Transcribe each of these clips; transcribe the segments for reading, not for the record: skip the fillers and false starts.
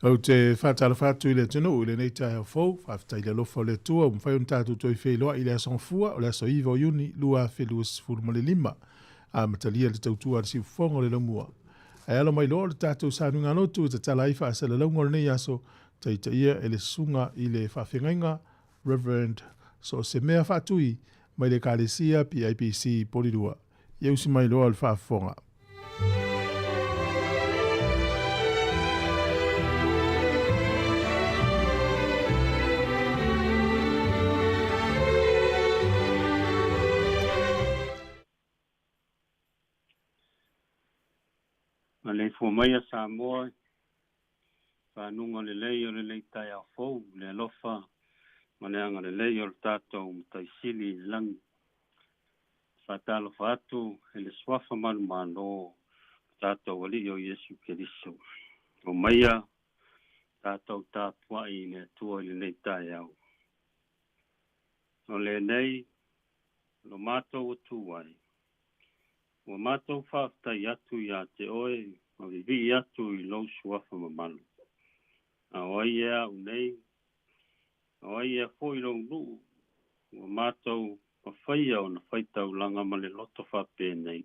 O te whātala whātu i le tino o le nei tai au fau, whafta i le lofa o le tua, mwhai un tātou toi whailoa i le asong fua, o le aso iwa o yuni, lua whelua sifuru mo le lima, a matalia le tautua le sifufonga o le lamua. E alo mai loa le tātou sānunga notu, te tala i whaasala launga o le nei aso, taita ia e le sunga i le whawhengainga, Reverend so se mea whātui, mai le kālesia PIPC Polirua. Iausi mai loa le whaafonga. Le fomaya Samoa, whanunga le lei o le lei tai a fau, le alofa, maneanga le lei o le tātou taisili lang, whatalo whatu, e le swafa manu mano, tātou ali o Yesu Keriso. O maia, tātou tāpua i le tua i le lei tai au. O le nei, lo mātou o tuwai. O mātou whaftai atu ia te oe, o vivi atu i lau suafa mamalu. A oai ea unei, a oai ea fo i lau nuu, o mātou pawhaia o na whaitau langa ma le loto whape nei.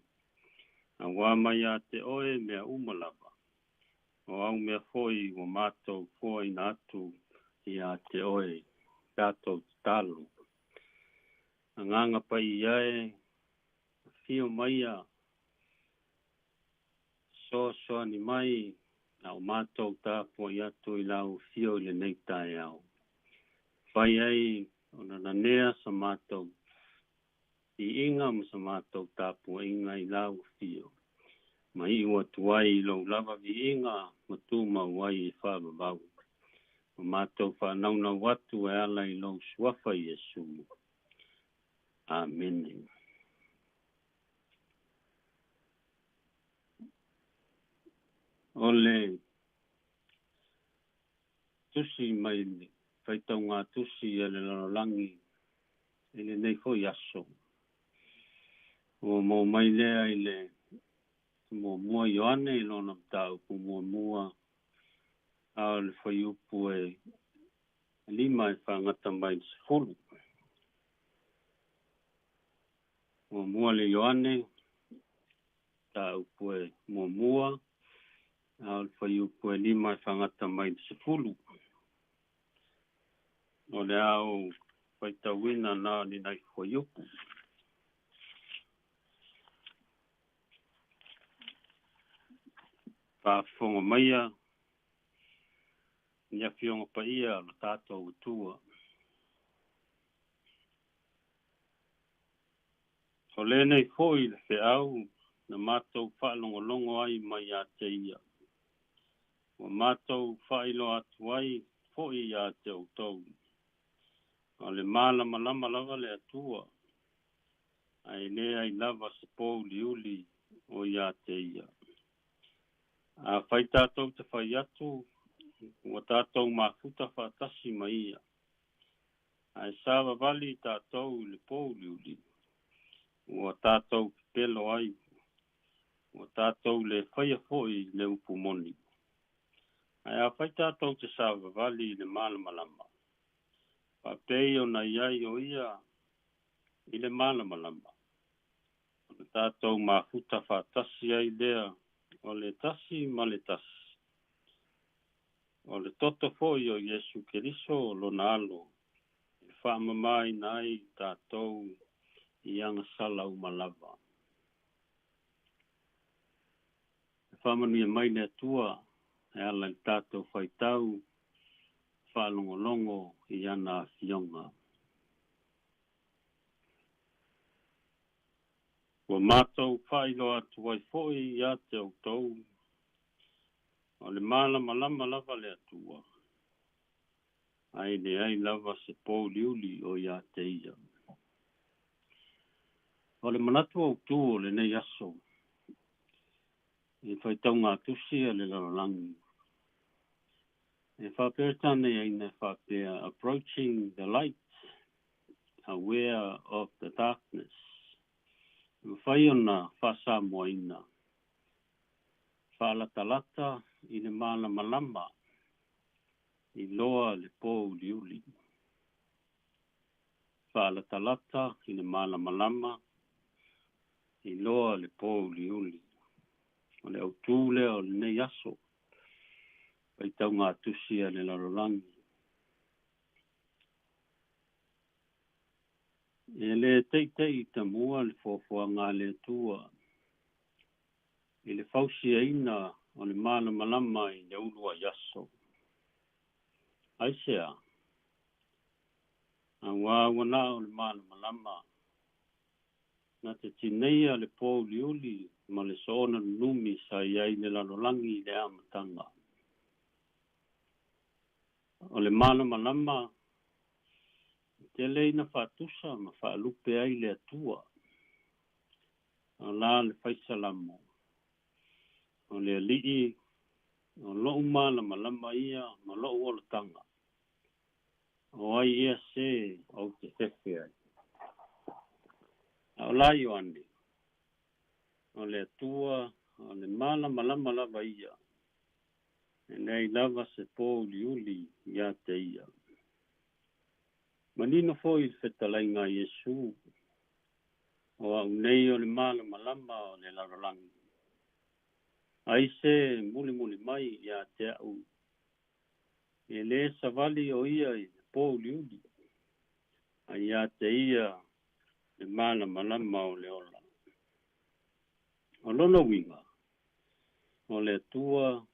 A wā mai a te oe mea umalava. O au mea foi o mātou foi na atu i a te oe, tātou talo. A nganga pai iae, fio maia, so ni mai, au mātou tāpua i atu i lau fio le nei tai au. Whai ai, o na nanea sa mātou, i inga ma sa mātou tāpua inga i lau fio. Ma i ua tuai i lau lava vi inga, ma tū mawai i whababau. Ma mātou whanauna watu e ala i lau suafa i Yesu. Amen. Ole tusi mai whaitau ngā tusi e le lalolangi e le nei fo yaso. O mo mai lea i le mo mua Ioane i lona mtau ku mua a le whaiupu e lima e whangata mai sifuru. O mua le Ioane tau pue mua al whaiupu e lima e whangata mai sifuru. O le au whaitawina nā ni nai whaiupu. Whaafonga maia, nia whionga pa ia la tātou utua. O le nei foi le whiau, na mātou whaalongolongo ai mai a te ia. O mātou whailo atu ai, foi a te autou. O le mālama lama lava le atua, ai lea i lava se pōu liuli o ia te ia. A whai tātou te whai atu, o tātou mafuta whaatasi mai ia. Ai sāwa vali tātou le pōu liuli, o tātou pelo ai, o tātou le whaia foi le upumoni. Ai a whai tātou te sāwa vali le mālama lama. Pei o na iai o ia i le malama lama. O le tātou mafuta whaatasi ai lea o le tasi ma le tasi. O le toto foi o Yesu Keriso lo na alo. I whaamamai nai tātou i anga sala umalava. E whaamanuia mai le atua e ala i tātou whaitau whaalongolongo i ana fionga. Wa mātou whailo atu wai foi i a te autou. O le mālama lama lava le atua. Ai le ai lava se pō liuli o i a te ia. O le manatu autu o le nei aso. I whaitau ngā tusi a le lalolangi. E whaperetane e ina whapea approaching the light, aware of the darkness. Whai ona whasa moina. Whaalatalata i le mālama lama I loa le pō uliuli. Whaala talata i le malama I loa le pō uliuli. O le au tūle o le nei aso. Pai tau ngā tusia le larolangi. E le teitei ta mua le fōfua ngā le tua. I le fausia ina o le malama I le ulua yaso. Aisea. A wana o le malama. Na te tineia le pō uliuli ma le soona numi sa iai le larolangi le amatanga. O le malama te leina whātusa ma whaalupe ai le atua. O la le whaisalamo. O le alii, o loo malama ia, ma loo o le tanga. O ai ia se au te tefe ai. O la Ioane. O le atua, o le malama lava ia. E nei lava se pō uliuli ia te ia. Manino foi fetalai ngā Yesu. O au nei o le malama o le larolangi. Ai se muli mai ia te au. E le savali o ia I pō uliuli. Ai ia te ia le malama o le ola. O lono winga. O le tua.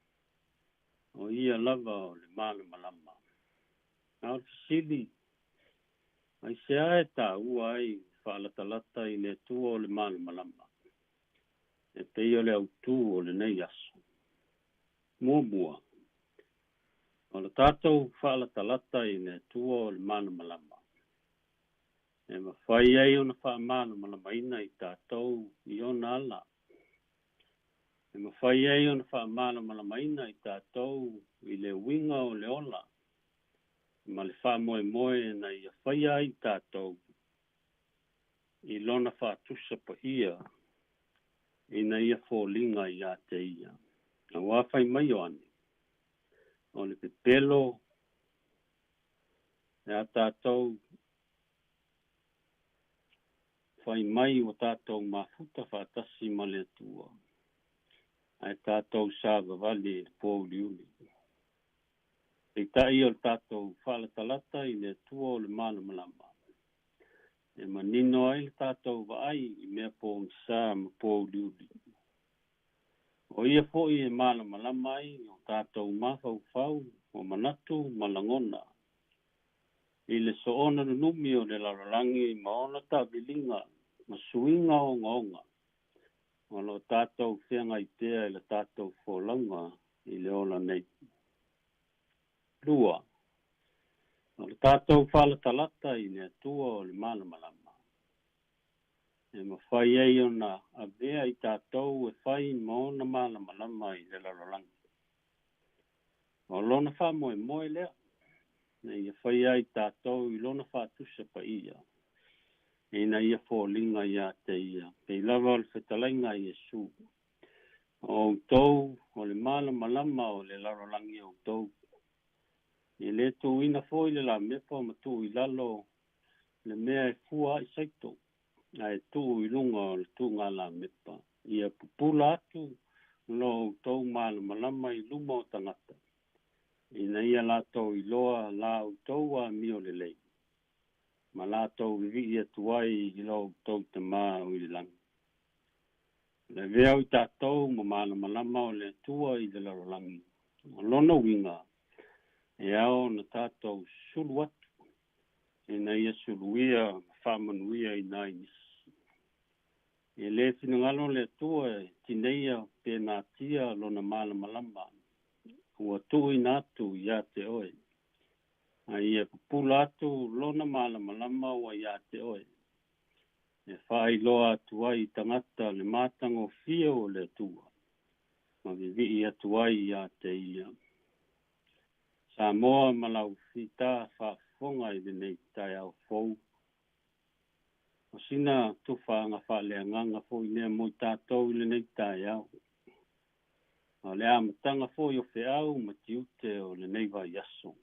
O ia lava o le malama. Au fisili. Ai se ae ta ua ai whaalatalata I le tua o le malama. E pei o le autu o le nei aso. Mua. O le tātou whaalatalata I le tua o le malama. E mawhai ai o na wha malama ina I tātou I ona ala. E mawhai ai o na wha malama ina I tātou I le winga o le ola. Ma le wha moe na I a whai ai tātou. I lona wha tusa pa ia. Ina ia fōlinga I a te ia. Na wawhai mai o ane. O le pepelo. E a tātou. Whai mai o tātou mafuta whātasi ma le atua. Ai tātou sāwa vali le pō uliuli. E tai o tātou whaalatalata I le atua o le malama. E manino ai le tātou vaai I mea pō ngisa ma pō uliuli. O ia fōi e malama ai o tātou mawhau o manatu malangona. I le soona numi o le larolangi ma ona tāwilinga ma suinga o ngaonga. O lo tātou whenga I tea I le tātou whōlanga I le ola nei. Lua. O le tātou whaalatalata I le atua o le malama. E mawhai ei o na avea I tātou e whai ma ona malama I le larolangi. O lona wha moe lea. Na ia whai ai tātou I lona wha tusa pa ia. E na ia fōlinga ia te ia. Pei lava o le whetalainga Yesu. O tau, o le malama o le larolangi o tau. E le tō ina fōi le la mepa ma tō I lalo le mea e fua I saito. Ai tō I lunga o le tō ngā la mepa. Ia pupula atu lo tō malama I luma o tangata. Ina ia la tō I loa la o tō a mio le lei. Ma la tō vivi atuai I lo tō te maa o I langi. Le vea I tātou ma malama o le tua I le larolangi. O lono winga. E ao na tātou sulu atu. E na ia suluia, whamanuia I nai nisi. E le finangalo le tua e tineia pe nā tia lona malama. Ua tui nātu I a te oe. A ia pupula atu lona malama ua I a te oe. E whai loa atu ai tangata le mātango fia o le tua. Ma vivi atu ai I a te ia. Samoa malau fita whafonga I le nei tai au fau. O sina tuwha anga whalea nganga fo I nea moi tātou I le nei tai au. O le amatanga fo I o wheau ma tiute o le nei vai aso.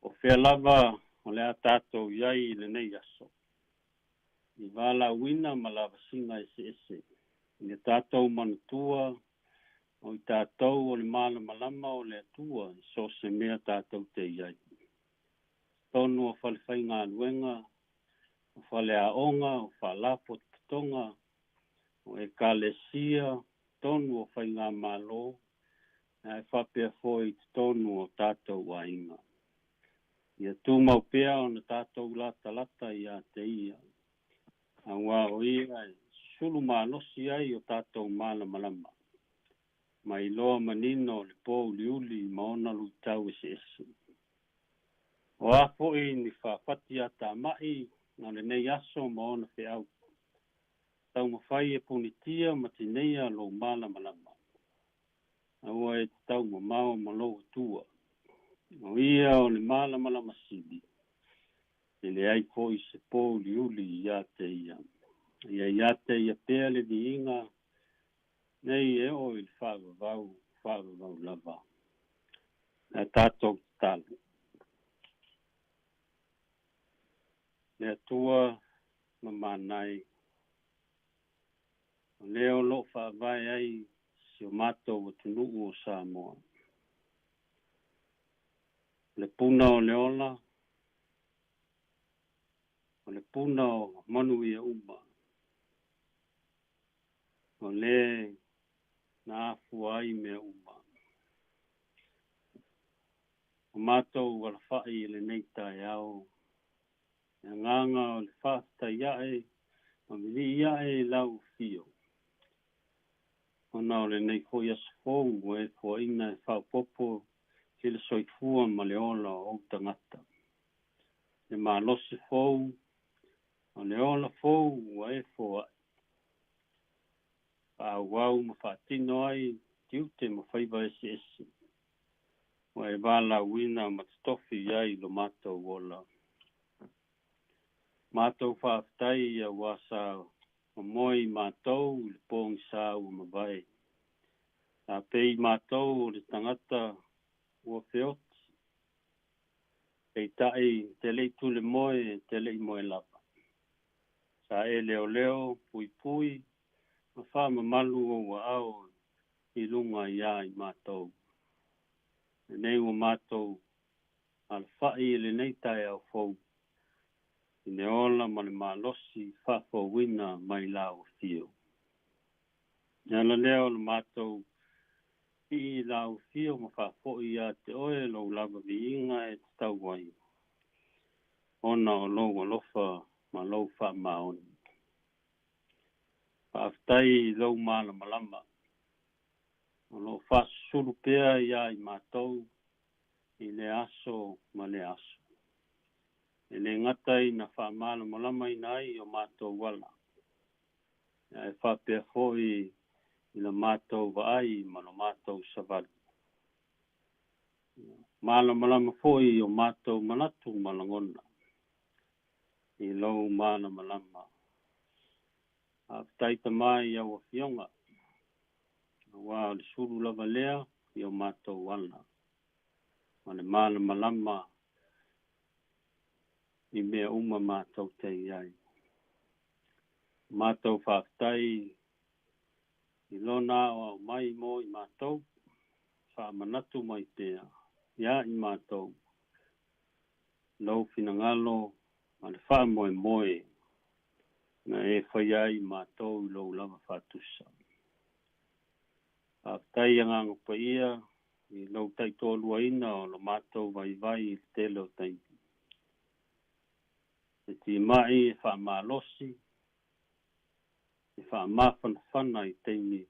O whea lava o lea tātou iai le nei aso. I wala wina ma lava singa ese. I tātou manutua, o i tātou o le mana malama o le atua, i so se mea tātou te iai. Tonu o whalewhai ngā luenga, o whale a onga, o whalapo tonga, o e kalesia, tonu o whai ngā malo, e whapea foi tonu o tātou wa inga. Ia tūmau pea o na tātou lata i a te ia. Awa o ia, sulu malosi ai o tātou mala malama. Mai loa manino le pō liuli maona lui tau ese. O a foi ni whawhati a tā mai, na le nei aso maona whiau. Tau mawhai e punitia matinea lo mala malama. Awa e tau mamao malo tua. O ia o le mala malama sibi. Le ai foi se pō liuli ia te ia. Ia te ia pea le di inga, nei e o il whāwau lava. E tātou tālu. Le atua mamanai. O leo lo whāwai ai si o mātou o tunuu o Samoa. Le puna o le ola. O le puna o manu ia uma. O le na afu ai mea uma. O mātou wala whai le neitai au. E nganga o le whasta iae, o mili iae lau fio. O nao le nei hoi asfou, o e fo ina e whau popo, ke le soifua ma le ola o tangata. Le mā losi fou, o le ola fou, o e fo ai. Wau ma whaatino ai, tiute ma whaiva esi. O e wala wina ma stofi ai lo mātou wola. Mātou whaaftai ia wasa o moi mātou le pōngi sāu ma vai. A pei mātou le tangata ua whioti. Kei tai te lei tule moe, te lei moe lapa. Sa e leo, pui, ma wha ma malu o wa au i lunga ia i mātou. Nei o mātou al whai le nei tai au fau. I ne ola ma le malosi whafo wina mai lau fio. Nala leo le mātou i lau fio ma whafo i a te oe lo lava vi inga e te tau wai. Ona o lo lofa ma lo wha maoni. Whaaftai lau mala malama. O lo wha suru pea ia i mātou i le aso ma le aso. E le ngatai na wha mala malama i nai o mātou wala. E wha pea foi i na mātou vaai ma no mātou savali. Mala malama foi o mātou manatu malangona. I lau mala malama. A taita mai au a fionga. Wa le suru lava lea i o mātou wala. Ma le mala malama i mea uma mātou te iai. Mātou whaftai i lona o mai mo i mātou, whamanatu mai pēr, ia i mātou. Lau finangalo, ma le wha moe, na e whaiai mātou i lau lava whatusa. Whaftai angang pa ia, i lau taitolua ina o lo mātou vai i tele o taipi. E ti mai e wha malosi, e wha mawhanawhana i teimi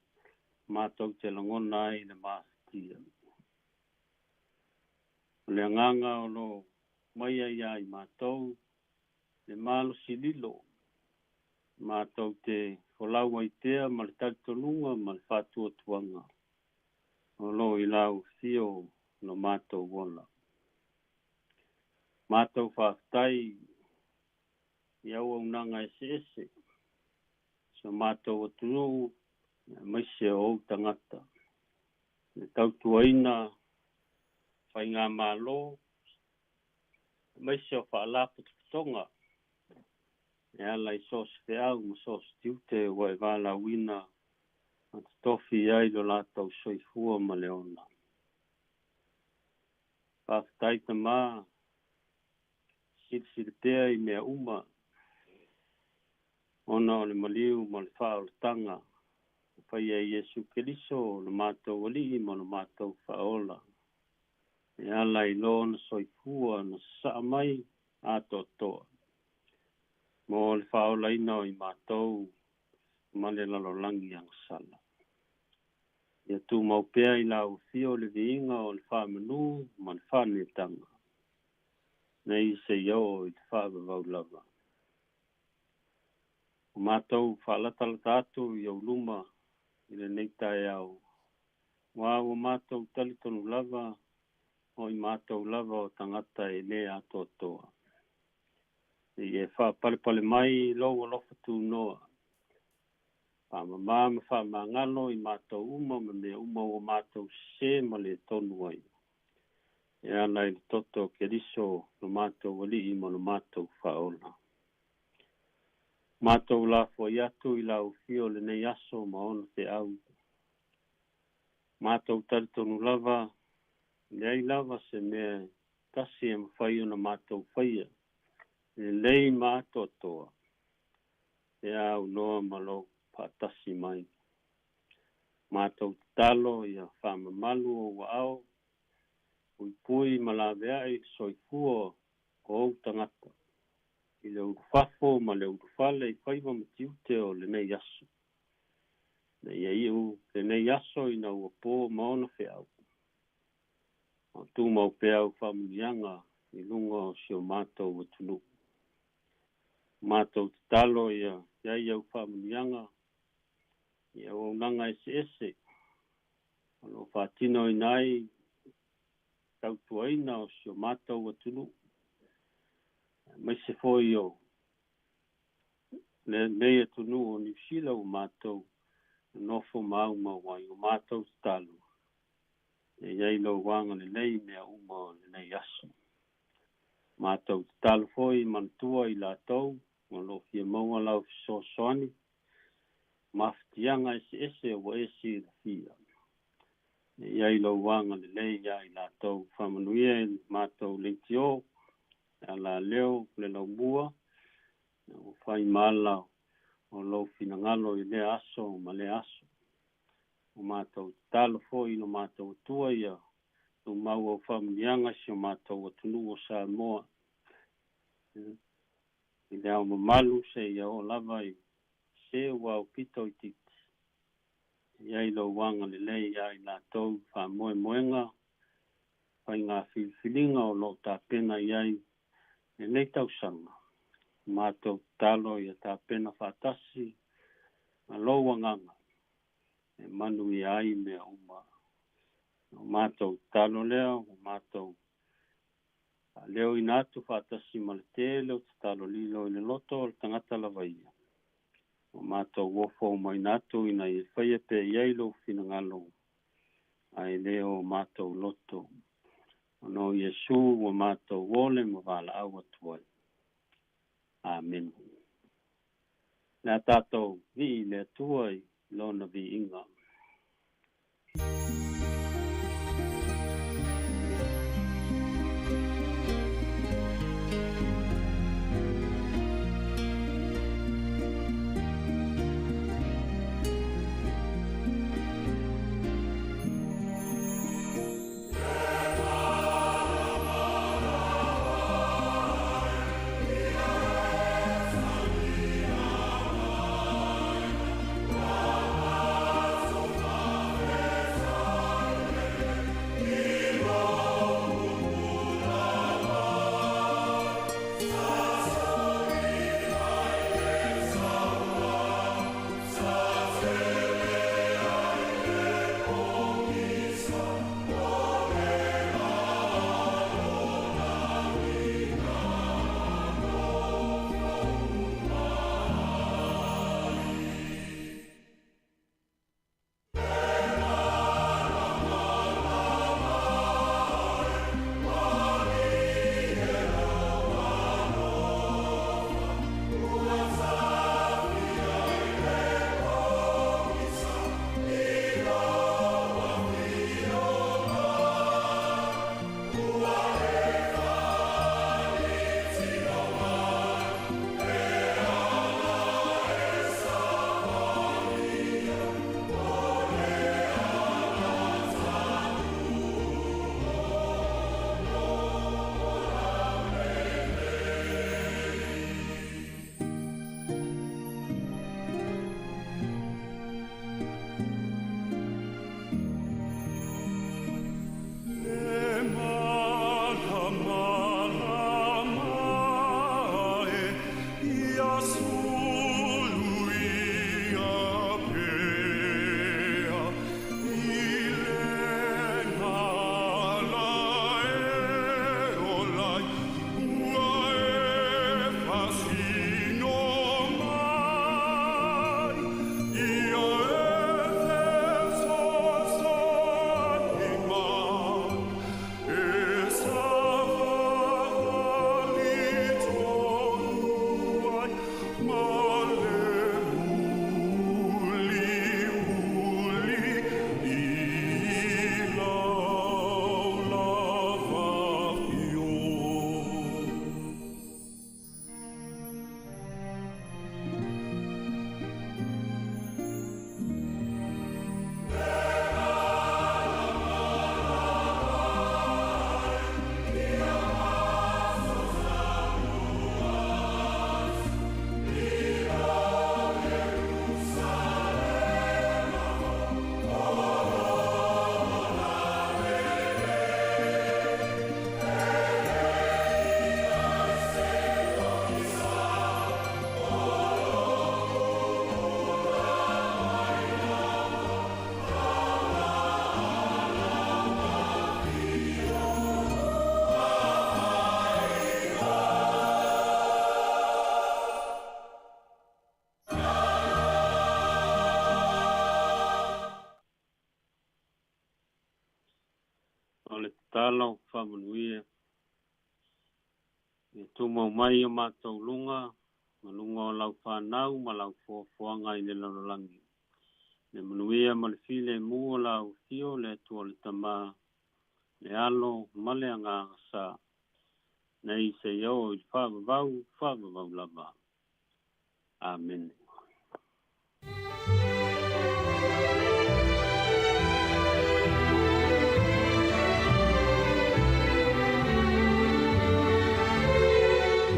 mātou te langona ai le māstia. Le nganga o lo mai ai ai mātou, le malosi lilo, mātou te whalaua i tea, ma le taritolunga, ma le whatua tuanga. O lo i lau fio no mātou wola. Mātou whaftai, i au nanga ese. So mātou atunu, mai se o tangata. Le tautuaina, whai ngā mālo, mai se o whaala pututonga. E ala I sos te au, ma sos tiute wa e wala wina, at tofi ai lo lātou soifua ma leona. Pāwhataita mā, silpea I mea uma, ona o le maliu ma le whaolatanga, pai e Iesu Keriso, le mātou wali ma le mātou whaola. E ala I lona soifua na saa mai a totoa. Mo le whaola ina o I mātou, ma le lalolangi ang sala. Ia tu maupea I lau fio le viinga o le whamanu, ma le whanetanga. Nei se iau I te whaavavau lava. O mātou whaalatalatato I au luma, I le neitai au. Wā o mātou talitonu lava, o I mātou lava o tangata e le atotoa. I e whaapale mai loa lofa tu noa. Whamamama whamangalo I mātou uma, ma mea uma o mātou se ma le tonu ai. E ana I toto Keriso, no mātou wali I ma no mātou whaola. Mātou la fo iatu I lau fio le nei aso ma ono te au. Mātou taritonu lava, nei lava se mea tasi e mawhaio na mātou whaia. E lei mātotoa. E au noa malo patasi mai. Mātou talo ia whamamalu o waao. Pui malawea I soifua o au tangata. I le urufafo ma le urufale I whaiva matiute o le nei aso. Nei iu le nei aso I na uapo maona whiau. O tu mau peau whamunianga I lunga o sio mātou o tunu. Mātou talo ia iau whamunianga. Ia o nanga ese. Ano whatino I nai tautuaina o sio mātou o tunu. Mai se foi o. Le mea tunu o Niusila o mātou. Nofo mau mawai o mātou talo. E iei lo wanga le nei mea uma o le nei aso. Mātou talo foi mantua I lātou. O lo fia maua lau so soani. Maftianga ese o esi la fia. E iei lo wanga le nei ia I lātou. Whamanuia mātou leitio. Ala leo le lau mua. O whai mala o lo finangalo I le aso ma le aso. O mātou talo foi no mātou tua ia. O mau o whamnianga si o mātou o tunu o Samoa. I le au mamalu se ia o lava I se ua o pito I titi. Iai lo wanga le lei ia I lātou whamoe moenga. Whai ngā whiwhilinga o lo tā pena iai. E nei tausanga. Mātou talo ia tā pena whatasi. Ma loa nganga. E manu I ai mea uma. O mātou talo lea, o mātou leo I nātu whatasi ma le te leo te talo lilo I le loto o le tangata lavaia. O mātou wofo mai nātu I nai e whaia pe iei lo finangalo. Ai leo mātou loto. O no Iesu o mātou wole ma wala awa tuai. Amen. Nā tātou vi le tuai lona vi inga. Wow. talo whamanuia. E tūmau mai o mātou lunga, ma lunga o lau whanau, ma lau fuafuanga i le lololangi. Le manuia ma le file mua lau tio le tua le tama, le alo, ma le anga sa. Nei se iau i whavavau lava. Amen.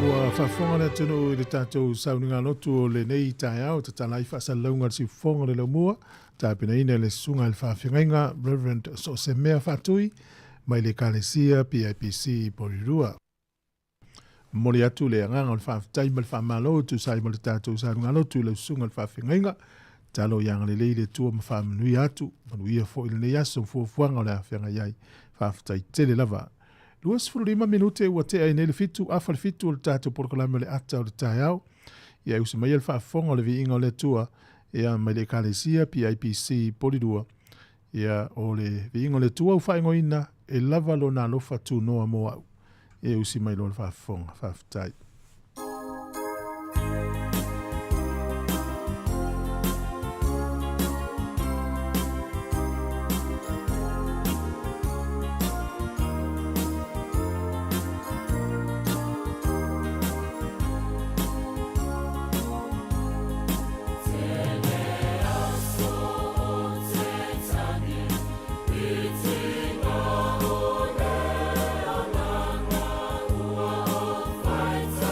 Ua whafonga na tunu i le tātou sauninga lotu o le nei tai au, ta talai whaasalaunga si fonga le laumua, ta pina ina le sunga le whawhingainga, Reverend Sosemea Fatui, mai le Kalesia PIPC Porirua. Mori atu le anganga le whawhitai ma le whamalo, tu sai ma le tātou sauninga lotu le sunga le whawhingainga, talo yanga le leile tua ma whamanui atu, manuia fo ili nei aso fuafuanga le awhianga iai, whawhitai tele lava. 25 minute ua te ai nele fitu, afa le fitu o le tātou porokalame le ata o le tai au. Ia usi mai le whaafonga o le viinga o le tua, ia mai le Kalesia PIPC Porirua. Ia o le viinga o le tua u whaingo ina, e lava lo nā lofa tū noa moa au. Ia usi mai lo le whaafonga, whaafitai. Fights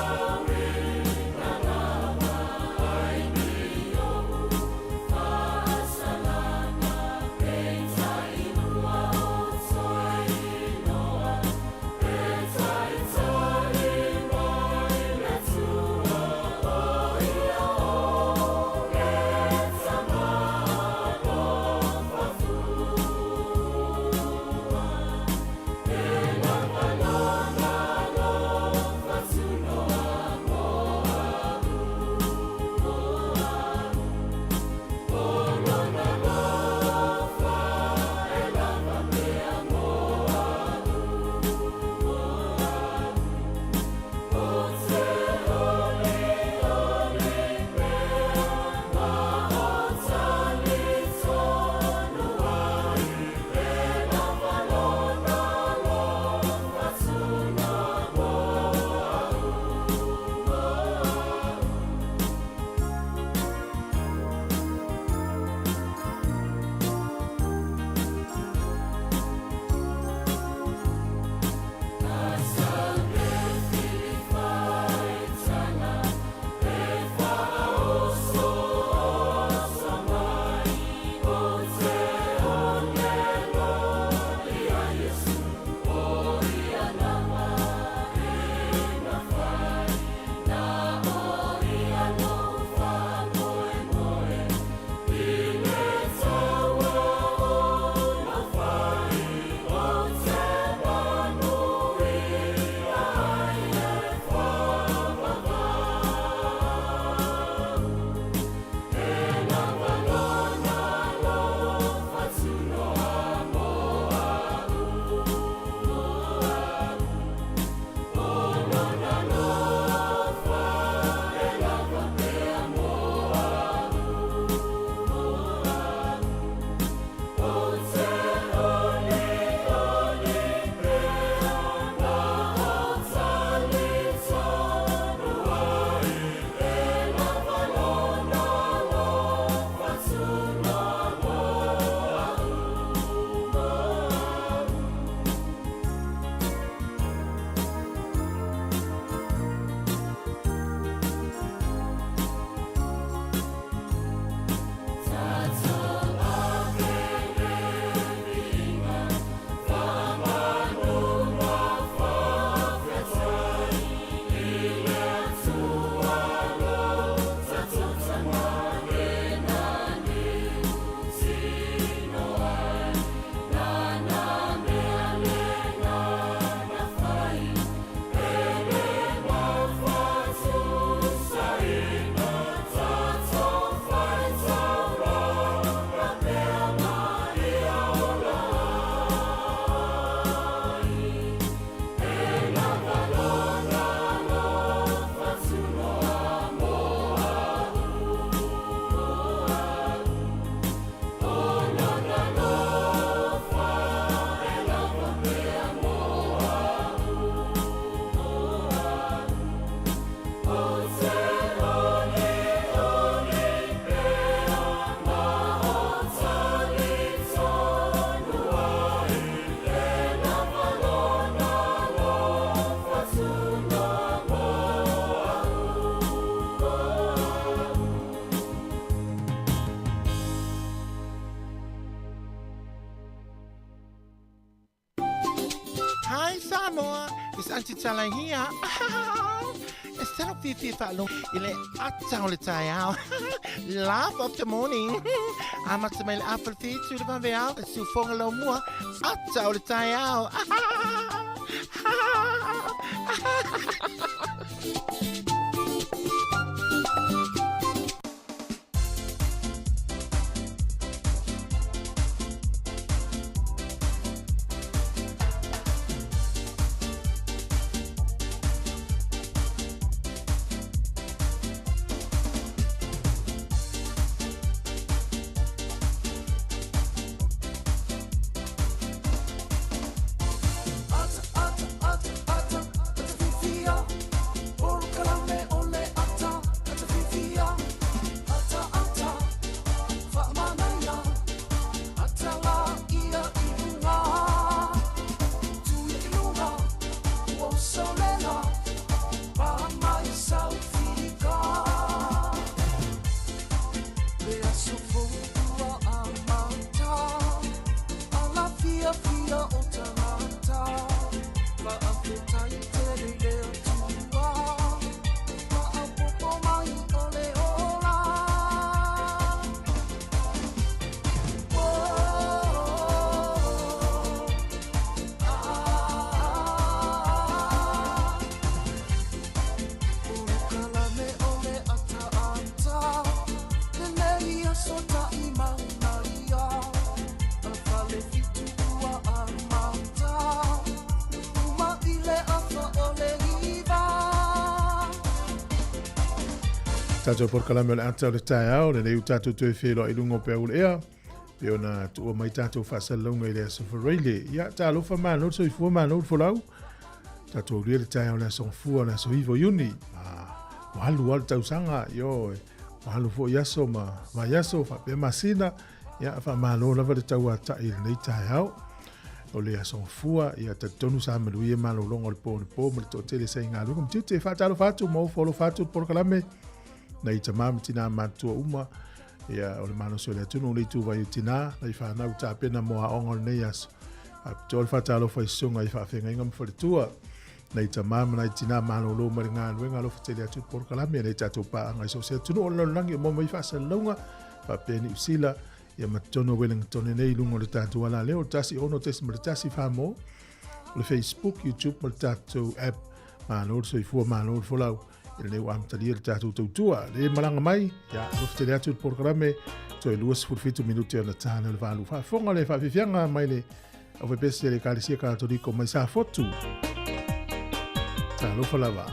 Auntie Talahia. Instead of Fifi Falun, il est attends le tailleur. Laugh of the morning. I'm at my apple feet to the Bambia, so for a little more. Attends le tailleur. Tātou porkalame o le atau le tae au, le leu tātou tue whelo i lungo pe ule ea, pe ona tua mai tātou whasalonga i le asofareile. Ia, tā lofa māno, so i fua māno u folau, tātou ria le tae au le asofua, le asohivo iuni, wahalu walu tausanga, yo, wahalu fo yaso, ma yaso, fa pe masina, ia, fa māno lava le tau ata i le tae au, o le asofua, ia tatonu sa maluia malo longo le po, ma le to tele sa inga lukum, tite whatalo fatu, mau folo fatu porkalame, na i tamama tina matua uma ia o le mano so le tunu le tu vai tina na i fa na uta pena mo a ongol nei as a tol fatalo fa sunga i fa fenga ngam fa tua na i tamama na i tina mano lo maringa wenga lo fatele atu por kala me le tatu pa nga so se tunu o lo langi mo mai fa sa longa fa peni usila ia matono Wellington nei lungo le tatu ala le o tasi ono tesi mo tasi fa mo le Facebook YouTube mo tatu app mano so i fu mano folau il leu amtalia le tātou tautua. Le malanga mai, ia, rofte le atu programe, to e luas furfitu minuti ana tāna le wālu. Whafonga le whawhiwhianga mai le au wepese le kāresia kātoriko mai sā fotu. Tā lofa lawa.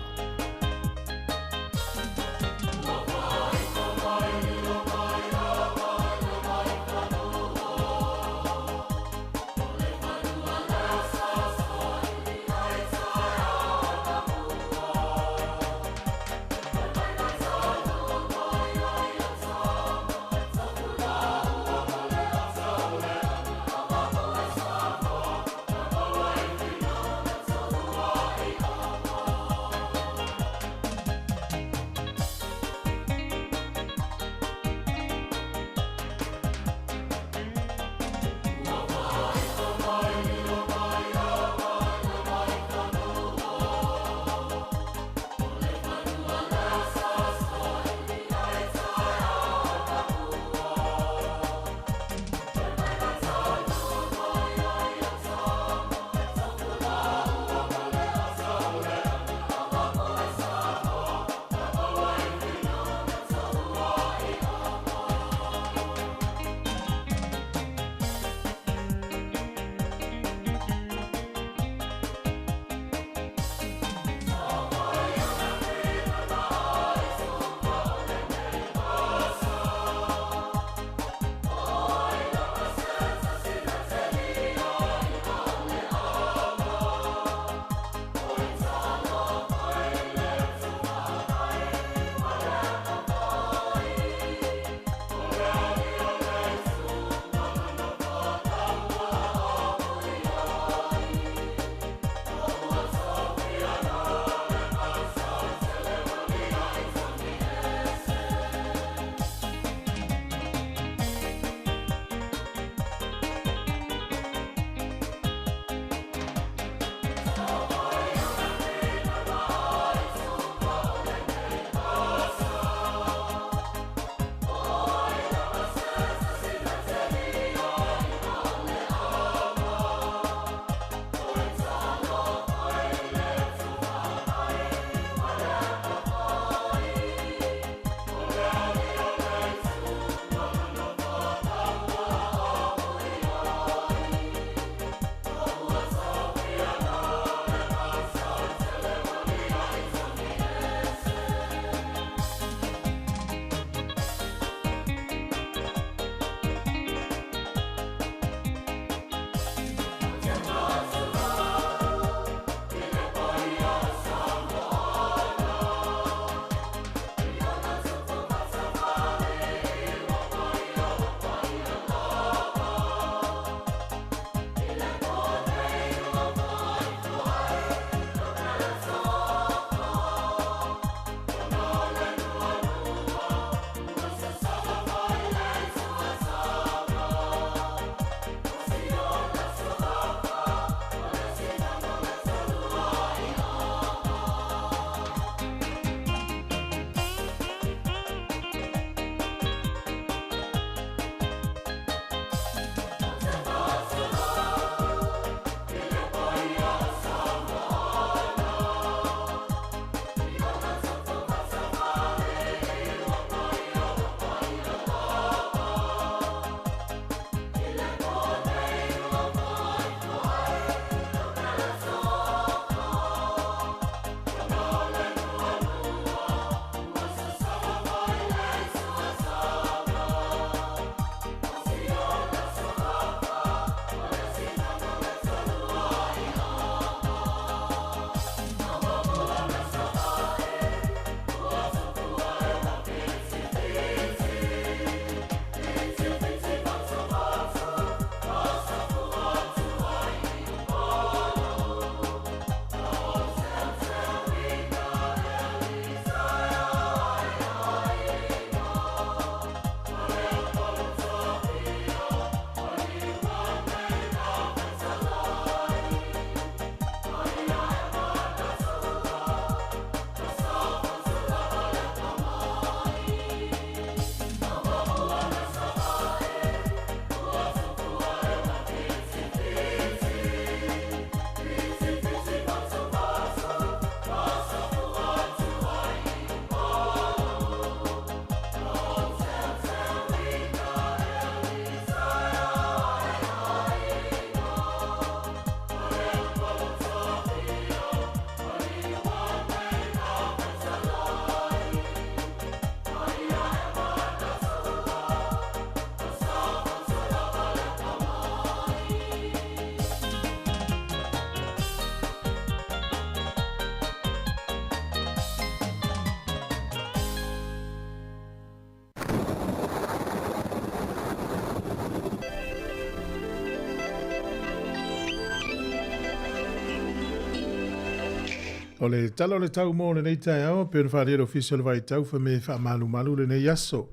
O le talo le tau mo le nei tai au, pe le whaare official vai tau fa me wha malu le nei aso.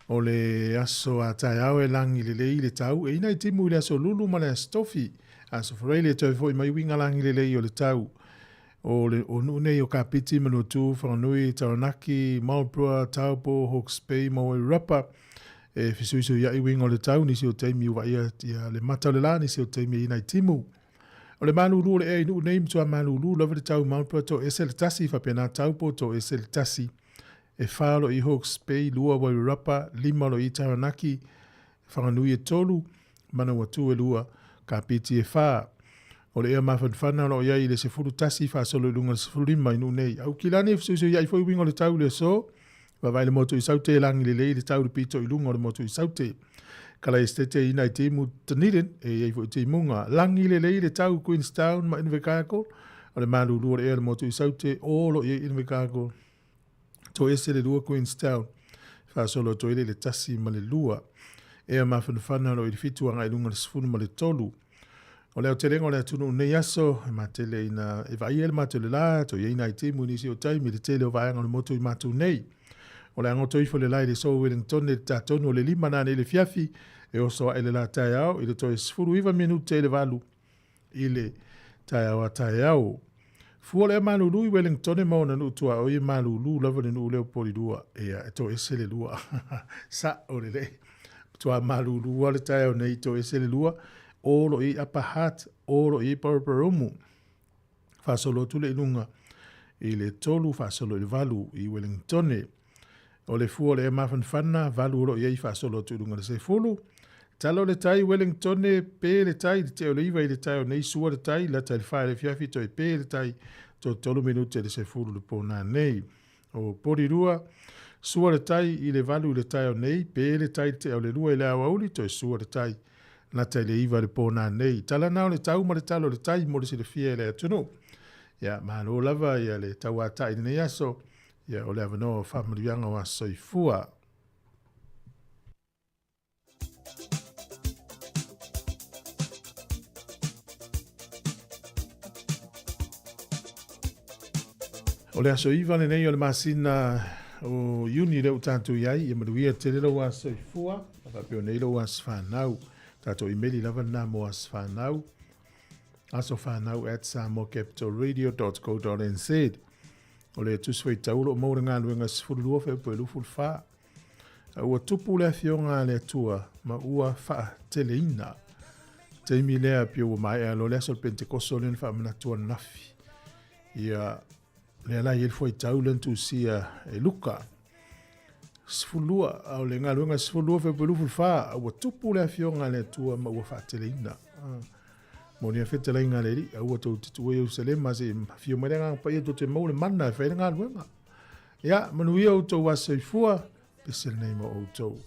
O le aso a tai au e langi le lei le tau, e ina i timu le aso lulu ma le astofi. Aso wharei le tau fo i mai winga langi le lei o le tau. O le onu nei o ka piti manu tu, whanganui, Taranaki, Marlborough, Taupo, Hawke's Bay, Maui Rapa. E fisuiso ia i winga o le tau, nisi o teimi uwa ia le mata le la, nisi o teimi ina i timu. O le malulu le e inu nei mtua malulu lava le tau Marlborough to ese le tasi whapena Taupo to ese le tasi. E whalo i Hawke's Bay, lua Maui Rapa, lima lo i Taranaki, whanganui e tolu, mana watu e lua, ka piti e wha. O le ea mawhanwhana lo iai le se furu tasi wha solo i lunga le se furu lima inu nei. Au kilani e fisuiso iai fwoi wingo le tau le so, wawai le moto i saute langi le lei le tau le pito i lunga le moto i saute. Kala e stete ina i teimu taniren, e iai fwoi teimunga. Langi le lei le tau Queenstown ma Invercargill, o le malulu le ea le moto i saute, o lo iai Invercargill. To ese le lua Queenstown, wha solo to ile le tasi ma le lua. Ea mawhanwhana lo i fitu anga i lunga le sifunu ma le tolu. O leo te rengo le atunu nei aso, e matele ina, e vai ele matele la, to ie ina i timu nisi o taimi, le tele o vaenga le moto i matu nei. O le angoto ifo le lai le so Wellington le tatonu o le lima nane le fiafi, e oso a ele la tae au, i le toi sifuru iwa minute le valu, i le tae au a tae au. Fua le malulu i Wellington e mauna nu tua, o i malulu lava le nu leo poli lua, e to ese le lua, sa o le le, tua malulu a le tae au nei to ese le lua, olo i Apahat, olo i Paraparumu. Fasolo tule inunga i le tolu, fasolo i valu i Wellingtone. O le fua le mawhanwhana, valu olo i fasolo tulunga le se fulu. Talo le tai Wellingtone, pe le tai, le te o le iwa i le tai o nei sua le tai, la tai le whae le fiafi to i pe le tai, to tolu minute le se fulu le pōna nei. O porirua, sua le tai i le valu le tai o nei, pe le tai te o le lua i le awauli, to i sua le tai, na te le iwa le pōna nei. Tala nao le tau ma le talo le tai mo le si le fia le atunu. Ia, mahalo lava ia le tau a tai nei aso. Ia, o le avanoa whamarianga wa soifua. O le aso iwa nei o le masina o uni leo tātou iai. Ia maruia te lero wa soifua. Papio nei lo wa sfanau. Tato imeli lava na mo as whanau. Aso whanau at samocapitalradio.co.nz. O le tuswei taulo o maura ngā luenga sifurulua wheu pui lufu wha. Ua tupu le fionga le tua ma ua wha teleina. Teimi lea pio mai alo le aso pentekoso len wha mana tua nafi. Ia le lai el foi taulen tu sia e luka. Sfulua au le ngā luenga sfulua wheu pulu fulwha ua tupu le fionga le tua ma ua whaateleina. Moni a whetele ngā leri ua tau titu e usalema se fio merenga pa ia to te maule mana e whaere ngā luenga. Ia, manuia au tau wasa i fua, pesel nei ma au tau.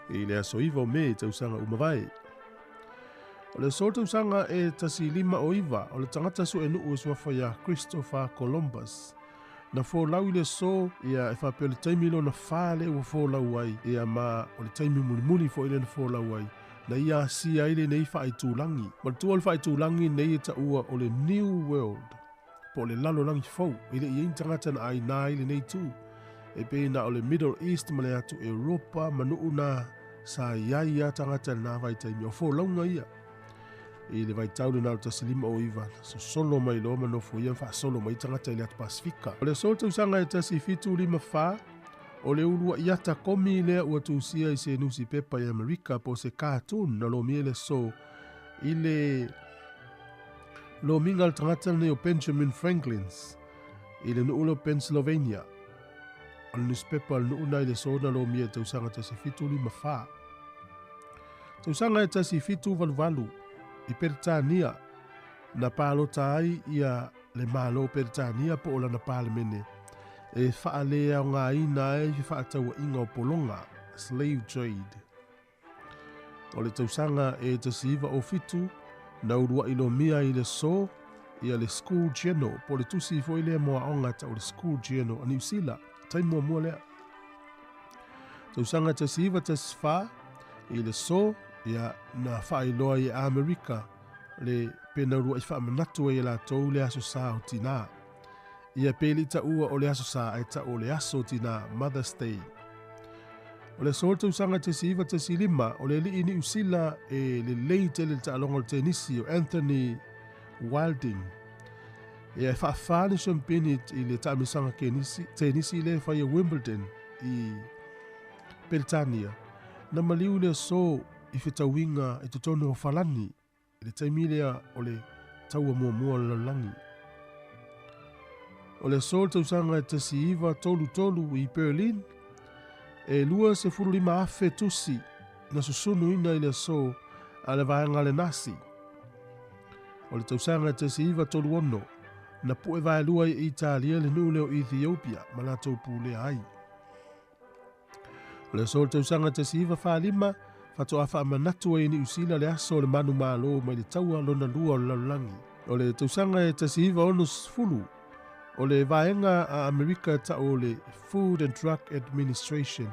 I le aso iwa o me tausanga umawai. O le so tausanga e tasi 5 o iwa, o le tangata su e nuu e suafa ia Christopher Columbus. Na fōlau i le so ia e whapea le taimi lo na whale ua fōlau ai, ia ma o le taimi muni fo ile na fōlau ai. Na ia sia ile nei wha i tūlangi. Ma le tua le wha i tūlangi nei e ta ua o le New World. Po le lalo langi fau, ile i ein tangata na ai nā ile nei tū. E pe na o le Middle East ma le atu Europa ma nuu na sa iai a tangata na vai taimi o fōlaunga ia. I le vai taule na ta silima o iwa, so solo mai lo ma no fo ia fa solo mai tangata i le atu Pasifika. O le solta usanga e tasi fitu 5 wha, o le urua iata komi lea ua tūsia i se nusi pepa i Amerika po se cartoon na lo miele so i le lo mingal tangata ne o Benjamin Franklin's i le nuulo Pennsylvania. O le newspaper le nuuna i le so na lo miele tausanga tasi fitu 5 wha. Tausanga e tasi fitu valuvalu i Peritania na pālota ai ia le malo Peritania po ola na pālemene e whaalea o ngā ina e i whaataua inga o polonga, slave trade. O le tausanga e tasiva o fitu na urua ilo mia i le so ia le school journal po le tusi fo i le moa onga ta o le school journal a New Zealand, taimua mua lea. Tausanga tasiva tasfa i le so ia na whaailoa i Amerika le pena rua i whaamanatu e la tau le aso sa o tina. Ia peli ta ua o le aso sa e ta o le aso tina Mother's Day. O le sol tausanga te siiva te silima o le li ini usila e le leite le ta alonga le tenisi o Anthony Wilding. Ia e whaafane champinit i le ta misanga tenisi le whai Wimbledon i Peritania. Na maliu le so i whetawinga i te tono o Falani, i le taimilea o le taua mua lalangi. O le sol tausanga e tasi iwa tolu i Berlin, e lua se furulima afe tusi na susunu ina i le so a le vaenga le nasi. O le tausanga e tasi iwa tolu ono, na pu e vae lua i Italia le nule o Ethiopia, malatou pule ai. O le sol tausanga e tasi iwa whalima, fato afa manatu e ni usila le aso le manu malo mai le taua lona lua o lalangi. O le tausanga e tasiva onus fulu. O le vaenga a Amerika ta o le Food and Drug Administration.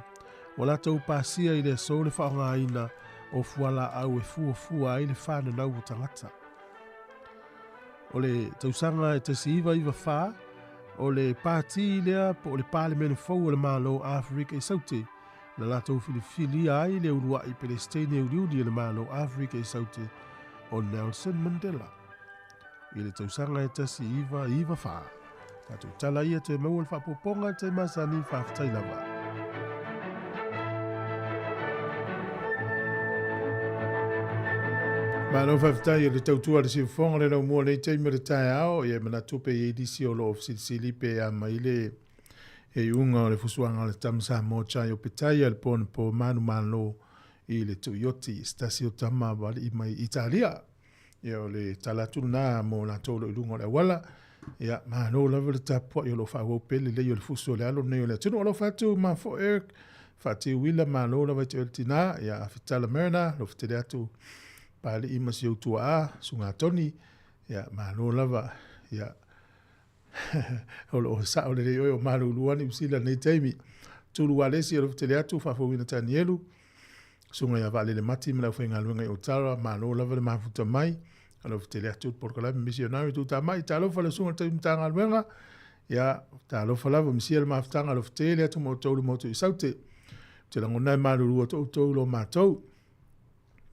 O la tau pasia i le so le whaonga aina o fuala au e fua i le whana nau o tangata. O le tausanga e tasiva iwa wha. O le pāti lea po o le pāle mene fau o le malo Afrika i saute. Na latou filifili ai le urua i Palestine uriuni le malo Afrika i saute o Nelson Mandela. I le tausanga e tasi iwa wha. Tatou tala ia te maua le whapoponga te masani whaftai lava. Mano whaftai le tautua le simfonga le nau mua nei teima le tae ao ia manatupe i edisi o lo of silisili pe a maile e unga o le fusuanga le tamsa mo chai o petai al pon po manu malo i le tuioti stasio tama wale i mai Italia. Ia o le talatuna mo la tolo i lunga o le wala. Ia mano lava le tapua i o lo whaua pele le i o le fusu o le alo nei o le tunu o lo fatu ma fo Eric. Fati wila mano lava te o le tina. Ia afitala merna lo fitele atu pale i masi o tua a sunga toni. Ia mano lava. Ia o sa o le o malu luani usila nei taimi tulu alesi o tele atu fa fo wina tanielu sunga ya vale le mati mla fenga luenga o tara malo lava le mafuta mai alo tele atu por kala missionario tu ta mai talo fa le sunga taimi tanga luenga ya talo fa lava misiel mafuta alo tele atu mo tolu mo tu saute te la ngona malu lu to lo matou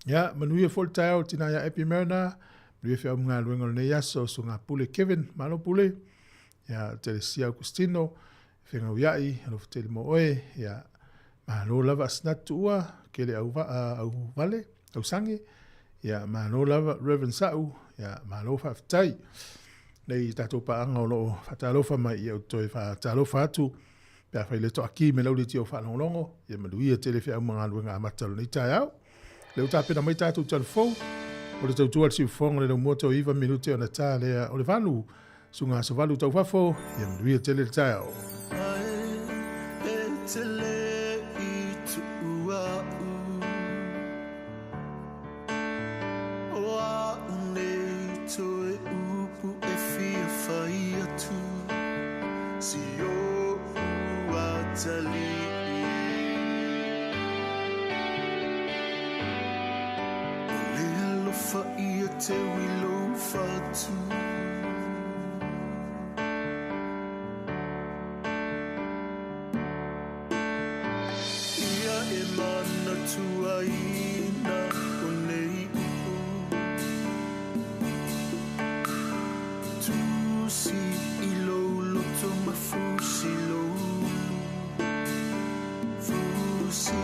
Ya, manuia fol tau tina ya epi merna, manuia fia mga luengo ne yaso sunga pule Kevin, malo pule, ya tele sia Agustino, whenga uiai, alo tele mo oe, ya malo lava asnatu ua, kele au vale, au sange, ya malo lava Reverend Sau, ya malo whaftai, nei tato paanga o loo whatalofa mai i au toi whatalofa atu, pia whai leto aki me lauri tio whanongongo, ya manuia tele fia mga luenga amatalo nei tai au, leo tāpena mai tātou telefou, o le tautua le siufonga le no moto iwa minute o na tā lea o le valu, sunga sa valu tau whafo, ia manuia tele le tai au. Te wilo fatu ia e mana tuaina o nei tusi ilo loto mafusi lo fusi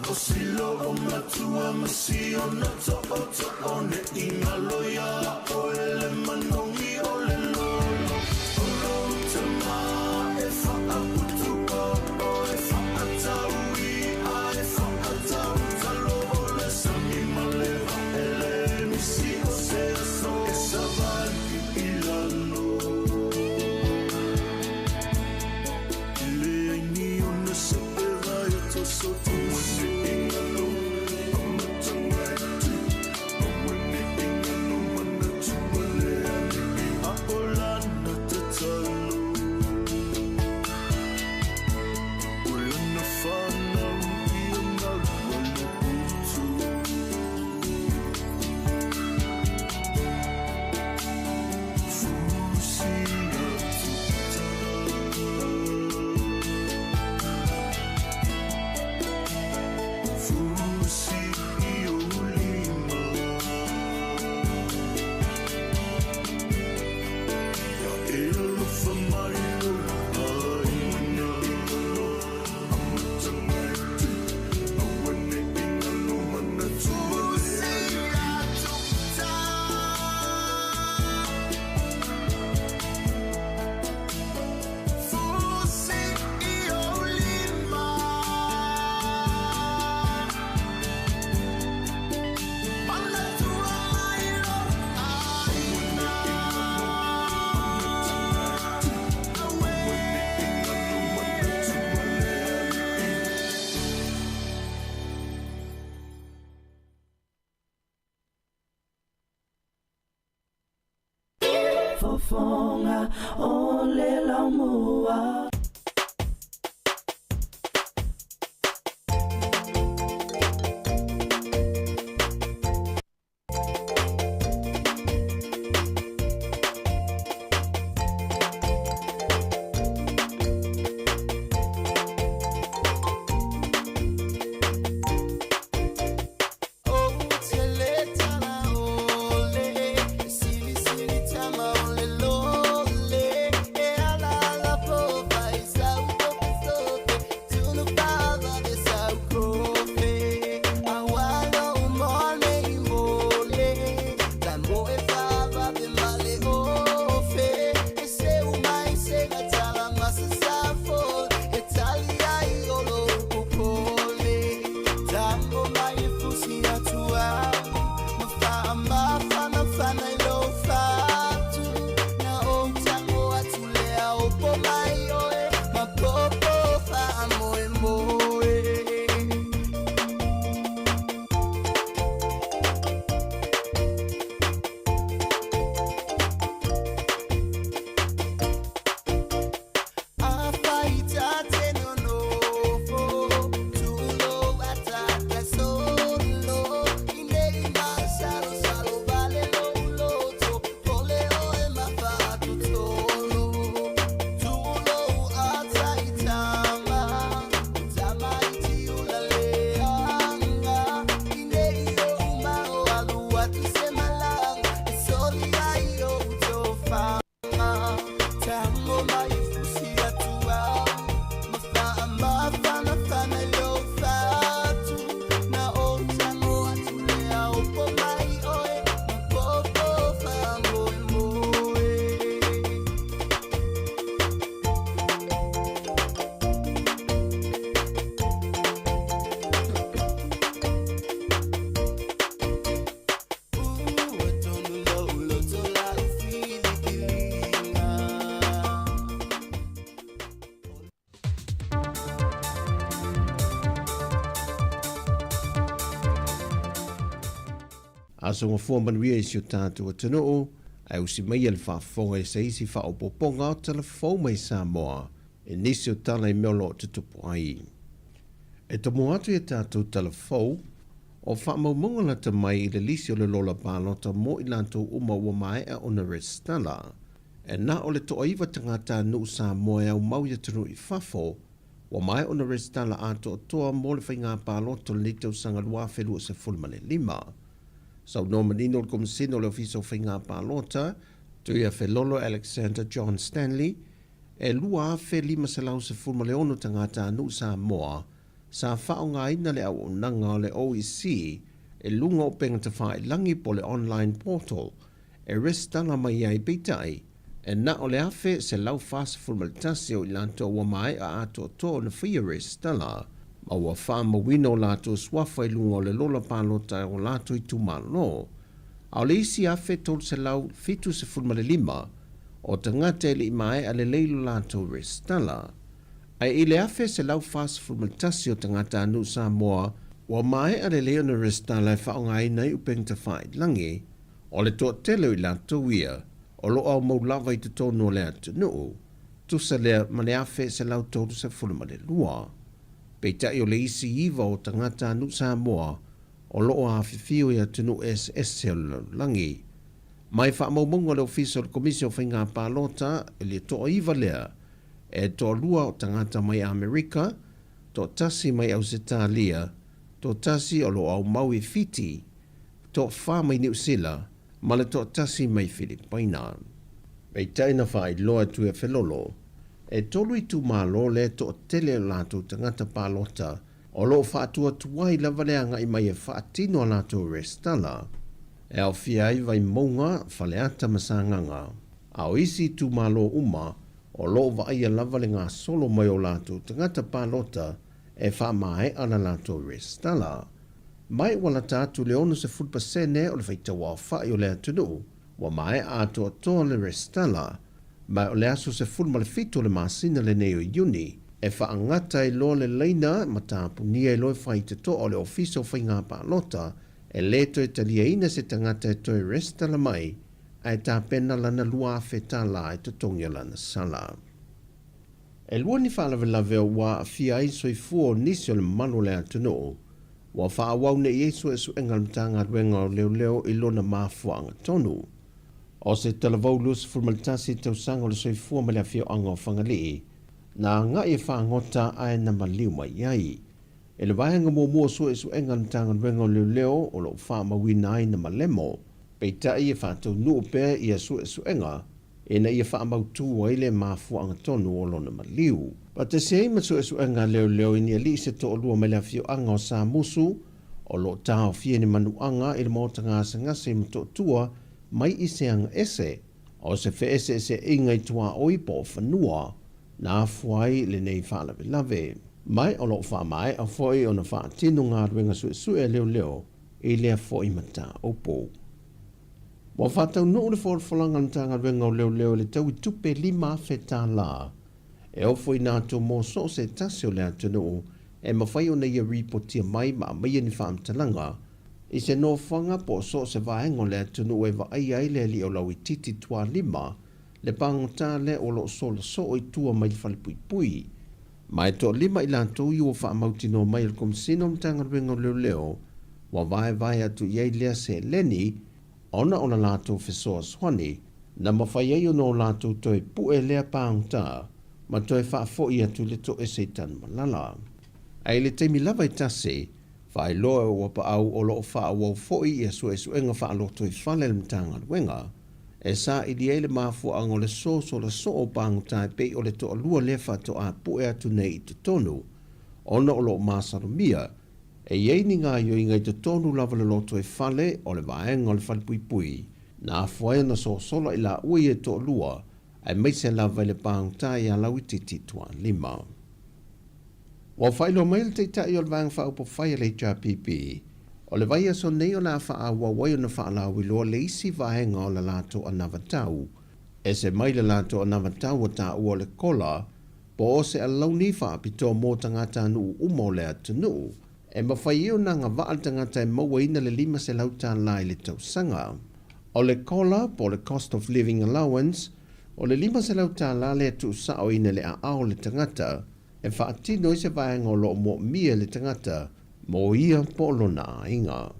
O silo o matua masio na to o ne ingalo ya o ele manongi o le lolo. O rota ma e fa aputuka o e fa ataui a e fa atau talo o le sami maleva ele misi o se so e savati ilano. Ile ni una sapeva e to sotto Fofonga ole la mua. Aso ngā fua manuia I si o tātou atanoo, ai usi mai al whaafonga se isi whaopoponga o telefou mai Samoa, nisi o tala I meolo o te tupu ai. E tomo atu tātou telefou, o whaamaumonga la ta mai I le lisi o le lola pālota mo I lantou uma ua mai a ona restala, e na o le toa iwa tangata nu Samoa au mau ia tunu I whafo, wa mai ona restala ato o toa mo le whainga pālota le nitau sanga lua whelua se fulmane lima. Sau no manino le komisino le ofiso whainga pālota, tuia whelolo Alexander John Stanley, e lua afe lima se lau se fulma le ono tangata anu Samoa, sa whaongaina le au nanga le OEC e lunga o penga te whae langi po le online portal e restanga mai ai peitai e na o le afe se lau fasa fulmalitasi o ilanto wa mai a ato to na whia restala ma ua wha mawino lato swafa i lunga o le lola palota o lato i tumalo. Au le isi afe tol se lau fitu se fulmalilima o tangata ili mai a le leilo lato restala. Ai ile afe se lau fasa fulmalitasi o tangata anu Samoa wa mai a le leo na restala e whaongai nei upeng te whae langi o le toa telo i lato wia o lo au mau lava i te tonu o le atu nuu, tusa lea ma le afe se lau tolu se fulma le lua. Peitai o le isi iwa o tangata anu Samoa o lo o awhiwhio i atu nuu SS o langi. Mai wha maumunga le ofisa o le komisio whainga pālota e le toa iwa lea e toa lua o tangata mai Amerika, toa tasi mai Ausitalia, toa tasi o lo au mau e fiti, toa wha mai New Zealand, ma le toa tasi mai Filipina. Pei taina whai loa tu e whelolo, e tolu i tu malo le toa tele o lato tangata pālota, o lo whaatua tuai lavaleanga i mai e whaatino lato restala, e au fiai vai mounga whaleata masanganga. Au isi tu malo uma, o lo vaia lavale ngā solo mai o lato tangata pālota, e wha mai ana lato restala. Mai wala tātu le ono se fulpa sene o le whaitawa whai o le atunu, wa mai ato toa le restala, mai o le aso se fulma le fito le masina le neo iuni, e whaangata i lo le leina ma tāpunia i lo whai te toa o le ofiso whai ngā pālota, e leto e talia ina se tangata e toi restala mai, ai tā pena lana lua awheta la e te tongia lana sala. E lua ni whalawe o wa a fia i soi fuo nisi o le mano le atunu, wa whaawau ne Yesu e su engal mtanga ruenga o leo leo i lona mafuanga tonu. O se talavau lus formalitasi tau sanga o le soi fua ma le afio anga o whangalii, na nga i whaangota ai na maliu mai iai. E le vaianga mua su e su engal mtanga ruenga o leo leo o lo wha mawina ai na malemo, peita i e whaatau nuu pēr i a su e su enga, e na i e wha mautu wa ile mafuanga tonu o lona maliu. Pa te sei masu e su enga leo leo i ni ali se to o lua mai le afio anga o sa musu, o lo tau fie ni manu anga i le mota ngā sangase mato tua mai i se anga ese, o se fe ese se inga i tua oipo o whanua, na fuai le nei whaalawe lave. Mai o lo wha mai a foi o na wha tino ngā ruenga su e leo leo i lea foi mata opo. Wa whatau nuu le whorwhalanga mtanga ruenga o leo leo le tau i tupe 5 feta la, e ofo i nātou mō so se tase o le atunu e mawhai o nei a ripotia mai ma mai ni whaamtalanga i se no whanga po so se vaenga o le atunu e wa ai le li o lau i titi tua 5 le pangota le o lo so le so o i tua mai whale pui pui. Mai to 5 i lātou i o whaamauti no mai al komsino mtanga ruenga o leo leo wa vai atu iei lea se leni ona lātou whesoa swani na mawhai ai o no lātou toi pu e lea pangota ma toi whaafo i atu le to e seitan malala. Ai le teimi lava i tase, whai loa o wapa au o loo wha awau foi i asu enga wha aloto i whale le mtanga luenga, e sa i di eile mafu ang o le so le so o pangutai pe o le to alua lefa to a pu e atu nei i te tonu, ona o loo masarumia, e iei ni ngā yo i ngai te tonu lava le loto i whale o le vaenga o le whale pui pui, na afuai na so sola i la ui e to alua, ai mai se lava le pangutai a lau i titi tua 5. Wa whailo mai le teitai o le vang wha upo whai le HRPP, o le vai aso nei o la wha a wawai o na wha la wiloa le isi vahenga o le lato a navatau, e se mai le lato a navatau o ta ua le kola, po o se alau ni wha pito mō tangata anu umo le atunu, e mawhai o na ngā vaal tangata e maua ina le 5 se lauta lai le tau sanga. O le kola, po le cost of living allowance, o le 5 se lauta la le tu sao ina le a ao le tangata, e whaatino i se vaenga o lo mo mia le tangata, mo ia polo na ainga.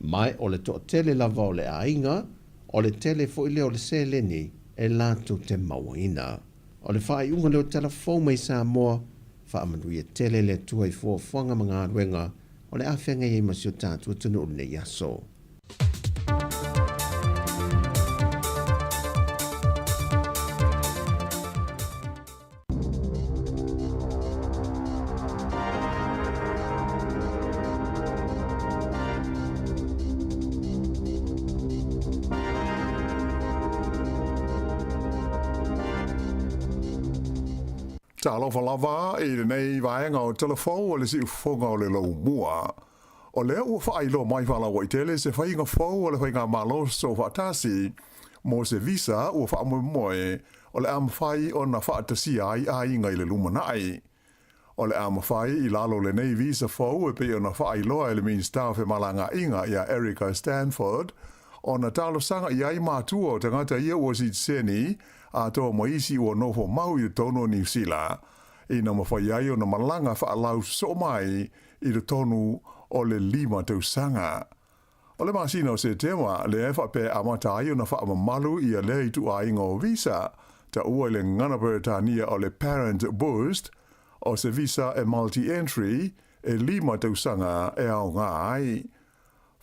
Mai o le to tele lava o le ainga, o le tele fo ile o le seleni, e lato te mawaina. O le whai unga leo telefon mai Samoa, whaamanu i tele le tuai fo whanga mga ruenga, o le awhenga i masio tātua tunu o le yaso. Talo falava e nei vaenga o telefon o le si ufonga o le lau mua. O lea ua whailo mai whala o i tele se whainga fau o le whainga malo so whaatasi mo se visa ua whaamoe moe o le amawhai o na whaatasi ai ngai le lumanai. O le amawhai i lalo le nei visa fau e pe o na whailoa le min staff e malanga inga ia Erica Stanford o na talo sanga i ai mātua o tangata ia ua si tseni a toa maisi ua nofo mau i tono New Zealand. I na mawhai ai o na malanga whaalau so mai i le tonu o le 5 tausanga. O le masina o se tema le e whape amata ai o na whaamamalu i a le i tu ainga o visa ta ua le ngana Britania o le parent boost o se visa e multi-entry e 5 tausanga e au ngā ai.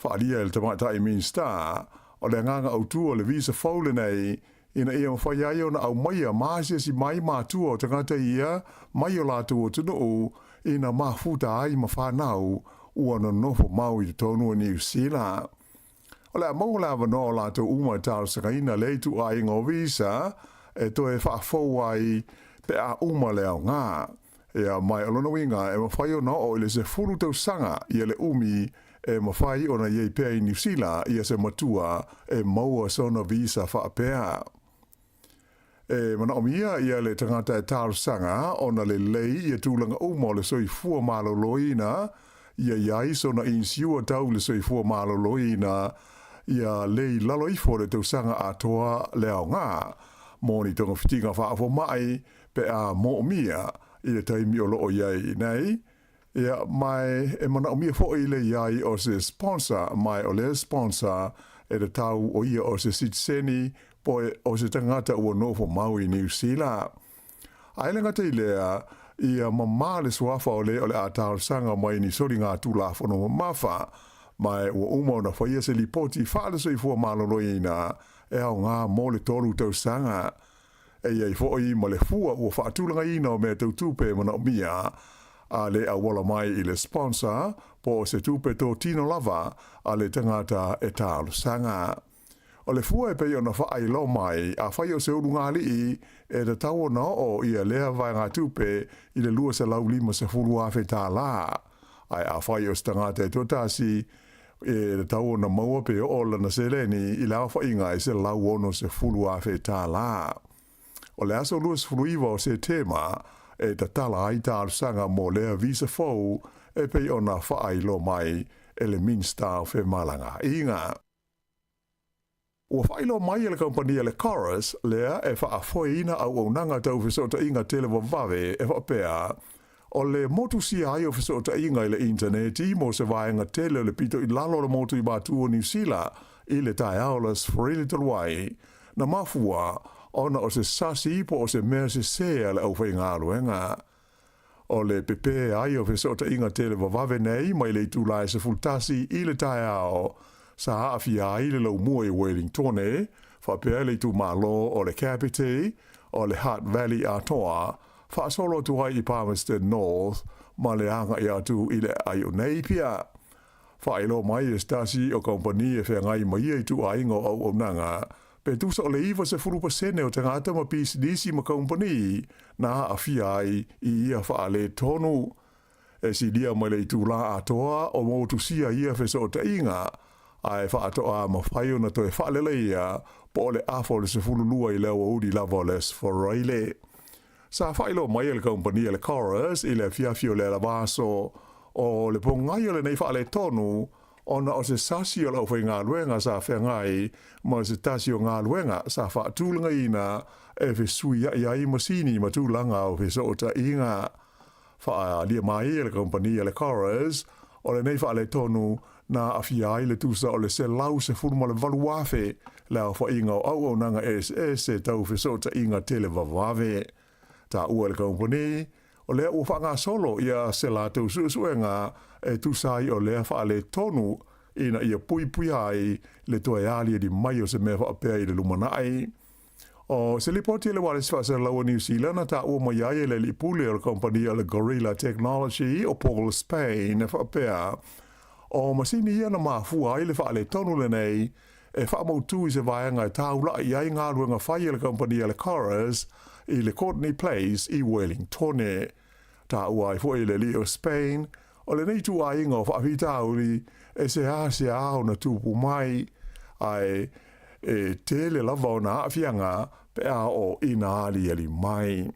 Whaalia el tamata i min star o le nganga au tu o le visa faule nei ina ia mawhai ai o na au maia maasia si mai mātua o tangata ia mai o lātu o tunu ina mafuta ai mawhanau ua no nofo mau i tonu o New Zealand. O le amau la wano o lātu uma tāru sakaina le tu a ingo visa e to e whaafou ai pe a uma le au ngā. E a mai alona winga e mawhai o na o ile se furu tau sanga i le umi e mawhai o na iei pea i New Zealand i se matua e maua sona visa whaapea. E mana omia ia le tangata e tāru sanga o na le lei i tūlanga uma o le soi fua malo loina ia iai so na insiua tau le soifua maloloina ia lei lalo ifo le tausanga atoa leo ngā. Moni tonga fitinga whaafo mai pe a mo mia i le taimi o loo iai nei. Ia mai e mana o mia fo i le iai o se sponsor mai o le sponsor e le tau o ia o se sitseni po o se tangata ua nofo mau i New Zealand. Ailenga te lea ia mamale suafa o le atar sanga mai ni sori ngā tūla whono mafa mai ua umau na whaia se li poti whaale soi fua maloloina e au ngā mole toru tau sanga e iei fōi ma le fua ua whaatulanga ina o mea tau tūpe mana o mia a le awala mai i le sponsor po o se tūpe tō tino lava a le tangata e tālu sanga. O le fua e pei o na whaai lo mai, a whai o se uru ngā lii e te tau na o ia lea vai ngā tūpe i le lua se lau 5 se furu a whi tā la. Ai a whai o stangata e tōtasi e te tau na maua pe o lana se leni i lau whai ngā i se lau ono se furu a whi tā la. O le aso lua se furu iwa o se tema e te tala ai tāru sanga mo lea visa fau e pei o na whaai lo mai e le minsta o whi malanga inga. Ua whailo mai le kompania le Chorus, lea e whaafoina au nanga tau whisota inga tele wawawe e whapea. O le motu si ai o whisota inga i le interneti mo se vaenga tele le pito i lalo le motu i batu o New Zealand i le tai aulas wharile talwai. Na mafua, ona o se sasi po o se mea se sea le au whainga aluenga. O le pepe ai o whisota inga tele wawawe nei mai le tūlai se fultasi i le tai au. Sa haafia ai le lau mua i Wellingtone, whapea le tu malo o le Kapiti, o le Hutt Valley atoa, whaasolo tu ai i Palmerston North, ma le anga i atu i le ai o nei pia. Whaelo mai e stasi o kompani e whengai mai i tu aingo au o nanga, pe tu sa o le iwa se 4% o tangata ma PCDC ma kompani, na haafia ai i ia whaale tonu. E si lia mai le tu la atoa o mo tu sia ia wheso o ta inga, ai whaatoa ma whaio na toi whaaleleia po le afo le se fululua i leo udi lava les foreile. Sa whailo mai le kompania le Chorus i le fiafio le lavaso o le pongai o le nei whaale tonu ona o se sasi o lau whai ngā luenga sa whengai ma se tasi o ngā luenga sa whaatulanga ina e whesui i ai masini ma tūlanga o whesota inga. Wha lia mai le kompania le Chorus o le nei whaale tonu na afia ai le tusa o le se lau se furuma le valuafe la o inga o au nanga SS e tau whesota inga tele wawawe. Ta ua le kompani, o lea ua whanga solo ia se la tau suenga e tusai o lea whaale tonu ina ia pui ai le toe alia di mai o se mea whaapea i le lumanai. O se lipoti le wale se whasa lau New Zealand ta ua mai ai le lipule o le kompani o le Gorilla Technology o Paul Spain e whaapea. O masini ia na mafua ai le whaale tonu le nei, e whaamautu i se vaenga e taula i ai ngā ruenga whai le kompania le Chorus, i le Courtney Place i Wellington ta ua i fo i le li o Spain o le nei tu a inga o whaapitauri e se au na tupu mai ai e tele lava o na awhianga pe a o ina ali mai.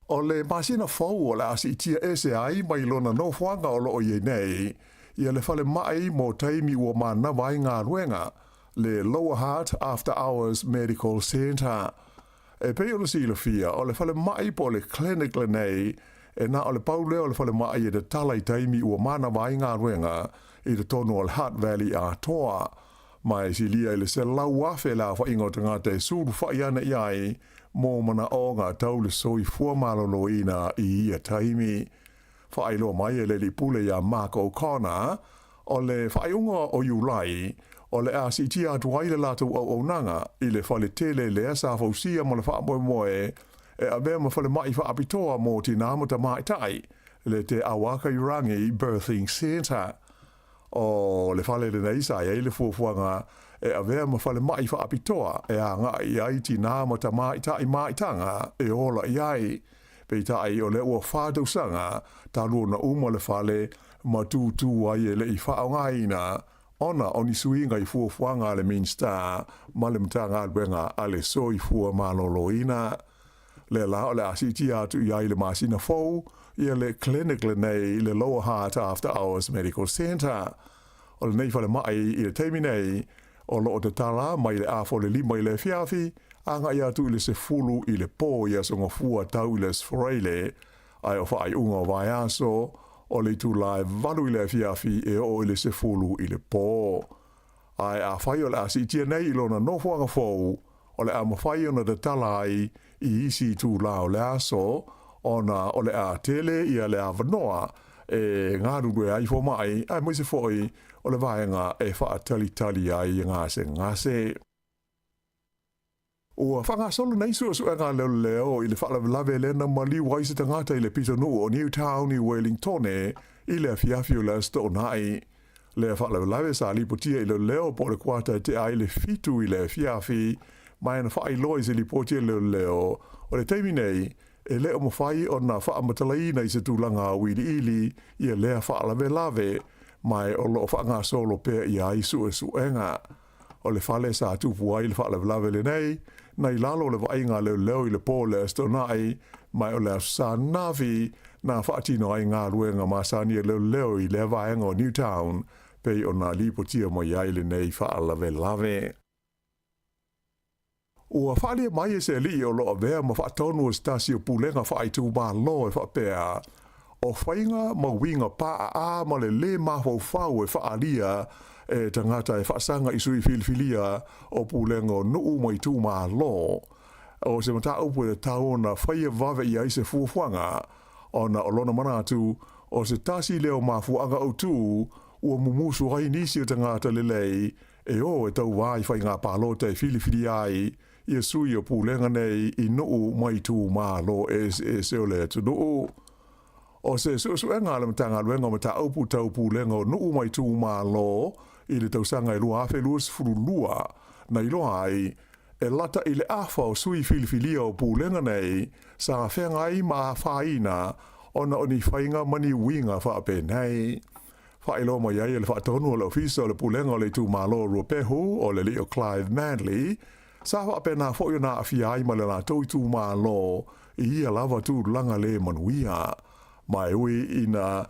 O le masina fau o le asi tia ese ai mai lona no whanga o lo ye nei ia le fale mai mo taimi ua mana vai ngā ruenga le Lower Heart After Hours Medical Centre. E pei o le silofia o le fale mai po le clinic le nei e na o le paule o le fale mai e de talai taimi ua mana vai ngā ruenga i le tono o le Hutt Valley a toa. Mai si lia i le se lau afe la wha ingo te ngā te suru whaiana iai mō mana o ngā tau le soi fua malolo ina i ia taimi. Whaailoa mai e le li pule ia Mark O'Connor o le whaaiunga o Iulai o le asi tia atu aile lātou au nanga i le whale tele le asa fausia mo le whaamoe moe e a mea ma whale mai whaapitoa mō ti nāmata mai tai le te awaka i rangi Birthing Centre. O le whale le neisa e le fuafuanga e a mea ma whale mai whaapitoa e a ngā i ai ti nāmata mai tanga e ola i ai. Pei tai o le ua whātausanga tā luna uma le whale ma tūtū ai e le i whaongaina ona o ni suinga i fuafuanga le Minster ma le mtanga albenga a le soi fua maloloina. Le la o le asiti atu i ai le masina fau i le clinic le nei le Lower Heart After Hours Medical Centre. O le nei whale mai i le teimi nei o lo o te tala mai le afo le lima i le fiafi anga ia tu le se fulu i le po ia songa fua tau le sforeile ai o whaai unga vai aso o le tu lai valu i le fiafi e o le se fulu i le po. Ai a whai o le asi tia nei ilona no fuanga fau o le a mawhai ona te talai i isi tu lao le aso ona o le a tele ia le a vanoa e ngā rurue ai fo mai ai moise foi o le vaenga e wha tali ai ngase. O whanga solo nei sua ngā leo i le whala lave lena mali waise tangata i le pitonu o Newtown i Wellington i le fiafi o le sto nai. Le whala lave sa lipotia i le leo po le kuata te ai le fitu i le fiafi mai na whai loi se lipotia le leo o le teimi nei e leo mo whai o na wha matalaina i se tūlanga wili ili i e lea whala lave mai o lo whanga solo pe i ai suenga. O le whale sa tupu ai le whala lave le nei nei lalo le vainga leo i le po le stonai mai o le sa navi na whaatino ai ngā ruenga masani leo i le vaenga o Newtown pei o na lipotia mo iai le nei whaalave. Ua whaalia mai e se li o loa vea ma whaatonu o stasi o pulenga whaaitu ma lo e whaapea o whainga ma winga pa a ma le mahou whau e whaalia e tangata e whaasanga i sui filifilia o pulenga o nuu mai tū mā lo. O se mata upu e tau na whaia vave i aise fuafuanga o na olona manatu o se tasi leo mafuanga o tū ua mumusu hai nisi o tangata lelei e o e tau vai whai ngā pālota e filifili ai i e sui o pulenga nei i nuu mai tū mā lo e seo le tu nuu. O se suenga le matanga luenga mata upu tau pulenga o nuu mai tū mā lo i le tausanga i lua afe luas furulua na iloa ai e lata i le afa o sui filifilia o pulenga nei sa whenga i maa whaina ona o ni whainga mani winga whaape nei. Whailo mai ai e le whaatonu o le ofisa o le pulenga o le tū malo ruapehu o le Leo Clive Manley sa whaape na whoio na awhiai ma le na tau tū malo i ia lava tū langa le manuia. Mai ui ina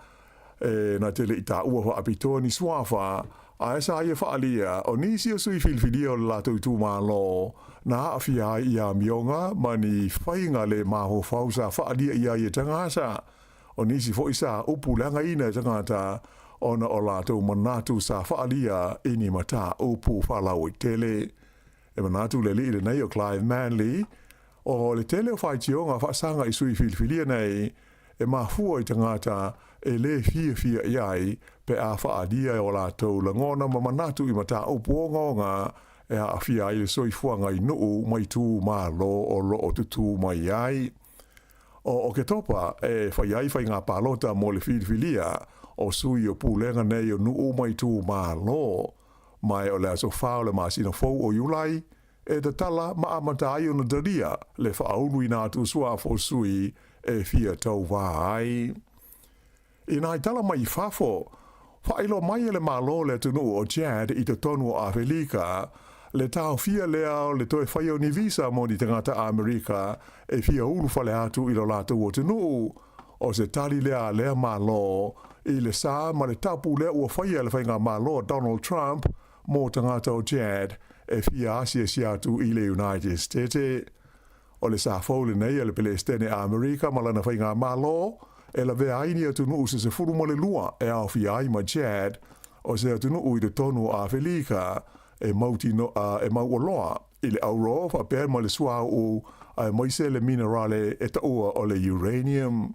na tele i tā ua whaapitoa ni suafa a esa ia whaalia o nisi o sui filfilia o le lātou tū malo na awhia ia mionga mani whainga le maho whausa whaalia ia i tangasa o nisi fo isa upulanga ina tangata ona o lātou manatu sa whaalia ini mata upu whalau i tele e manatu le li nei o Clive Manley o le tele o whaitionga whaasanga i sui filfilia nei e mahua i tangata e le fia iai pe a whaadia o lātou langona ma manatu i mata upu o ngonga e a awhia i le soifuanga i nuu mai tū mā lo o lo o tutu mai ai. O ke topa e whai ngā pālota mo le filifilia o sui o pūlenga nei o nuu mai tū mā lo mai o le aso whao le masina fau o Iulai e te tala maamata ai ona daria le whaaunu i nā tu sua fosui e fia tau wāai. I nā i tala mai whafo, whailo mai le malo le tunu o Chad i te tonu o Awhelika, le tau fia lea le toe whaio ni visa mo ni tangata Amerika e fia ulu whale atu i lo lātou o tunu, o se tali lea malo i le sā ma le tapu lea ua whaia le whainga malo Donald Trump mo tangata o Chad e fia asia si atu i le United States. O le sā fōle nei le pele stene Amerika ma lana whainga malo e la vea aini atu nuu se furu mo le lua e au fia ai ma Chad o se atu nuu i te tonu a Awhelika e mauti no e mau oloa i le auro fa pe ma le sua o a moise le minerale e ta o le uranium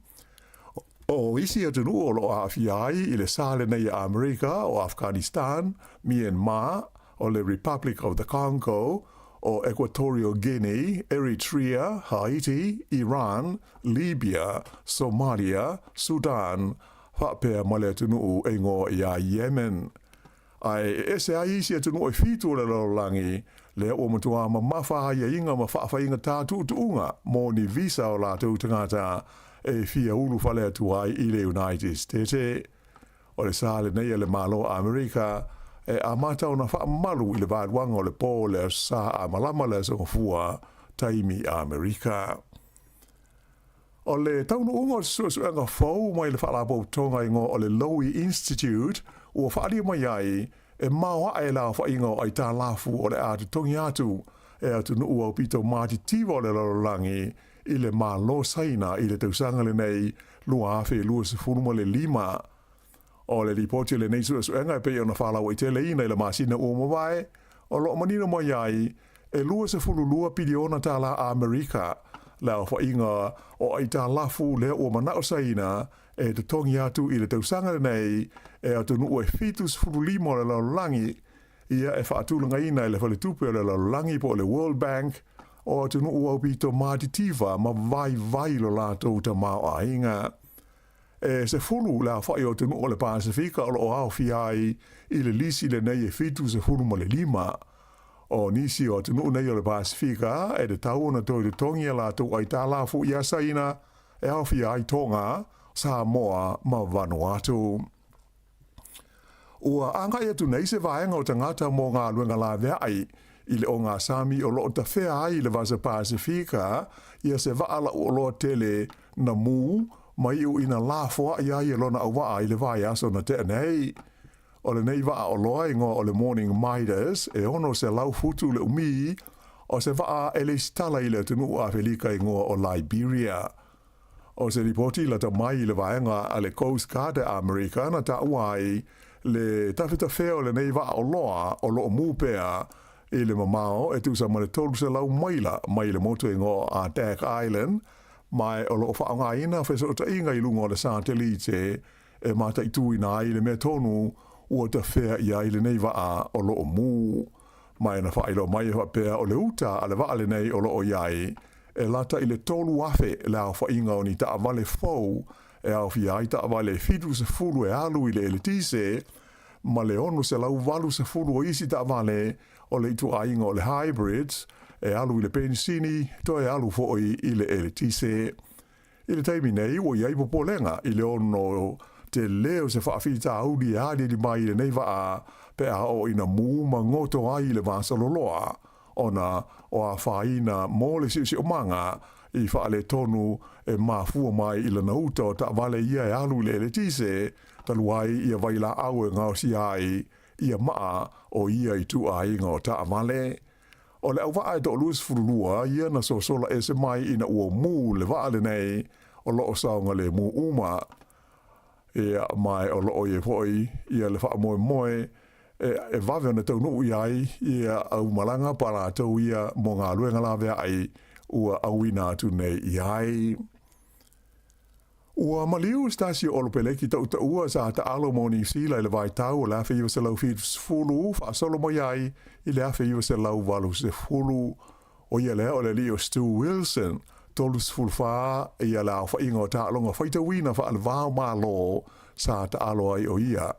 o isi atu nuu o lo a fia ai i le sale nei a Amerika o Afghanistan, Myanmar o le Republic of the Congo o Equatorial Guinea, Eritrea, Haiti, Iran, Libya, Somalia, Sudan, whapea male tunu e ngō ia Yemen. Ai ese ai isi tunu e fitu le lolangi, le o matua ma mawha ia inga ma whaafa inga tātu tuunga, mō ni visa o lātou tangata e fia ulu whale atu ai i le United States. O le sāle nei le malo Amerika, e a matau na wha malu i le vāruanga o le pō le sā a malama le so fua taimi a Amerika. O le taunu unga suanga fau mai le whaalapau tonga ingo o le Lowy Institute ua whaari mai ai e maua e la whainga o ai tā lafu o le atu tongi atu e atu nu ua pito māti tiva o le lorolangi i le malo saina i le tausanga le nei lua awhi lua se furuma le 5 o le ripoti le nei suenga e pe ona whalau i tele ina i le masina ua mawai o lo manina mai ai e lua se fulu lua piliona tala a Amerika la o whainga o ai tā lafu le ua manao saina e te tongi atu i le tausanga nei e atu nu e fitus fulu 5 le laulangi ia e whaatulanga ina i le whale tupe le laulangi po le World Bank o atu nu ua pito mātitiva ma vai lo lātou ta mao a inga. E se fulu la whai o te nu o le Pasifika o lo au fiai i le lisi le nei e fitu se fulu mo le 5. O nisi o te nu nei o le Pasifika e te tau ona toi te tongi la tu ai tā lafu i asaina e au fiai tonga Samoa ma Vanuatu. Ua anga e tu nei se vaenga o tangata mo ngā luenga la vea ai i le o ngā Sami o lo ta whea ai le vasa Pasifika ia se vaala o lo tele na mū mai u ina la foa ia i lona au waa i le vai aso na te nei. O le nei waa o loa ingo o le Morning Midas e ono se lau futu le umi o se waa e le stala i le tunu a Awhelika ingo o Liberia. O se ripoti la ta mai i le vaenga a le Coast Guard Amerika na ta uai le tawhita whea o le nei waa o loa o lo mūpea i le mamao e tu sa mane tolu se lau maila mai le moto ingo a Duck Island mai o lo whaanga ina wheso o ta inga i lunga o le satelite e mata i tui nā i le mea tonu ua ta whea i ai le nei waa o lo o mū. Mai na whailo mai e whapea o le uta a le waa le nei o lo o iai e lata i le tolu afe le au whainga o ni ta avale fau e au fi ai ta avale fitu se fulu e alu i le elitise ma le onu se lau valu se fulu o isi ta avale o le itu ainga o le hybrids e alu i le pensini, to e alu fo'i i le elitise. I le taimi nei, o iai popolenga i le ono te leo se whaafita audi e ali di mai le nei waa pe a o ina mū ma ngoto ai le vasa loloa. Ona o a whaina mō le si o manga i whaale tonu e mafua mai i le nauta o ta vale ia e alu i le elitise, taluai ia vaila au e ngau si ai ia maa o ia i tu ai ngau ta vale. O le au waa e to luis furulua, ia na so sola e se mai ina ua mū le waa le nei, o loo saunga le mū uma. Ia mai o loo ie poi, ia le wha moe moe, e vawe ana tau nuu iai, ia au malanga para tau ia mo ngā luenga la vea ai, ua au ina atu nei iai. Ua maliu stasi o lopeleki tau ta ua sa ta alo mo ni sila i le vai tau o le awhi iwa se lau fulu, wha solo mo iai, i le awhi iwa se lau walu se fulu. O ia lea o le Leo Stu Wilson, tolus fulfa, ia la wha ingo ta alonga whaita wina wha al vau ma lo sa ta alo ai o ia.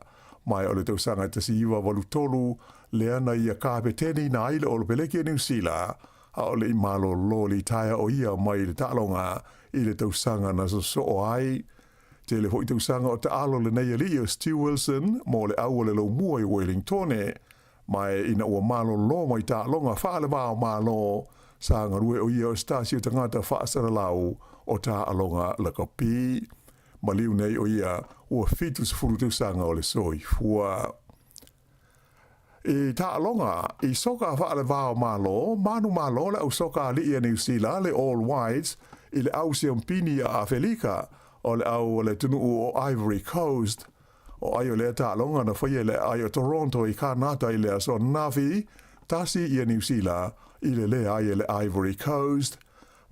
mai o le tausanga te siwa walutolu le ana ia kāpeteni na aile o le peleki New Zealand a o le imalo lo li taia o ia mai le talonga i le tausanga na so ai. Te le hoi tausanga o te alo le nei ali o Stu Wilson mo le au le lo mua i Wellingtone mai ina ua malo lo mai talonga whaale mao malo sa ngarue o ia o stasio tangata whaasara lau o ta alonga la kapi. Maliu nei o ia ua fitu sa furu tausanga o le soi fua. I ta alonga, i soka whaale vao malo, manu malo le au soka li ia New Zealand le All Whites i le au siampini a Afelika o le au le tunu o Ivory Coast. O ai o le ta alonga na whaia le ai o Toronto i Kanata i le aso Navi, tasi ia New Zealand i le ai le Ivory Coast.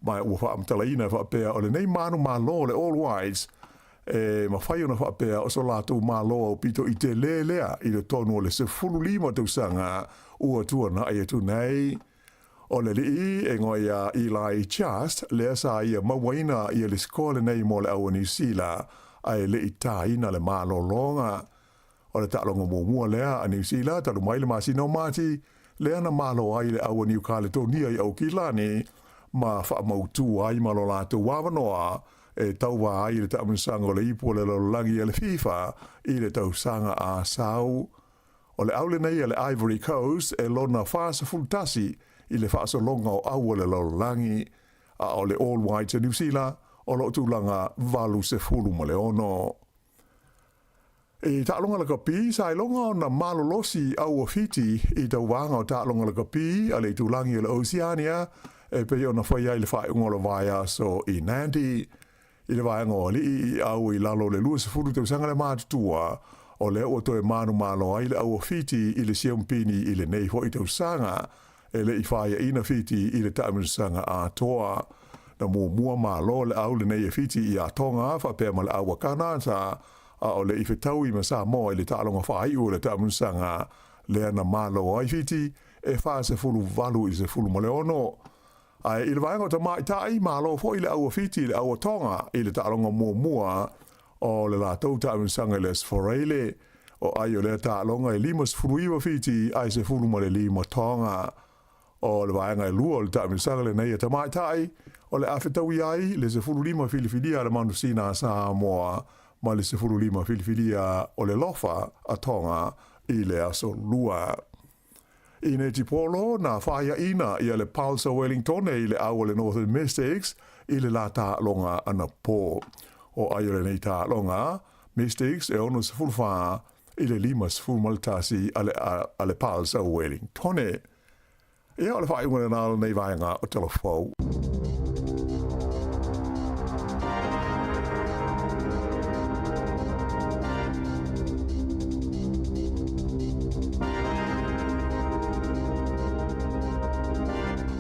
Mai ua whaamtalaina whaapea o le nei manu malo le All Whites ma whai ona whaapea o so lātou māloa o pito i te lea i le tonu o le se fululima tausanga ua tua na ai atu nei. O le li e ngoia Eli Just lea sa ia mawaina i le skole nei mo le aua New Zealand ai le i tāina le mālolonga. O le tālonga mua lea a New Zealand talu mai le masino mati lea na mālo ai le aua New Caledonia i au kilani ma whaamautu ai malo lātou wawanoa e tau wā ai le taumusanga o le ipo le lolangi e le FIFA i le tausanga a sau. O le aule nei le Ivory Coast e lona whaasa fultasi i le whaasa longa o au le lolangi a o le All Whites New Zealand o lo tūlanga valu se fulu ma le ono. E tālonga la kapi, sa longa o na malolosi au o fiti i tau wanga o tālonga la kapi a le tūlangi o le Oceania e pe o na whaia i le whae ungola vaya so i Nandi. I le vai ngoli i au I lalo le lua se furu te usanga le mātutua o le o toe manu malo ai le au fiti I le siampini I le nei hoi te usanga e le I whaia ina fiti I le taimusanga a toa. Na mua malo le au le nei fiti I a tonga whapea ma le au kanansa a o le I whetau I ma Samoa I le tālonga whai o le taimusanga le ana malo ai fiti e wha se furu valu I se furu ma le ono. Ai I le vaenga o ta mai tai malo fo I le au fiti le au tonga I le tālonga mua o le lātou taimusanga le sforeile o ai o le tālonga I limas furuiwa fiti ai se furu ma le lima tonga o le vaenga I lua o le taimusanga le nei ta mai tai o le awhetaui ai le se furu lima filifilia le manusina a Samoa ma le se furu lima filifilia o le lofa a tonga I le aso lua. I ne tipolo na whaia ina I le Pulsar Wellington I le au le Northern Mystics I le la tālonga ana pō. O ai o le nei tālonga, Mystics e ono se fulwha I le limas fulmaltasi a le Pulsar Wellington. E o le whaia wana nāla nei vaenga o telefou.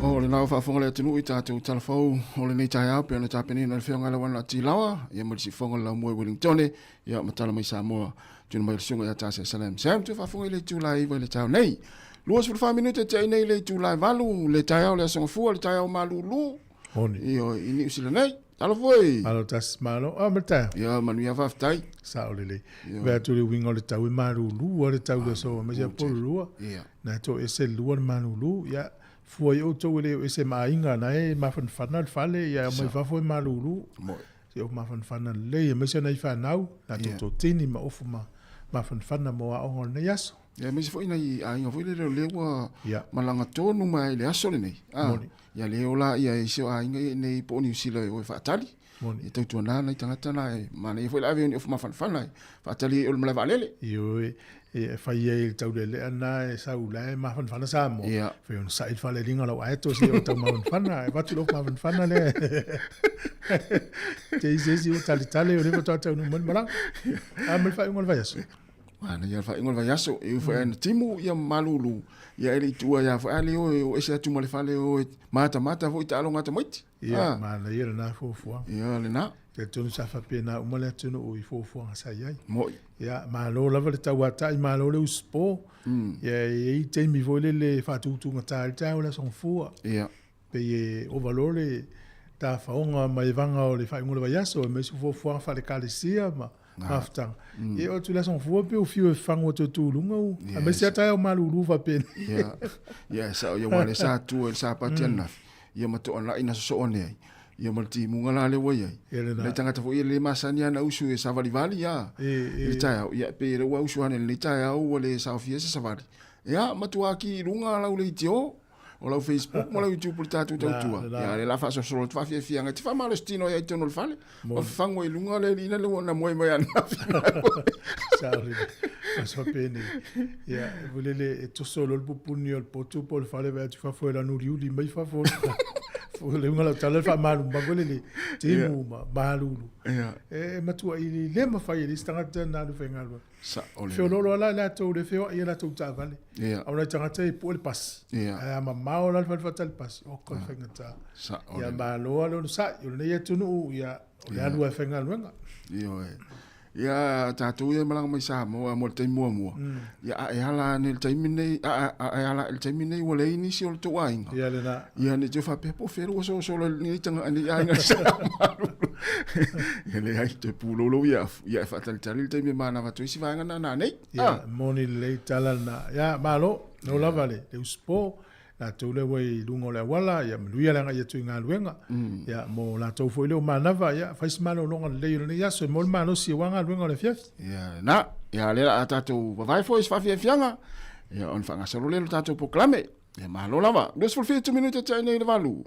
O le nau whaafonga le atinu I tātou talafou o le nei tai au pe ana tāpeni na le whionga le wana ati lawa ia marisi whonga la mua Wellington ia matala mai Samoa tuna mai le sunga ia tāse salam sam tu whaafonga le tūlai iwa le tau nei lua suru 5 minute te nei le tūlai valu le tai au le asonga fua le tai au malulu Io I ni usila nei alo foi alo tas malo a mata ia manu ia whaftai sa o le ve tu le wingo le tau malulu o le tau le so ma ja polua na to ese lua malulu ia foi o to le ese mainga na e ma fan fanal fale ia mai fa foi malulu eu ma fan fanal le me se nei fa nau na to tini ma ofu ma fan fana mo a o ne yaso ia me se foi nei a inga foi le wa malanga tonu mai le aso le nei ia le ola ia e se a inga nei po ni sila o fa tali e tau tu na nei tangata na e ma nei foi la avion ofu ma fan fana fa tali o le valele io e fai e tau le ana e sau le ma fan fana sa mo fe un sai fa le ringa lo ato si o tau ma fan fana e vatu lo ma fan fana le te si o tali o le to tau no mon mala a me fa un vai aso ana ia fa un vai aso e fa en timu ia malulu ia ele tua ia fa ale o ese tu male fale o mata foi talo ngata moiti ia ma le ia na fo ia le na te tonu sa fa pena o male tonu o I fo sa ia moi ia ma lo lava le tau atai ma lo le uspo ia I te mi vole le fa tu ngata le tau la son fua ia pe e o valore ta faonga mai vanga o le fa ngula vai aso me su fo fa le kalisia ma Maftang. E o tu la son fua pe o fio e fango to tulunga u. A me se ata o malulu fa pen. Ya, sa yo wale sa tu el sa patiana. Ia mato ona ina so one. Ia malti munga la le wai. Le tanga ta fo ile masani ana usu e savali vali ya. Le tai ia pe le wa usu ana le tai au le sa fie se savali. Ya mato aki lunga la ule tio. O la Facebook, mo la YouTube por tatu tua. Ya le la fa so so fa fia nga ti fa malestino ya itono fale. O fango ilunga le ina le na moi mai ana. Sorry. So pene. Ya, volele to solo il pupunio il potu pol fale va tu fa fuori la nuriu di mai fa fuori. Le unga la tala fa malu, ma volele timu ma malulu. Ma tu i le ma fa i stanga na lu fenga lu. Sa ole. Fio lolo la to de fio ia la to ta vale. Ona tanga te pol pas. Ma mau la fa tal pas. O ko fenga ta. Sa ole. Ya ma lo sa yo ne ya tunu ya ya lu fenga lu nga. Yo ya tatu ia malang mai Samoa mo te mua. Ya ala ni te mine ala te mine wala ini si o to wain. Ya le na. Ya ni te fa pe po feru so ni tanga ani ai nga sa. Ele ai te pulo lo ya fa tal te mi mana va tu si va nga na nei. Ya moni le tala na. Ya malo no la vale. Le spo la to le wei lungo le wala ya mluia la ya tu nga luenga. Ya mo la to foi le mana va ya fa smalo longa le ni ya so mo mano si wanga luenga le fief. Ya na ya le la tatu vai foi fa fianga. Ya on fa nga so le tatu proclame. Ya malo lava. Dos for 2 minute te nei le valu.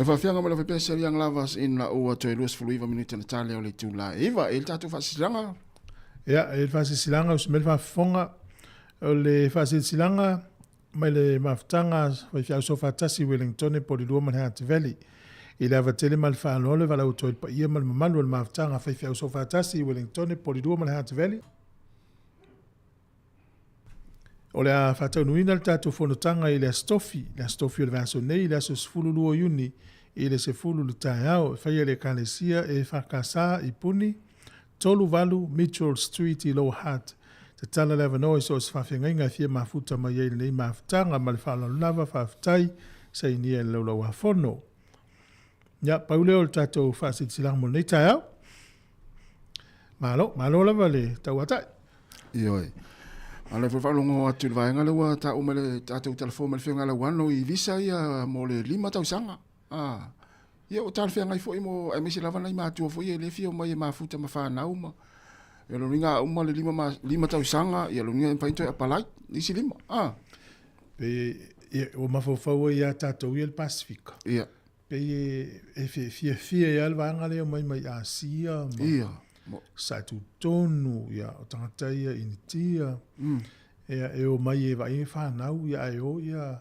E whawhianga mala whapea seriang lavas in la ua toi luas fuluiva minute na tale o le tūla. Iwa, e tātou whasilanga? Ia, e whasilanga, us mele whafonga, o le whasilanga, mai le maftanga, wai fiau so whatasi Wellington e poli lua man Hunt Valley. I le avatele mal whanole, wala o toi pa ia mal mamalu le maftanga, wai fiau so whatasi Wellington e poli lua man Hunt Valley. O le a whatau nuina le tātou whanotanga i le stofi o le vaso nei, i le aso sifulu lua iuni, i le sefulu le tai au, whai le kalesia e whakasa i puni, tolu valu Mitchell Street i Low Heart. Te tala lewa noi so se whawhengainga fia mafuta mai ei nei mafutanga ma le whalalava whawhutai sa i nia lau lau whono. Ia, pauleo le tātou whaasitilang mo nei tai au. Malo lava le tau atai. Ioi. Ale fo falongo atu le vaenga lewa ta umele tātou telefon me le whiunga le wano i visa ia mo le 5 tausanga. Ia o tāle whianga i fo i mo emesi lava nei mātua fo i e le fio mai e mafuta ma whanau ma. Ia lo ringa uma le 5 tausanga, ia lo ringa e paintoi apalai, nisi 5. Pe o mafofau ia tātou i le Pasifika. Ia. Pe e fia ia le vaenga leo mai Asia. Ia. Satu tonu ia o tangatai ia initia. E o mai e vai whanau ia e o ia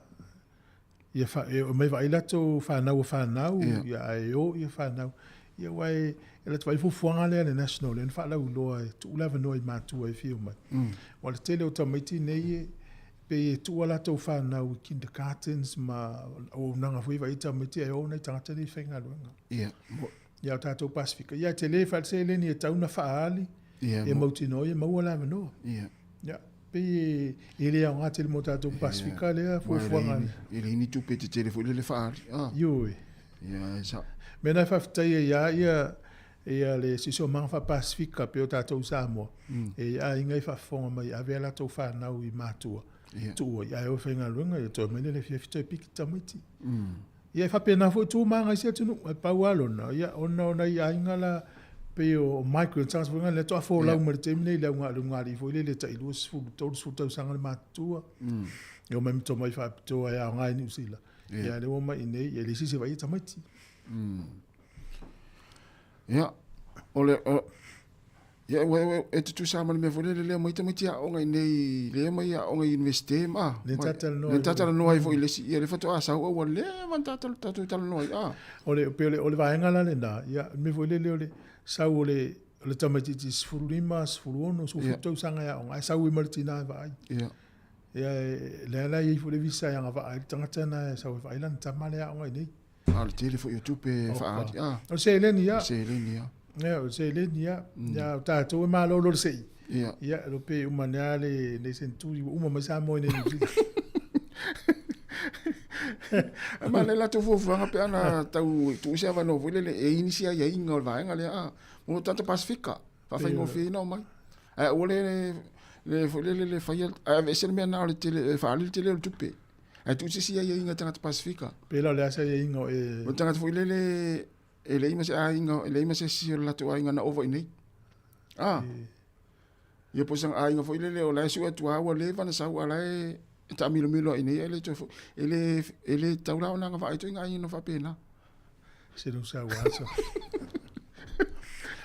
o mai vai lato whanau ia e o ia whanau. Ia wai e lato vai fufuanga lea le national e whalau loa e tu lava noi mātua e whio mai. Wale tele o tamaiti nei e pe e tua lato whanau kindergartens ma o nanga fui vai tamaiti e o nei tangata ni whenga luenga. Ia. Ia o tātou Pasifika. Ia te le whaatse le ni e tauna whaali. E mautino e maua lava no. Ia. Ia. Pe e le au ngate le mo tātou Pasifika lea fufuanga. Ele ini tupe te telefo le whaali. Ioi. Ia, e sa. Mena whaftai e ia le siso mangwha Pasifika pe o tātou Samoa. E ia ingai whafonga mai a vea tātou whanau i mātua. Tua, ia e o whainga luenga, ia tō mene le whiawhito e piki tamaiti. Ia whapena fo tū manga sia tunu, e pau alona. Ia ona i aingala pe o migrant transfer nga le toa fo lau mare temine le ngari fo le ta ilu sfulu tau sanga le matua. Ia o mai mito mai whapitoa ia ngai ni usila. Ia le o mai nei, ia le sisi vai tamaiti. Ia, ole, ia e te tu sama le mea fo le mai tamaiti a onga nei, le mai a onga universite ma. Le tatala noai fo ile si, ia le fato a sau awa le man tatala noai. Ole vaenga la le na, ia me fo le ole sau ole tamaiti ti sfurulima, sfuruono, sfurutau sanga ia onga, sau i martina e vai. Ia. Ia le ala i fo le visa ia nga vai, tangatana sau e vai lan tamale a onga nei. Le tele fo i tupe whaari. O se eleni ia. Se eleni ia. Ia, o se eleni ia. Ia, o tātou e malo lor sei. Ia. Ia, rope umaneale nei senturi, uma mai sa moe nei nusila. Ma le la tu fuanga pe ana tau tu se ava no vile le e inicia ia inga o vaenga le mo tanta Pasifika fa fai mo fi no mai ole le fai a se me na le tele fa le tele tupe tu se sia ia inga tanta Pasifika pe la le asa ia inga e mo tanga foi le ele ima se a inga ele ima se si la tu inga na over nei ia posang a inga foi le o la su tu a le va na sa ala ta milo ini ele taula ona nga vai to inga ino fa pena se no sa wasa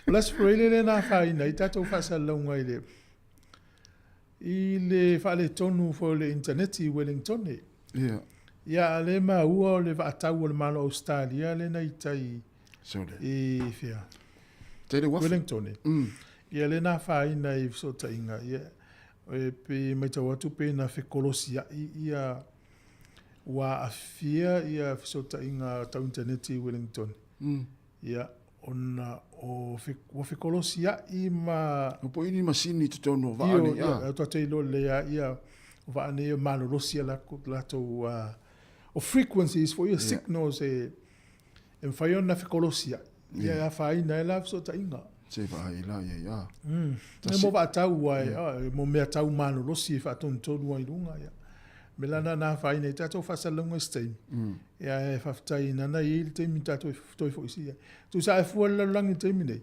las freile na fai na tato fa salonga ile fa le tonu fo le internet i Wellington ia le ma ua le va tau le malo Australia le na itai so le fia tele Wellington ia le na fai na i so ta inga ia pe mai tau atu pe na whekolosia ia wa afia ia fisota inga tau internet i Wellington. Ia ona o whekolosia i ma... O po ini masini te tono vaane. Ia, toa te ilo lea ia vaane ia malorosia lato o frequencies for your signals e mwhai ona whekolosia. Ia whaina e la fisota inga. Se vai la ia. E mo va tau ai, mo mea tau mano rosi fa ton tonu ai lunga ia. Me lana na fa ina tato fa salonga stein. Ia e fa tai na na il te mi tato toi fo sia. Tu sa fu la lang te mi nei.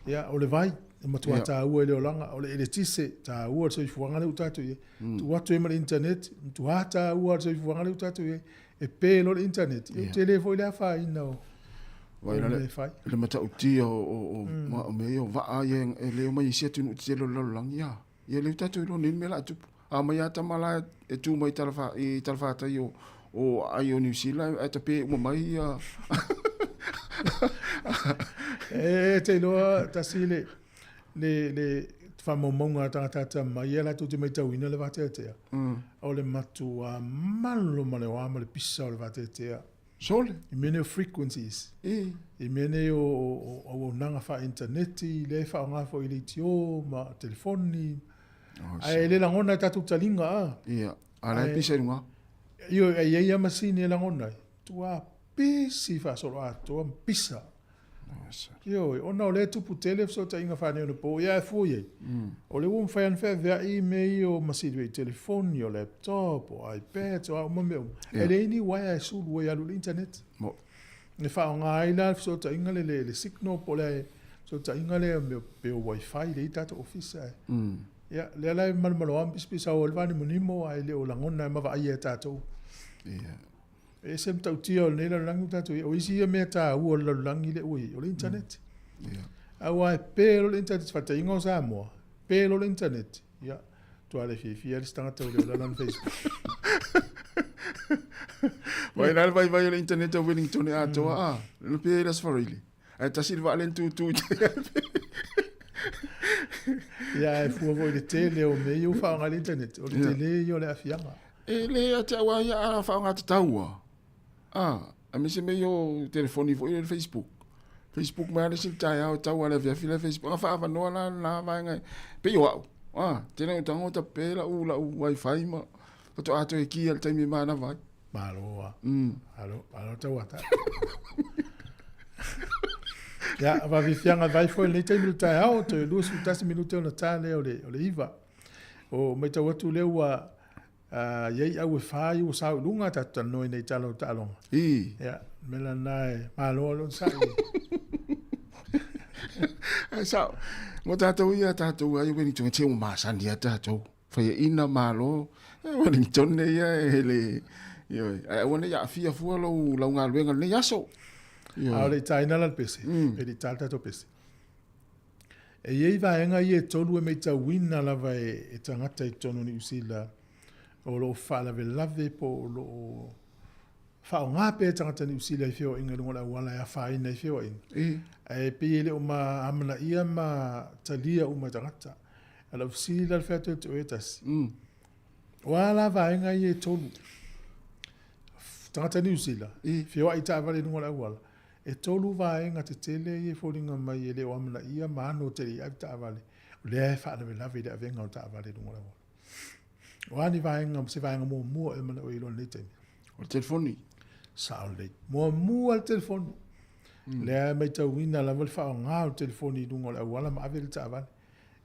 Ia o le vai ma tu ta ua le olanga o le tise ta ua so fuanga le utatu ye tu atu ma internet tu ta ua so fuanga le utatu ye e pe lo internet e telefo le fa ina o vai le mata uti o me o va ye le mai se tu te lo lang ya ye le utatu lo ni me la tu a mai ata mala e tu mai talfa ta yo o ai o New Zealand ata pe mo mai ya te loa tasile le whamomonga tangata mai ala tu te mai tauina le vatetea. O le matu a malo ma le wama le pisa o le vatetea. Sole? I mene o frequencies. I mene o nanga wha interneti, le wha o ngafo i le tio, ma telefoni. Ai le langona tatu talinga a. Ia, ala e pisa runga? Io e ia masini e langona. Tua pisi wha solo a, tua pisa. Yo, ona o le tupu tele so ta inga fane no po ya fu ye. O le un fan fa via email o masidi telefoni o laptop o iPad o mo me. Ele ni waya su wo ya lu internet. Mo. Ne fa nga ila so ta inga le signal po le so ta inga le me pe wifi le data office. Ya, le la mal mal am pisa o vani monimo ai le o langona ma va ia tato. Ia. E sem tau tia o nela langu tatu o isi ia mea tā ua la langi le ui o le internet. Awa e pēlo le internet fata ingo Samoa. Pēlo le internet. Ia, tua le fia le stangata o le o lan Facebook. Vai nal vai le internet o Wellington e atoa le pe las farili. Ai ta silva len tu. Ia e fua voi le tele o me iu whaonga le internet. O le tele i o le afianga. E le ata wa ia a whaonga te taua. A me se me yo telefoni fo i Facebook. Facebook ma le sil tai au taua le via fila Facebook. A wha noa la vai ngai. Pe yo au. Tēnā o tango ta pēla u la u wifi ma. Pato ato e ki al taimi mana vai. Maloa. Alo tau ata. Ya, va vifianga vai foi le taimi tai au te luas utasi minute o na tale o le iva. O me tau atu le ua yei au e whai o sau lunga tata noi nei talo talonga. Ya, mela nai, malo lon sai. Sao, mo tātou ia tātou ai Wellington te o māsani a tātou. Whai ina malo, Wellington ne ia e le... Ai wane ia fia fua lau ngā luenga ne aso. Au le taina lal pese, e li tal tato pese. E yei vaenga i e tolu e mei ta wina lava e tangata i tonu ni usila. O lo fa lave po lo fa o ngā pe tangata ni usila i whio inga lunga la wala ya fa ina i whio inga. E pele o ma amana ia ma talia o ma tangata. Ala usila al whiato te oetas. Wala vaenga i e tolu. Tangata ni usila. Whio ai ta avale lunga la wala. E tolu vaenga te tele i e whoringa mai e le o amana ia ma ano te li ai ta avale. Le fa lave le avenga o ta avale lunga la wala. Wani vaenga se vaenga mo e mana o ilo nei temi. O telefoni? Sao lei. Mo al telefoni. Lea mai tau wina la wale whao ngā o telefoni dungo le awala ma avele ta avale.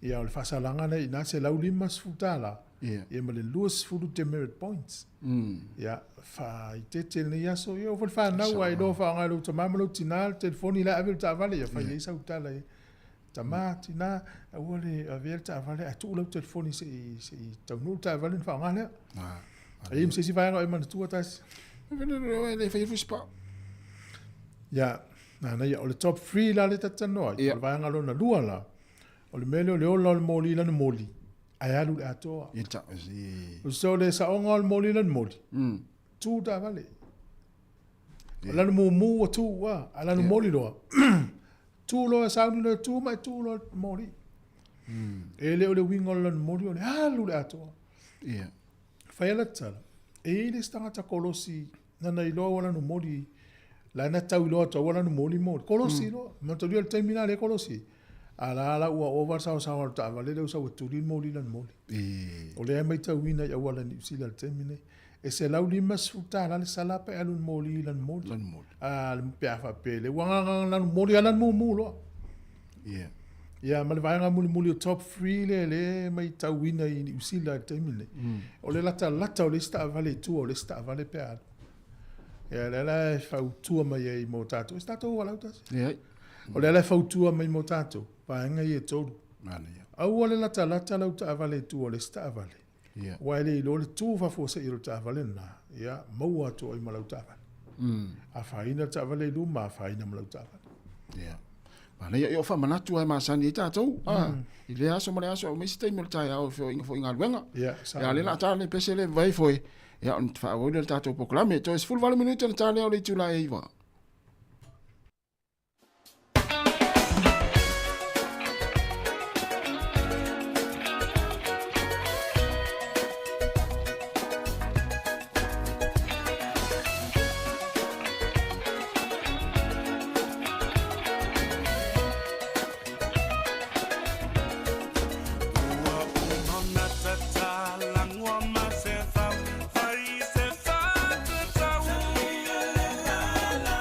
Ia o le whasalanga nei ina se lau lima sfutala. Ia ma le luas fulu te merit points. Ia wha i te nei aso. Ia o wale whanau ai do whao ngā lo ta mamalo tina telefoni la avele ta avale. Ia whai leisa utala e. Tamati na awale avele ta avale a tu lau telefoni se tau nul ta avale fa ngale. Ai se si vai ngoi man tu atas. Le fai fuspa. Ya, na ya o le top 3 la le tata no. O vai ngalo na lua la. O le mele o le ola o le moli la na moli. Ai alu le atoa. Ita o so le sa onga o le moli la na moli. Tu ta avale. La no mu o tu wa, ala no moli lo. Tu lo sauni lo tu mai tu lo mori. Ele o le wingo lo mori o le alu le atoa. Ia. Fai ala tala. E le stanga ta kolosi na nei lo wala no mori. La na tau lo to wala no mori mori. Kolosi lo, ma to le terminal e kolosi. Ala ua over sa ta vale le sa tu li mori lan mori. O le mai tau wina ya wala ni sila terminal. E se lau lima sfuta la le sala pe alun moli lan moli. Lan moli. Le pia fa pele. Wanga lan moli lan mu lo. Ia. Ia ma le vaenga muli o top 3 le mai tau wina i usila temile. O le lata o le sta vale tu o le sta vale pe al. Ia le fa tu mai i mo tato. Sta to wala utas. Ia. O le fa tu mai mo tato. Vaenga i e tolu. Mana ia. Au ole lata lau taavale tu ole staavale. Ia. Waile ilo le tu fa fosa ilo taavale na. Ia, maua tu ai malau taavale. A faina taavale lu ma faina malau taavale. Ia. Mana ia fa manatu ai masani tatou. I le aso mare aso o mesi taimi le tai au fo inga luenga. Ia, Ia le na tale pese le vai foi. Ia on fa o le tatou poklame to is full vale minuto le tale o le tula e iwa. La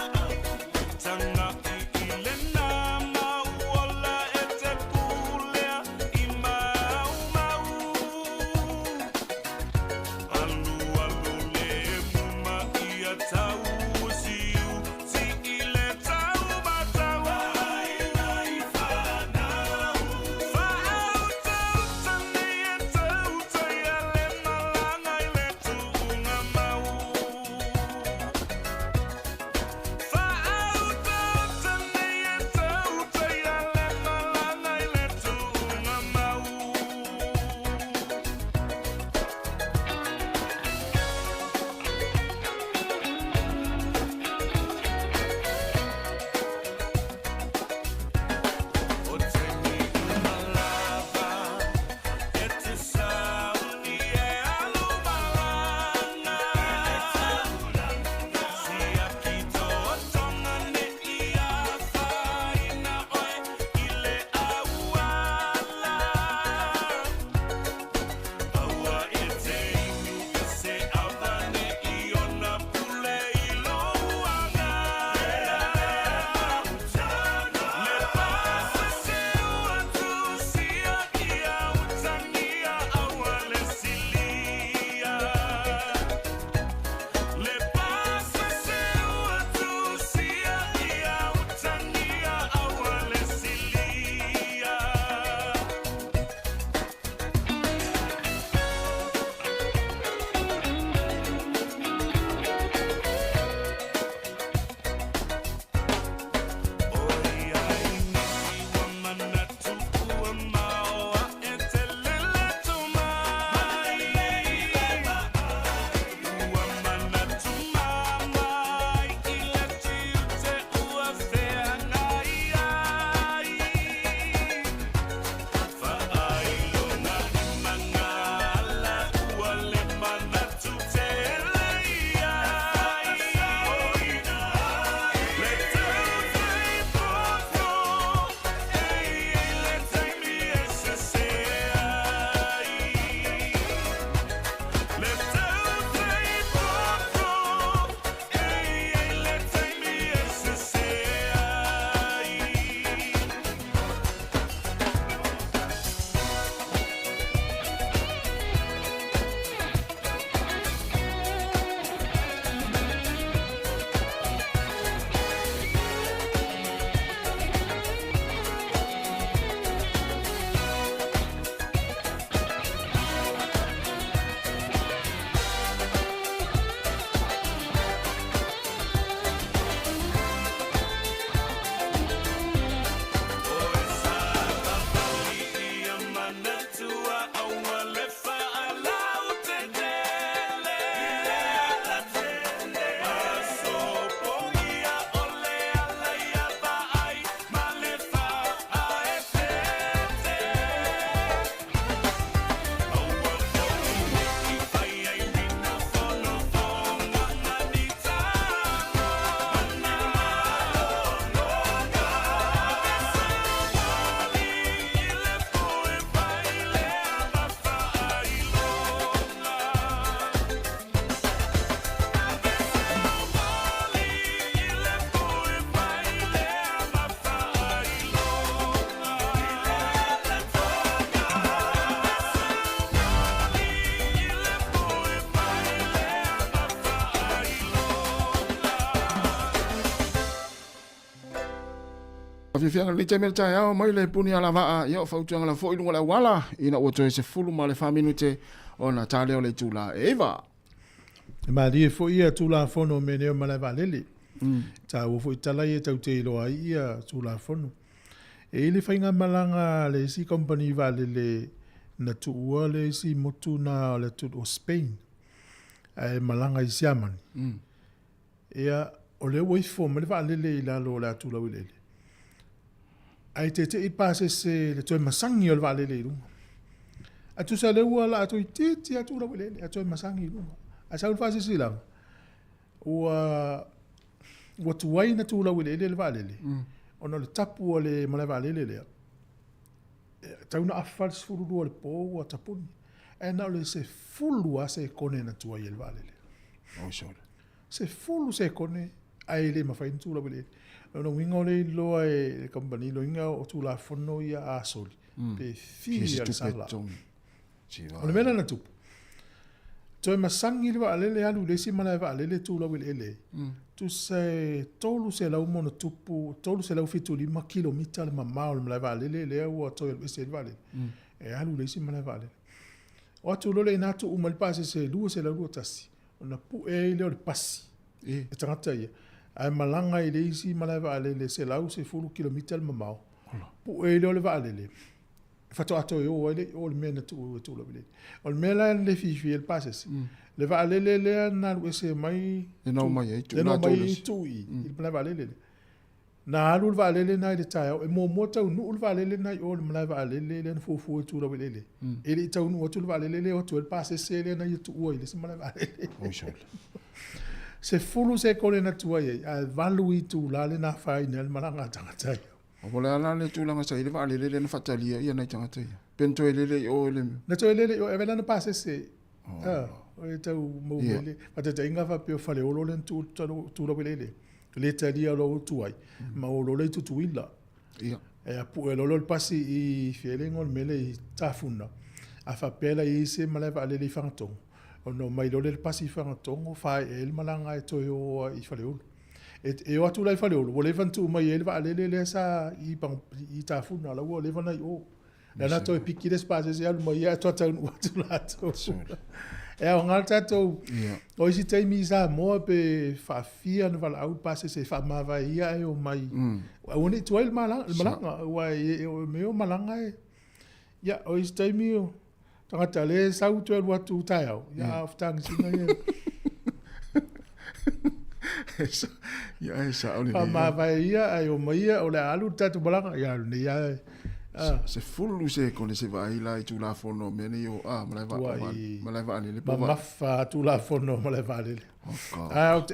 Fianga le te mel tai au mai le puni ala va ia fa utuanga la foi lunga la wala ina o toe se fulu ma le 5 minute ona tale o le tula eva. Ma ri fo ia tula fono me ne ma le valele. Ta o fo tala ia tau te loa ia tula fono. E le fainga malanga le si company valele na tu ua le si motu na le tu o Spain. E malanga i siamani. Ea o le waifo ma le valele ila lo la tula wilele. Ai te i pase se le toi masangi o le valele lunga. Atu sa le ua la atu i titi atu la wilele atu i masangi lunga. A sa ulfase si lang. Ua tuwai na tu la wilele le valele. Ono le tapu o le ma le valele lea. Tau na afal sfuru o le po ua tapuni. E na le se fulu a se kone na tuwai le valele. Se fulu se kone ai le mafain tu la wilele. No winga le loa e company lo inga o tu la fono ia a soli. Pe fi al sala. O le mena na tupu. Toi masangi le alele alu le si mana alele tu la wilele. Tu se tolu se lau mono tupu, tolu se lau fitu 5 kilomita le mamao le malaiva alele le au toi le se vale. E alu le si mana alele. O atu lo le natu umalipase se lua se lau tasi. Ona pu e le o le pasi. E tangata ia. Ai malanga i leisi malaiva alele se lau se 10 kilomita le mamao. Pu e le valele. Fato ato o le mena tu la vile. O le mela le fifi el passes. Le valele le na lu se mai. No mai tu. No mai tu i. Il valele. Na lu valele na le tai e mo tau nu valele na o le valele le fu tu la vile. Ele tau nu tu valele le o tu el passes se le na tu o ile se valele. Se fulu se kole na tu ai a valui tu la le na final malanga tanga. O le ala le tūlanga sa ile va le na fatalia ia nei tangata ia. Pento ele o le. Na to ele o evela na passe se. O e tau mo ele. Pata te inga fa pe fale o lo le tu lo ele. Le talia lo tu ai. Ma o lo le tu ila. Ia. E a pu e lo passi i feeling on mele i tafuna. A fa pela i se maleva le fangatong. O no mai lo le passi fangatong o fa el malanga e to o i fale o. E o atu lai fale o, o levan tu mai ele va alele le sa i tafuna la o levan ai o. Na na to e piki des pases e alu mai e to tau o atu la to. E o ngalta to, o isi teimi sa moa pe fa fia na vala au pases e fa mava ia e o mai. O ne tu el malanga, wa e o me o malanga e. Ya, o isi teimi o, tangata le sa utu e watu utai au. Ya, aftang singa e. Ya esa ole. Ma vai ia ai o mai o le alu tatu balanga ia ne ia. Se fulu se con se vai là tu la fono meni o malaiva ale le pa. Ma fa tu la fono malaiva ale.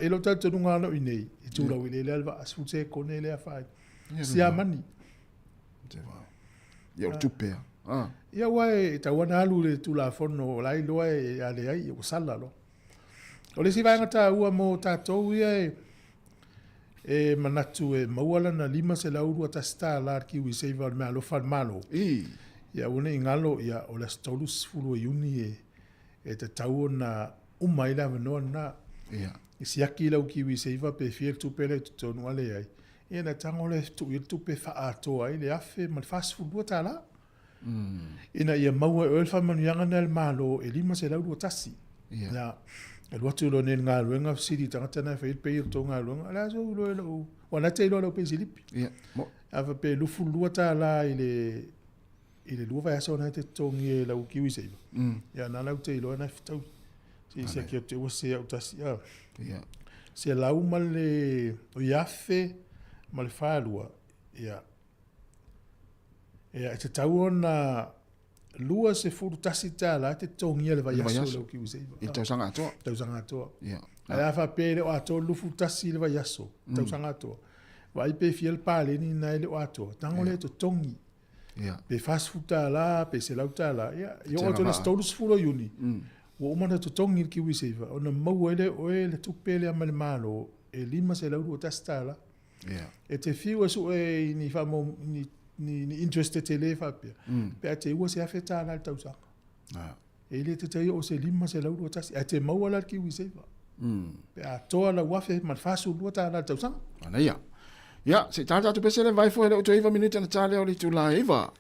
E lo tatu nunga no inei. Tu la wile le alva su se con ele a fai. Sia mani. Te va. Ya tu pe. Ia wai ta wana alu le tu la fono lai lo e ale ai o sala lo. O le si vai ngata ua mo tātou ia e manatu e mauala na 5 se lauru ata sta la kiwi seiva me alofa malo. Ia une ingalo ia o le stolus fulu iuni e te tau na umaila vanoa na. I siaki lau kiwi seiva pe fiel tupele tutonu ale ai. Ia na tango le tupe fa ato ai le afe mal fast food ta la. Ina ia maua o elfa manuanga na el malo e 5 se lauru atasi. Ia e watu lo ne ngā luenga siri tangata na whaid pei o tō ngā luenga. Ala so ulo e lau. Wana te ilo lau pe silipi. Awa pe lufu lua tā la i le lua vai aso na te tōngi e lau kiwi seiva. Ia nā lau te ilo e nai whitau. Si se kia te ua se au tasi. Se lau ma le o iafe ma le whaalua. Ia. Ia te tau o na lua se furu tasi tala te tongia le vai aso lau kiwi seiva. I tau sanga atoa. Tau sanga atoa. Ia. Ai fa pele o ato lufu tasi le vai aso. Tau sanga atoa. Vai pe fiel pale ni na ele o ato. Tango le to tongi. Ia. Pe fast food tala, pe se lau tala. Ia. Yo o to le stolus furo yuni. Wo umana to tongi kiwi seiva. Ona mau ele o ele tupele a male malo. E 5 se lau tasi tala. Ia. E te fiu asu e ni famo ni interested te le fa pe. Pe a te ua se afeta ala tau sanga. E le te te o se 5 se lau tasi. A te mau ala kiwi seiva. Pe a toa la wafe man fasu lua ta ala tau sanga. Ana ia. Ya, se tata tu pese le vai fo le o 2 minute na tale o le tu la eva.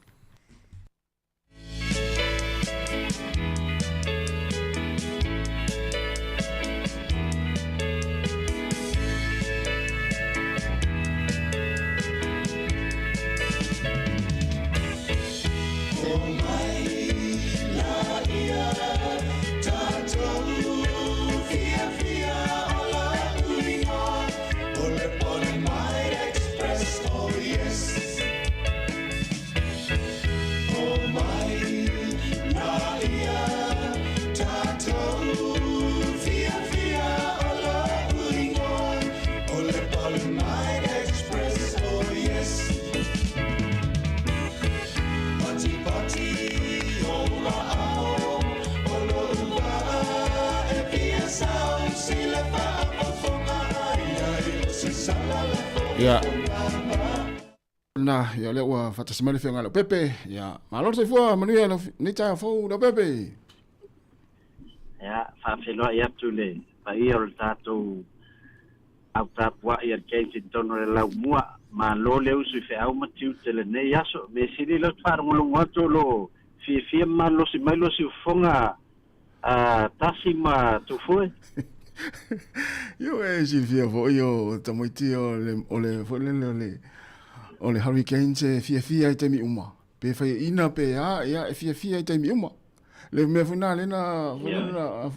Ya. Na, ya le wa fata semana fenga lo Pepe. Ya, malor se fua manuia no ni ta fo lo Pepe. Ya, fa felo ya tule. Pa ia o tato au tapua ia kensi tono le lau mua. Ma lo le usu fe au matiu tele ne yaso. Me sili lo far ngolo ngato lo fi ma lo si mai lo si fonga tasima tu foi. Yo si fia fo yo tamoiti o le hurricane se fia te mi uma. Pe fa ina pe ya fia te mi uma. Le me funa le na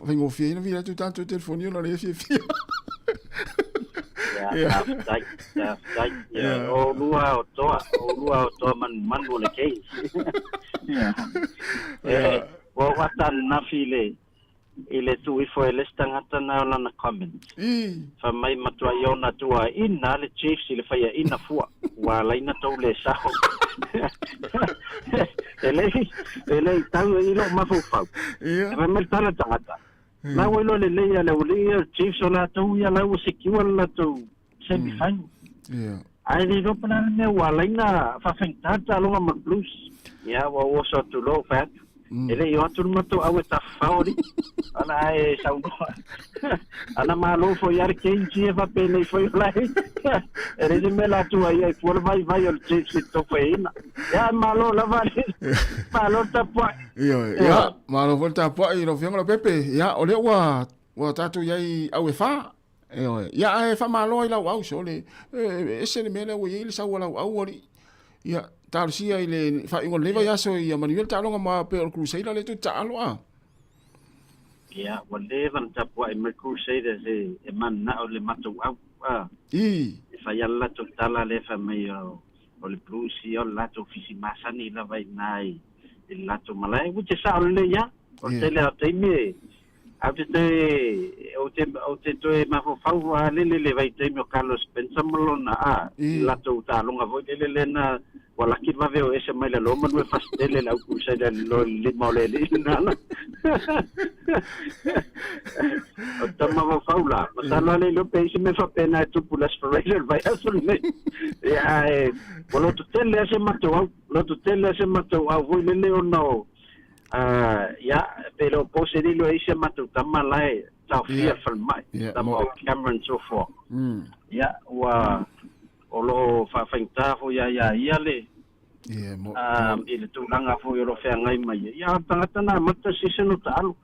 vengo fia ina via tu tanto telefonio na le fia. Ya, ya. O lua o toa man le case. Ya. Wo watan na file. Ile tu ifo ele stangata na na comment. Fa mai matua yona tua ina le chiefs ile fa ya ina fua. Wa la ina to le sao. Ele tau ilo mafufa. Fa mai tala tangata. Na welo le ya le chiefs ola to ya la secure la to semi final. Ai ni do pana me wa la ina fa fentata lo ma blues. Ya wa so to low fat. Ele yo atu mato awe ta faori ana e sauno ana malo fo yar kenji e va pele fo lai ele de mela tu ai por vai o chips to feina ya malo la vale malo ta po ya malo volta po i lo fianga lo Pepe ya ole wa tatu yai awe fa ya e fa malo i la au so le ese le mele we ile sa wala au ya tarsia ile fa ingo leva ya so ya manuel talonga ma pe crusader le tu talo ya wale van tapwa e crusader e man na ole matu au fa yalla to tala le fa me o le plusi o la to fisi masani la vai nai il lato malai which sa le ya o tele o te me o te to ma fo fa le vai te me Carlos Pensamolona lato talonga vo le na wala ki va veo ese mai lo ma no fastele la cursa del le mole na o tama va faula ma le lo pensi me fa pena tu pula spiral vai assolutamente ya lo to tele ese mato au voi le o no ya pero posedilo ese mato tama lai ta fia mai tama Cameron so for ya wa olo fa fenta fo ya le ile tu langa fo yo fe ngai mai ya tangata na mata siseno talo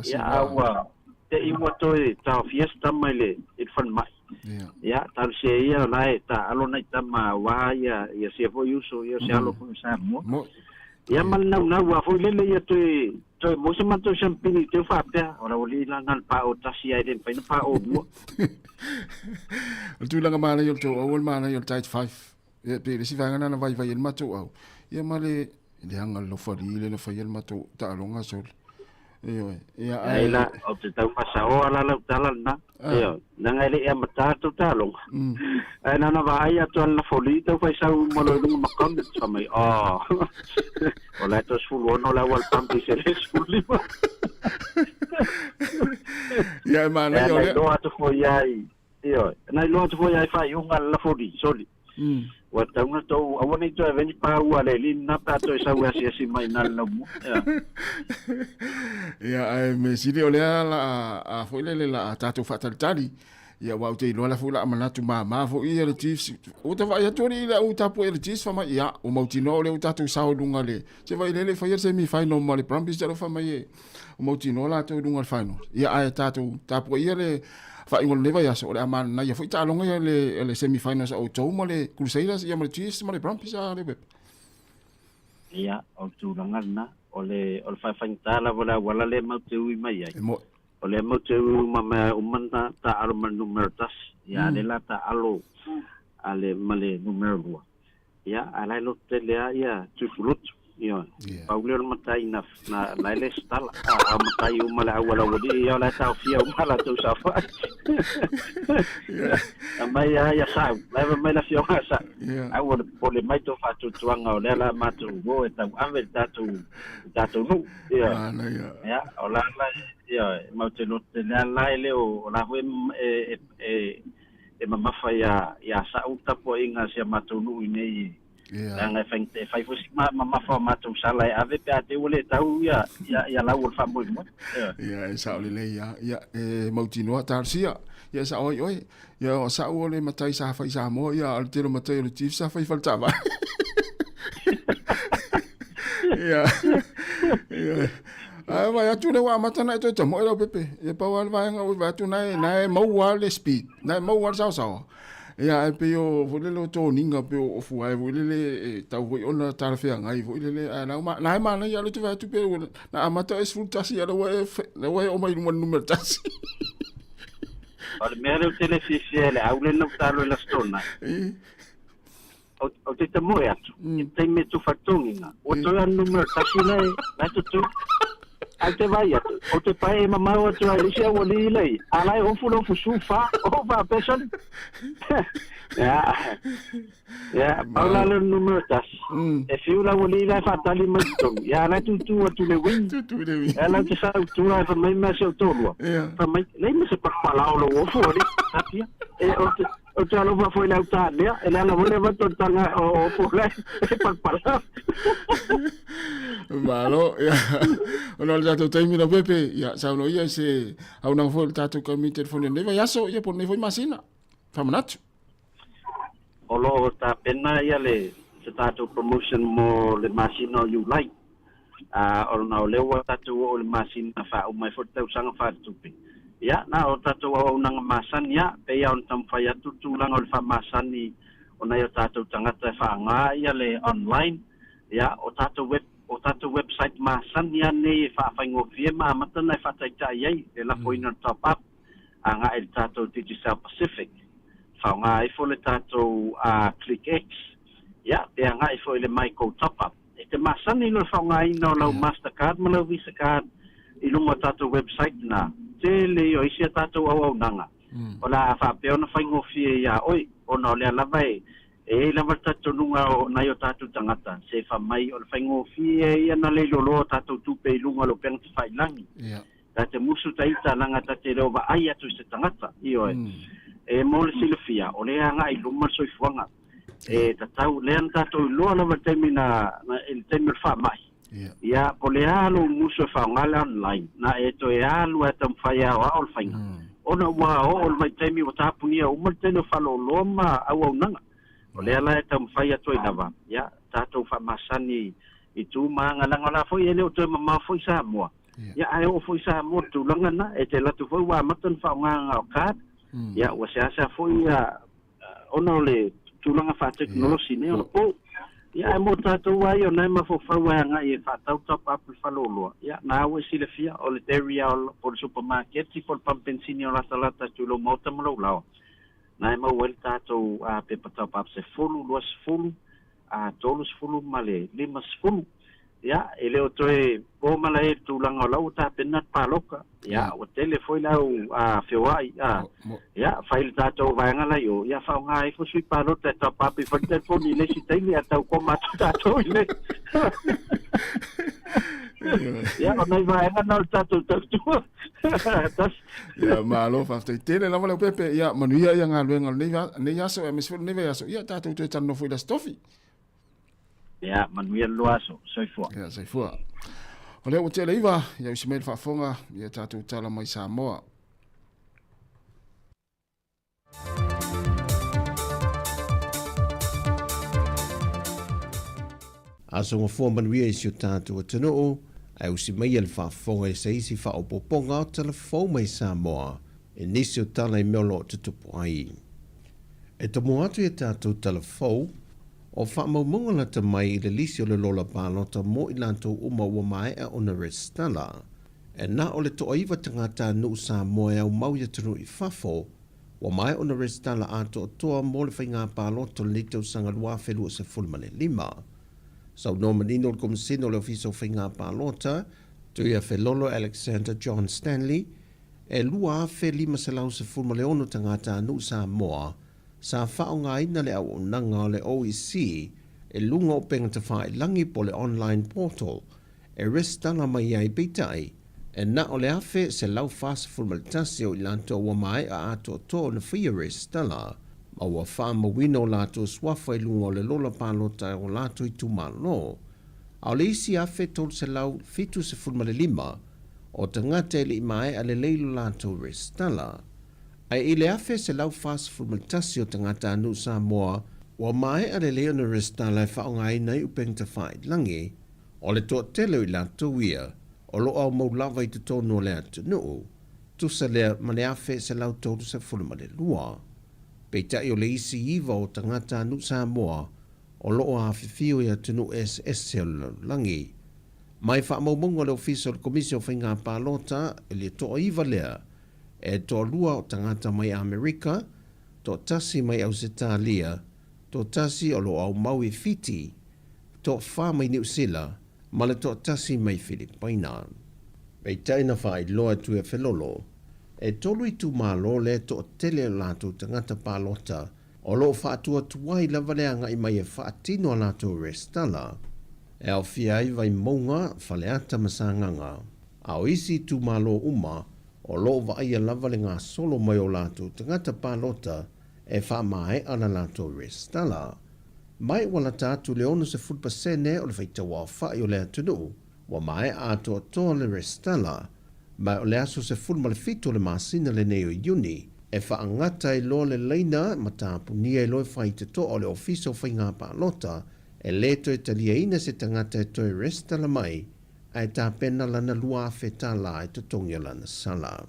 ya wa te iwa to ta fiesta mai le it fan mai ya tal se ya lai ta alo nai tama wa ya se fo yuso ya se alo fo sa mo ya mal na wa fo le ya to mo se mato champini te fa pa ora oli la nal pa o tasi ai den pa o mo tu langa mana yo to o mana yo tight 5 e pe si vanga na vai el mato au ya male le anga lo fa le fa el mato ta longa sol ya ai la o te tau pasa o ala la tala na na ngai le mata to ta long ai na vai a to la foli to fa sa mo lo ma kom sa mai o la to sul no la wal pam se le sul ya mana yo le lo to fo yai na lo to fo yai fa yo la foli soli wa tau to awani to veni pa wa le lin na pa to sa wa si mai na la mo ya ai me si le la a foi le la ta to fatal tali ia wa te lola fula manatu ma fo ia le chiefs o te vai atu ni la o tapu le chiefs fa mai ia o mautino le o tatu sao lunga le se vai le fa ia semi final ma le Brumbies te fa mai o mautino la te lunga final ia ai tatu tapu ia le fa ingol neva ia so le aman na ia foi ta longa le semi finals o to mo le Crusaders ia ma le chiefs ma le Brumbies a le ia o tu na o le fa tala wala le mautu mai ai o le mautu ma umanta ta alo ma numero tas ia le la ta alo ale male numero 2 ia ala lo tele ia tu flut ia paulo matai na le stala a matai umala awala wadi ia la ta fia umala tu safa mai ia sa leva mai la fia sa awala pole mai to fa tu tuanga o le la matu go eta ave tatu no ia ia ola ia mau te lote la ele o la hue e mamafa ia sa uta po inga sia matu no nei nga fai fo mamafa matu sala ave pe ate ole tau ia la ul fa mo ia sa ole ia mau tino tarsia ia sa oi ia sa ole matai sa fai sa mo ia al tiro matai le chief sa fai faltava ia vai atu le wa matana to tomo lo pepe e pa wa vai nga va tu nai mo wa le speed nai mo wa sao ia pe o vole lo to ninga pe o fu ai vole le tau voi ona tar fe ngai vole le na ma na ia le tu va tu pe na amata es fu tasi ala wa o mai numero tasi al mero telefisiele au le no talo la stona o te tamo e atu te me tu fatonga o to ya numero tasi na tu ai te vai atu o te pai mama o tu ai sia o li lei ala o fu lo fu sufa o va person ya paula le numero tas e fiu la o li la fatali mato ya la tu le win ela te sa tu la fa mai ma se to lo fa mai lei me se pa pala o lo fu ri tapia e o te alo va foi la uta lea e la vole va to tanga o fu le e pa pala malo ya ono le tatu taimi na pepe ya sa no ia se au na fo tatu ka mi telefone ne va yaso ia por ne foi masina famanatu o lo ta pena ia le se tatu promotion mo le masina you like o na le wa tatu o le masina fa o mai fo tau sanga fa tupi ya na o tatu o na masan ya pe ya on tam fa ya tu lang o fa masani o na ya tatu tangata fa nga ia le online ya o tatu website masan ya ne fa ngo fie ma matana fa tai tai ai la poina top up anga el tatu digital pacific fa nga I fo le tatu click x ya pe anga I fo le micro top up e te masan ni no fa nga ino lo Mastercard ma lo Visa card I lo mo tatu website na te le o isia tatu au nanga o la fa pe ona fa ngo fie ya oi ona le la vai e la tatu lunga o na yo tatu tangata se fa mai o fa ngo fie ia na le lo tatu tu pe lunga lo pen fai langi tatu musu taita langa tatu lo va ai atu se tangata io e mo le silfia o le anga I luma so fuanga e tatu le tatu lo na termina el termina fa mai ia po le alo musu fa ngala online na e to e alu atam fa ya o fa ona wa o mai temi o tapu ni o mo teno fa lo ma au nanga o le ala tam fai atu lava ya tato fa masani I tu manga la foi ele o te mama foi Samoa ya ai o foi Samoa tu langa na e te la tu foi wa matan fa nga o ka ya o sa foi ona le tu langa fa technology ne o po ya mo tato wa yo na ma fo fa wa nga e fa tau top up fa lo ya na o si le fia o le area o por supermarket si por pampensini o la salata tu lo mota mo lo na ma wel tato a pe top up se fulu los fulu a todos fulu male limas fulu ya ele o toe o mala e tu langa lau ta penat paloka ya o tele foi la a fewai ya fail tato vai ngala yo ya fa ngai fo sui palota top up i for telefone ile si tele ata ko ma tato ile ya o nai vai ngala tato tato tas ya malo fa tele la vale pepe ya manuia ya ngalu ne ya so me ne ya so ya tato te tanno foi la stofi ya Manuel Loaso soifua ya soifua ole o te leiva ya usimel fa fonga ya tatu tala mai Samoa A songa fua manuia I sio tātou atunuu, ai usi mai al whaafonga I se isi whaopoponga o telefou mai Samoa, e nisi o tala I meolo te tupu ai. E tomo atu e tātou telefou, o whaamaumunga la te mai I le lisi o le lola pālota mo I lantou uma ua mai a ona restala. E na o le toa iwa tangata nuu Samoa au mau ia tunu I fafo, wa mai ona restala ato toa mo le whainga pālota le nitau sanga lua whelua se fulmane 5. Sau no manino le komisino le ofiso whainga pālota, tuia whelolo Alexander John Stanley, e lua afe 5 se lau se fulmane ono tangata nuu Samoa, sa whao ngā ina le au nanga le OEC, e lunga o penga te whae langi po le online portal, e restala mai ai beitai, e na o le afe se lau fasa fulmalitasi o ilanto wa mai a ato to na whia restala, ma ua wha mawino lato swafa I lunga o le lola pālota o lato I tumalo. Au le isi afe tol se lau fitu se fulmale 5, o tangata li mai a le leilo lato restala. Ai I le afe se lau fasa fulmalitasi o tangata anu Samoa, wa mai a le leo na restala e whao ngai nei upeng te whae langi, o le toa telo I lato wia, o lo au mau lava I te tonu o le atu nuu, tusa lea mane afe se lau tolu se fulmale 2. Peitai o le isi iwa o tangata anu Samoa, o loo a whiwhio ia tunu SS o langi. Mai wha maumunga le ofiso le komisio whainga pālota, e le toa iwa lea, e toa lua o tangata mai Amerika, toa tasi mai Ausitalia, toa tasi o lo au Maui Fiti, toa wha mai New Zealand, ma le toa tasi mai Filipina. Peitai na wha I loa tu e whelolo, e tolu I tu malo le to tele lato tangata pālota, o lo whaatua tuai lavaleanga I mai e whaatino lato restala, e au fiai vai maunga whaleata masanganga. Au isi tu malo uma, o lo vaia lavale ngā solo mai o lato tangata pālota, e wha mai ana lato restala. Mai wala tātu le ono se fulpasene o le whaitawa whai o le atunu, wa mai ato toa le restala, mai o le aso se fulma le fito le masina le neo Iuni, e whaangata I lo le leina ma tāpunia I lo whai te to o le ofiso whainga pālota, e leto e talia ina se tangata e toi restala mai, ai tā pena lana lua awheta la e te tongia lana sala.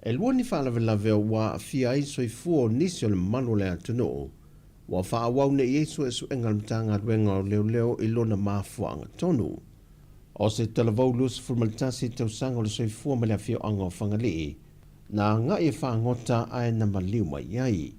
E lua ni whaalawelawe o wā a fia I soi fuo nisi o le mano le atunu, wa whaawau ne Iesu e su engal mtanga ruenga o leo leo I lona mafuanga tonu. O se talavau lus formalitasi tau sanga o le soi fua me le fio anga o whangalii, na nga I whaangota ai na maliu mai iai.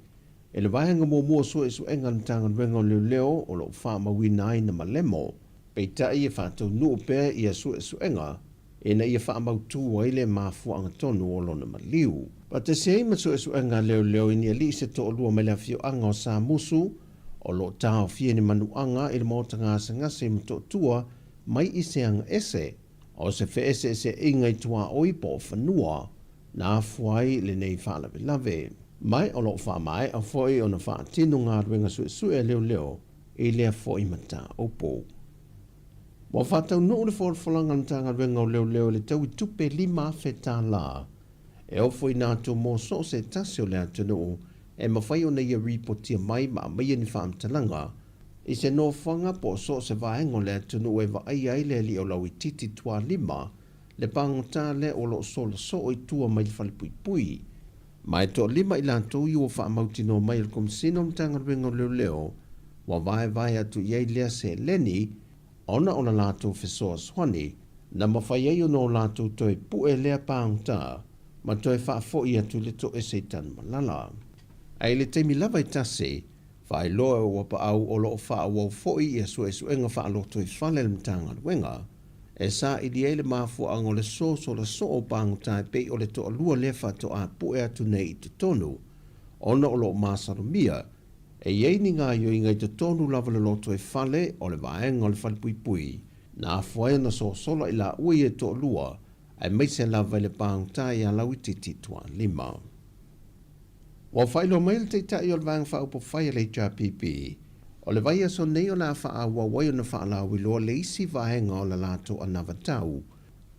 E le vaianga mua su e su engal mtanga ruenga o leo leo o lo wha mawina ai na malemo, peita I e whaatau nuu pēr I a su e su enga, e na I e wha mautu wa ile mafuanga tonu o lona maliu. Pa te sei ma su e su enga leo leo I ni ali se to o lua me le fio anga o sa musu, o lo tau fie ni manu anga I le maotanga se ngase mto tua, mai I se anga ese, o se fe ese se inga I tua oipo o whanua, na fuai le nei whaalawe lave. Mai o lo wha mai a foi o na wha tino ngā ruenga su e leo leo, I lea foi mata opo. Wa whatau no le fōr whalanga mtanga ruenga o leo leo le tau I tupe 5 whetā la, e o foi nā tō mō so se tasi o le atunu, e mawhai o nei a ripotia mai ma mai ni whaamtalanga, I se no whanga po so se vaengo le atunu e wa ai le li o lau I titi tua 5, le pangota le o lo so I tua mai whalipui pui. Mai to 5 I lantou I o whaamauti no mai il komsino mtanga ruenga o leo leo, wa vai atu iei lea se leni, ona lato fesoa swani, na mawhai ei o no lato toi pu e lea pangota, ma toi whaafo I atu le to e seitan malala. Ai le teimi lava I tase, whai loa o wapa au o loo wha awau foi I asu enga wha aloto I whale le mtanga luenga, e sa I li eile mafu ango le so la so o pangota e pei o le to alua lefa to a pu e atu nei I te tonu, ona o loo masaru mia, e iei ni ngā yo I ngai te tonu lava le loto e whale o le vaenga o le whale pui pui, na afuai na so sola I la ui e to alua, ai meise lava le pangota I a lau I titi tua 5. Wa whailo mai le teitai o le vang wha upo whai le HRPP, o le vai aso nei o la wha a wawai o na wha la wiloa le isi vahenga o le lato a navatau,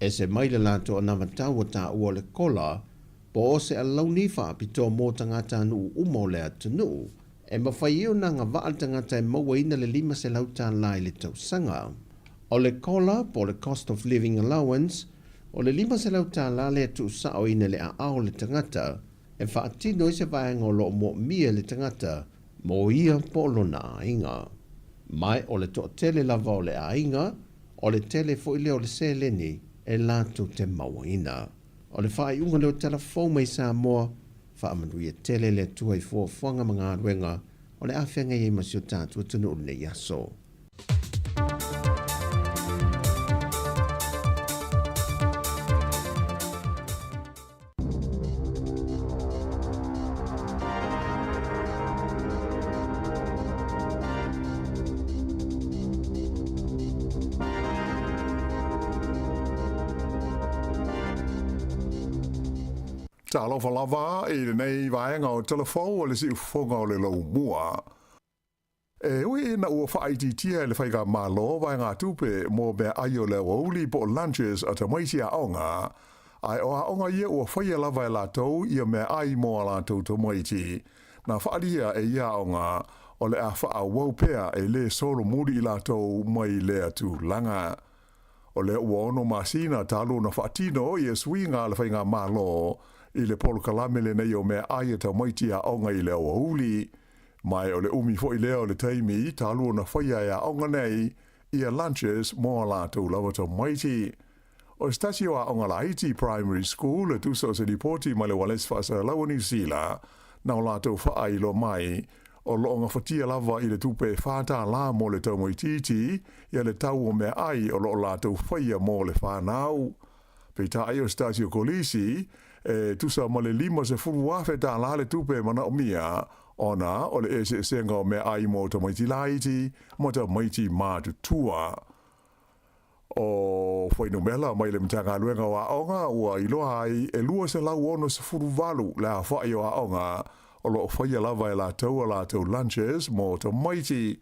e se mai le lato a navatau o ta ua le kola, po o se a launi wha pito mō tangata anu umo le atunu, E mawhai o na ngā waa tangata e maua ina le 5 se lau tā lai le tausanga. O le kola po le cost of living allowance, o le 5 se lau tā la le tu sao ina le ao le tangata, e whaatino i se vaenga o lo mo mia le tangata, mo ia po lo na ainga. Mai o le to tele lava o le ainga, o le tele fo ile o le seleni, e lato te mawaina. O le whai unga leo telefon mai Samoa, whaamanui e tele le tuai fuanga mga aruenga, o le awhenga i masio tātua tunu o le yaso. Ta alofa lava i le nei vaenga o telefon o le si ufonga o le lau mua. E ui na ua whaititia le whaiga malo vaenga tupe mo bea aio le wauli po lunches a ta maiti a onga. Ai o a onga ia ua whaia lava e latou ia mea ai mo a latou ta maiti. Na whaaria e ia onga o le a wha waupea e le solo muri i latou mai le atu langa. O le ua ono masina talo na whaatino i e swinga le whainga malo i le polo kalame le nei o mea aia ta maiti a onga i le awa huli. Mai o le umi fo i leo le taimi, talu na whaia e a onga nei i a lunches mo a lātou lawa ta maiti. O stasio a onga la Haiti Primary School le tusa o se ripoti ma le wales whaasa lawa New Zealand na o lātou wha lo mai o loonga whatia lava i le tupe whātā la mo le tau moititi i a le tau o mea ai o loo lātou whaia mo le whanau. Pei ta ai o stasio kolisi tusa ma le 5 se furu wafe tā la le tupe mana o mia ona o le ese senga o mea ai mo ta maiti laiti mo ta maiti mātu tua. O whainu mela mai le mtanga luenga wa onga ua iloa ai e lua se lau ono se furu walu le a whai o a onga o lo whaia lava e la tau lunches mo ta maiti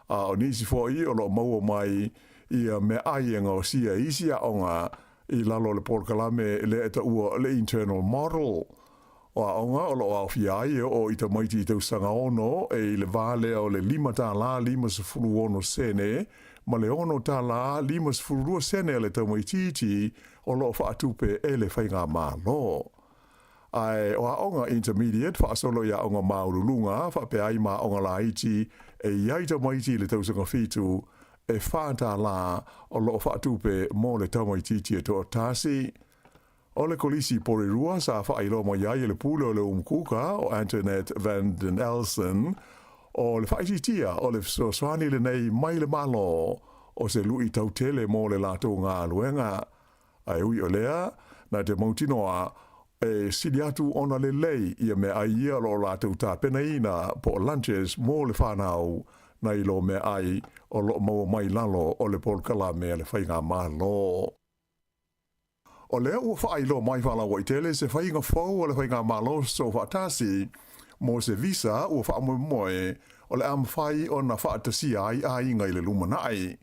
o nisi fwoi o lo maua mai i a mea ai enga o sia isi a onga i lalo le porkalame le eta ua le internal model. O a onga o lo au fiai o i ta maiti i tau sanga ono e le vale o le 5 tā la 5 se furu ono sene ma le ono tā la 5 se furu sene le tau maititi o lo whaatupe e le whainga malo. Ai o a onga intermediate whaasolo ia onga maurulunga whape ai ma onga la iti e iai ta maiti le tau sanga fitu e whātā la o lo whaatupe mo le tau maititi e to tasi. O le kolisi porirua sa whailo mo iai le pule o le umkuka o Antoinette Van den Elsen o le whaititia o le swani le nei mai le malo o se lui tautele mo le lato ngā luenga. Ai ui o lea na te mautinoa e sidi atu ona le lei ia me ai ia lo lato ta penaina po lunches mo le whanau na i lo me ai o lo mau mai lalo o le polkala me le whainga malo. O lea ua whailo mai whala wa i tele se whainga whau o le whainga malo so whaatasi mo se visa ua whaamoe moe o le amawhai o na whaatasia ai ngai le lumanai.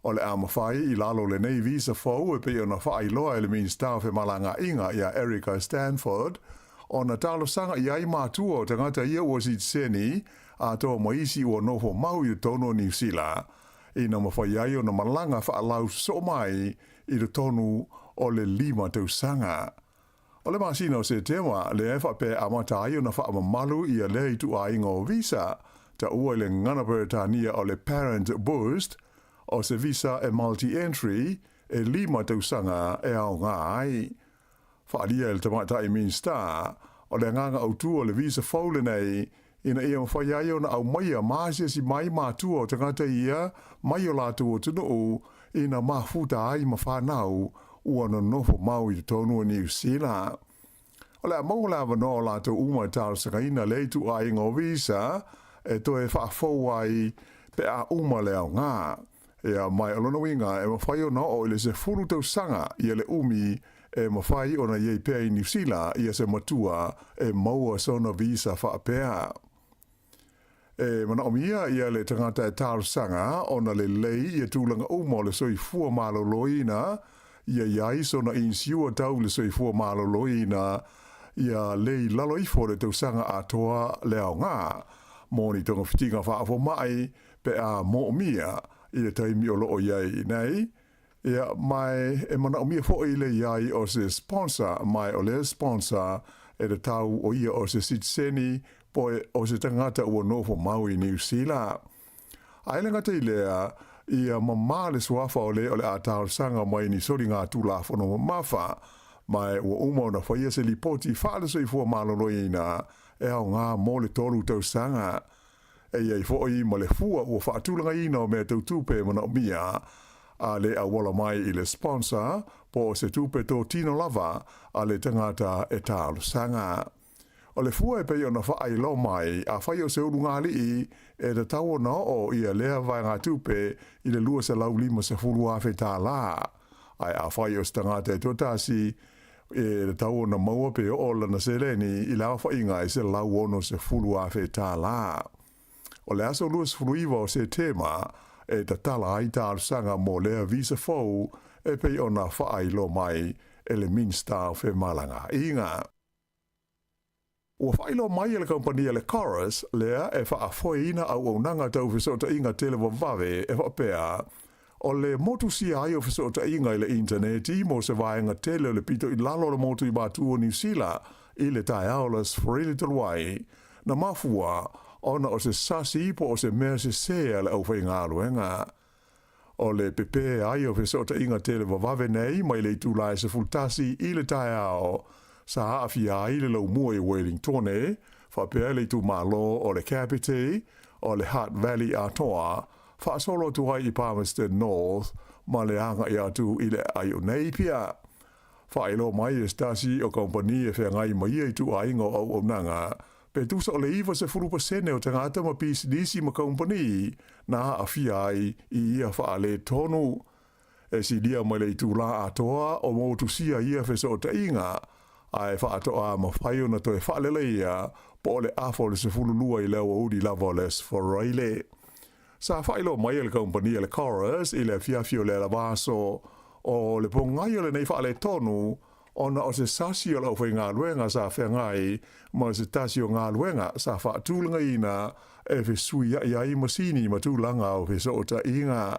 O le amawhai i lalo le nei visa whau e pe o na whaailoa e le minister fe malanga inga ia Erica Stanford o na talo sanga i ai mātua o tangata ia ua si seni a toa maisi ua nofo mau i tono New Zealand. I na mawhai ai o na malanga whaalau so mai i le tonu o le 5 tausanga. O le masina o se tema, le e whape amata ai o na whaamamalu i a le i tu a inga o visa, ta ua le ngana Peretania o le parent boost, o se visa e multi-entry, e 5 tausanga e au ngā ai. Whaalia le tamata i minsta, o le nganga au tu o le visa faule nei, ina ia mwhai ai o na au maia maasia si mai mātua o tangata ia, mai o lātu o tunu ina mafuta ai mawhanau, ua no nofo mau i tonu o New Zealand. O le mau la wano o lātou uma tāru sakaina leitu a ingo visa e to e whaafou ai pe a uma le au ngā. E a mai alona winga e mawhai o na o ile se furu tau sanga i le umi e mawhai o na iei pea i New Zealand i se matua e maua sona visa whaapea. E mana o mia i le tangata e tāru sanga o na le lei i tūlanga uma o le soi fua malo loina ia iai sona insiua tau le soifua maloloina ia lei lalo ifo le tausanga atoa le ao ngā. Moni tonga fitinga whaafo mai pe a mo mia i le taimi o loo iai nei. Ia mai e mana o mia fo i le iai o se sponsor mai o le sponsor e le tau o ia o se sitseni po o se tangata ua nofo mau i New Zealand. Aile ngata i lea ia mamā le suafa o le a tau sanga mai ni sori ngā tūla fono mafa mai ua umau na whaia se lipoti whaale so i fua malolo ina e au ngā mō le tolu tau sanga. E iai fo i ma le fua ua whaatulanga ina o mea tau tupe mana o mia a le a wala mai i le sponsor po se tupe tō tino lava a le tangata e tau sanga. O le fua e pei o na whaai lo mai a whai o se uru ngā li e te tau na o ia lea vai ngā tupe i le lua se lau lima se furu a whi tā la. Ai a whai o se tangata e tōtasi e te tau na maua pe o lana se reni i lau whai ngā i se lau ono se furu a whi tā la. O le aso lua se furu iwa o se tema e te tala ai tā sanga mo lea visa fau e pei o na whaai lo mai e le minsta o whi malanga inga. Ua whailo mai le kompania le Chorus, lea e whaafoina au au nanga tau whisota inga tele wawave e whapea. O le motu si ai o whisota inga i le interneti mo se vaenga tele le pito i lalo le motu i bātua New Zealand i le tai aulas wharile talwai. Na mafua, ona o se sasi po o se mea se sea le au whainga aluenga. O le pepe ai o whisota inga tele wawave nei mai le tūlai se fultasi i le tai au. Sa haafia ai le lau mua i Wellington e, whapea le tu malo o le Kapiti, o le Hutt Valley atoa, whaasolo tu ai i Palmerston North, ma le anga i atu i le ai o nei pia. Whaelo mai e stasi o kompani e whengai mai i tu aingo au o nanga, pe tu sa o le iwa se 4% o tangata ma PCDC ma kompani, na haafia ai i ia whaale tonu. E si dia mai le tu la atoa o mo tu sia ia wheso o ta inga, ai whaatoa ma whaio na toi whaalele ia po le afo le se fululua i leo udi lava les for raile. Sa whailo mai le kompania le Chorus i le fiafio le la vaso o le pongai o le nei whaale tonu ona o se sasi o lau whai ngā luenga sa whengai ma se tasi o ngā luenga sa whaatulanga ina e whesui ai masini ma tūlanga o whesota inga.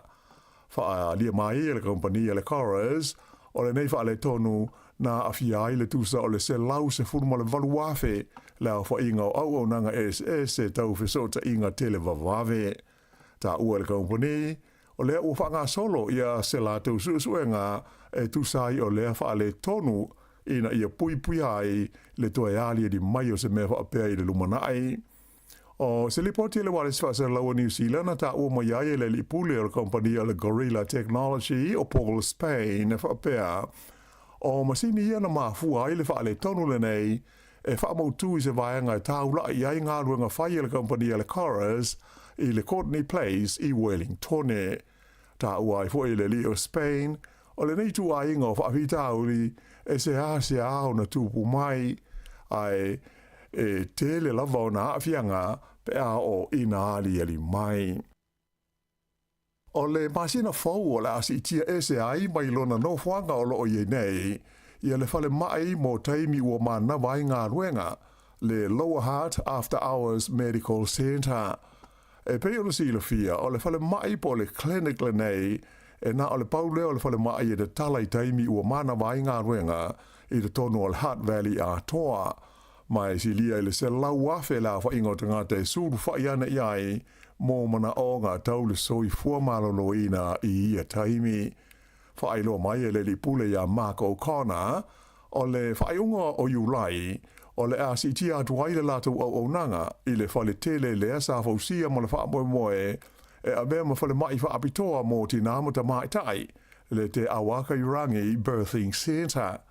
Wha lia mai le kompania le Chorus o le nei whaale tonu na afia ai le tusa o le se lau se furuma le valuafe la fa inga au nanga SS e tau fesota inga tele vavave. Ta ua le kompani o le ua whanga solo ia se la tau suenga e tusa ai o le wha le tonu ina ia pui ai le toe alia di mai o se mea whaapea i le lumanai. O se lipoti le wale se wha laua New Zealand ta ua mai ai le lipule o le kompani o le Gorilla Technology o Paul Spain e whaapea. O masini ia na mafua ai le whaale tonu le nei, e whaamautu i se vaenga e taula i ai ngā ruenga whai le kompania le Chorus i le Courtney Place i Wellington. Ta ua i fwoi le Leo Spain, o le nei tu ai inga o whaapitauri e se au na tupu mai ai e tele lava o na awhianga pe a o ina ali mai. O le masina fau o le asi tia ese ai mai lona no whanga o loo ie nei, ia le whale mai mo taimi ua mana vai ngā ruenga, le Lower Heart After Hours Medical Centre. E pei o le silofia, o le whale mai po le clinic le nei, e na o le paule o le whale mai e te talai taimi ua mana vai ngā ruenga, i te tonu o le Hutt Valley a toa. Mai si lia i le se lau afe la wha ingo te ngā te suru whaiana iai, mō mana o ngā tau le soi fuamalolo ina i ia taimi. Whaeloa mai e le li pule ia Mark O'Connor, o le whaeunga o Iulai, o le asi tia atu aile lātou au nanga, i le whale tele le asa fausia mo le whaamoe moe, e a mea ma whale mai whaapitoa mō tina mata mai tai, le te Awaka Irangi Birthing Centre.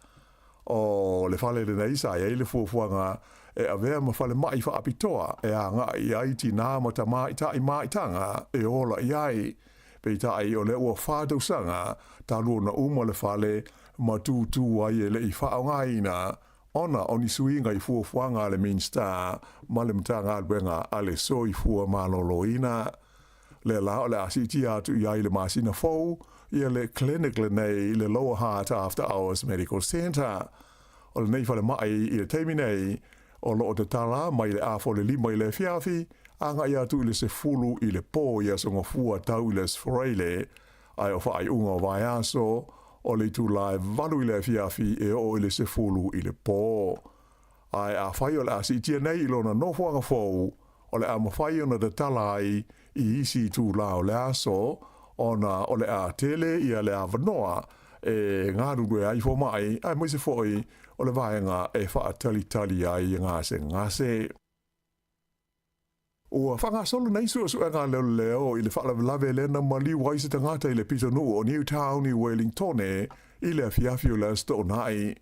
O le whale le neisa e le fuafuanga, e a vea ma whale mai whaapitoa, e a ngā i ai tina mata mai tanga, e ola i ai. Pei tai o le ua whātau sanga, tā lua na uma le whale, ma tū ai e le i whaonga ina, ona oni suinga i fuafuanga le minsta, ma le mtanga albenga ale so i fua malolo ina. Le la o le asiti atu i ai le masina fau, ia le clinic le nei le Lower Heart After Hours Medical Centre. O le nei whale mai i le teimi nei, o lo o te tala mai le afo le lima i le fiafi, anga ia tu le se fulu i le pō ia songa fua tau i le sforeile, ai o whaai unga vai aso, o le tu lai valu i le fiafi e o i le se fulu i le pō. Ai a whai o le asi tia nei ilo na nofuanga fōu, o le a mawhai o na te talai i isi tu lao le aso, ona o le a tele ia le a vanoa, e ngā rurue ai fo mai, ai moise fōi o le vaenga e wha tali ai ngase. Ua whanga solo nei sua ngā leo i le wha lave lena mali waise tangata i le pitonu o Newtown i Wellingtone i le fiafio le sto nai.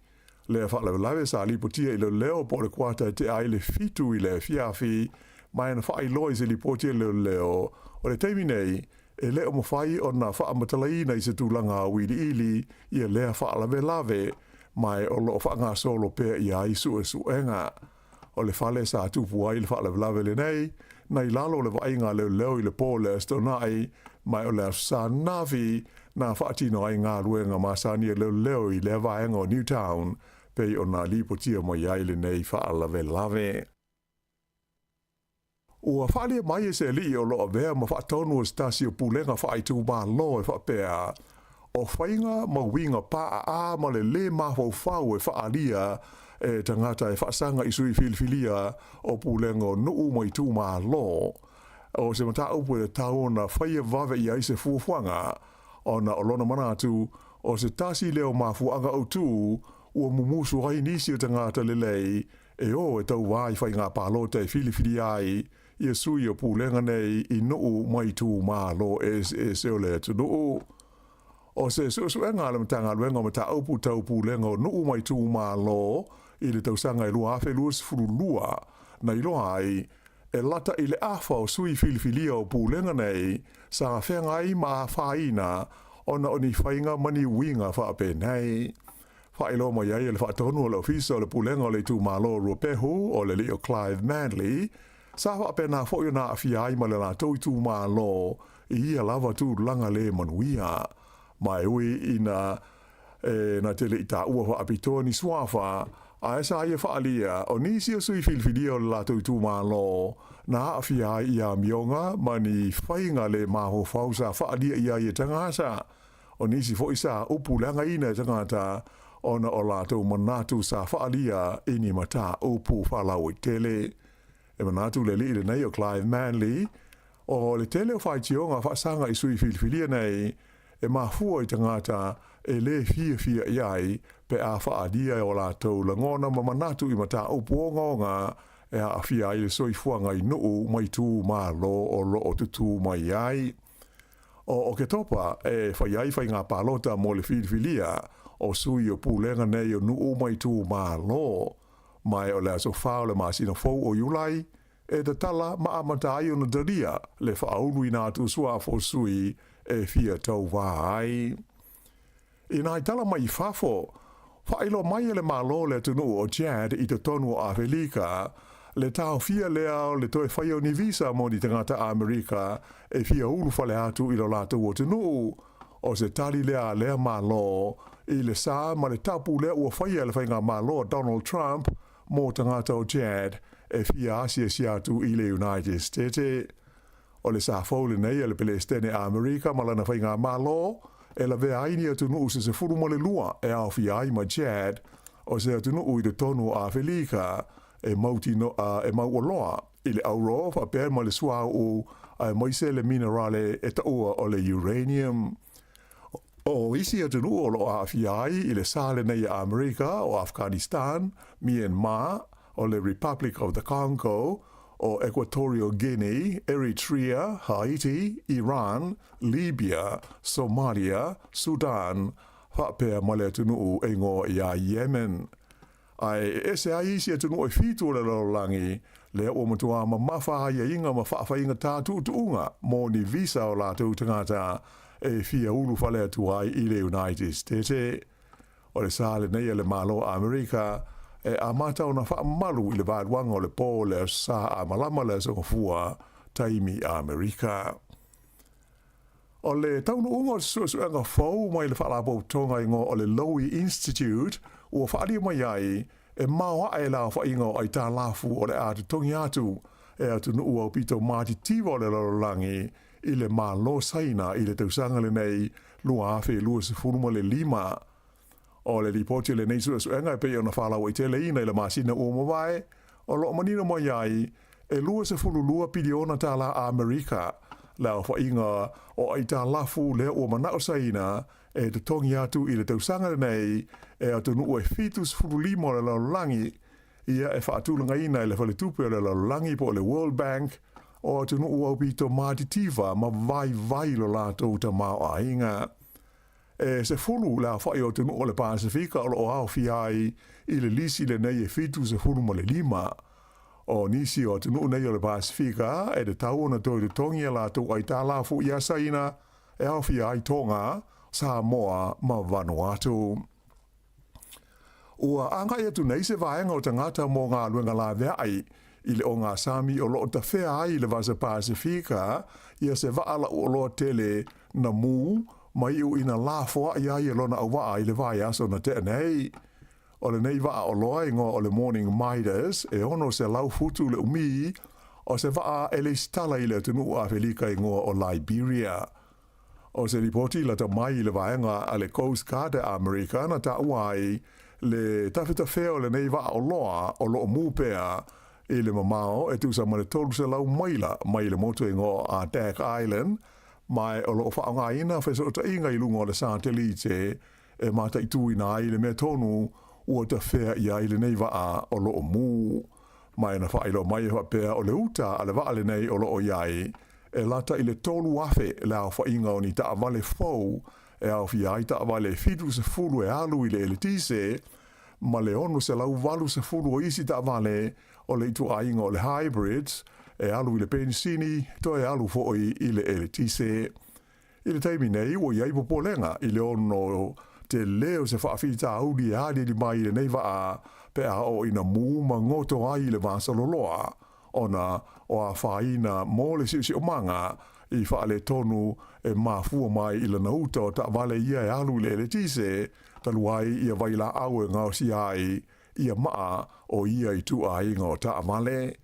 Le wha lave sa lipotia i le leo po le kuata te ai le fitu i le fiafi, mai na wha i loi se lipotia leo o le teimi nei, e leo mo whai o na wha matalai nei se tūlanga wili ili i a lea wha lave, mai o lo wha solo pe i ai suenga. O le whale sa tupu ai le wha lave le nei, nei lalo le vainga leo i le pō le estonai, mai o le sa navi na whaatino ai ngā ruenga masani leo i le vaenga o Newtown, pei o na lipotia mo iai le nei wha lave. Ua whalia mai e se li o loa vea ma whaatonu o stasi o pulenga whaaitu mā lo e whapea. O whainga ma winga paa a ma le mahau whau e whaalia e tangata e whaasanga i sui filifilia o pulenga o nuu mai tū mā lo. O se mata upu e tau na whaia vave i aise fuafuanga o na olona manatu o se tasi leo mafuanga o tū ua mumusu hai nisi o tangata lelei e o e tau vai whainga pālota e filifilia ai ia sui o pulenga nei i nuu mai tū mā lo e se o le tu nuu. O se suenga le matanga luenga ma ta upu tau pulenga o nuu mai tū mā lo i le tausanga i lua afe luas furulua na i loa ai e lata i le afa o sui filifilia o pulenga nei sa whenga ai ma whaina ona o ni whainga mani winga whape nei. Whailo mo iai le whaatonu o le ofisa o le pulenga o le tū mā lo ruapehu o le li o Clive Manley sa whape nā whoio nā awhiai ma le nā tau tū mā lo i ia lava tū langa le manuia. Mai ui i na tele i tā ua whaapitoa ni swafa a esa ia whaalia o nisi o sui filfilia o la tau tū mā lo nā awhiai i a mionga ma ni whainga le maho whausa whaalia ia i tangasa. O nisi fo isa upu langa ina tangata ona o la tau manatu sa whaalia i ni mata upu whalau i tele. E manatu le li nei o Clive Manley, o le tele o whaitionga whaasanga i sui filifilia nei, e mahua i tangata e le fia iai pe a whaadia o la tau langona ma manatu i mata upuonga e a fia i le soifuanga i nuu mai tū mā lo o lo o tutu mai ai. O ke topa e whaiai whai ngā pālota mo le filifilia o sui o pulenga nei o nuu mai tū mā lo. Mai o le aso whao le masina fau o Iulai, e te tala ma amata ai o na daria le whaaunu i nā tu sua fo sui e fia tau wā ai. I nai tala mai i whafo, whailo mai le malo le tunu o Chad i te tonu o Afrika, le tau fia lea le toe whaio ni visa mo ni tangata Amerika e fia ulu whale atu i lo lata o tunu, o se tali lea malo i le sā ma le tapu lea ua whaia le whainga malo Donald Trump mo tangata o Chad e fia asia si atu i le United States. O le sā fōle nei le Palestine Amerika ma lana whainga malo e la vea aini atu nuu se furu mo le lua e au fia ai ma Chad o se atu nuu i le tonu a Afrika e mauti no e mau o loa i le auro fa per ma le sua o a moise le minerale e taua o le uranium. O isi atu nuu o lo a fiai i le sale nei a Amerika o Afghanistan, Myanmar, o le Republic of the Congo, o Equatorial Guinea, Eritrea, Haiti, Iran, Libya, Somalia, Sudan, whapea ma le atu nuu e ngō i a Yemen. Ai ese ai isi atu nuu e fitu le lolangi, le o matua ma mawha ia inga ma whawhainga tātu tuunga, mo ni visa o la tau tangata, e fia ulu whale atu ai i le United States. O le sāle nei le malo Amerika, e a mata o na wha malu i le vāduanga o le pō le sā a malama le songa fua taimi Amerika. O le taunu unga o suanga fau mai le whalapau tonga ingo o le Lowy Institute, ua whaalia mai ai, e maua e la whainga o ai tā lafu o le atu tongi atu, e atu nu ua pito mati tiwa le lalolangi i le malo saina i le tausanga le nei lua afe lua se furuma le lima. O le ripoti le nei sua suenga e pe ona whala wa i tele ina i le masina ua mawai, o lo manina mo iai e lua se fulu lua piliona tala a Amerika, la o whainga o ai tā lafu le ua manao saina e te tongi atu i le tausanga le nei e atu nu ua fitus fulu lima le lalolangi ia e whaatulanga ina i le whale tupe o le lalolangi po le World Bank o atu nu ua upito mātitiva ma vai lo lātou ta mao a inga. E se fulu la whai o tunu o le Pasifika o lo au fiai i le lisi le nei e fitu se fulu mo le lima. O nisi o tunu nei o le Pasifika e de tau ona toi de tongi a lātou ai tā lafu i asaina e au fiai tonga Samoa ma Vanuatu. Ua anga e tu nei se vaenga o tangata mo ngā luenga la vea ai i le o ngā Sami o lo ta whea ai le vasa Pasifika ia se vaala o lo tele na mū mai u ina la foa ia i lona au waa i le vai aso na te nei. O le nei waa o loa ingo o le Morning Midas e ono se lau futu le umi o se waa ele stala i le tunu a Felika ingo o Liberia. O se ripoti la ta mai i le vaenga a le Coast Guard America na ta uai le tawhita whea o le nei waa o loa o lo mupea i le mamao e tu sa mane tolu se lau maila mai le moto ingo a Duck Island mai o lo whaonga ina whesa o ta inga i lungo le satelite e mata i tuina i le mea tonu ua ta whea ia i le nei waa o lo mu. Mai na whailo mai e whapea o le uta a le waa le nei o lo o iai e lata i le tolu afe le au whainga o ni ta avale fau e au fiai ta avale fitu se fulu e alu i le eletise ma le onu se lau valu se fulu o isi ta avale o le itu ainga o le hybrids e alu i le pensini, to e alu fo'i i le eletise. I le taimi nei, o iai popolenga i le ono te leo se whaafita audi e hadi li mai le nei waa pe a o ina mū ma ngoto ai le vasa loloa. Ona o a whaina mō le si o manga i whaale tonu e mafua mai i le nauta o ta vale ia e alu i le eletise, taluai ia vaila au e ngau si ai ia maa o ia i tu ai ngau ta vale.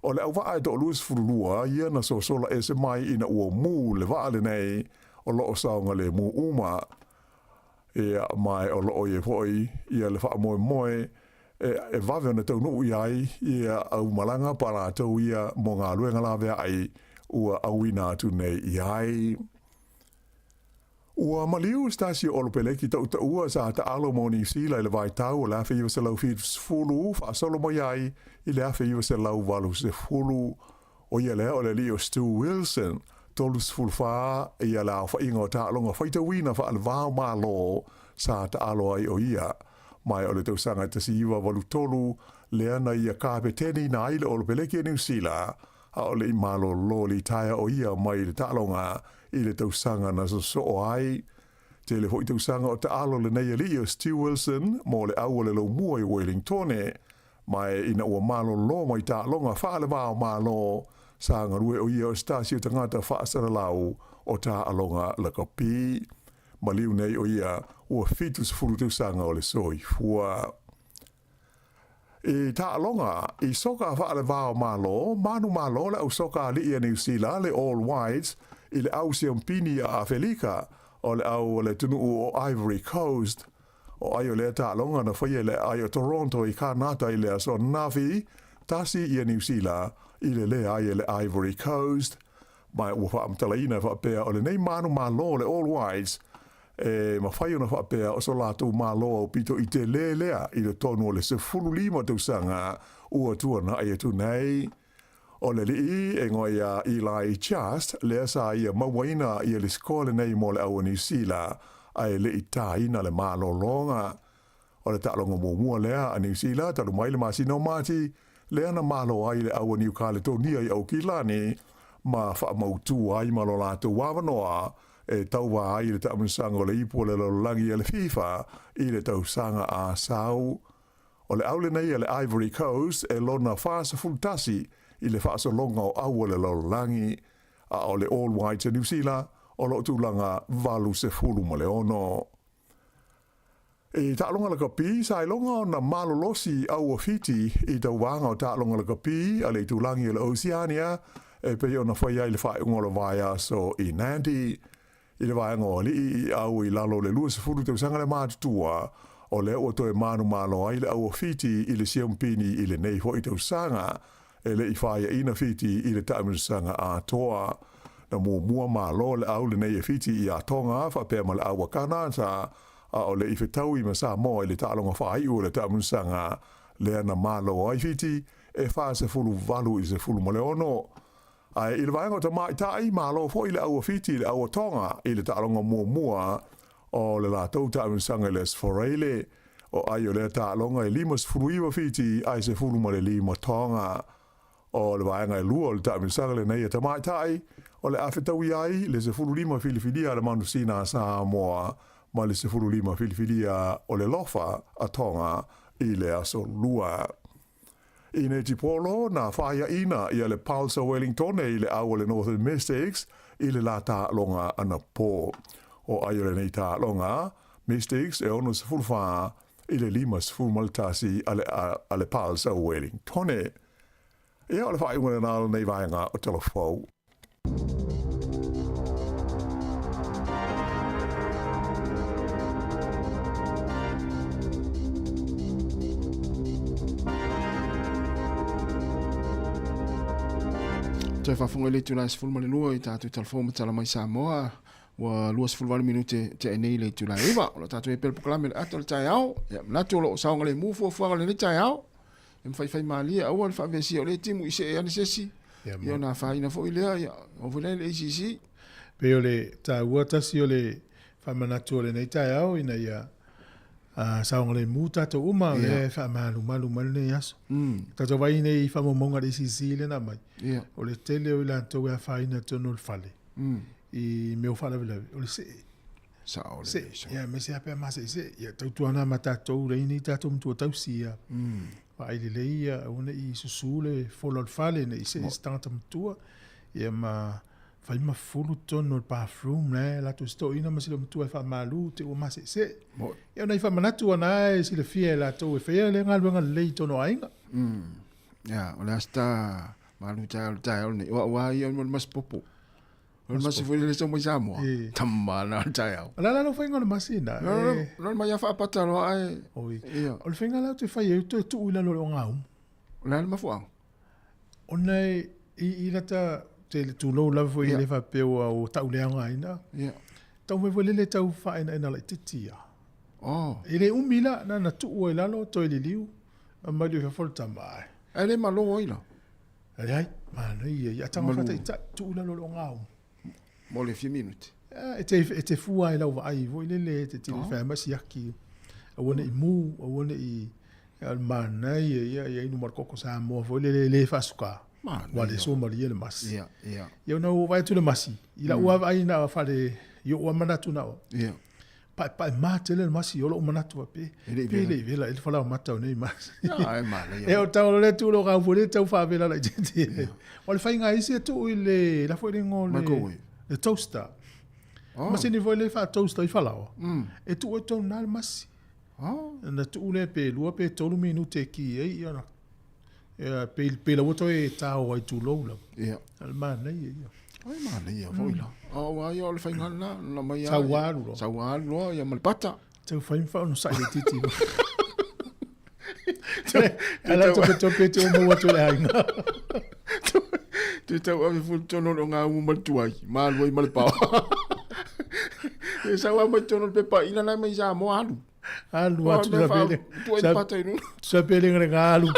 O le au waa e to luis furulua, ia na so sola e se mai ina ua mū le waa le nei, o loo saunga le mū uma. Ia mai o loo ie foi, ia le wha moe moe, e vave ona tau nuu iai, ia au malanga para tau ia mo ngā luenga la vea ai, ua au ina atu nei iai. Ua maliu stasi o lopeleki tau ta ua sa ta alo mo ni sila i le vai tau o le afe iwa se lau fulu, fa solo mo iai, i le afe iwa se lau valu se fulu, o ia lea o le li o Stu Wilson, tolus fulfa, ia la fa ingo ta alonga faita wina fa al vau ma lo, sa ta alo ai o ia, mai o le tau sanga ta si iwa valu tolu, lea na ia kāpeteni na aile o lopeleki e New Zealand, a o le i malo lo li taia o ia mai le ta alonga, i le tausanga na so ai. Te le hoi tausanga o te alo le nei ali o Stu Wilson, mo le au le lo mua i Wellingtone, mai ina ua malo lo mai ta longa whaale wao malo, sa ngarue o ia o stasi o tangata whaasara lau o ta alonga la kapi. Maliu nei o ia ua fitus furu tausanga o le soi fua. I ta alonga, i soka whaale wao malo, manu malo le au soka li i New Zealand, le All Whites, i le au siampini a Felika, o le au le tunu o Ivory Coast, o ai o le ta longa na whaia le ai o Toronto i kānata i le aso navi, tasi i a New Zealand, i le ai le Ivory Coast, mai ua whaamtalaina whapea o le nei manu malo le All Whites, e ma whai ona whapea o so lātou malo o pito i te lea i le tonu o le se fulu lima tausanga ua tuana ai atu nei. O le li e ngoia Eli Just, lea sa ia mawaina ia le skole nei mo le au New Zealand, ai le i taina le malo longa. O le ta'longa mua lea a New Zealand, talu mai le masino mati, lea na malo ai le au New Caledonia i au kilani, ma wha mautu ai malo lato wawanoa, e tauwa ai le ta'amusanga o le ipo le lolangi le FIFA, i le tausanga a sau. O le au le nei le Ivory Coast, e lona fasa fultasi, i le whaaso longa o aua le lolangi, a o le All Whites New Zealand, o lo tūlanga valu se fulu ma le ono. E ta'alonga la kapi, sa ilonga o na malolosi au fiti i tau wanga o ta'alonga la kapi, a le tulangi o le Oceania, e pe o na whaia i le whae ungo le vaia so i Nandi, i le vae ngō li au i lalo le lua se furu te usanga le mātutua, o le o toe manu malo ai le au fiti i le siampini i le nei ho i te usanga, e le i whaia ina fiti i le taimusanga a toa, na mua malo le au le nei fiti i a tonga, wha pēr ma le au kanata, a o le i whetau i ma Samoa i le ta'alonga whaai o le ta'amusanga le ana malo ai fiti e wha se fulu valu i se fulu mo le ono. Ai i le vaenga ta mai tai malo fo i le au fiti le au tonga i le ta'alonga mua o le la tau ta'amusanga le sforeile o ai o le ta'alonga i lima se fulu iwa fiti ai se fulu mo le lima tonga o le vaenga i lua o le ta'amusanga le nei ta mai tai o le a whetau i ai le se fulu lima filifidia le manusina Samoa ma le sefuru lima filifilia o le lofa a tonga i le aso lua. I ne tipolo na whaia ina i le Pulsar Wellington i le au le Northern Mystics i le la ta'alonga ana pō. O ai le nei ta'alonga, Mystics e ono sefuru wha i le lima sefuru maltasi a le Pulsar Wellington. Ia o le whaia ngana nāla nei vaenga o telefou. Toi whafunga le tū lai sifuru male lua i tātou telefon matala mai Samoa. Wa lua sifuru wale minute te enei le tū lai iwa. Ola tātou e pēl pokalame le ato le tai au. Ia mnatu o lo saonga le mufu o fuanga le tai au. E mwhai maalia aua le whawesi o le timu i se e ane sesi. Ia na whaina fo i lea. Ia o vile le ACC. Pe o le tā uatasi o le whamanatu o le nei tai au ina ia saonga le mu tātou uma le whamalu malu nei aso. Tātou vai nei whamamonga le ACC le na mai. O le tele o la tau e whaina tono le whale. I meo whala vila. O le se. Se. Ia me se apea masa i se. Ia tautuana ma tātou reini tātou mtua tausi ia. Wa aile le ia una i susule fola le whale nei se stangata mtua. Ia ma whaima fulu tono le bathroom ne. Lato sto ina masilo mtua e whamalu te o masa i se. Ia nei whamanatu ana e sile fia la tau e whaia le ngaluenga lei tono ainga. Ia o le asta malu tai au nei. Wa ia o mas popo. O mas foi le somo Samoa. Tamana tai au. La no whainga na masina. No mai fa patalo ai. Oi. O le whainga lau te whaia u tu ila lo o ngau. O le mafuang. O nei i lata te le tūlou lau fo i le whapeo o tau leanga ina. Tau me wale le tau whaina ina lai titia. I le umila na tu o ilalo to ili liu. A mai le whafolta mai. E le malo o ila. Ai, mana ia tanga whata i tu ila lo ngau. Mo le 4 minute. E te fua i lau ai vo i le te tiri whamasi aki. A wane i mu, a wane i mana ia inu markoko Samoa vo i le whasuka. Wale so mari le masi. Ia na o vai tu le masi. Ila ua ai na whare yo ua manatu na o. Pa mate le masi o lo manatu pe. Pele vela il fala mata nei masi. Ai mala. E o tau le tu lo ga vole tau fa vela la gente. O le fainga isi tu ile la foi ngol. Le toaster. Masi ni voi le fa toaster i fala o. E tu o tau na masi. Na tu le pe lua pe tolu minute ki e ia pe la woto e tau ai tu lo la. Al mana ia. Ai mana ia foi la. Ai o le fainga na mai. Sawalu ia malpata. Tau fain fa no sai titi. Ala to pe te o mo to le ainga. Te tau ave fu tono o ngā umal tuai, mālu i malpau. E sa wa mai tono pe pa ina na mai sa mo alu. Alu atu sa pele. Tuai pata inu. Sa pele ngare ngā alu.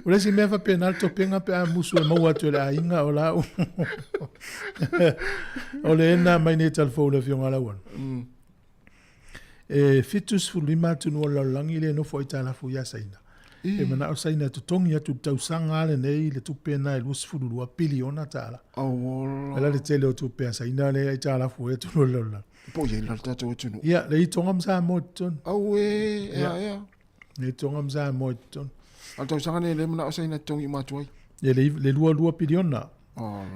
Ule si mea fa penal to penga pe a musu e mau atu le ainga o lau. O le ena mai ne talfou le fionga lauan. E fitus fu lima tunu o laulangi le no fo itala fu ya saina. E mana o saina tu tongi atu tausanga le nei le tupena e luas fululua piliona tala. Ela le tele o tupea saina le ai tala fu e tunu lola. Po ye la tatu o tunu. Ia, le i tonga msa moton. Ia. Le tonga msa moton. Al tausanga le mana o saina tongi matuai. Ia le lua piliona.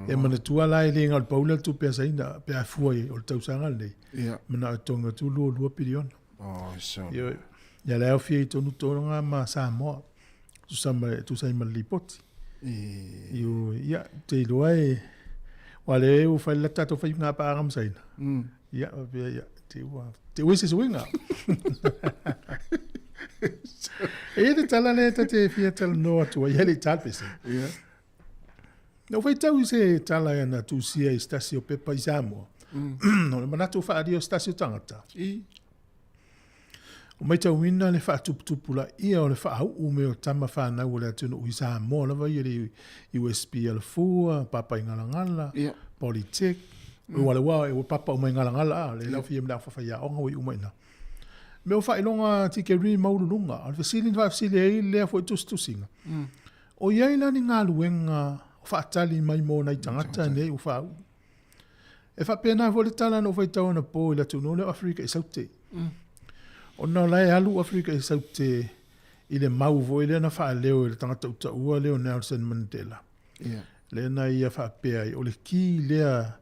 E mana tua lai le ngal paula tu pe saina pe afua o tau sanga le. Ia. Mana tonga tu lua piriona. So. Yo ya la ofie tonu tonga ma Samoa. Tu sai ma lipoti. Yo ya te loai wale u fai la tato fai nga pa ngam saina. Ya te wisi swinga. E te tala le te fia tala no tu ya le talpese. Ia. No fai tau se tala na tu sia stasio pe paisamo. No mana tu fa dio stasio tangata. O mai tau ina le fa tupu la ia o le fa au me o tama fa na o le tunu i Samoa la vai le USB al fua papa ngala Ia. politik o wale wa o papa o mai ngala le la fi mla fa ya o ngoi umaina. Me o fa ilonga tike ri maulunga al fasilin fa fasile le fo tu singa. O ia ina ni ngaluenga fa tali mai mo nai tangata ne o fa e fa pena vo le tala no vai tau na po le tunu le Afrika i saute o na lai alu Afrika i saute i le mau vo ile na fa leo le tangata uta ua leo Nelson Mandela le na ia fa pe o le ki le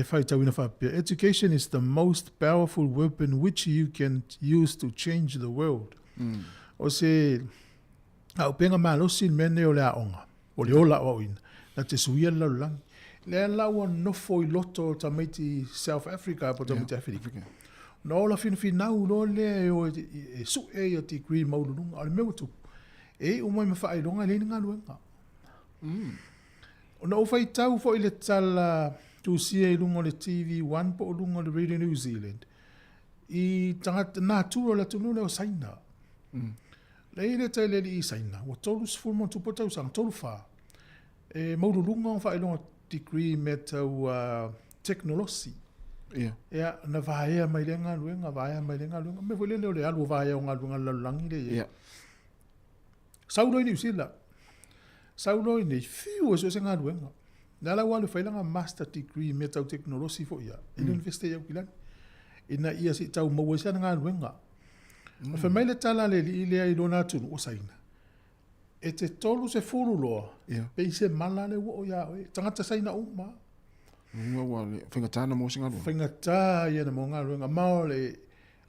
fa tau ina fa pe education is the most powerful weapon which you can use to change the world o se au penga malo sin mene o le aonga o le ola o ina na te suia la lang le la o no foi loto ta meti South Africa po ta meti Africa no la fin finau lo le o su e ti green mo lu al meu tu e o mai fa i longa le nga luenga o no fai tau fo ile tala tu si e lungo le TV1 po lungo le Radio New Zealand i tanga na tu la tu no le saina le ile tele li saina o tolu sfulmo tu po tau sang tolu fa e mo lungo fa i longa degree meta technology ya na vaia mai lenga luenga me vole le alu vaia nga luenga la langi le saulo ni usila saulo ni fiu so senga luenga na la wale failanga master degree meta technology fo ya university ya kilan ina ia si tau mo wesa nga luenga fa mai le tala le ile ai dona tu o saina e te tolu se fulu loa pe se mala le wo ya tangata saina uma wale fingatana mo singa fingata ia na mo nga luenga maole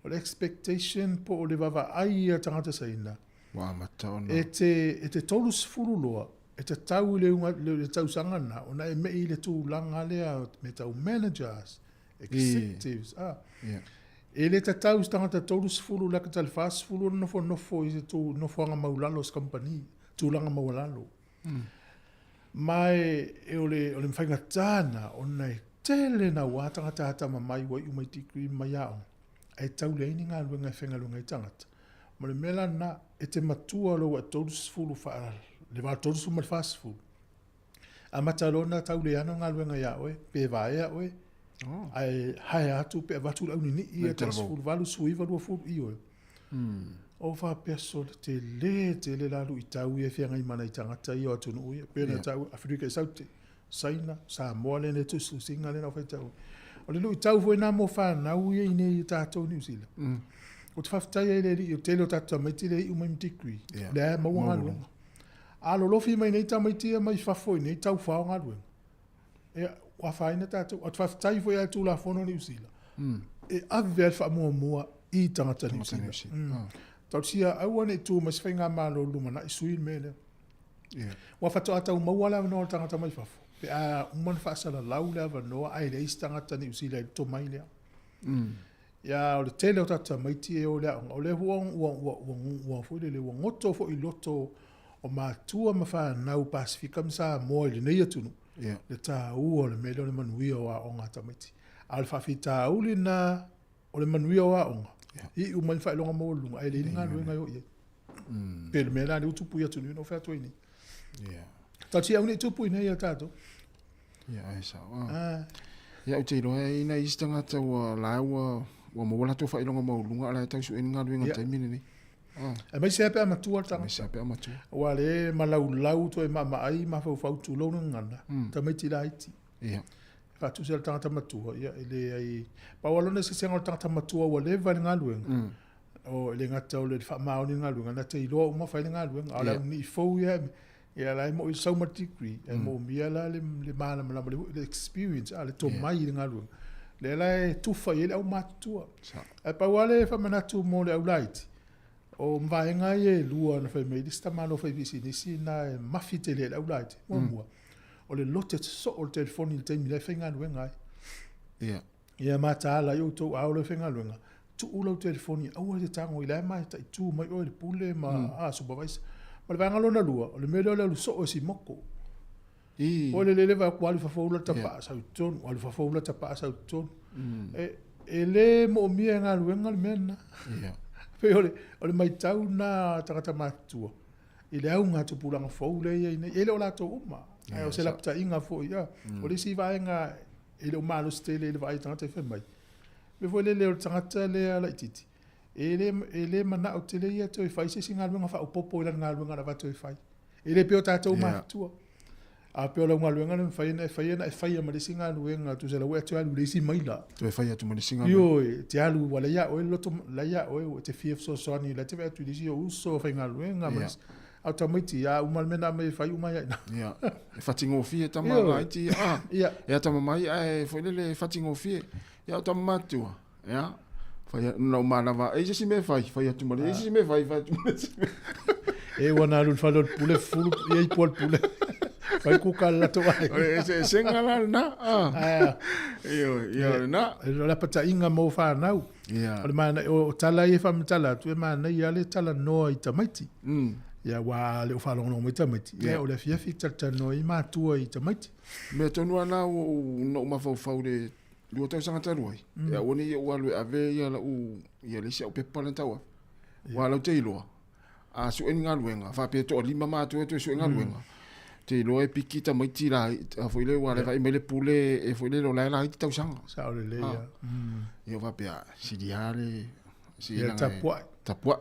o le expectation po o le vava ai tangata saina wa matona e te tolu se fulu loa e te tau le tau sangana ona e mei le tu langa le me tau managers executives e le tau tangata tolu se fulu la ka fast fulu no fo i tu no fo nga maulalo company tu langa maulalo mai e ole mfangata ona tele na wata tata mai wa umai tikri mai ao ai tau le ni nga luenga fenga luenga tangata mo le mela na e te matua lo wa todos fulu fa le va todos mal fast food a matalona tau le ana nga luenga ya we pe vai ya we ai hai atu pe va tu la ni i te fulu valu suiva lo fulu i o o fa peso te le la lu itau e fianga i mana i tangata i o atu no ia pena tau Afrika Saute Saina Samoa le ne tu singa le na fa tau o le lu itau foi na mo fa na u i nei tatou New Zealand o te whaftai e le te leo tatou mai te le i umai mtikri le mau ngā luenga alo lofi mai nei ta mai tia mai whafoi nei tau whao ngā luenga e whawhaina tatou o te whaftai foi a tū la whono New Zealand e ave alfa mua i tangata New Zealand tau sia au ane tū mas whainga mālo lumana i sui me le wa whato atau mauala no tangata mai whafo pe a uman whaasala lau le ava noa ai le is tangata New Zealand to mai lea ya o le tele o tata maiti e o le o le huang fo le ngoto fo i loto o matua mawha nau Pasifika msa mo le nei atunu le ta o le mele o le manui o a onga tamaiti al whawhi ta uli na o le manui o a onga i umai wha ilonga mo lunga ai le inga luenga yo ie pe le mele ane utupu i atunu no wha toi ni tati au ne tupu i nei a tato ai sa ya uti ro ina istanga tau la wa mo wala to fa ilonga mo lunga ala tau su inga luenga tai mini ni e mai se pe amatua tanga mai se pe amatua wa le malau to e mama ai ma fa tu lo ngana ta mai ti laiti fa tu se tanga matua ia ele ai pa wala ne se senga tanga matua wa le va nga luenga o le ngata o le fa ma o nga luenga na te ilo mo fa nga luenga ala ni fo ia Ia la mo so much degree e mo mia la le mana le experience ale to mai nga lu. Le la tu fa ile au matua. E pa wale fa manatu mo le au light. O mvaenga ye lua na fa me lista malo fa visi ni sina mafite le au light. Mo mo. O le lote so o telefoni te mi le fenga lu ngai. Ia. Ia mata la yo to au le fenga lu ngai. Tu ulo telefoni au le tango ile mai ta tu mai o le pule ma supervise. Ma le vanga lona lua, o le mele le so o si moko. O le va kwali fa foula tapa sa ton, o le fa foula tapa sa ton. E le mo mia nga luenga le mena. Pe o le mai tau na takata matua. I le au ngā tupulanga foule ia ina, e le o lato uma. O se lapta inga fo ia. O le si vaenga, e le o malo stele, e le vai tangata e whemai. Me fo le o tangata le ala ititi. Ele mana o tele ia toi fai se singa luenga fa o popo ila nga luenga na vato e fai. Ele peo tātou mātua. A peo la nga luenga na fai na e fai ma le singa luenga tu se la wea tu alu le si maila. Tu e fai atu ma le singa luenga. Yo, te alu wala ia oe loto la ia oe te fief so soani la te vea tu le si o uso fai nga luenga. Au ta maiti ia umalmena me fai umai aina. Ia, e fatingo fie tama maiti. Ia tama mai e foi le fatingo fie. Ia tama matua. Ia. No manava e si me fai atu mare e si me fai atu e wana lu fa lo pule fulu e pol pule fai ku kala to ai e se ngala na io na la pata inga mo fa nau o mana o tala e fa mtala tu e mana ia le tala no i tamaiti ia wa le fa lo no tamaiti ia o le fia fi tata no i ma tu i tamaiti me tonu ana o no ma fa le Lua tau sanga taruai. Ia wani ia walu ave ia la u ia le sia o pepa na taua. Walau te iloa. A su en ngā luenga. Whape to lima mātu e tu su en ngā luenga. Te iloa e piki ta maiti la. A foile wale vai mele pule e foile lo lai la iti tau sanga. Sao le le ia. Ia whape a siriare. Ia tapua. Tapua.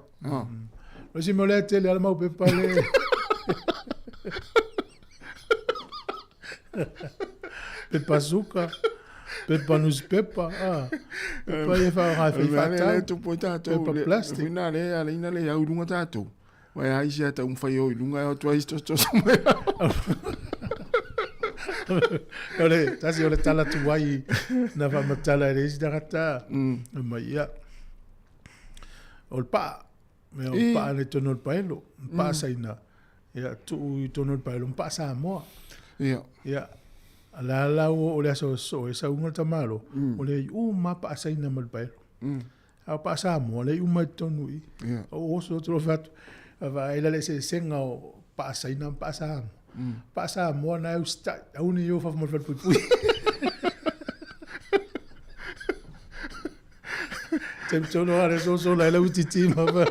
Lo si mo le te le ala mau pepa le. Pepa suka. Pepa newspaper, pepa e fa rafi fata. Tu pota to plastic. Fina le ala ina le au lunga tato. Vai ai sia ta un fai o lunga o tu ai sto. Ole, tasi ole tala tu wai na fa matala e resi dagata. Ma ia. Ol pa. Me ol pa le tono paelo, pa saina. Ia tu tono paelo, pa Samoa. Ia. La o le so e sa unga tamalo o le ma pa saina mal pa a pa sa mo le uma tonu i o so tro fat va ela le se senga o pa saina pa sa mo na u sta uni yo fa mo fat pui tem tono are so la utiti ma va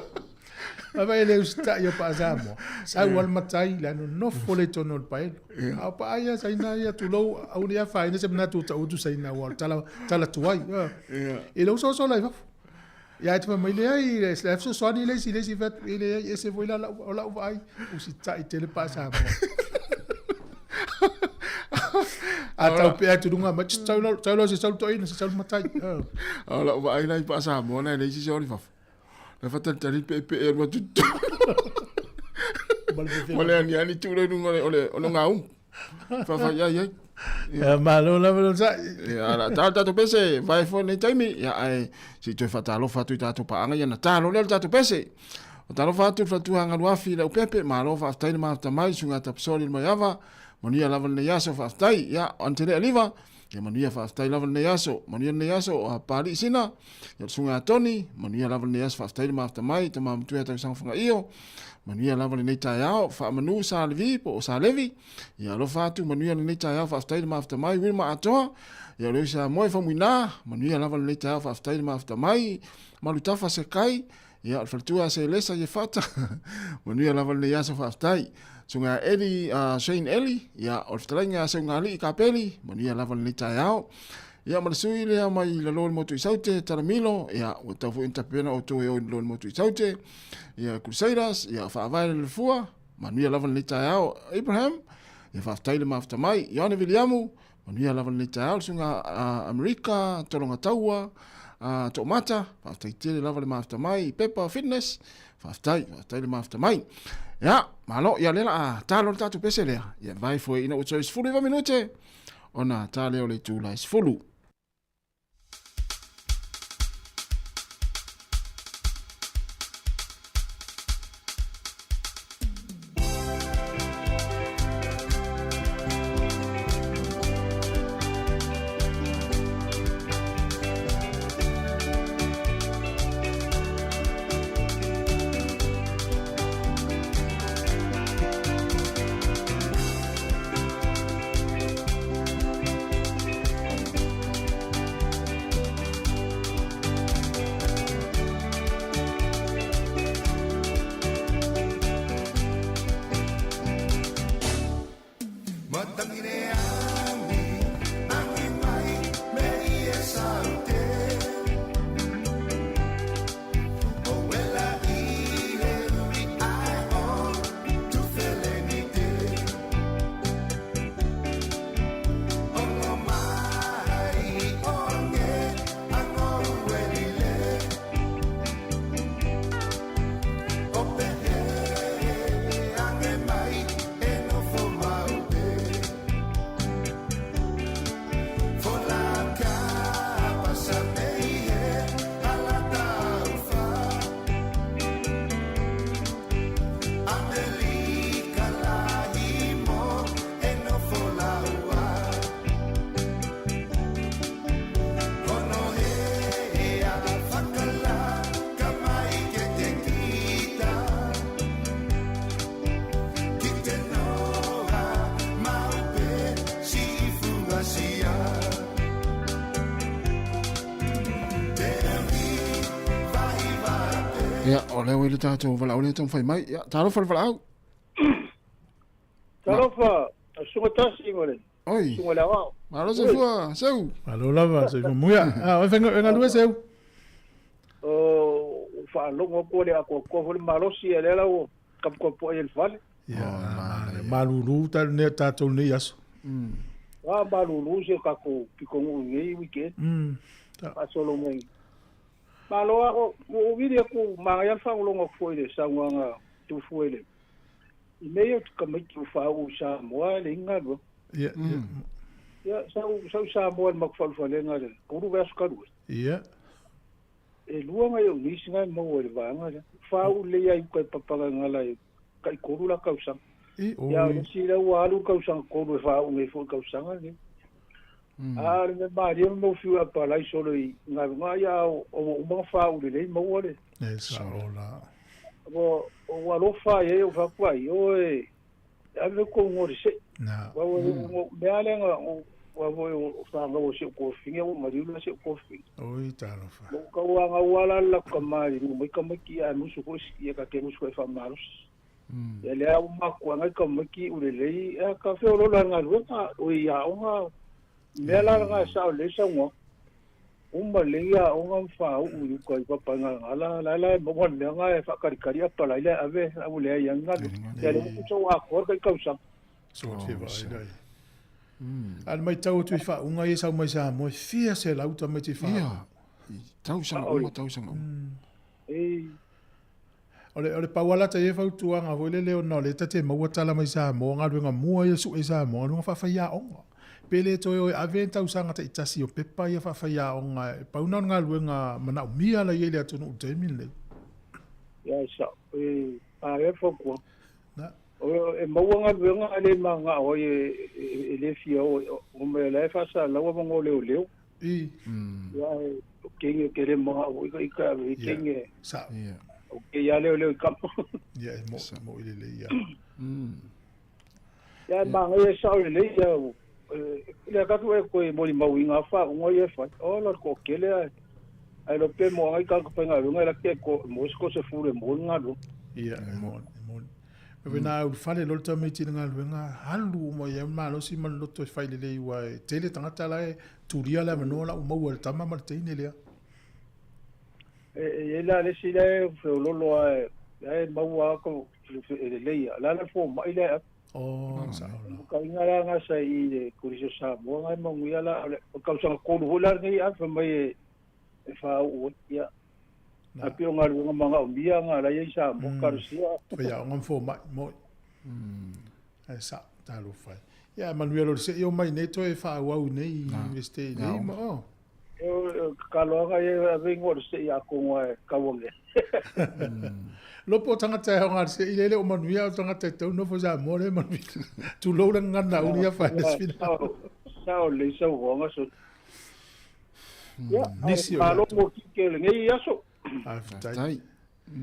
ava ele usta ia pa samo sa wal matai la no fole tono pa ele a pa ia saina ia tu lo au ia fa ina se na tu tu saina wal tala tu ai ele so la ia te mai le ai le so ni le si vet ele se voi la vai o si tai tele pa samo atau pe atu dunga ma tau se tau to ina se tau matai ala vai lai pa samo na le si so ni fa la fata tari pe e ma tutto mole ani tu le nunga ole ngau fa ya malo la sa ya la ta to pese vai fo nei taimi ya ai si tu fata lo fatu ta to pa anga ya na ta lo le ta to pese o ta lo fatu fatu anga lo afi le pepe ma lo fa tai ma ta mai sunga ta psori ma yava monia la ne yaso fa tai ya antele aliva ya mania fa tai la ne yaso monia ne yaso a pali sina ya sunga toni mania la ne yaso fa tai ma ta mai ta ma tu ta sang fanga io mania la ne ta ya fa manu sa levi po sa levi ya lo fatu mania ne ta ya fa tai ma ta mai wi ma ato ya lo sa moi fa muina mania la ne ta fa tai ma ta mai ma lu ta fa se kai ya faltua se lesa ye fata mania la ne yaso fa tai sunga Eli Shane Eli ya orftranga sunga ali kapeli mania lava ni tayao ya marsui le mai la lol motu saute taramilo ya utafu intapena o to yo lol motu saute ya Crusaders ya fa vai le fua mania lava ni tayao Abraham ya fa taile mafta mai Yone Williamu mania lava ni tayao sunga America tolonga taua tomata fa taile lava le mafta mai Pepper Fitness fa taile mafta mai Ya, malo ya lela talo tatu pese lea. Ya vai foi ina uto is fulu 2 minute. Ona tale o le tula is fulu. Ya, ole wele tato vala ole tong fai mai. Ya, talo fal vala. Talo fa, sunga tasi ngole. Oi. Sunga lawa. Malo se fua, seu. Malo lava, se ko muia. Ah, venga lue seu. O fa longo ko le ko fo malo si ele la o kap ko po el fal. Ya, malulu tal ne tato ne yaso. Wa malulu se ka ko piko ngi weekend. Pa solo ngi. Malo o video ko ma ya fa longo fo ile sangwa tu fo ile. Meio ka mai tu fa u Samoa le ngalo. Ya. Ya, sa Samoa mak fal fal ngalo. Ko ru vas ka ru. Ya. E luanga yo ni singa mo le vanga. Fa u le ya ko papa ngala kai ko ru la kausa. Ya si la wa lu kausa ko ru fa u me fo kausa ngale. Ah, me Maria mo fiu a pa lai solo i nga ya o mo fa u le mo ole. Esa ola. O lo fa ye o fa kwa yo e ave ko ngori se. Na. Wa me ale nga wa o fa nga o se ko finga o mari lu se ko finga. Oi talo fa. Ko wa nga wala la kamari mo ki a musu ko si ka ke musu ko fa maros. Ya le a ma ko nga kamaki u le e ka fe o lo la nga lu ka o ya o nga mela nga sa le sa ngo umba le ya o nga fa u ko pa nga la mo nga fa kari pa la ile ave a le ya nga ya le ku so wa ko ka sa so te va dai al mai tau tu fa unga ye sa mai sa mo fia se la uta mai te fa ya tau sa ngo ole pawala te fa tu anga vo le no le tate mo tala mai sa mo nga nga mo ye su e sa mo nga fa ya onga pele to yo aventa usanga te itasi o pepa ia fa ya onga pauna nga luenga mana mia la ye le tonu te mille ya sa a e fo ko na o e mo nga luenga ale manga o ye le fio o me la fa sa la wa ngo le ya ke le mo o ka ke sa o ke ya le ka ya mo ile le ya ya manga ye sa le ya le ka tu e ko mo li mau inga fa ngo ye fa o lo ko kele ai lo pe mo ai ka ko penga nga la ke ko mo ko se fure mo nga lo ia mo e na u fale lo ta meti nga lo nga halu mo ye ma lo si man lo to fa le wa tele tanga tala e turia la no la mo wa tama ma te ne le e la le si le lo ai mau wa ko le la fo mai le oh sa ka ingala nga sa i ko ri sa mo nga mo ya la ka sa ko ho la ngi a fa mai e fa o ya a pe o ngaru nga manga o mia nga la ye sa mo karusia fa ya ngam fo mai mo ai sa talo fai ya Manuel se yo mai ne to e fa wa nei investe nei mo kalo nga ye vengo se ya ko nga ka wonge lo po tanga te nga se ile o Manuel tanga te to no fo za mo le Manuel tu lo nga na unia fa sao le sao wonga so ya nisi kalo mo ke le ngai yaso tai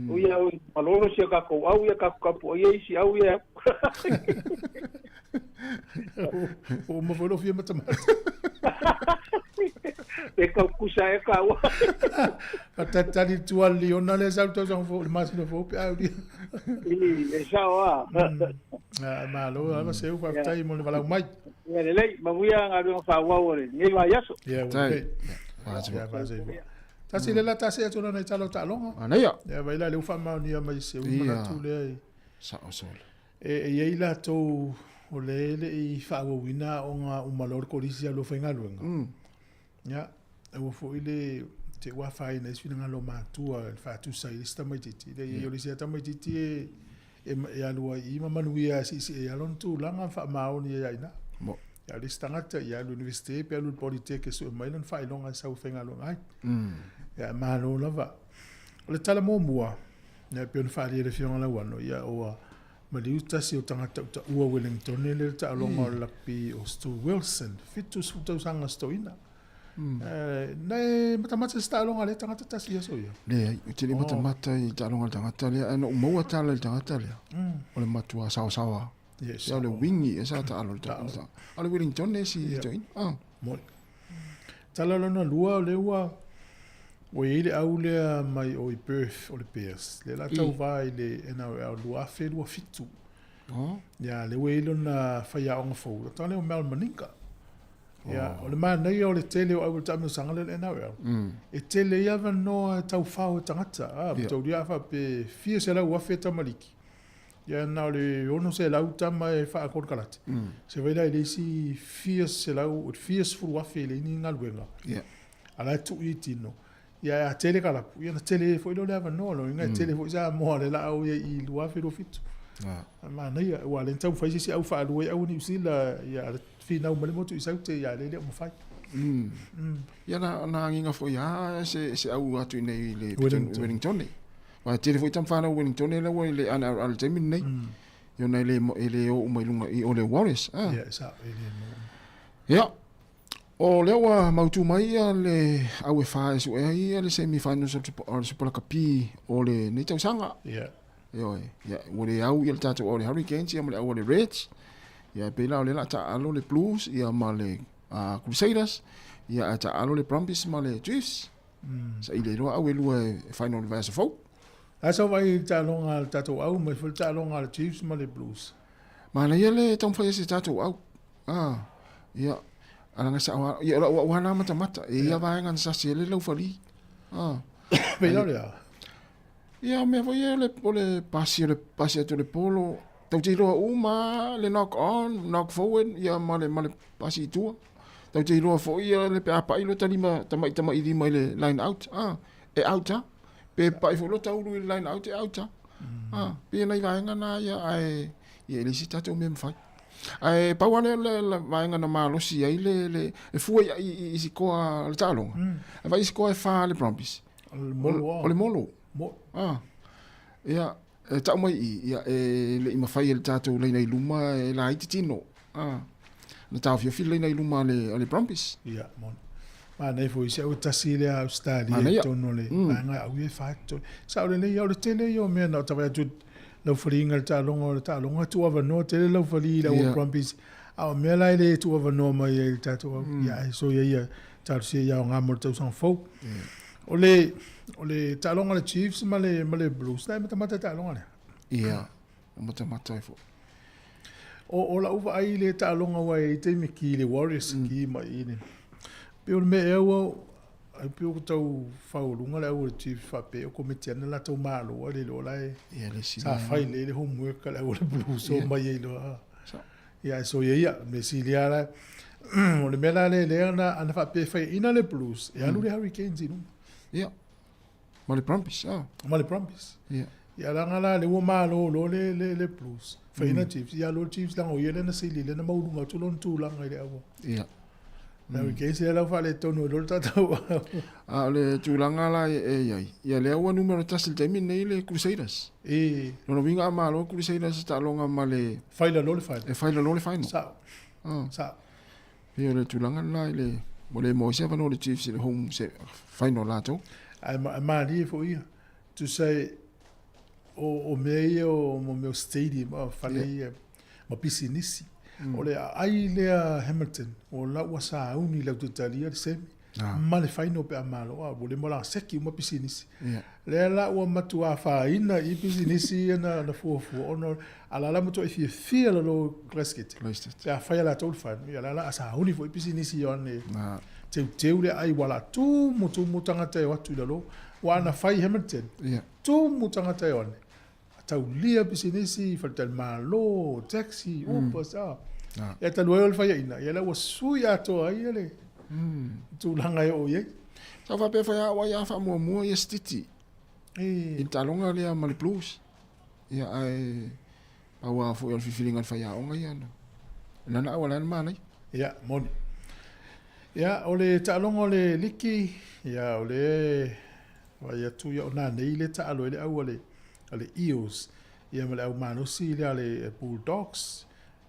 uia malolo se ka ko au ia ka po ye si au ia o mo volo fia matamata e ka kusa e ka wa atata di tua liona le sa to son fo le masino fo pe au di e sa wa malo ava se u fa tai mo le vala mai ya le ma uia nga ro fa wa ore ni va yaso ya va se tasi le la tasi atu na italo talonga ana ya vai la le ufa ma ni mai se u mana tu le sa o sol e la to o le i fa o wina o nga o malor ko risi lo fenga luenga ya o fo ile te wa fa ina sfina nga lo ma tu fa tu sai sta mai titi le yo risi ta mai titi e alu i ma manu ia si e alon tu langa fa ma o ni ya ina mo ya le stangata ya l'université pe lu politique so mai non fa longa sa fenga lo ai ya ma lo lava le tala mo mua ne pe on fa le fiona la wano ya o ma le uta si o tangata uta ua Wellington le ta longa la pi o Stu Wilson fitus futu sanga stoina nei matamata sta longa le tangata ta si so ya le utili matamata i ta longa tangata le ano mo ta le tangata le o le matua sawa yes ya le wingi esa ta alo ta ale Wellington ne si join mo tala lona lua le ua o ile au le mai o i Perth o le Bears le la tau vai le ena o lua fe lua fitu ya le weilo na faya on fo ta le o Mel Maninka ya o le mana ia o le tele o au tamu sanga le ena e tele ia va no tau fa o tangata to dia fa pe fie se la ua fe tamaliki ya na le ono se la uta mai fa ko kalat se vai le si fie se la o fie fu wa fe le ni ngalwenga ya ala tu itino ya tele kala ya na tele foi lo leva no lo nga tele foi za mo le la o i lua fe lo fit ma na ya wa le tau fai si au fa lo ya u ni sila ya fi na mo le mo tu sa te ya le mo fai ya na nginga foi ya se au atu nei le Wellington wa tele foi tam fa na Wellington le wa le ana al temin nei yo na le o mai lunga i o le Warriors ya sa ele mo ya o le wa mautu mai le au fa su e le semi finals o Super Cup o le nei tau sanga ya yo ya o le au il tatu o le Hurricanes ya mo le au le Reds ya pe la o le la ta alo le Blues ya ma le Crusaders ya ta alo le Brumbies ma le Chiefs sa ile ro au lu final verse fo asa vai ta longa tatu au me ful ta longa le Chiefs ma le Blues ma le ele tom foi se tatu au ya ala nga sa ya wa na mata e ya va ngan sa se le lo fali pe la ya me foi le pasi to le polo tau te roa uma le knock on knock forward ya male pasi tu tau te roa foi le pe apa ilo talima tamai di mai le line out e out pe pa fo lo tau le line out e out pe nei va ngana ya ai ye le sita to mem fai ai pa wane le va ngana malo si ai le fu i si ko al talong vai si ko e fa le Brumbies le molo ya ta mai ya le ima fai el tato le nei luma e la itino na ta fio fil le nei luma le Brumbies ya mon ma nei foi se o tasile a Australia tono le nga au e fatto sa le nei o le tele yo me na ta va tu lo fringa el talonga tu ava no tele lo fali le Brumbies a me la le tu ava no mai el tato ya so ya ta se ya nga mo tu son fo o le talonga le Chiefs ma le Blues na mata talonga ia mata fo o la uva ai le talonga wa e te miki le Warriors ki mai ni pe o me ewa ai pe o tau faulunga le o Chiefs fa pe o komite na la tau malo o le lola ia le si sa fai le homework le o le Blues o mai e lo ia so ia me si le ala o le mela le ana fa pe fai ina le Blues e alu le Hurricanes inu ia Mali Brumbies, Mali Brumbies. Yeah. Ya langa la le wo malo lo le Blues. Faina Chiefs ya lo Chiefs lang o yele na sili le na maulunga tulon tulanga ile awo. Yeah. Na we kesi la fa le tono lo tata wa. Le tulanga la ya le awa numero tasil temi nei le Crusaders. No winga malo Crusaders ta longa male. Faila lo le final. Faila lo le final. Sa. Sa. Pio le tulanga la le mole mo se no le Chiefs le home se final lato. I'm mad for you to say o me o meu stadium o fale ma pisinisi o le ai le Hamilton o la wasa uni la tutalia se ma le final pe amalo o le mola seki ma pisinisi le la o matua fa ina I pisinisi na fofu ono ala la moto if you feel lo clasket ya fa la tol fa ya la asa uni fo pisinisi on te le ai wala tu mutu mutanga te watu lo wana fai Hamilton tu mutanga te on tau lia pisinisi faltal malo taxi upa sa ya ta loyal fai ina ya la wasuya to ai le tu langa yo ye sa fa pe fa wa ya fa mo ye stiti talonga le Mali Blues ya ai awa fo yo feeling fa ya onga ya na na wala mana ya mon ya ole talonga le liki ya ole wa ya tu ya na nei le talo le awale ale Eels ya mala au mano si le Bulldogs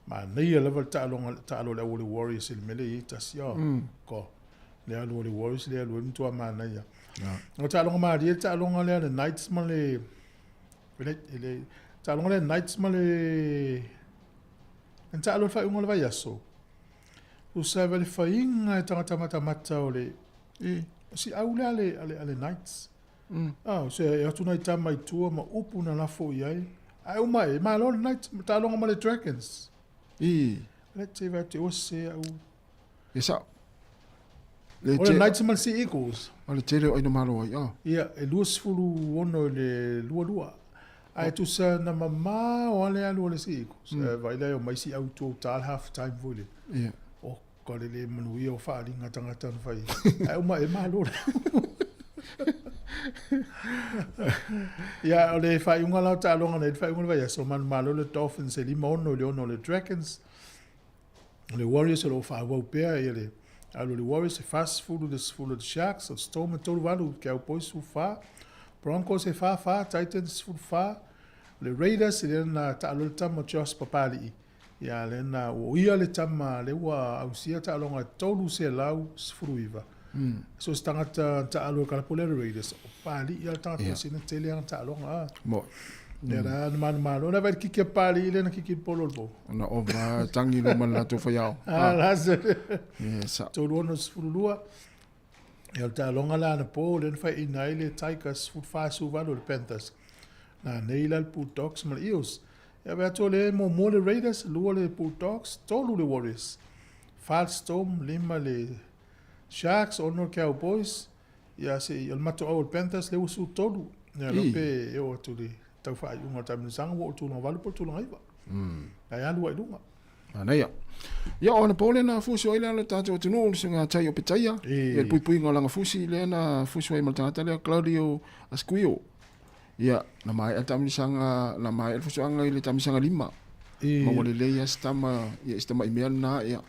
ma nei le talo le ole Warriors il mele tasio ko le ole Warriors le ole mtu mana ya o talo ma le talo le Knights ma le talo le Knights ma le en talo fa un le ya so o save le fainga tanga mata ole si aule ale Knights se ya tuna tama tu ma upu na la fo yai ai uma ma lo Knights ta longa ma le Dragons let's say that it was se au esa le Knights ma si Eagles ole tele o no malo ya e luas fulu ono le lua ai tu sa na mama o le alu le si Eagles vai le o mai si au tu tal half time vole ko le manui o fa ringa tanga tan fai ai uma e malo ya ole fai unga la ta longa le fai unga vai so man malo le Dolphins e limono le ono le Dragons le Warriors lo fa wa pe ele alo le Warriors e fast food the Sharks o Storm to valu Cowboys fu fa Broncos e fa Titans fu fa le Raiders le na ta lo tamo Josh Papali ya le na o ia le tama le wa au sia ta longa tolu se lau sfruiva so stanga ta alo kala pole Raiders pali ia ta sina tele ta longa mo era man ona vai kike pali le na kike polo bo na o va tangi no man la to fa yao las yes to no sfrulua ia ta longa la na pole fa inaile Tigers fu fa su valo le Panthers na neila el Bulldogs mal Eels ja wer tole mo le Raiders lu le Bulldogs tolu le Warriors Storm lima le Sharks ono Cowboys ya se el mato o Panthers le usu tolu ya lo pe yo to le tau fa un tam sang wo tu no vale por tu no iba ya lu ai lunga ana ya ona pole na fuso ile na tato tu no singa tai o petaya el pui ngolanga fusi le na fuso e maltata le Claudio Asquio ya na mai atamisanga na mai el fuso anga ile tamisanga lima mo le ya stama email na ya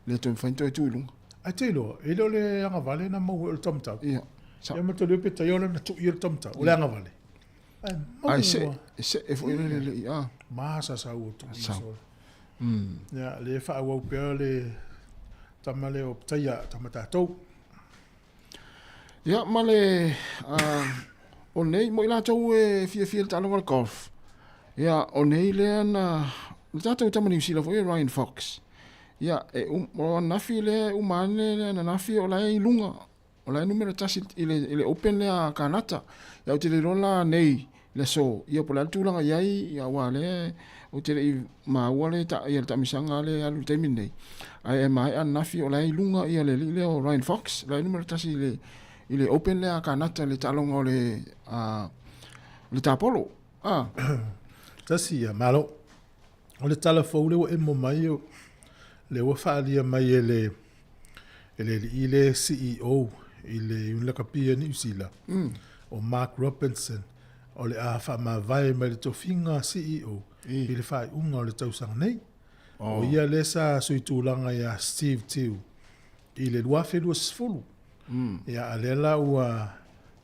le to fanto tu lunga a telo ele le anga vale na mo el tomta ya me to le petaya na tu il tomta o le anga vale ai se e foi le ya masa sa o tu ya le fa o pe le tamale o petaya tamata to ya male o nei mo ila tau e fia talo wal golf ya o nei le na tato tamani sila foi Ryan Fox ya e o nafi le umane le na nafi o lai lunga o lai numero tasi ile open le a kanata ya o te le rola nei le so ia pola tulanga yai ya wale o te le ma wale ta ia ta misanga le alu te minei ai mai an nafi o lai lunga ia le o Ryan Fox lai numero tasi ile open le a kanata le talonga o le tapolo tasi ya malo o le telefone o e mo mai o le wa falia mai ele CEO ile un la kapia ni usila o Mark Robinson o le a whaamawai mai le tofinga CEO i le whai unga o le tausanga nei. O ia le sa sui tūlanga ia Steve Tiu i le lua whenua sifulu. Ia alela ua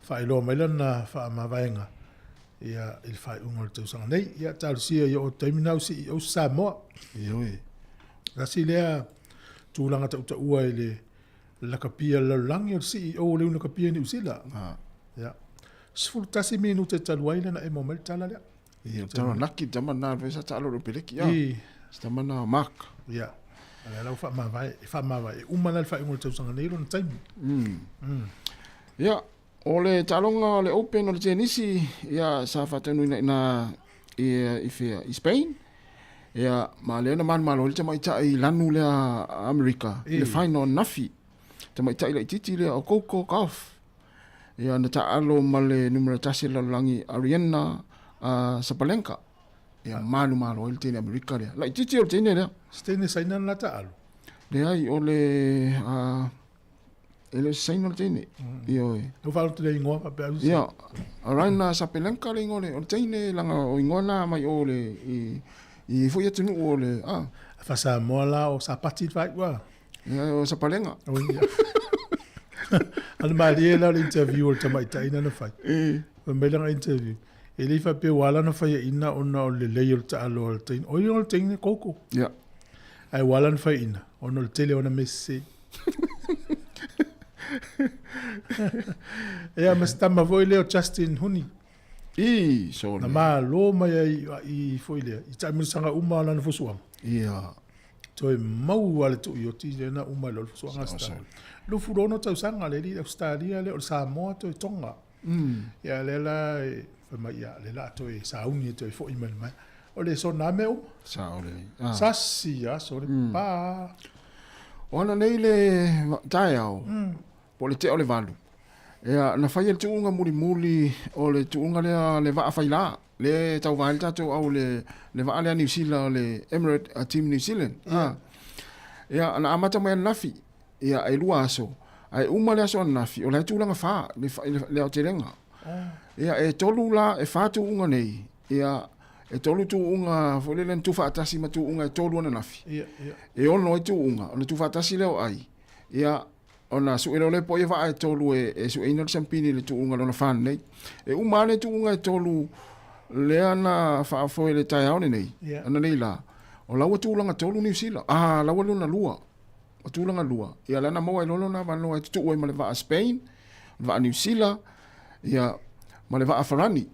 whaeloa mai lana whaamawainga ia i le whai unga o le tausanga nei. Ia talusia ia o taiminau CEO Samoa. Rasi lea tūlanga tauta ua i le lakapia lalangi o CEO o le unakapia ni usila. Ia. Sifulu tasi minu te taluaina na e momel tala lea. Ia, tala naki tamana vesa talo ro peleki ia. Tamana mak. Ia. Ala lau whaamawai. Umana le whaingo le tausanga nei ro na taimi. Ia, o le talonga o le Open o le tenisi, ia sa whatanu ina i fea i Spain. Ia, ma lea na malo le tamaita i lanu lea Amerika. Le final nafi. Tamaita i la ititi lea o Coco Golf. Ia, na taalo ma le numero tasi lalangi Ariana Sabalenka. Ia, malo le tene Amerika lea. La ititi o le tene lea. Stene sainan la taalo. Le ai o le ele sainan le tene. Ia, no falo te le ingoa pa usi. Ia, Ariana Sabalenka le ingole o le tene langa o ingona mai o le i foi atunu o le fa Samoa la o sa pati vai wa. Ia, o Sabalenka. O ia. Al maria la interview o tamaita ina na fai. O melanga interview. Ele fa pe wala na fai ina ona o le leio ta alo o tein. O le tein koko. Ia. Ai wala na fai ina. Ona le tele ona messe. Ia mas tama voi leo Justin Huni. So na ma lo mai i foi le. I ta sanga uma la na fosuang. Ia. Toi mau wale tu yo ti na uma lo fosuang asta. Lo furono tau sanga le di Australia le o Samoa to Tonga. Ia le la fa mai ia le la to sa uni to fo i mai. O le so na me o. Sa o le. Sasi ya so le pa. Ona nei le tai au. Po le te o le valu. Ia na fai tu unga muli o le tu unga le va fai la. Le tau vai tatu au le va le New Zealand le Emirate team New Zealand. Ia na amata mai nafi. Ia ai lua aso. Ai uma le aso nafi o le tu langa fa le o terenga. Ia e tolu la e fa tu unga nei. Ia e tolu tu unga fo le tu fa tasi ma tu unga e tolu na nafi. E ono tu unga o le tu fa tasi le ai. Ia ona su ele po e va e tolu e su ina champini le tu unga na fan nei. E uma le tu unga e tolu le ana fa fo le tai au nei. Ana nei la. O la tu langa tolu New Zealand. La wa na lua. O tu langa lua. Ia lana mo e lolo na va no e tu o ma le va Spain, va New Zealand. Ia ma le va Farani.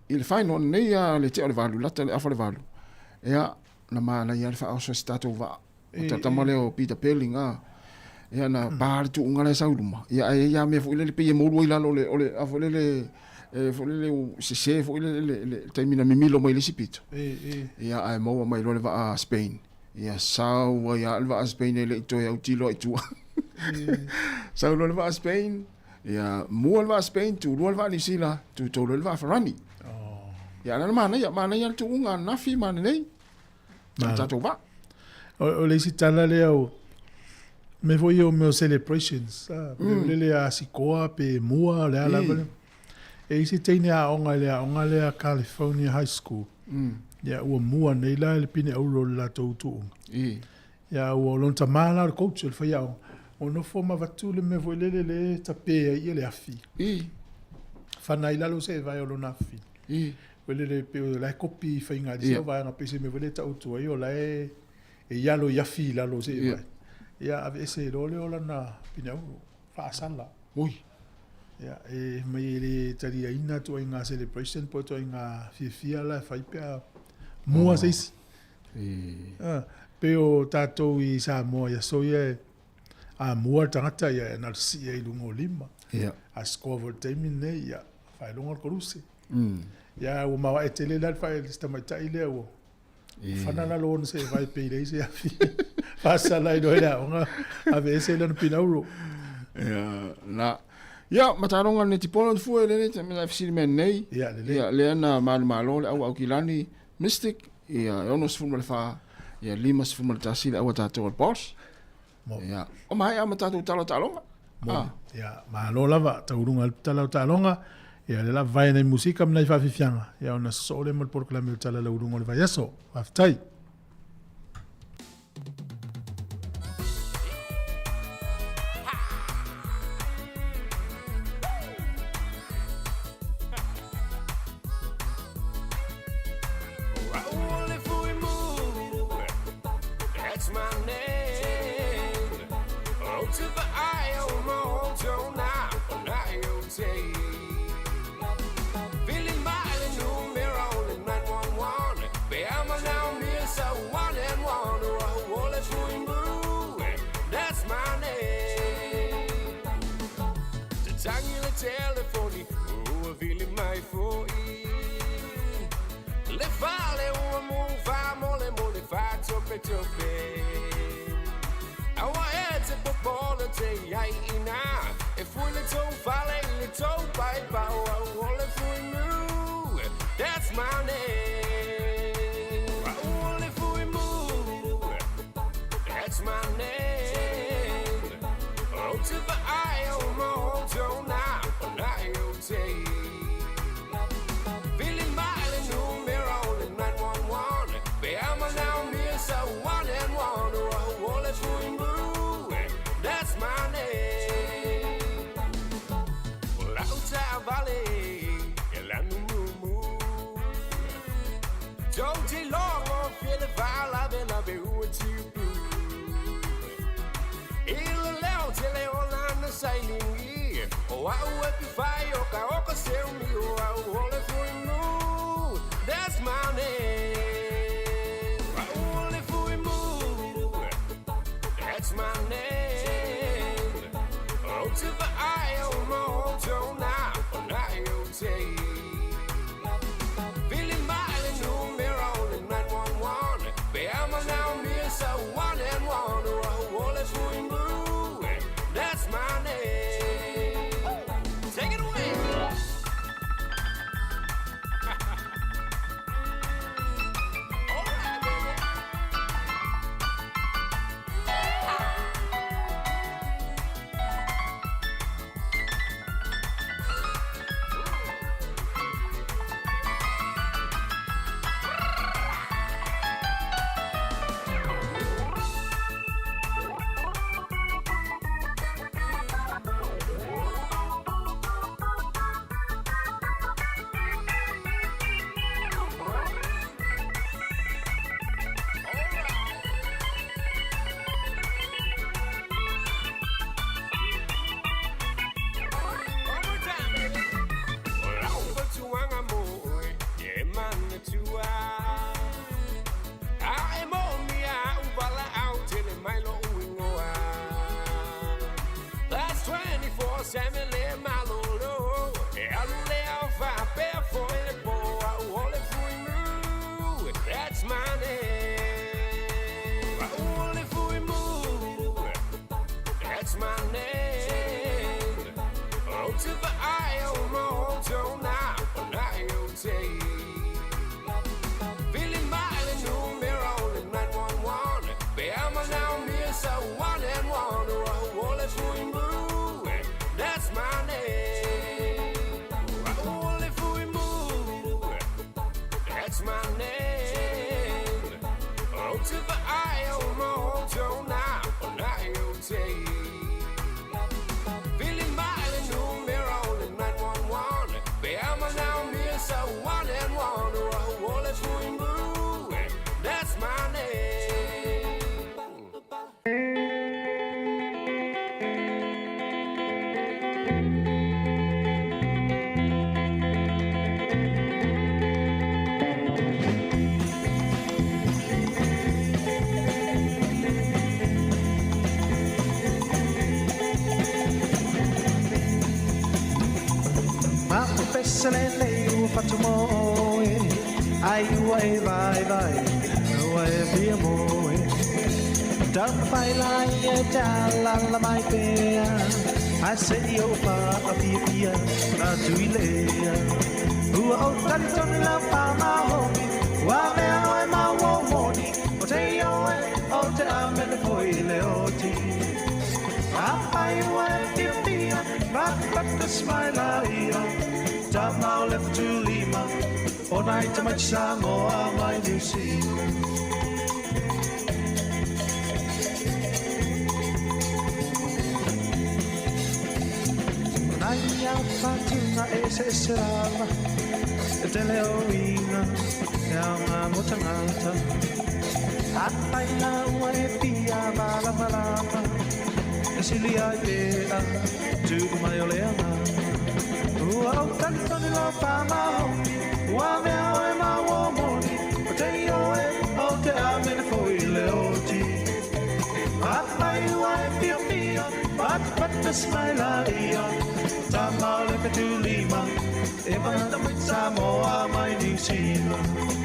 Il final nei le te o le valu, la le afa le valu. Ia na ma na ia fa o stato va. O ta male o Peter Pelling ia na bar tu unga le sauluma. Ia me fo le pe mo lo ila le o le afa le fo le se fo le termina milo mai le sipito. Ia ai mo mai lo le va Spain. Ia sau ia va Spain le to ia utilo i tu. Sau lo le va Spain. Ia mo le va Spain tu lo le va New Zealand tu to le va Farani. Ia na mana ia tu unga na fi mana nei. Ta to va. O le sitala le au me foi o meu celebrations. Le a sikoa pe mua le ala vale. E isi teine a onga le a California High School. Ia ua mua nei la le pine auro la tautu. Ia ua lonta mala le coach le fai au. O no fo ma vatu le me voi le tapea ia le afi. Fana ila lo se vai o lo nafi. Wele le pe la kopi fai nga di vai na pese me vole tautu ai o la e ia lo yafi la lo se vai. Ia ave ese role o la na pine auro. Fa sala. Ui. Ia e mai le taria ina to inga celebration po to inga fifia la fai pe mua seis. Pe o tatou i Samoa ia so ia a mua tangata ia na si ia lungo lima. A score vol time nei ia fai longa koruse. Ia o mawa e tele la fai sta mai tai le o. Fana la lo se vai pe le se afi. Passa la do era onga ave se le pinauro. Ia na ia mataronga ne tipolo fu le te me fisi men nei. Ia le na malo le au kilani Mystic ia ono se fu fa ia lima se fu mal tasi le au tato boss. Ia o mai ama tato talonga. Ia malo lava taurunga talonga Ia le la vai nei musika mnai whawhiwhianga. Ia ona so le mo por klami o tala la urungo le vai aso. Whaftai. Salele u fatumoe ai uai vai uai via moe tam fai lai e tala la mai pea ai se io pa a pia na tuilea u o tali toni la pa ma homi wa me ai ma wo moni o te io o te ame le foi le oti a pai uai pia va but the smile ai Ona i tamai Samoa mai New Zealand. Ai au whatunga e se rawa E te leo inga E au ngā motangata Apai na ua e pia malama lama E sili ai pēa Tūku mai o lea ngā Ua au talitoni lo pāmahomi Ua mea o e maua moni O te ioe o te amene fōi leo ti Apai ua e pia pia Pat smaila ia Tamau le petu lima E mana Samoa mai New Zealand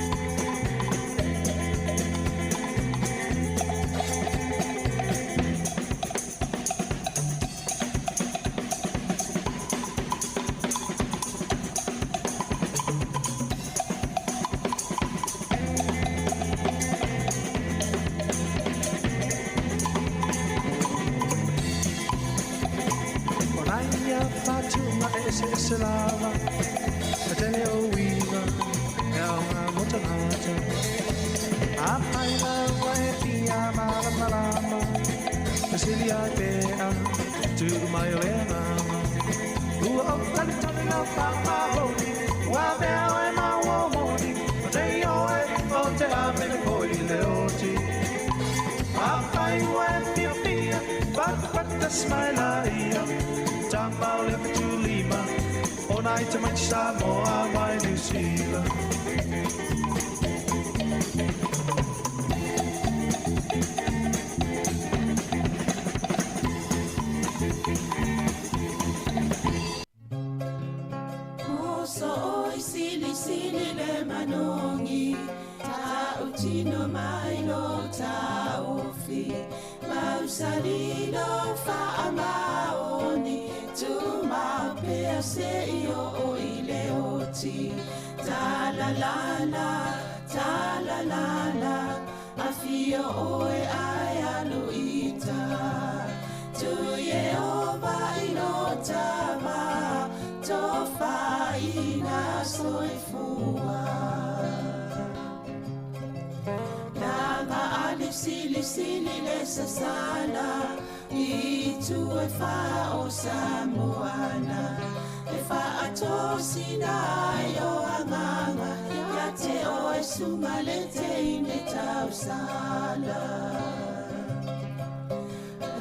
se lava E te leo uiga E au ngā motangata Apai na ua e pia malama lama E sili ai pēa Tūru mai o e ngāma Ua au talitoni lau whakahoni Ua mea o e maua moni O te ioe o te amene koi leo ti Apai ua e pia pia Pat smaila ia Tamau le petu lima Ona i tamai Samoa mai New Zealand Moso oi sili le manongi Ta utino mai lo ta ofi Mausali lo fa amaoni Tu ma pea se io o ile oti Ta la la Afio oe ai aluita Tu ye ova inotava Tofa ina soifua Nanga alif sili le sasala I tu e fa o Samoana E fa atosina o anganga Ia te o e sunga le te ine tau sala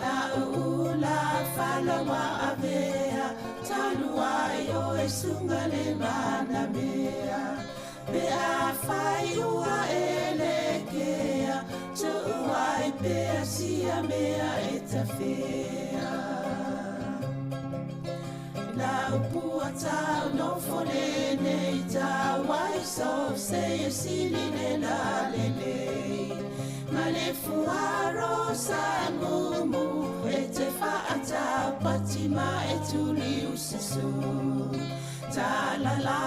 La ula falawa avea Tanua o e sunga le mana mea Pe a fai ua elekea Tu ai pea sia mea e ta fea La upua tau no fonene i tau ai so se e sili le la lelei Ma le fuaro sa mumu e te whaata patima e tuli usisu Ta la la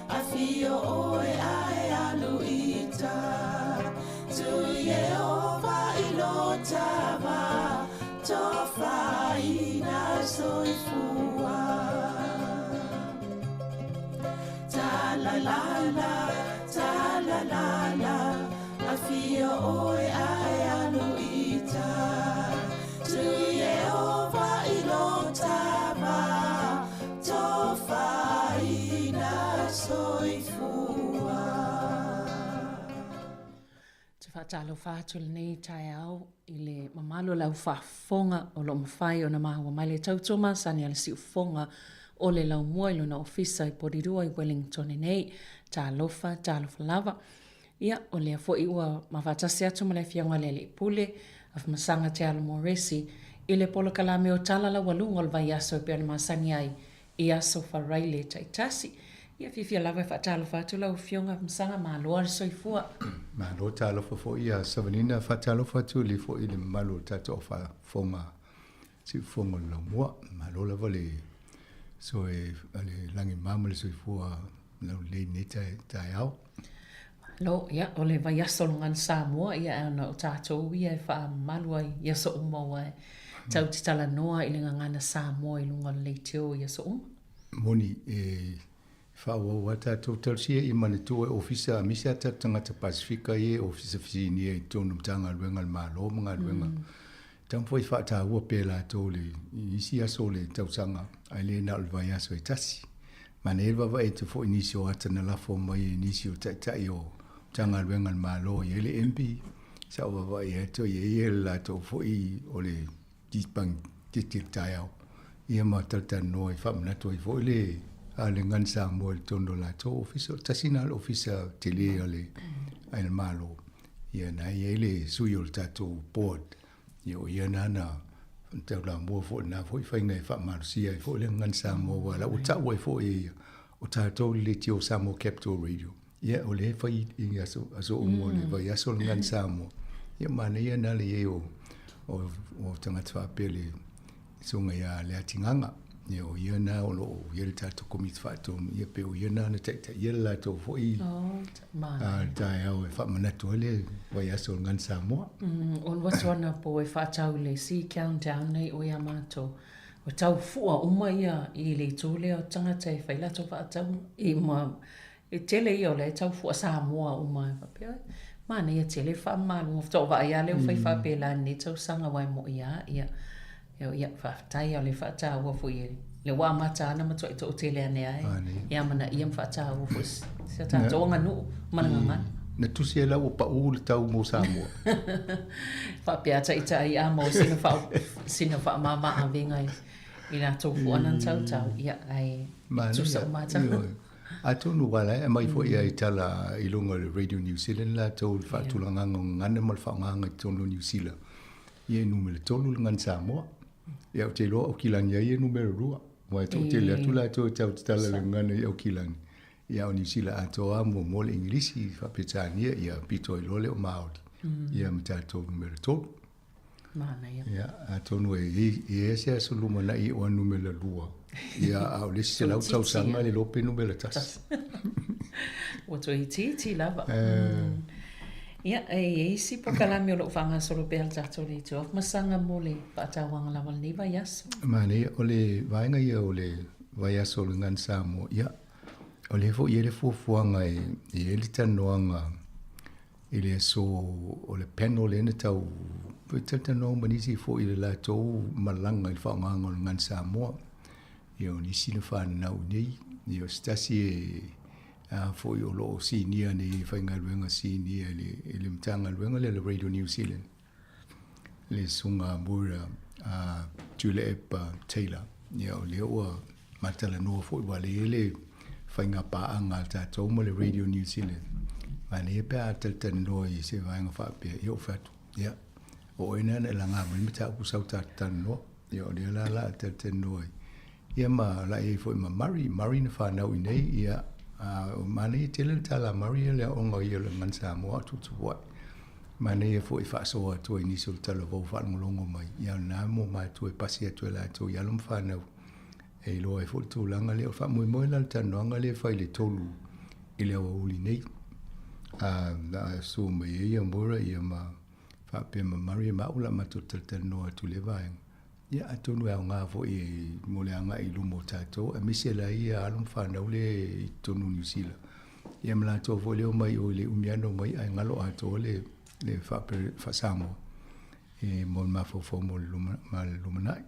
Afio oe ai aluita Tu Yehova ilotava Tofa ina soifua Ta la la Afio oe ai aluita Tu Yehova ilotava Tofa ina soifua Te whaatalo whātula nei tai au I le mamalo lau whaafonga o lo mwhai o na mahua mai le tautoma sani ala si ufonga o le lau mua I lona ofisa I Porirua I Wellington nei ta lofa lava ia o le fo I ua mawhatasi atu ma le fianga le pule af masanga te alo moresi I le polo kalame o tala la walunga o le vai aso pe ana masangi ai I aso wharai le taitasi ia fifia lava whaatalo whaatula o fionga masanga mahaloa le soifua Malo talo fo ia savanina fatalo fatu li fo ile malo tato fa fonga si fonga lo mo malo la vale so e ale langi mamle so fo no le neta taiao Lo ia o le vai aso ngan Samoa ia ana o tato ia fa malua ia so umo ai tau te tala noa I le ngana Samoa I lunga le teo ia so umo moni whaua wata total sia I manitu e ofisa misa ta tangata Pasifika e ofisa fisini e tonu mtanga luenga malo mga luenga. Tampo I whata ua pela tole isi aso le tausanga aile na ulvai aso e tasi. Mana elva va e te fo inisio ata na lafo mai inisio tai o tanga luenga malo i ele MP. Sa ua va e ato i e la to fo I ole dispang titil tai au. Ia ma taltan no I whamna to I fo ile ale ngan sa mo el tondo la to officer tasinal officer tele ale al malo ia na ele suyol tato board yo ia na te la mo fo na fo fa ngai fa marsia fo le ngan sa mo wala o ta we fo e o tato le tio sa mo capital radio ia o le fa I aso mo le va ia so ngan sa mo ia mana ia na le o tanga tfa pele so ngai le atinganga yo ia na o lo ia tato komit fa to ia pe o ia na te ia la to fo I tai au fa mana to le va ia so ngan sa mo on was one po e fa tau le si countdown nei o ia mato o tau fu o mai ia I le to le o tanga te fa la to fa tau I ma e tele I o le tau fu sa mo o mai fa pe ma nei tele fa ma mo to va ia le fa pe la ni tau sanga wai mo ia ia fa tai o le fa ta o fu ye le wa mata na mato to tele ne ai ia mana ia fa ta o fu se ta to nga nu mana nga na tu se la o pa o le tau mo sa mo fa pe ata I a mo sina fa mama a venga I na to fu anan tau ia ai tu sa mata a to nu wala e mai fo ia I tala I longa le Radio New Zealand la to fa tu langa ngana mal fa nganga to New Zealand ia numero tolu ngan sa mo ia te lo o kilang ia numero 2 mo to te le tu la to tala ngana ia o kilang ia o New Zealand ato amo mo le inglisi fa petania ia pito I lole o maori ia mta to numero tolu mana ia ato no e se so luma na I o numero 2 ia au le se lau tau sanga le lope numero tas o to ti lava ia e si po kalami o lo fanga solo pe al tato le to masanga mole pa ta wanga la wal ni va yas mane ole vainga ia ole vai aso ngan sa mo ia ole fo ia le fo fuanga e ele tanoanga ele so ole panel ene tau tano manisi fo ile la to malanga il fa ngan sa mo ia ni sina fa na uni ia stasi fo yo lo senior ni fainga luenga senior le mtanga luenga le Radio New Zealand le sunga mura Tulip Taylor ya le o matala no fo wale le fainga pa anga ta to mo le Radio New Zealand mane pe atalten no I se vainga fa pe yo fatu ya o ina la nga mi ta ku sauta tan no yo le la atalten no ya ma la e fo ma mari na fa na nei ya mani tele tala Maria le onga ia le mansa mo tu wa mani fo I fa so to ni sul tala vo fa ngolongo mai ia na mo mai tu pasia tu la tu ia lum fa na e lo e fo tu langa le fa mo la tano nga le fa le tolu ile o uli nei na so me ia mora ia ma fa pe ma Maria ma ula ma tu tano tu le vai ia atonu e nga fo I mo le anga I lumo tato e misela ia alum fa na ule tonu New Zealand ia mla to fo le mai o le umiano mai ai ngalo ato le fa samo e mo ma fo mo lumanai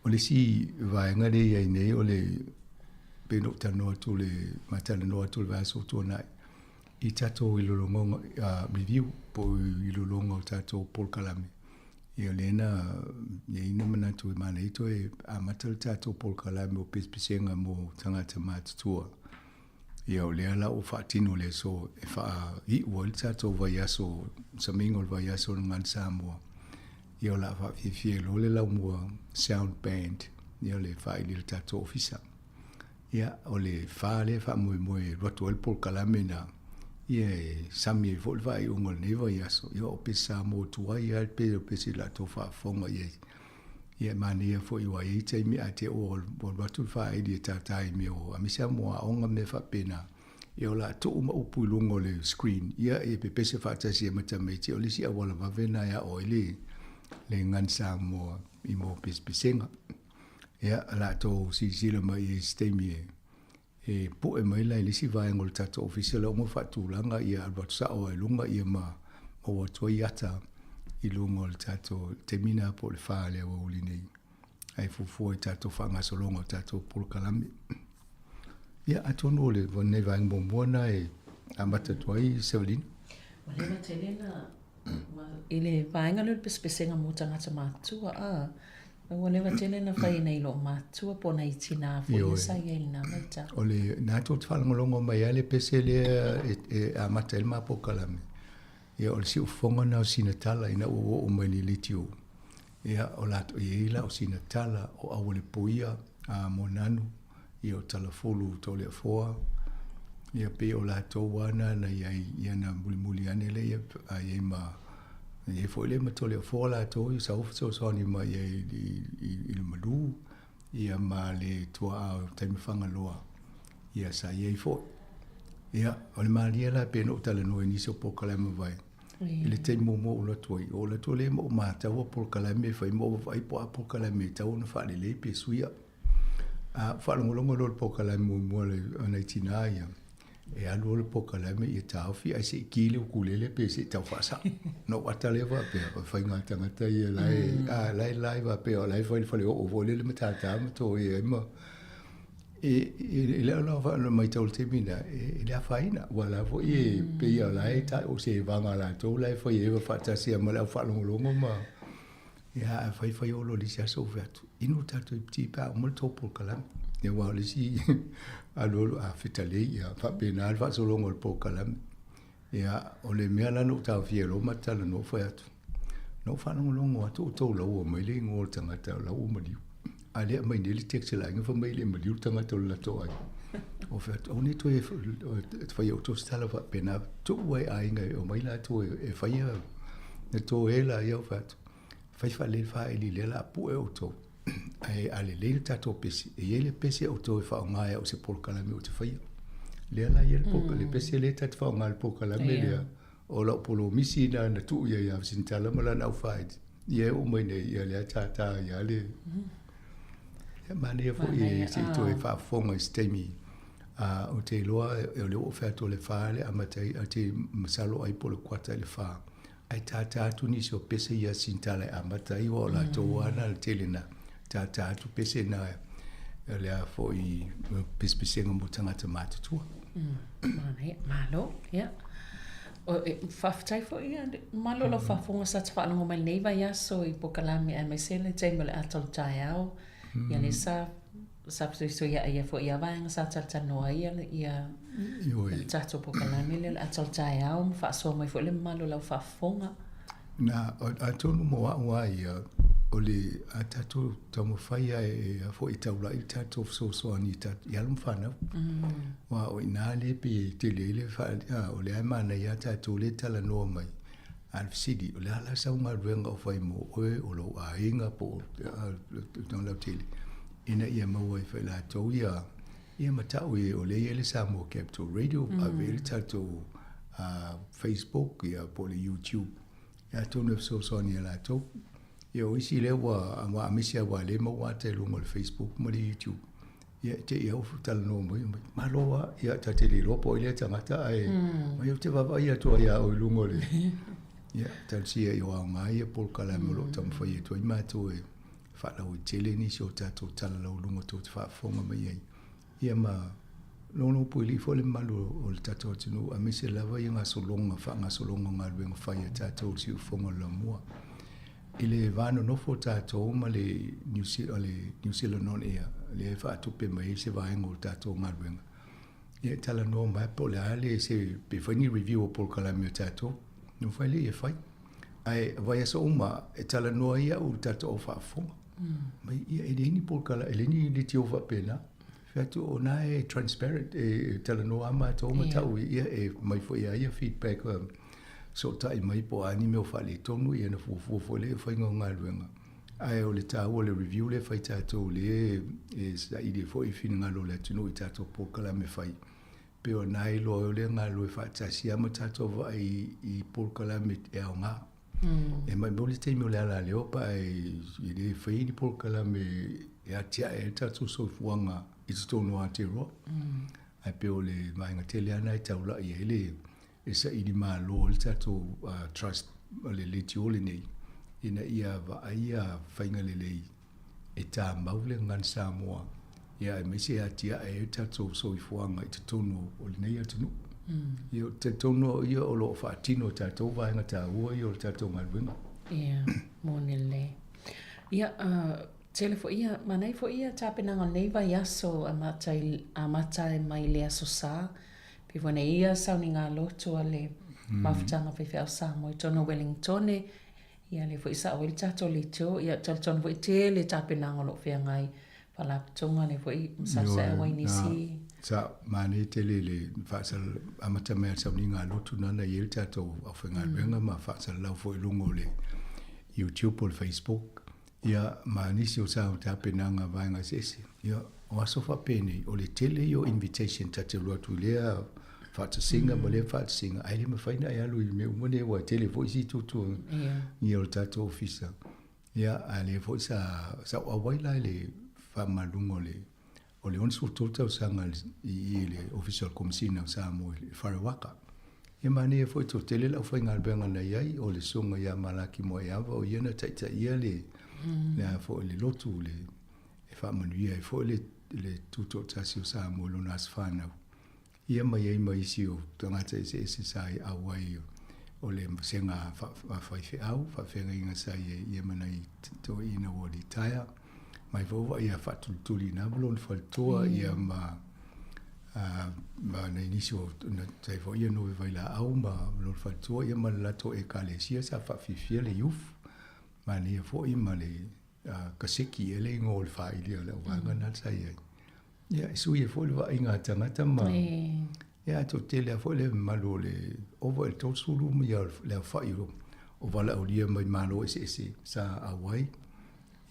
o le si vai nga le ia nei o le peno tano tu le matala no tu va so tu nai I tato I lolongo review po I lolongo tato Paul Kalame ia lena ia ina mana tu mana ito e amatal tato Paul Kalame o pespisenga mo tangata matutua ia o lea la o fatino le so e fa I wal tato vaiaso samingo vaiaso ngan Samoa ia o la fa fie lo le la mo sound band ia le fa I le tato ofisa ia o le fa mo roto el Paul Kalame na ia sami volva I ungol neva yaso ia o pesa mo tua ia pe pesi la tofa fonga ia mania fo I wai te mi ate o watu fa I di tatai mi o amisa mo onga me fa pena ia la to uma upu lungo le screen ia e pe pese fa tasi mata me te o lisi a wala va vena ia o le ngan sa mo I mo pesenga Ia, la tō sisila mai e stemi e po e mai lai lisi vai ngol tato official o mo fatulanga ia albat sao e lunga ia ma o watu iata I lunga o tato temina po le fale o ulinei. Ai fufu e tato whanga solonga o tato pulkalami. Ia atonu le vonei vai ngomona e amata tuai Sevelina. Wale ma telena ile vaenga lul pespesenga mo tangata matua a wale ma telena fai nei lo matua po na itina fo sa ye na mata. Ole na to tfalongolongo mai ale pesele e amata el mapo kalami. Ia o si ufonga na o sinatala ina o mai litio. Ia o lato ila o sinatala o awole poia a monanu ia o talafolu tole foa. Ia pe o lato wana na ia na mulimuli ane le ia ma ia foi le matole foa lato ia sa ufso so ni ma ia I malu ia ma le tua taimifanga loa. Ia sa ia foi. Ia o le malia la pe no tala no inicio po kalama vai. Ele tem momo o latoi o latole mo mata o por kalame fai mo vai po kalame tau no fa le pe suia a fa longo lo po kalame mo le ana tinaia e alu le po kalame e tau fi ai se kile o kulele pe se tau fa sa no atale va pe fai ngata ngata ia lai va pe o lai foi le o vole le mata mo to e mo e le no va no mai tau temina e le faina wala vo e pe ia lai ta o se vanga la to lai foi e fa ta se ma la fa longo ma ia fai o lo li sia so vetu inu tato I pti pa mo to por kalam e wa le si alo a fitale ia fa penal fa so longo por kalam ia o le mea la no ta fielo ma ta no fa atu no fa longo to lo o mai le ngol tanga ta lo o mali ale mai nele tekse la nga mai le mali tanga to la to ai o fa o ni to e fa yo to stala fa pena to wai ai nga o mai la to e fa ia ne to ela ia fa le fa eli le la pu e o to ai ale le tato pesi e ele pesi o to fa nga o se por kala me o te fa ia le la ia po le pesi le tato fa nga po kala me le o la polo misi na tu ia sin tala mala na fa ia o mai ne ia le tata ia le mania fo e se to e fa fonga stemi o te loa e le o fa to le fa le amatai a te masalo ai po le kwata le fa ai tata tu ni so pese ia sintala amatai o la to wana le telena tata tu pese na le a fo I pese ngo tangata mata tu malo ya o faftai fo ia malo lo fa fonga sa tfa ngo mai nei vai so I pokalami ai mai sele te mele atol taiao ia le sa so ia fo ia vai sa tata no ia tato pokalami le atol taiao fa so mai fo le malo lo fa fonga na atonu mo wa ia o le atato tamo faia e fo I taula I tato so ani tat ia mfana wa o ina le pe te le fa o le mana ia tato le tala no mai al sidi o le ala sa uma renga o fai mo o lo a inga po don la tele ina ia mo fa la to ia mata o le ele sa mo Capital Radio a ver tato Facebook ia po le YouTube ia to no so ni la to ia isi le wa amisia wa le mo wa te lo mo Facebook mo le YouTube ia te ia tal no mo ma lo wa ia ta te lo po ile tangata ai ma ia te va ia to ia o lo mo le ia tal sia ia wa mai por kala mo lo tam fa ia to ma to e fa la o tele ni so ta to tal lo mo to fa fonga mai ia ma no po ili fo le malo o le tato tino amisia lava ia nga solonga fa nga solonga nga le fa ia tato si fonga la mo ile vano no fo tato ma le New Zealand non ia le fa to pe mai se va ngol tato ngalwenga ia tala no ma po le ale se pe fani review po kala mi tato no fa le fa ai vai so uma e tala no ia o tato fa fo mai ia ele ni po kala ele ni le tio fa pena fa to ona e transparent e tala no ama to ma tau ia e mai fo ia feedback so tai mai po ani me o fale tonu ia na fo le fa ngonga luenga ai o le ta o le review le fa tato le sa ide fo I fina lo le tino tato po kala me fai pe o nai lo le nga lo fa ta sia mo tato va I po kala me e nga e mai mo le te mo le ala le opa e ide fa I po kala me ia tia e tatu soifuanga i te tono Aotearoa. Ai pe o le mainga tele ana i taula i ele e sa i di malo le tatu trust le tiole nei. Ina ia ia whainga lei e tā maule ngan Samoa. Ia e mese a tia e tatu soifuanga i te tono o le nei atunu. Ia te tono ia o lo whaatino tatou vaenga tā ua i o le tatou ngaruenga. Ia, mōne le. Ia, tele fo ia, manai fo ia tāpenanga nei vai aso a matai mai le aso sā. Pe wane ia sauni ngā loto a le mawhitanga whewhi au Samoa i tono Wellingtone. Ia le fo isa o il tato le teo, ia tono fo i te le tāpenanga lo whea ngai. Whalaputonga le fo i msasa e wainisi. Sa mane tele le whaasal amata mea sauni ngā loto nana i el tato au whenga ruenga ma whaasal lau fo i lungo le YouTube o le Facebook. Ia manisi o sa o tāpenanga vaenga sesi. Ia o aso whapene o le tele i o invitation tate luatu lea whaatasinga ma le whaatasinga. Ai le mawhaina e alu i me umane wa tele fo isi tutu i o le tato ofisa. Ia a le fo sa awaila le whamalungo le o le onsu tota o sanga i le official commissioner o Samoa i Wharawaka. Ia mani e fo i to tele lau whainga albenga na iai o le songa ia malaki mo e awa o iana taita ia le le fo le lotu le e whamanuia e fo le tuto tasi o Samoa lo nas whanau. Ia mai ei mai si o tangata ese sai awai o le senga whaiwhi au, whawhenga inga sai ia manai to ina o li taia. Mai voa ia whatulituli na blon whaltoa ia ma na inisio na tai vo ia no vai la au ma blon whaltoa ia ma lato e kalesia sa whawhifia le youth. Ma ni fo i ma le kaseki ele ngō le whaili o le wanga na sai ai. Ia isu ia fo le wa inga tangata ma. Ia to tele a fo le malo le ovo el tosuru mi ia le whairo. O wala o lia mai malo ese sa awai.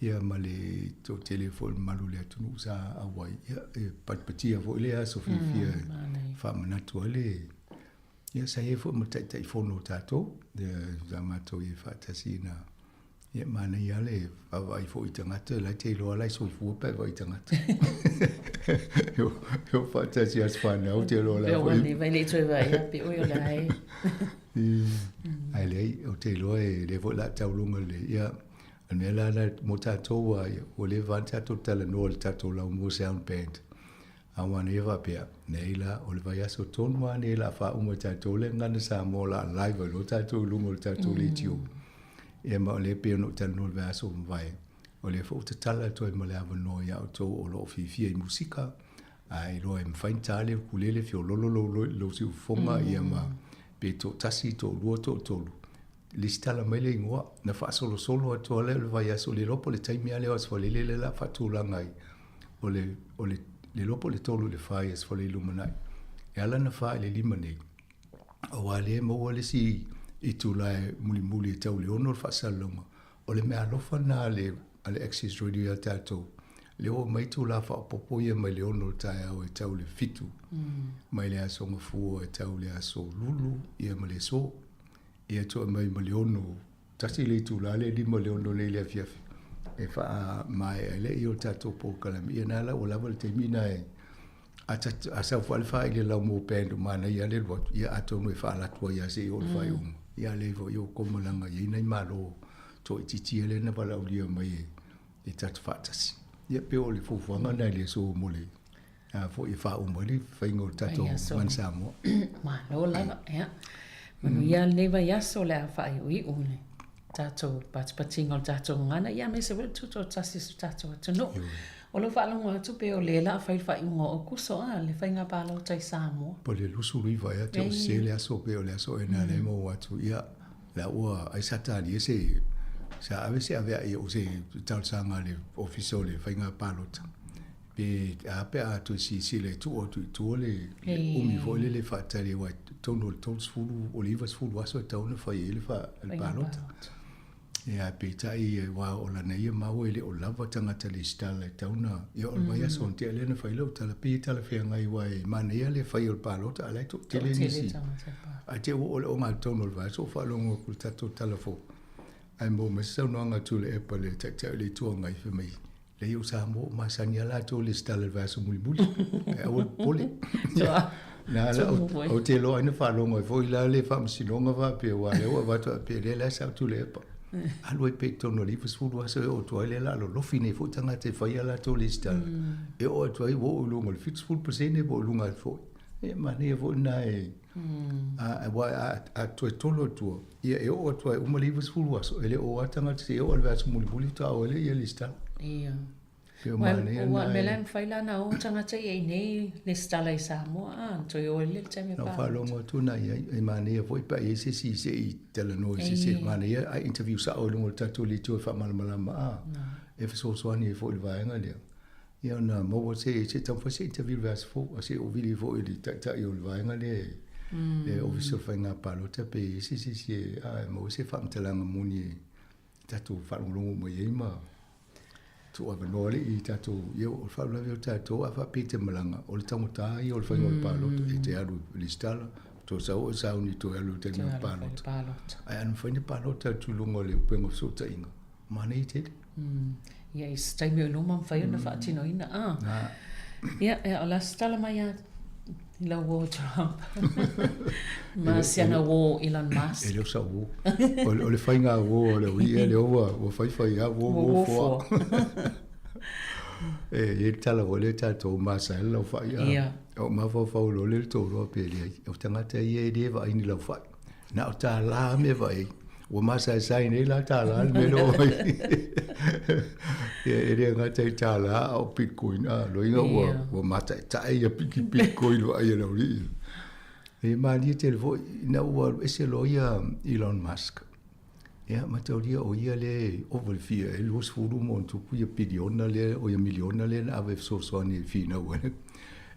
Ia ma le to tele fo le malo le atunu sa awai. Ia e patpatia fo le a sofifia whamanatu ale. Ia sa e fo matai fono tato. De zamato i whatasi na. Ia mana ia le awai fo i tangata. Lai te loa lai soifua pe wa i tangata. Eu whatasi as whanau te loa lai fo i. Peo vai le toi vai pe oi o lai. Ai lei o te loa e le fo la taulunga le ia. Ane la na mo tatou a o le van tatou tala no le tatou lau mo sound band. Awan eva pia. Nei la o le vai aso tonu a nei la wha umo tatou le ngana sa mo la live lo tatou lungo le tatou le tiu. E ma o le pia no tala no le vai aso vai. O le fo te tala toi ma le avano ia o tau o lo fifia i musika. Ai lo e mwhaintale o kulele fio lo si ufonga ia ma pe to tasi to lua to tolu. Listala mele ingoa na fa solo ato le vai aso le lopo le taimi ale as fa le la fa tulanga ai o le lopo le tolu le fa as fa le lumanai e ala na fa le limane o ale mo le si i tulai muli e tau le ono fa salonga o le me alofa na ale access radio tato le o mai tu la fa popo ia mai le ono tai au e tau le fitu mai le aso fu e tau le aso lulu ia mai le so ia to mai miliono tasi le tu la le di miliono le fiafi e fa mai le io tato po kalam ia na la o la volte mina e a sa fa ile la mo pendo mana ia le wat ia ato no fa la tua ia se o fa ia le vo io como langa ia nei malo to titi ele na bala o dia mai e tat fatas ia pe o le fu fanga na le so mo le a fo i fa o mo le fa ingo tato man samo ma lo la ia manu ia le vai aso le a whai ui ule. Tātou patipatinga o tātou ngana. Ia me se wale tuto tasi su tātou atano. O lo whaalongo atu pe o le la whai whai ungo o kuso le whai ngā pālo tai Samoa. Po le lusu rui vai ate o se le aso pe o le aso e nā le mo atu ia la ua ai satani e se sa ave se ave ai o se tau sanga le ofiso le whai ngā pālo ta. Pe ape atu si le tu o tu le umi vo le fatale wa tono tons fulu olivas fulu aso tauna fa ele fa el palota e a pe tai wa o la nei ma o ele o lava tanga tale stala tauna e o vai aso te ele na fa ile tala pe tala fe ngai wa ma nei ele fa el palota ala to tele ni si a te o ma tono va so fa longo ku tato tala fo ai mo me so no nga tu le e pale te le tu ngai fe mai le yo Samoa ma sania la to le stala va so muli muli e o pole na la o te lo ina fa longo fo ila le fa msinonga va pe wa le o va to pe le la sa tu le pa aloi pe to no li fu do so o to le la lo fine fo tanga te fa la to le stala e o to i wo longo le fit fu presene bo lunga fo e ma ne vo na e a to lo to e o to o mo li fu so ele o tanga te o va so muli muli ta o le le stala Well, melan faila na o tanga te e nei le stala i Samoa, to yo le te me pa. Na fa longo tu na e mane foi pa e se i tele no se mane a interview sa o longo tatu li tu fa mal malama e fa so ani foi va nga le. Ia na mo se tam fa se interview vas fo se o vili fo ili ta yo va nga le. E o viso fa nga palo te pe se a mo se fa mtelanga muni tatu fa longo mo ye ma. Tu ava nole I tato io o fa la vio tato a fa pite malanga o le tamuta I o le fa ngol palo e te alu listala to sa o sa uni to alu te ngol palo ai an fa ni palo tu lungo le pengo so ta inga mane te ia I stai me no man fa na fa tino ina ia e ala stala mai I la wo Trump ma siana wo Elon Musk e le sa wo o le fa nga wo le wi le o fa ya wo fo e tala o le tato ma sa lo fa ya o ma fa lo le to ro pe le o tanga te ye de va ini lo fa na o ta la me va o ma sa ni la ta la me lo e re nga te ta la o bitcoin lo inga o ma ta ya bitcoin lo ai lo ri e ma ni te vo na o ese lo ya Elon Musk ja ma te o ia le over fia e los furu mon tu pu ya biliona le o ya miliona le na ave so ni fina o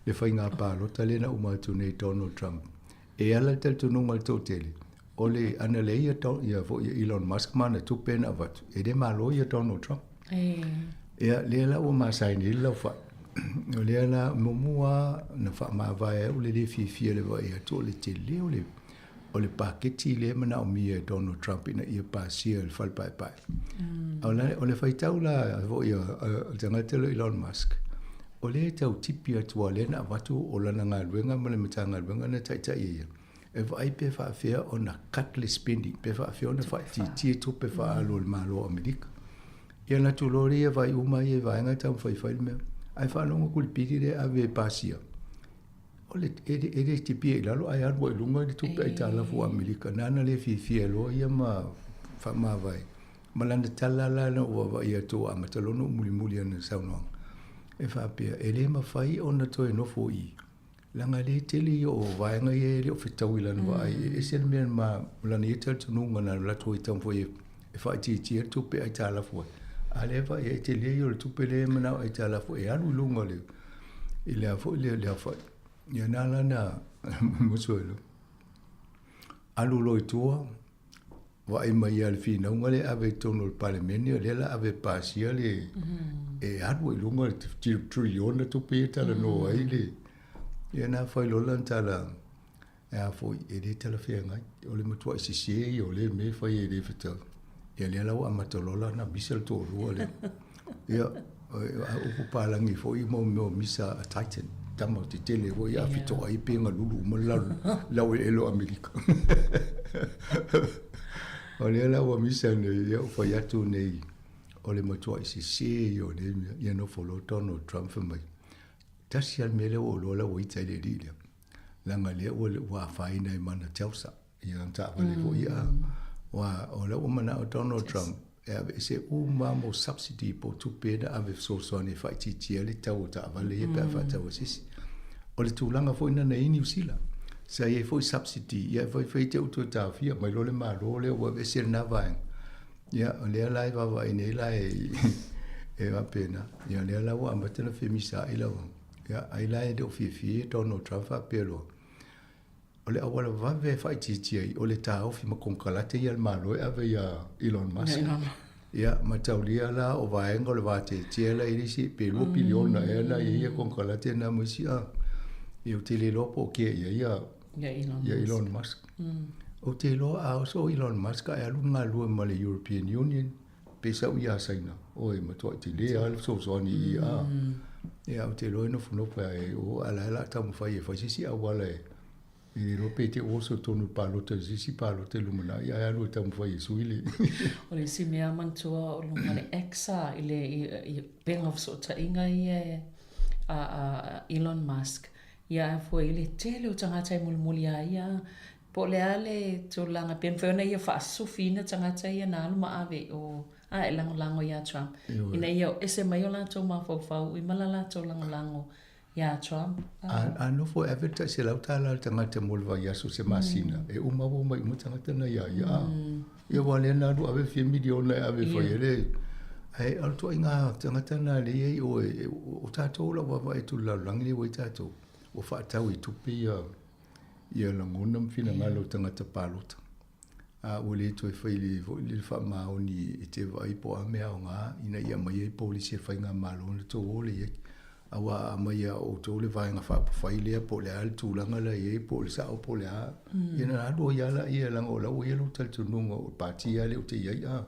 le fa inga pa lo tale na o ma tu nei Donald Trump e ala tel tu no mal to tele ole ana le ia to ia vo Elon Musk mana tu pena vat e de malo ia Donald Trump ia le la o ma sai ni lo fa le la momua na fa ma va e o le fi le va ia to le tele o le paketi le mana o mia Donald Trump ina ia pa sia le fal pai o le fai tau la vo ia tanga te Elon Musk o le tau tipi atua le na watu o lana ngā luenga ma le matanga luenga na tai ia e vai pe fa fea o na cutlass spending pe fa fea o na fa ti tu pe fa alo le malo Amerika ia na tu lori e vai uma e vai nga tau fai me ai fa longo kulpiri le ave pasia o le e tipi e lalo ai arbo e lunga di tu pe ai tala fu Amerika nana le fi lo ia ma fa ma vai malanda tala la no wa ia tu a matalono muli ana sauno e fa pe e le ma fai ona to e no fo I langa le tele o vai nga ye le fitau ila no vai e sen men ma la ni tel tu no na la to itam fo e fa ti tu pe ai tala fo ale va e tele yo tu pe le mana ai tala fo e anu lunga le ile fo le fa ya na la na mo suelo alu lo tua va ai mai al fina ngale ave tono il parlamento le la ave pasia le e anu lunga trillion tu pe tala no ai le ia na foi lo lan tala e foi e de tala fenga o le matua si o le me foi e de feta ia le la wa matolola na bisel to ro le ia o pa la ngi foi mo misa Titan tamo ti tele wo ia fito ai penga lulu mo la o elo America o le la wa misa ne ia foi atu nei o le matua si o le ia no follow Donald Trump mai tasi al mele o lola o ita le lia langa le o wa faina I mana tausa ia ta vale vo ia wa o le o mana o Donald Trump e se o mo subsidy po tu peda ave so ni fa ti le tau ta vale e pa fa tau sisi o le tu langa fo ina nei New Zealand sa e fo subsidy ia fo te o tu ta fia mai lo le ma lo le o e se na va ia o le lai va nei lai e va pena ia le la wa matena femisa ila ya ai lai de fi Donald Trump fa pelo ole awala va ve fa ti ole ta o fi ma konkalate ya malo ave ya Elon Musk ya mataulia la o va engol va te la isi pelo billion na ela ya konkalate na musia e o tele lo po ke ya Elon Musk o te lo a so Elon Musk ai lunga lu ma le European Union pesa u ya saina oi matua te le al so ni a ia o te loino funo pa o ala tamu fai fa si awala i lo pete o so tonu palo te si palo te lumana ia lo tamu fai suili o le si mea mantua o lunga le exa i penga of so ta inga a Elon Musk ia foi le tele o tangata i mulmuli ia po le ale to langa pen fona ia fa sufina tangata ia na alma ave o e lango ia Trump ina ia ese mai o la to ma fau i malala to lango ia Trump no fo advertise la tala tangata molva ia so se masina e uma bo mai tangata na ia ia wale na do ave fi milion na ave foi ele ai alto inga tangata na le o tato la wa tu la langi o tato o fa tau i tupi ia langonam fina malo tangata palota ole to faili le fa maoni te vai po a mea nga ina ia mai polisi fa nga malo to ole awa mai o to le vai nga fa faile po le al tu langa la e po le sa po le a ina do ia la ia lango la o ia lo tal tu no parti ale o te ia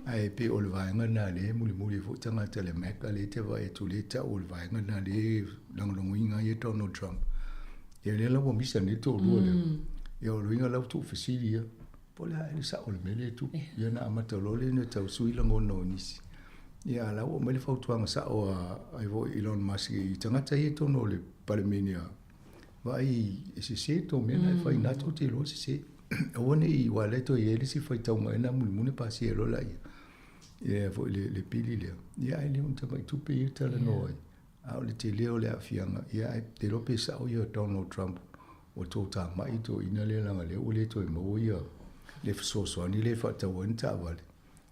ai pe o le vai nga na le muli fo tanga tele meka le te vai tu le ta o le vai nga na le lango inga ia Donald Trump ia le la mo misa ni to lo le ia lo inga la tu fasilia pola ele sa ole mele tu ia na amata lole ne tau sui lango no nisi ia la o mele fau tuanga sa o ai vo Elon Musk i tangata i to no le palemenia vai se to mena fai na to te lo se o ne i wale to ele si fai tau mai na mulmune pasi elo la ia vo le pili le ia ele un tama tu pe tala no a le te leo le afianga ia te lo pe sa o ia Donald Trump o to ta mai to ina le langa le o le to mo ia le so ni le fa ta wanta vale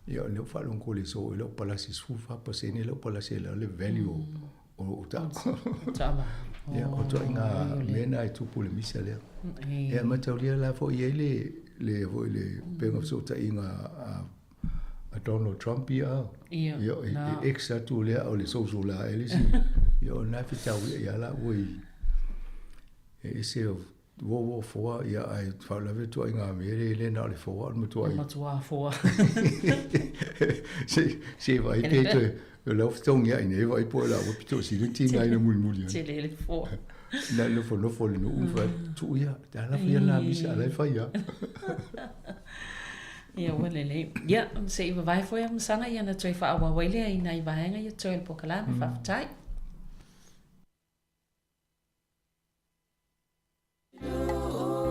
io le fa lo ko le so le pala si su fa pa se ni le pala se le value o ta ya o to inga mena i tu pole misale e ma ta le fo ye le vo le pengo so ta inga a Donald Trump ia io exa tu le o le so la ele si io na fi ta ya la we e se wo for ia ai fa la vetu inga mere le na le for mo tu ai for se vai te lo ftong ia ne vai po la wo pito si ti ngai na mul se le for na lo fo no fa tu ia da la fi na mi sa la fa ia ia wele le ia se vai foi am sana ia na toi fa wa wele ai nai va hanga ia toi po kala fa tai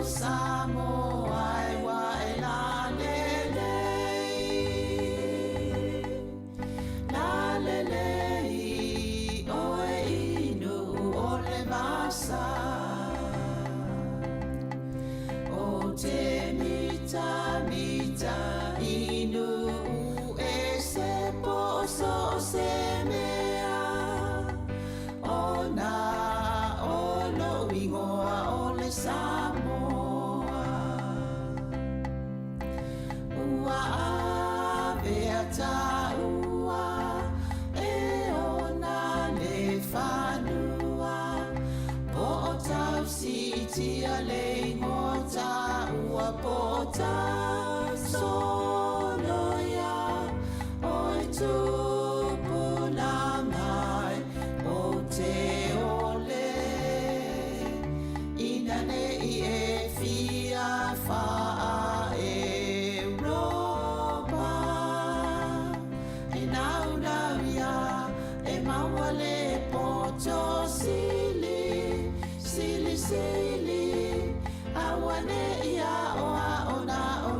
Samoa wa la le o inu o le masa o te mita inu e se poso se mea o na o lo ingoa o le Samoa ta ua e ona le fanua po tau si tia le ngota ua po ta solo ya oi tu punangai o te ole ina ne I e fia fa sili awane ia o ona o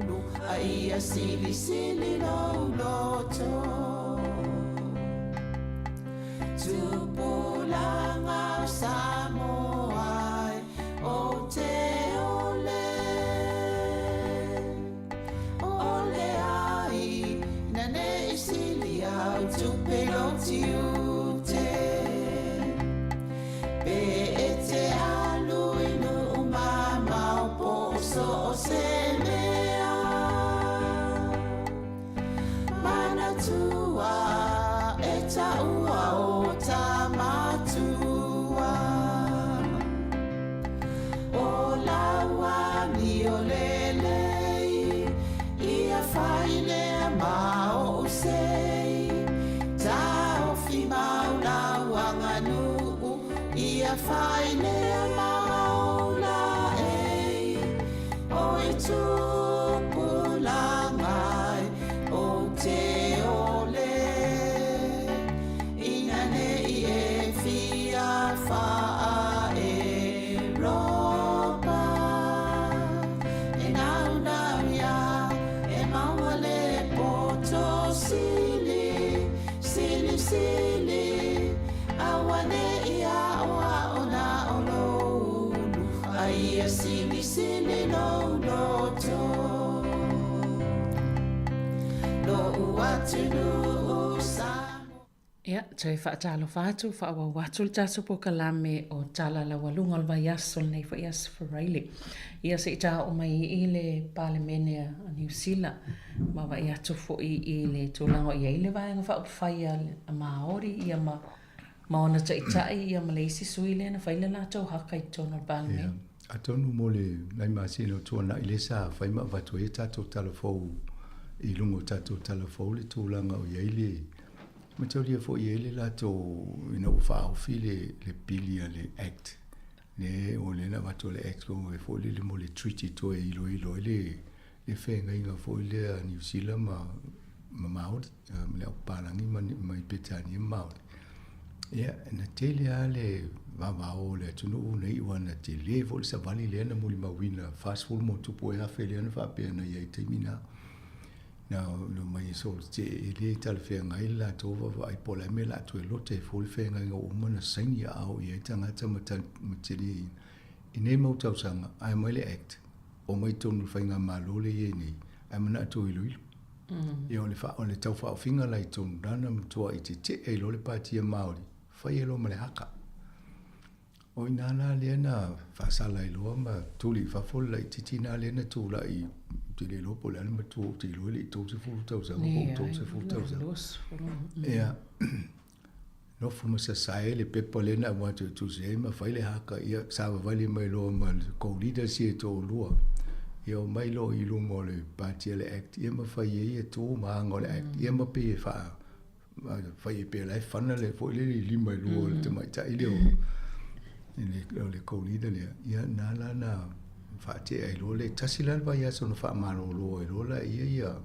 no ia sili no loto tupulanga Samoa o te ole ai nane sili au tupelo tiu te te alu inu mama o poso o se mea mana tua e ta ua o ta matua o laua mi o lelei ia faile ma o se ia whai lea maula o e tūpulangai o te ole ina nei e fia wha e ropa e nau nau ia e maua le poto sili sili sili awane ia awa ona olou ai sili sili no loto lo uatunu Ia, tai whaatalo whātu, whaawa watu le tātu po kalame o tala la walunga o vai aso nei wha ias wharaile. Ia se tā o mai i le palemene a New Zealand, ma wa ia tufo i le tūlango i eile vaenga wha upawhai a Māori, ia ma ona ta i tai, ia ma le isi sui le na whaile la tau haka i tono le palemene. A tonu mo le nai masino tuana i le sa whaima watu e tātou talafou i lungo tātou talafou le tūlanga o i eile. Ma tau lia fo i ele la to ina o whao fi le bilia le act. Ne o le na watu le act ko e fo le mo le treaty to e ilo le whenga inga fo le a New Zealand ma Māori, ma le au parangi ma i Petani Māori. Ia, na te lea le wawao le tunu nei wana te le fo le savali le na muli mawina fast food mo tupo e awhi le na whapea na iei teimina. Now, no mai so te ele tal whenga i la tova ai pola me la tu e lote e fo le whenga inga umana saini au i e tangata materi i nei mau tausanga ai mai le act o mai tonu whainga malo le e nei ai mana atu ilu ilu. E o le tau whao whinga lai tonu rana mtua i te e lo le pātia Māori whai e lo ma le haka. O i nāna lea na whaasala i loa ma tuli whafola i titi nā lea na tūla i te le lopo le ana ma tū te loa le i tō se furu tausanga o tō se furu tausanga. Ea, no fuma sa sae le pepa le na watu tu se ma whai le haka ia sawa wale mai loa ma kourida si e tō lua. Ia o mai lo i lungo le pātia le act, ia ma whai e tō maanga le act, ia ma pe e whai e pe lai whana le fo le lima i lua le te mai ta i leo. Le kourida lea, ia nāla na whaatea e lo le tasilal vai aso na wha maro lo e lo la ia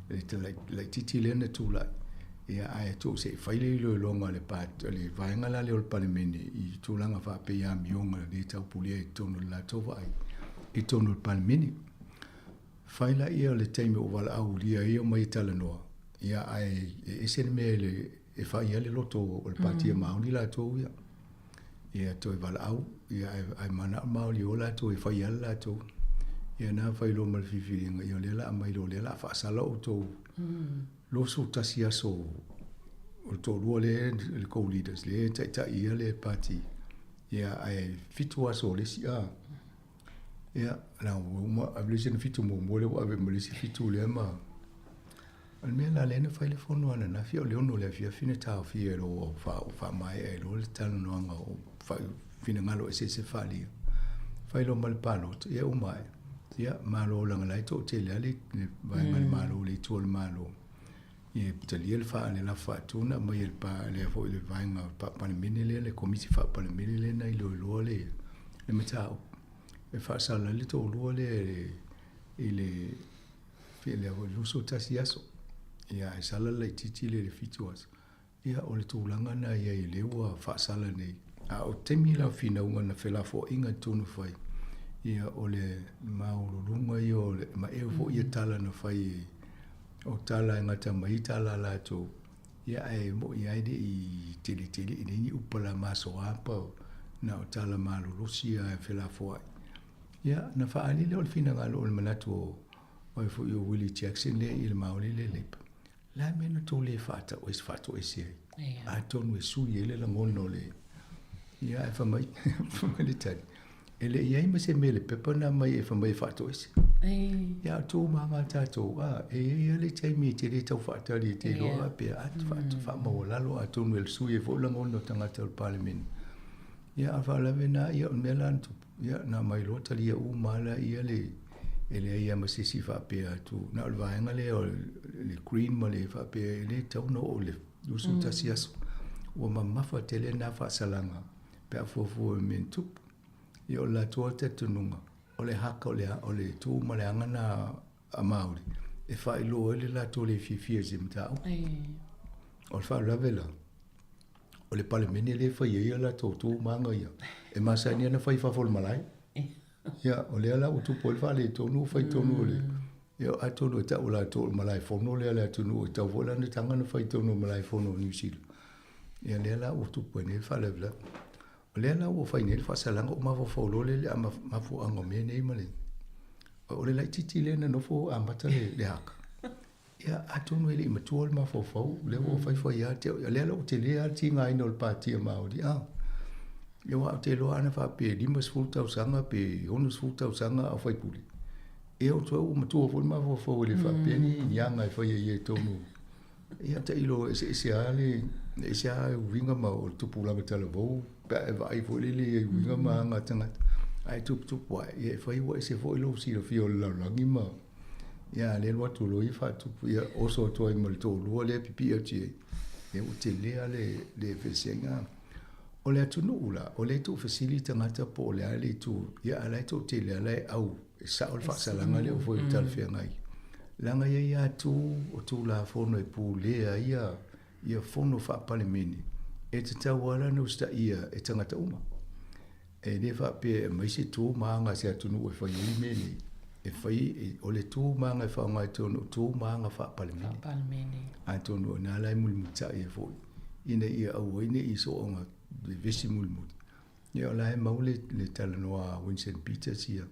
le te lai titi le na tūlai. Ia ai tō se whaile i lo longa le pātia le vaenga la le o le palemene i tūlanga wha pe ia mionga le tau pulia i tono la tova ai. I tono le palemene. Whaila ia le teime o wala au lia ia mai tala noa. Ia ai e sene mea le e whaia le loto o le pātia mauni la tō ia. Ia toi wala au, ia ai mana maoli o la tō e whaia la tō. Ia nā whailo ma le whiwhiringa, ia le la mai lo le la whaasala o tō. Loso tasi aso o tō rua le co-leaders, le taita ia le pāti. Ia ai fitu aso le si a. Ia, nā uma, a vile sena fitu mo le wa ave malisi fitu le ma. Al mea la lena whaile whono ana, na fia o leono le fia fine tāo fia ero o wha mai e lo le tano noanga o fina ngalo e se whalia. Whailo ma le pālota, ia umai. Ia, malo langa lai tō te lea le vaenga le malo le tua le malo. Ia, talia le wha le la wha tūna, mai le pā le fo le vaenga pane mene le, le komisi wha pane mene le na i loa le matao. E wha sala le tō loa le i le fia le luso tasi aso. Ia, e sala lai titi le fitu aso. Ia, o le tūlanga na ia i lewa wha sala nei. A o temi la fina unga na whela fo inga tonu whai. Ia, o le maururunga i o le ma eo fo ia tala na whai o tala ngata mai tala la tō. Ia, ai mo i aide i tele i nini upala maso apa na o tala marurusi a e whela fo ai. Ia, na whaali le o le fina ngalo o le manatu o e fo i o Willie Jackson le i le maoli le lepa. La mena tō le whata o e se ai. A tonu e sui e le la ngono le. Ia, e whamai le tani. E le iai ma se mele pepa na mai e whamai whata o e se. Ia, tō mama tātou, ia le taimi te le tau whata li te loa pe atu whata whamau lalo a tonu e le sui e fo la ngono tangata o palemene. Ia, a whalawe na ia o mela antu. Ia, na mai lota lia mala ia le ele ia ma sisi whapea atu. Na o le vaenga le green ma le whapea le tauna o le usu tasi aso. Ua ma mafa tele na whaasalanga. pe fu men tup yo la tua te tununga o le haka o le tu ma le angana a Maori e fai lo ele la tu le fifia zimtau o fa la vela o le pale meni le fai ia la tu manga ia e masani na fai fa fol malai ya o le ala o tu pol fa le tonu fai tonu le yo a tonu ta o la tu malai fono le ala tonu ta vola ne tanga na fai tonu malai fono New Zealand ya le ala o tu pone fa le vela o le ala o fai ne fa salanga o ma fo lo le ma fo anga me nei male o le lai titi le na no fo a mata le haka ya a tonu ele ma tuol ma fo le o fai ya te le ala o te le a ti ngai no pa ti ma o di a yo a te lo ana fa pe limas futa usanga pe onus futa usanga a fai puli e o to ma tu fo ma fo le fa pe ni nyanga fa ye tonu ia te ilo se ale se a winga ma o tu pula me tele vo pa vai fo le winga ma nga tanga ai tu wa e fa i wa se fo ilo si lo fio la langi ma ia le lo tu lo i fa tu ia o so to i mo to lo le pipi o ti e o te le ale le fesenga o le tu nula o le tu facilita ngata po le ale tu ia ale tu te le ale au sa o fa salanga le o fo tal fe ngai langa ia tu o tu la fono e pu le ia fono fa palemeni e te tawala no sta ia e tangata uma e ne fa pe mai se tu manga se atunu e fa i meni e fai o le tu manga e fa ngai tu manga fa palemeni a tonu na lai mulmuta e fo ina ia au ina i so nga de vesi mulmut ia la maule le talanoa Winston Peters ia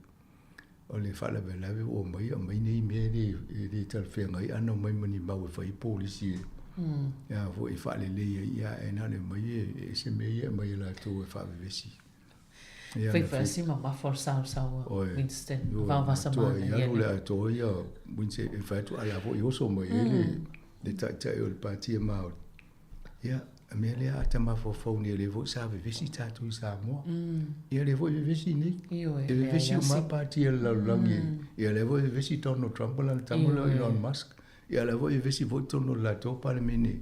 o le fala vela o mai nei me ni tal fe ngai ana mai mani mau fai polisi ia vo i fale le ia e na le mai e se me ia mai la tu e fa vesi foi fasi ma força Winston va sama ia le to ia Winston e fa tu ala vo io so mai le ta o le parti mau ia me le ata ma fo ni le vo sa vesi ta tu sa mo ia le vo vesi ni e vesi ma parti la langi ia le vo vesi tono Trump la tamulo Elon Musk ia le vo vesi vo tono la to par meni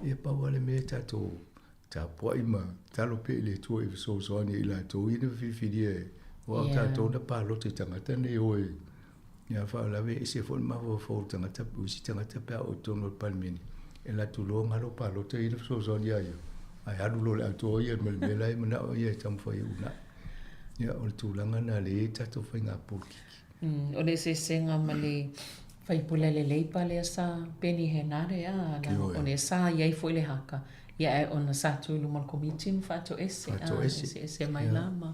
e pa wale me ta to ta po ima ta lo pe le to e so ni la to i de fi die wa ta to da pa lo te tanga tane o ia fa la ve se fo ma fo tanga ta usi tanga ta pa o tono par meni e la tu lo ngalo pa lo te i so ni ai ai adu lo la to ia me lai mana o ia tam fo una ia o tu langa na le ta to fa nga po o le se senga male fai pula le pa le sa peni henare a o le sa ia fo le haka ia ona sa tu lu mal committee fa to ese mai lama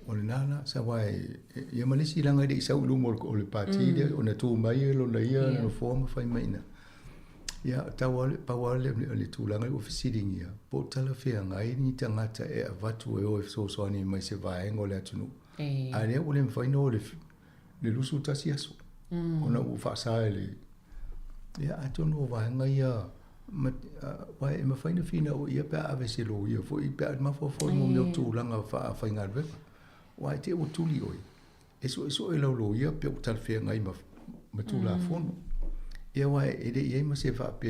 o le nana sa vai ia malisi langa de sa lu mo o le parti de ona tu mai lo na ia no forma fa mai na ia tawale pawale le tulanga o fisiring ia po tala fe ngai ni tangata e vatu e o so ni mai se vai ngole atunu ale o le mfaino le lusu tasiaso ona u fa sa ele ia atunu vai ngai ia vai e mafaina fina o ia pa ave se lo ia fo i pa ma fo mo meu tulanga fa ngai ve vai te o tuli oi eso e lo ia pe tal fe ngai ma tula fono ia wai e ma se fa pe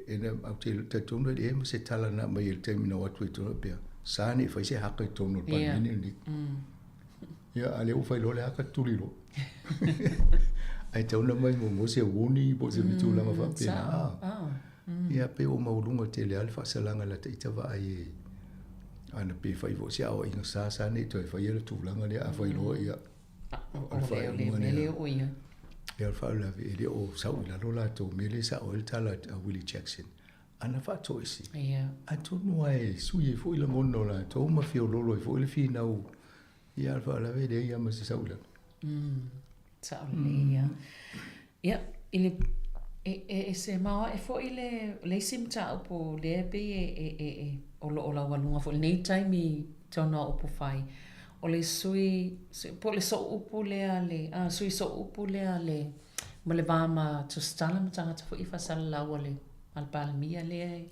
e na au te tono e ma se tala na mai el termino wat we tono pe sa ni fa se hakka tono pa ni ni ia ale u fa lo le hakka tulilo ai tono mai mo se woni bo se bitu la ma fa pe ia pe o maulunga te le alfa salanga la te tava ai ana pe fa i vo se au inga sa ni to fa ia tu langa le a fa lo ia o le o ia ia fa la ve o sa la lola to mele sa o tala a Willie Jackson ana fa to isi ia a to no ai su ye fo ile ngono la to ma fi o lolo fo ile fi na o ia fa la ve de ia ma se sa ula sa ia ia ile e se ma e fo ile le simta po le pe o la walunga fo nei time tona o po fai o le sui po le so upu le ale sui so upu le ale mo le vama to stala mtanga fo ifa sala wale al palmia le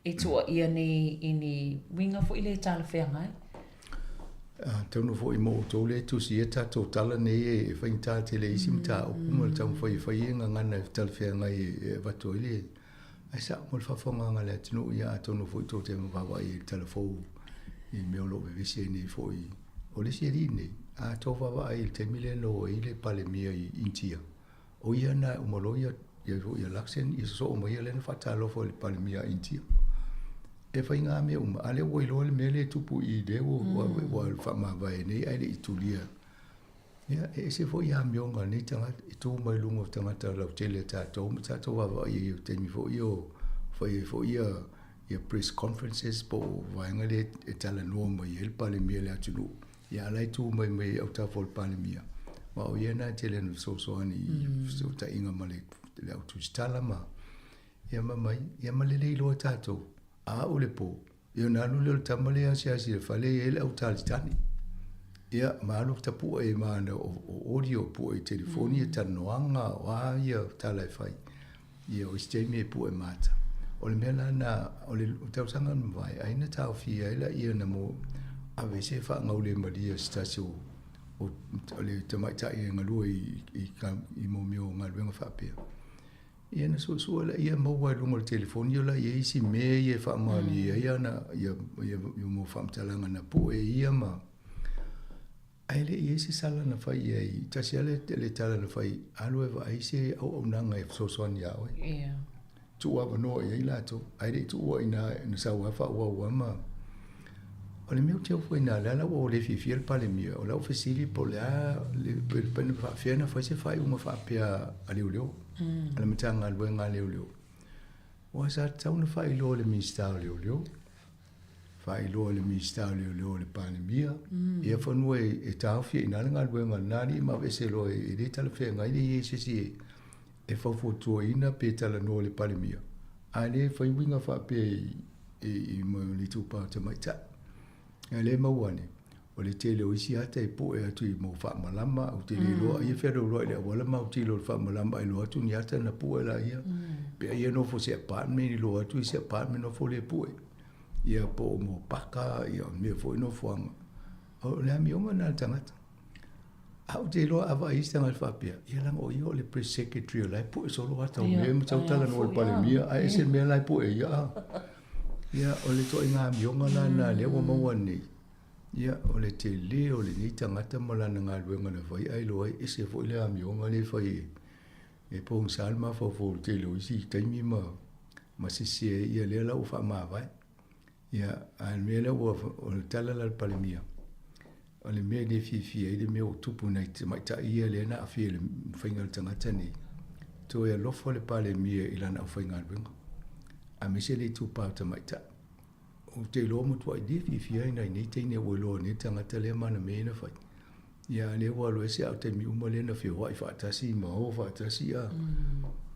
e to ia ni winga fo ile tal fe ngai tono fo i mo to le tu si eta to tala ne e fa inta te le simta o mo tam fo i fa inga ngana tal fe ngai va to ile ai sa mo fa fo nganga le tino ia tono fo to te va va i telefon i meo lo vevese nei foi o le seri nei a tova va ai te mile no i le pale mia i intia o ia na umolo ia laksen i so o mai le fatalo fo le pale mia intia e fa inga me ale o ilo le mele tupu i de o fa ma vai nei ai le itulia ia e se fo ia mionga nei tanga i tu mai lungo tanga ta la tele ta to va i te mi fo io fo ia press conferences po vainga le e tala no mai el pale mia le atulu ia lai tu mai au ta fo pale mia ma o ia na tele no so ani so ta inga male le au tu stala ma ia mai ia male le lo tato a o le po ia na lu le tamale a sia fale ele au talitani ia malu tapu e mana o audio po e telefoni e tanoanga wa ia tala fai ia o stemi po e mata o le mela na o le tau sanga vai ai na tau fia ila ia na mo a vese fa ngaule maria stasio o le tamaita i ngalu i mo mio ngalu nga fa pe ia na so la ia mo wa lungo le telefoni la ia isi me ia fa mani ia na ia mo fa mtalanga na po e ia ma ai le ia se sala na fai ai tasiale le tala na fai alu eva ai se au nanga e so ni awe ia tu wa no ia la to ai le tu wa ina sa wa fa wa ma o le meu teu foi na la o le fiel pa le mio o la ofisili po la le pen fa fiena foi se fai uma fa pia ali ulio ala matanga al wenga ali ulio o sa tau na fai lo le mista ali ulio fai lo le mista ali ulio le pa le mia ia fa no e tau fi ina nga al wenga nani ma vese lo e le tala fe nga ile se si e fa foto ina pe tala no le pa le mia ale fai winga fa pe e mo li tu pa te mai ta le mauane o le tele o isi ata e po e atu i mo fa malama o te lo ia fe lo le wala ma o te lo fa malama i lo atu ni ata na po la ia pe ia no fo se apartment i lo atu i se apartment no fo le po ia po mo paka ia me fo no fo o le mi o na tangata au te lo ava i stanga fa pia ia lang o io le press secretary la po so lo ata o me mo tala no pa le mia ai se me la po ia ia o le to inga mionga na le o mawani ia o le te le o le ni tangata malana nga luenga na vai ai lo ai ese fo le mionga le fai e po un salma fo te lo isi taimi ma se ia le la o fa ma vai ia al me le o le tala la palmia o le me de fi ai de me o tupu na te mai ta ia le na afi le fainga tangata ni to ia lo fo le palmia ila na fainga luenga a me se le tu pa ta mai ta o te lo mo tu ai fi ai nei te ne wo lo ne tanga te le mana me na fa ya le wa lo se au te mi uma le na fi wa fa ta si ma o fa ta si ya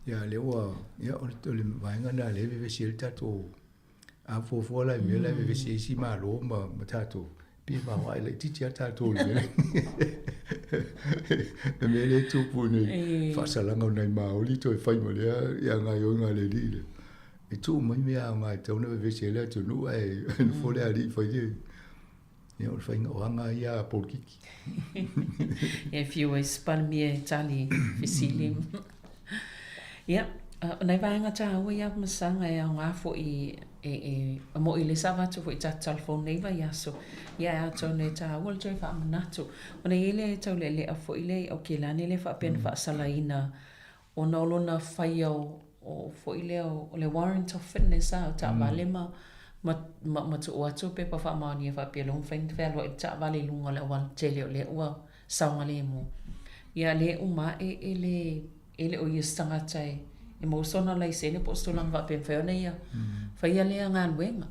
ya le wa ya o le va nga na le ve se ta to a fo la me la ve se si ma lo ma ta to pi ma wa le ti ta to le me le tu pu ne fa sa la nga nei ma o li to fa mo le ya nga yo nga le di le e tu mai mea mai tau na ve se le tu nu ai fo le ali fa ye ia o fainga o anga ia polkiki e fiu e spalmie tali fisilim ia nei vainga ta o ia masanga e nga fo i mo i le sava tu fo i ta telefon nei va ia so ia to nei ta o le fa manatu o nei ile tau le a fo ile o ke la nei le fa pen fa salaina o no lona faio o fo ile o le warrant of fitness a ta vale ma tu o tu pe pa fa ma ni fa pe long feng fe lo ta vale lunga le wan tele le o sa ngale mo ya le uma ele o yestanga tai e mo sona lai se ne posto lang va pe fe ne ya fa ya le ngan wenga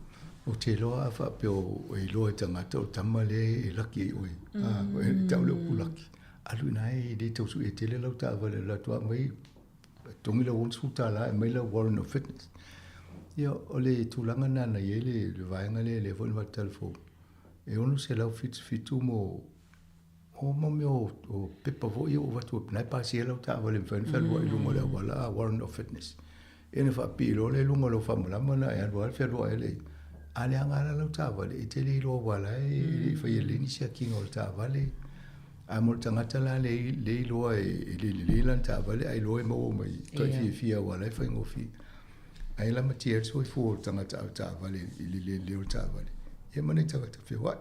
o te lo a fa pe o e lo tanga to tamale e laki o e tau le kulaki alu nai de to su e tele lo ta vale la to mai tongi le won su ta la mai le warrant of fitness ia o le tulanga na ia le vaenga le fo ma telefon e ono se lau fitu mo o me o pepa vo ia o vatu na pa se lau ta vale fen lo i lungo le wala warrant of fitness e ne fa pi lo le lungo lo fa mala mana e lo fe lo ele ale anga lau ta vale e te le lo wala e fa ye le ni sia kingo ta vale a mo tanga tala le lo e le lan ta vale ai lo e mo mai to fi wala fa ngofi ai la matier so fu tanga ta vale le ta vale Ia mana tangata whiwai.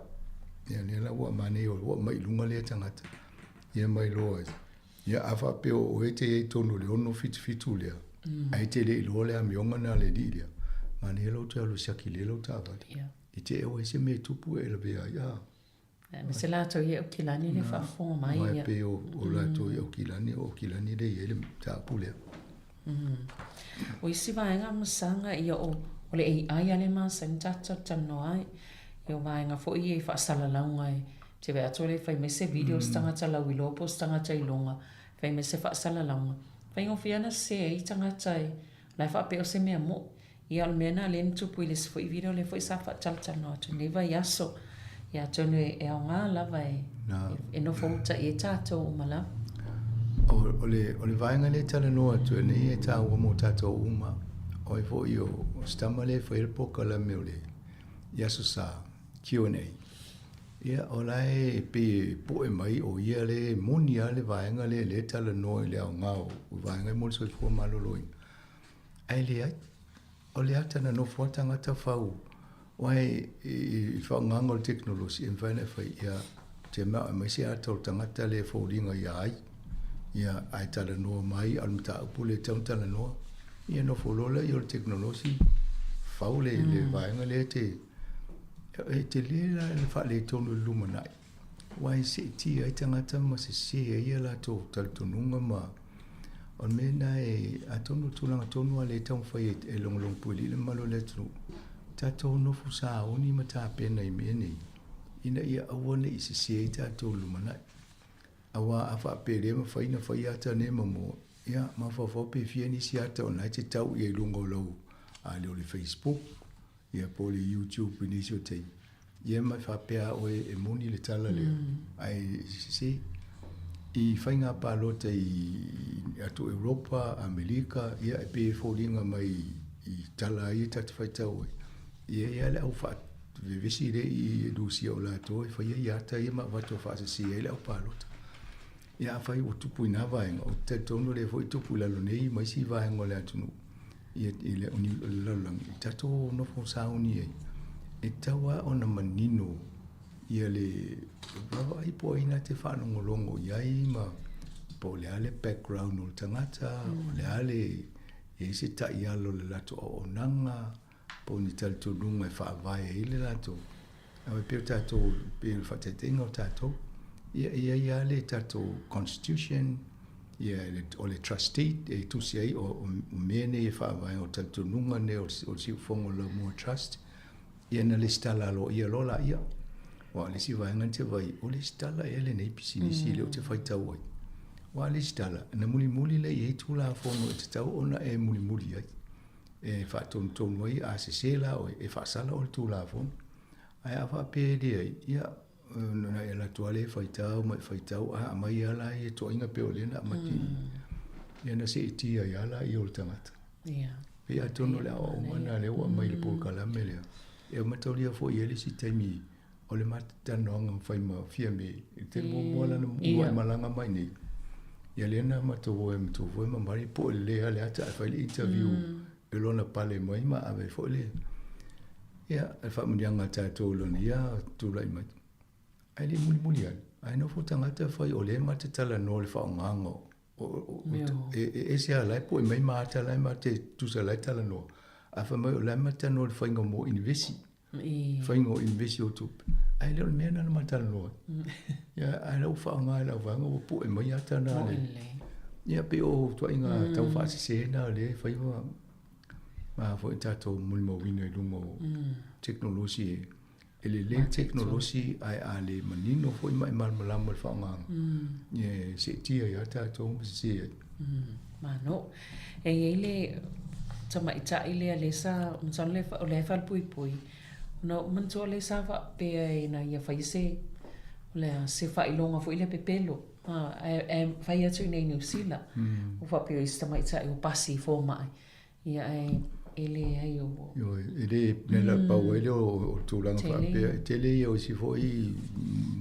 Ia ni la ua mane o mai lunga le tangata. Ia mai loa. Ia afa pe o e te e tonu le ono fitu lea. Ai te le ilo le amionga na le di lea. Mane lo te alu siaki le lo tāwari. I te e o e se me tupu e la bea ia. Me se lato i o kilani le whaafonga mai. Mai pe o lato i o kilani le i le tāpu lea. O isi vaenga masanga i o le AI ale masa ni tata tano ai. I o vaenga fo i e whaasala launga e. Te vea tole whai me se videos tangata lau i lopo tangata i longa. Whai me se whaasala launga. Whai ngo whiana se i tangata i. Lai whaapeo se mea mo. I al mena le ntupu i le se fo i video le fo i sa whaatala tano atu. Neva i aso. Ia tonu e au ngā lava e no fauta i e tātou umala. O le vaenga le tala noa tu e nei e tā ua mo tātou uma. O e fo i o stama le fo il poka la meo le. Iaso sa Q&A. Ia o lai pe po e mai o ia le moni a le vaenga le tala noa i le au ngā o vaenga i mole so i fua maloloi. Ai le ai. O le atana no fuatanga ta whau. Wai i whaonganga o teknolosi e mwhaina whai ia te mea mai se atau tangata le whauringa i ai. Ia ai tala noa mai almata upu le taun tala noa. Ia no wholola i o le teknolosi whau le vaenga le te lera le wha le tonu lumanai. Wai se ti ai tangata ma se ia la tō taltonunga ma on mena e atonu tulanga tonu a le taun whai e longolong puili le malo le tunu. Tātou nofu sa oni ma tā pena i mea nei. Ina ia awane i se i tātou lumanai. Awa awha pere ma whaina whai ata ne mamo. Ia ma whawhope fia ni si ata o nai te tau i e lungo lau. A leo le Facebook. Ia po le YouTube i nisio tei. Ia mai whapea oe e moni le tala leo. Ai se i whainga pālota i atu Europa, Amerika. Ia e pe fōringa mai i tala i tatu whaitau oe. Ia le au wha vevesi re i lusia o lato e whaia i ata ia ma wato whaasasi e le au pālota. Ia whai o tupu i nā vaenga o te tono le fo i tupu i lalo nei mai si vaenga o le atunu. Ia le oni lalangi. Tato no fo sauni e. E tawa o na manino ia le brava ai po ina te whanongolongo iai ma po le ale background o tangata o le ale e se ta ialo le lato o nanga po ni talto lunga e whaavai e le lato. Awe peo tato peo whatetenga o tato. Ia le tato constitution, ia o le trustee, e tusi ai o mene e whaavai o talto lunga ne o si ufongo la mua trust. Ia na le stala lo ia lola ia. Wa le si vaenga te vai, o le stala e le nei pisinisi le o te whaitau ai. Wa le stala, na muli le i tula fono e te tau ona e muli ai. E whaatonu ai a se sela o e whaasala o le tula fono. Ai a whaapere ai, ia, na e la tuale whaitau, mai whaitau, a mai ala e to inga peo lena matini. Ia na se iti ai ala i o le tangata. Pe a tono le awa umana le ua mai le pōkalame lea. E o mataulia fo i ele si taimi o le matatanoanga whai ma fia me. E te moala na mua malanga mai nei. Ia lena matovo e mamari po le lea le ata a whai le interview e lona pale mai ma ave fo le. Ia e whamunianga tātou lona ia tūlai mai. Ai le muli ai. Ai no fo tangata whai o le matatala no le whaongango. E se alai po e mai maata lai ma te tusa lai tala no. A wha mai o lai mata no le whainga mo invesi. Whainga o invesi o tup. Ai leo le mea nana mata no. Ia ai lau whaonga ai lau whainga o po e mai ata na le. Ia pe o tua inga tau whaasi se na le whainga. Ma fo e tātou muli mo wina i lungo teknolosi e. Ele le teknolosi ai a le manino fo i mai malmalama le whaonga. Ia se tia i a tātou se e. Mano. E ele tama ita ile a lesa unsan le o le fal pui. No manto le sa va pe na ia faise le se fa ilonga fo ile pepelo. E fai atu nei New Zealand. O fa pe istama ita o pasi fo mai. Ia ele ai o. Yo ele nela pau ele o tulanga fa pe tele o si fo i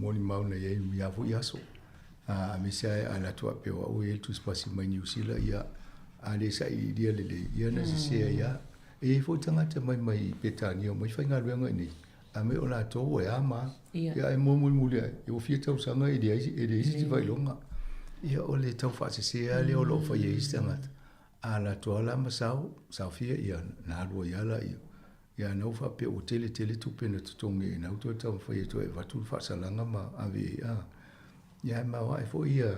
moni mauna ia ia fo iaso. A me sai ala tua pe o ele tu spasi mai New Zealand ia ale sa i dia le ia na se ia e fo tangata mai petani o mai whainga ruenga ni me o la to e ama Ia. ia e mo muli e o fia tau sanga e de isi vai longa ia o le tau fa se ale o lo fa ye istanga a la to la masau sa fia ia na lo ia la ia no fa pe o tele tu pe na tutongi na to tau fa ye to e va tu fa salanga ma ave ia ma wa fo ia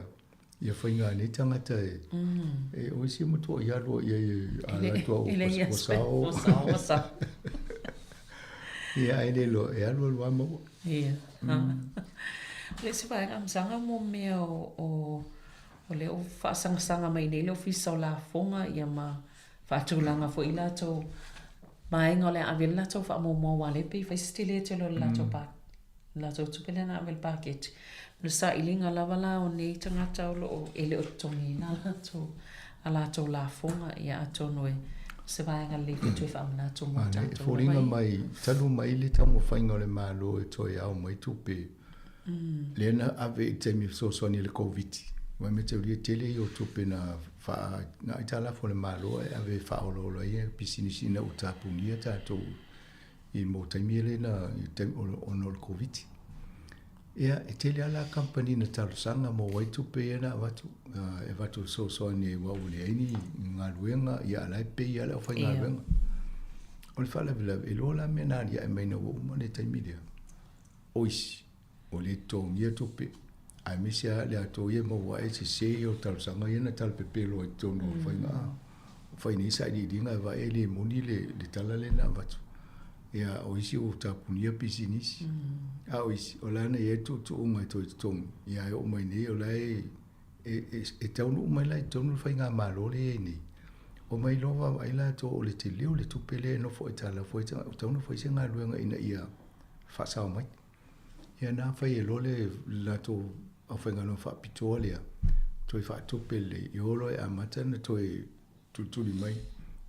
fa inga ni tanga te e o isi mo to ia lo ia a la to o sa ia ele lo e alo lo amo ia le se vai am sanga mo me o le o fa sanga mai nei le ofisa o la fonga ia ma fa tulanga fo ila to mai ngole avela to fa mo wale pe fa stile te lo la to pa la to tupele na vel package le sa ilinga lavala o nei tanga tau lo ele o tongi na la to ala to la fonga ia to noe se vai nga le tu fa na to mo ta to foringa mai tanu mai le tamo fainga le malo e to ia o mai tupe lena ave temi so ni le covid wa me te ri tele yo tupe na fa na itala fo le malo e ave fa o lo ia pisini sina o tapu ni ta to i mo temi le na tem o no le covid ia e tele ala company na talo sanga mo wai tupe na watu e watu so ni wa ule ni ngaluenga ia la pe ia la fa ngaluenga o le fa la e lo la mena ia e mai no mo le temi dia ois o le tongia tupe ai misia le ato ia mo wa e se o tal sanga ia na tal pepelo e tono fa ni sa di dinga va ele moni le tala le na vatu ia o isi o tapunia business a o isi o lana e tu unga to tong ia o mai nei o lai e tonu mai lai tonu fa nga malo le ni o mai lo va ai la to o le te leo le tupele no fo tala fo tonu fo se nga luenga ina ia fa sa mai ia na fa e lo le la to o fenga no fa pitolia to fa to pele yolo e amata na to tu di mai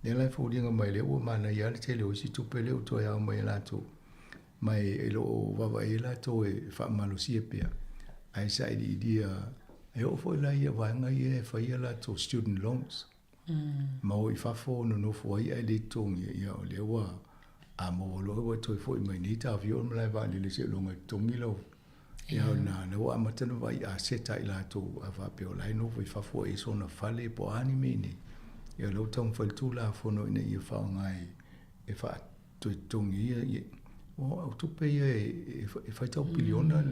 ne la fo dinga mai le o mana ya le tele o si to pele o to ya mai la to mai e lo va e la to e fa malusia pe ai sai di dia e o fo la ia va nga ia fa ia la to student loans ma o fa fo no fo ia le to ia o le wa a mo lo o to fo mai ni ta vi o mai va le se lo ngai to ngilo ia na wa matana vai a seta ila to ava pe o lai no fa fo e so na fale po anime ni ia lo tong fal tu la fo no ina ia fa ngai e fa to tongi ia o tu pe e fa ta biliona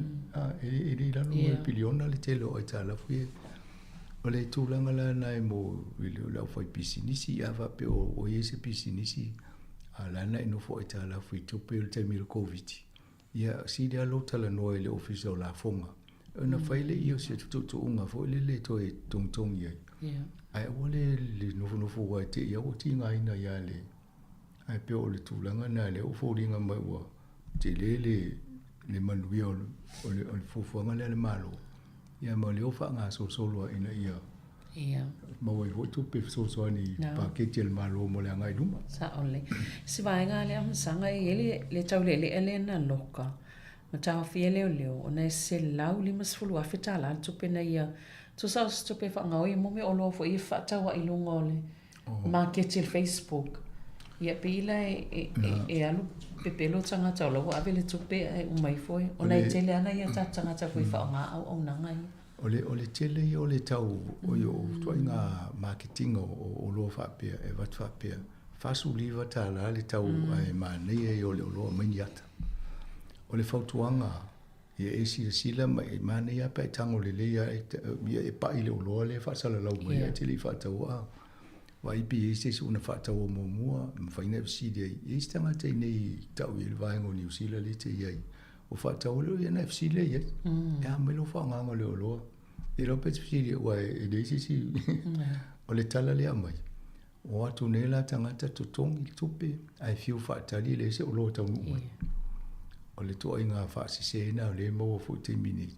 e di la no biliona le telo e ta la fu o le tu la ngala na mo la fa pisinisi ava pe o ese pisinisi ala na no fo e ta la fu tu pe le temil covid ia si dia lo tala no le official la fonga na faile io se tu unga fo le to e tong ia ai ole le no fo wa te ia o tinga ina ia le ai pe o le tulanga na le o fo ringa mai wa te le manui o le fo ngale le malo ia ma le o fa nga so lo ina ia ma wai ho tu pe so ni pa ke tel malo mo le ngai duma sa ole si vai nga le am sanga le tau le na loka ma tau fie le o na se lau li mas fulu afita la tu pe na ia tu sa tu pe fa nga o mo me o lo fo i fa tau i lungo le ma ke tel Facebook ia pe ila e alu pe pelo tanga tau lo ave le tu pe mai foi o na tele ana ia tanga tau foi fa nga au na ngai ole tele o le tau o yo to inga marketing o lo fa pe e va fa pe fa su liva ta la le tau ai ma nei e o le lo miniata o le fautuanga e si la mai ma nei a pe tango le ia e pa ile o lo le fa sala lau mai e tele fa tau wa i bi se una fa tau mo mua fa ina si de e stanga te nei tau il va ngo New Zealand le te ia o fa tau lo ia na FC le ia ya me lo fa nga le lo e lo pe si wa e de si o le tala le mai o atu ne la tanga ta tongi tupe ai fiu fa tali le se o lo tau mo o le to inga fa se na le mo fu te mini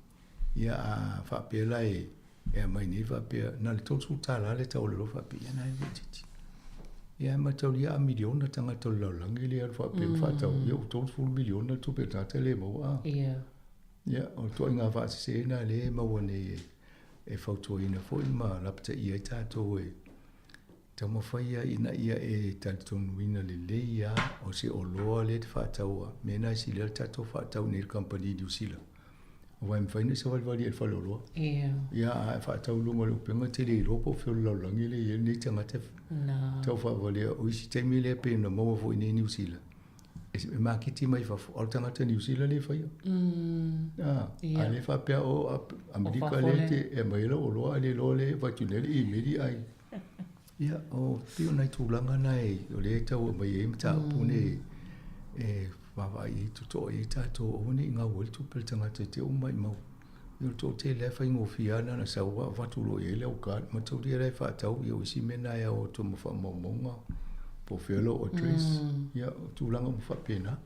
ia a fa pe la e mai ni fa pe na le to su tala le tau le lo fa pe na e viti ia ma tau ia a miliona tanga to lo langi le fa pe fa tau ia to su miliona tu pe ta tele mo ia o to inga fa se na le mo ne e fautuina foi ma lapta ia tato Tamo whaia ina ia e talitonu ina le leia o se o loa le te whaataua. Mena si lea tato whaatau ni company di usila. O wai mwhaina se walwali e whaloloa. Ia a whaatau lunga le upenga te le ropo whio laulangi le ia nei tangata. Tau whaawale o isi teimi le pe na maua fo ine ni usila. E makiti mai whafo. Al tangata ni usila le whaia. A le whapea o Amerika le te e maila o loa le loa le whatunele i meri ai. Ia, o pio nei tūlanga nei, o le tau mai e mta pune e wawa i tuto e tato o ne ngā wali tupel tangata te o mai mau. Io to te le whai ngofiana na sa wa watulo e le o ka, ma tau ria rei whaatau i o isi mena e o to mwha maunga po whiolo o tres. Ia, tūlanga mwha pena.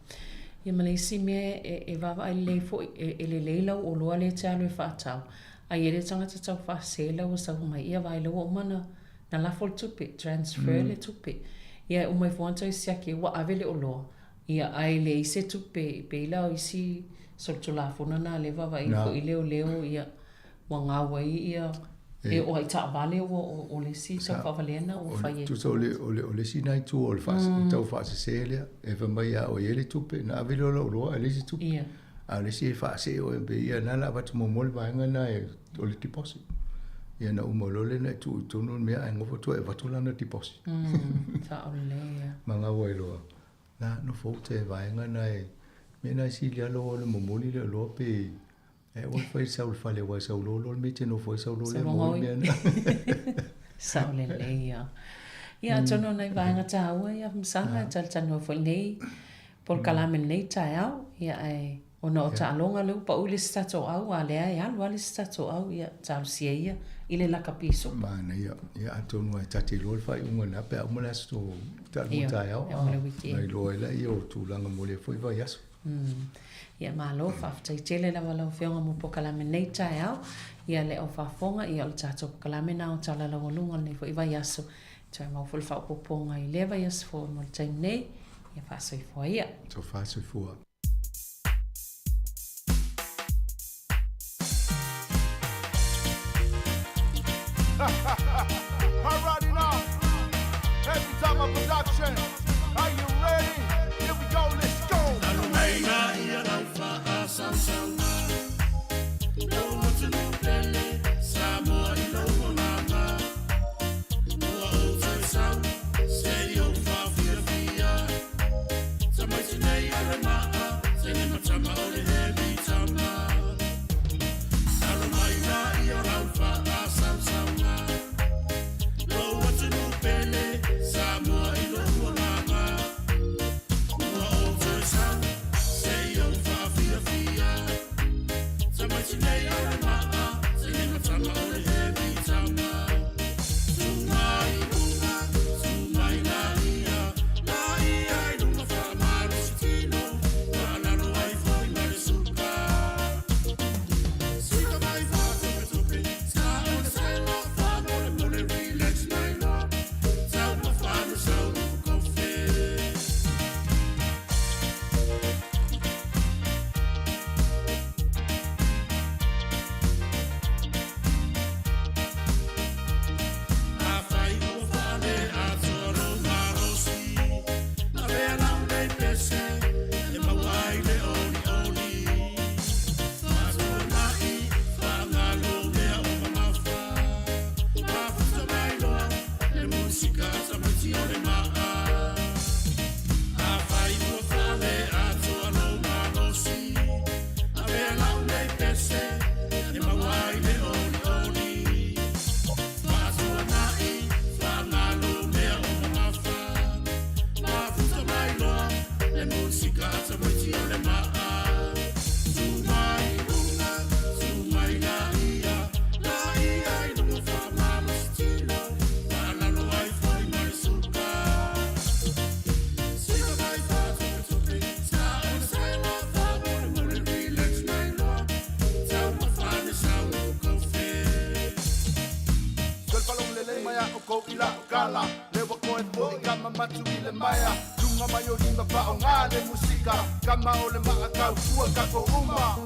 Ia ma le isi mea e wawa ai le fo e le leilau o loa le te alo e whaatau. Ai ere tangata tau whaasela o sa mai ia vai lau o mana na la fol tupe transfer le tupe ia o mai fonta sia ke wa avele o lo ia ai le ise tupe pe la o isi so to la fona na le va vai ko ile o leo ia wa nga wai ia e o ai ta vale o le si sa fa valena o fa ye tu so le si nai tu o le fas tau fas selia e va mai o ele tupe na avele o lo le si tupe ia a le si fa se o be ia na la va tu mo mol va ngana e o le deposit ia na umolole na tu tonu mea ai ngofo tu e vatulana deposit. Ta ole. Manga wailoa. Na no fote vaenga na e mena si lia lo le momoli le lo pe e o foi saul fale wa saul lo me te no foi saul le mo mena. Saul le ia. Ia tono na vaenga ta wa ia msanga tal tano foi nei por kalame nei ta ia ai ona o ta longa lu pa uli stato au ale ai alu ali stato au ia ta sia ile la capiso mana ia atonu ai tati lo fa unga na pe mo la sto ta muta au ai lo ela io tu langa mo le foi vai aso ia malo fa tai tele na wala fionga mo po kala me nei tai au ia le o fa fonga ia o tato kala me na o tala la lunga nei foi vai aso tai mo fol fa po ponga i le vai aso fo mo tai nei ia fa so foi ia so fa so foi. Alrighty now, every time a production, are you ready? Here we go, let's go. Samoa, matu i le maia Tunga mai o ringa pa o ngā le musika Kama o le maa kau kua kako uma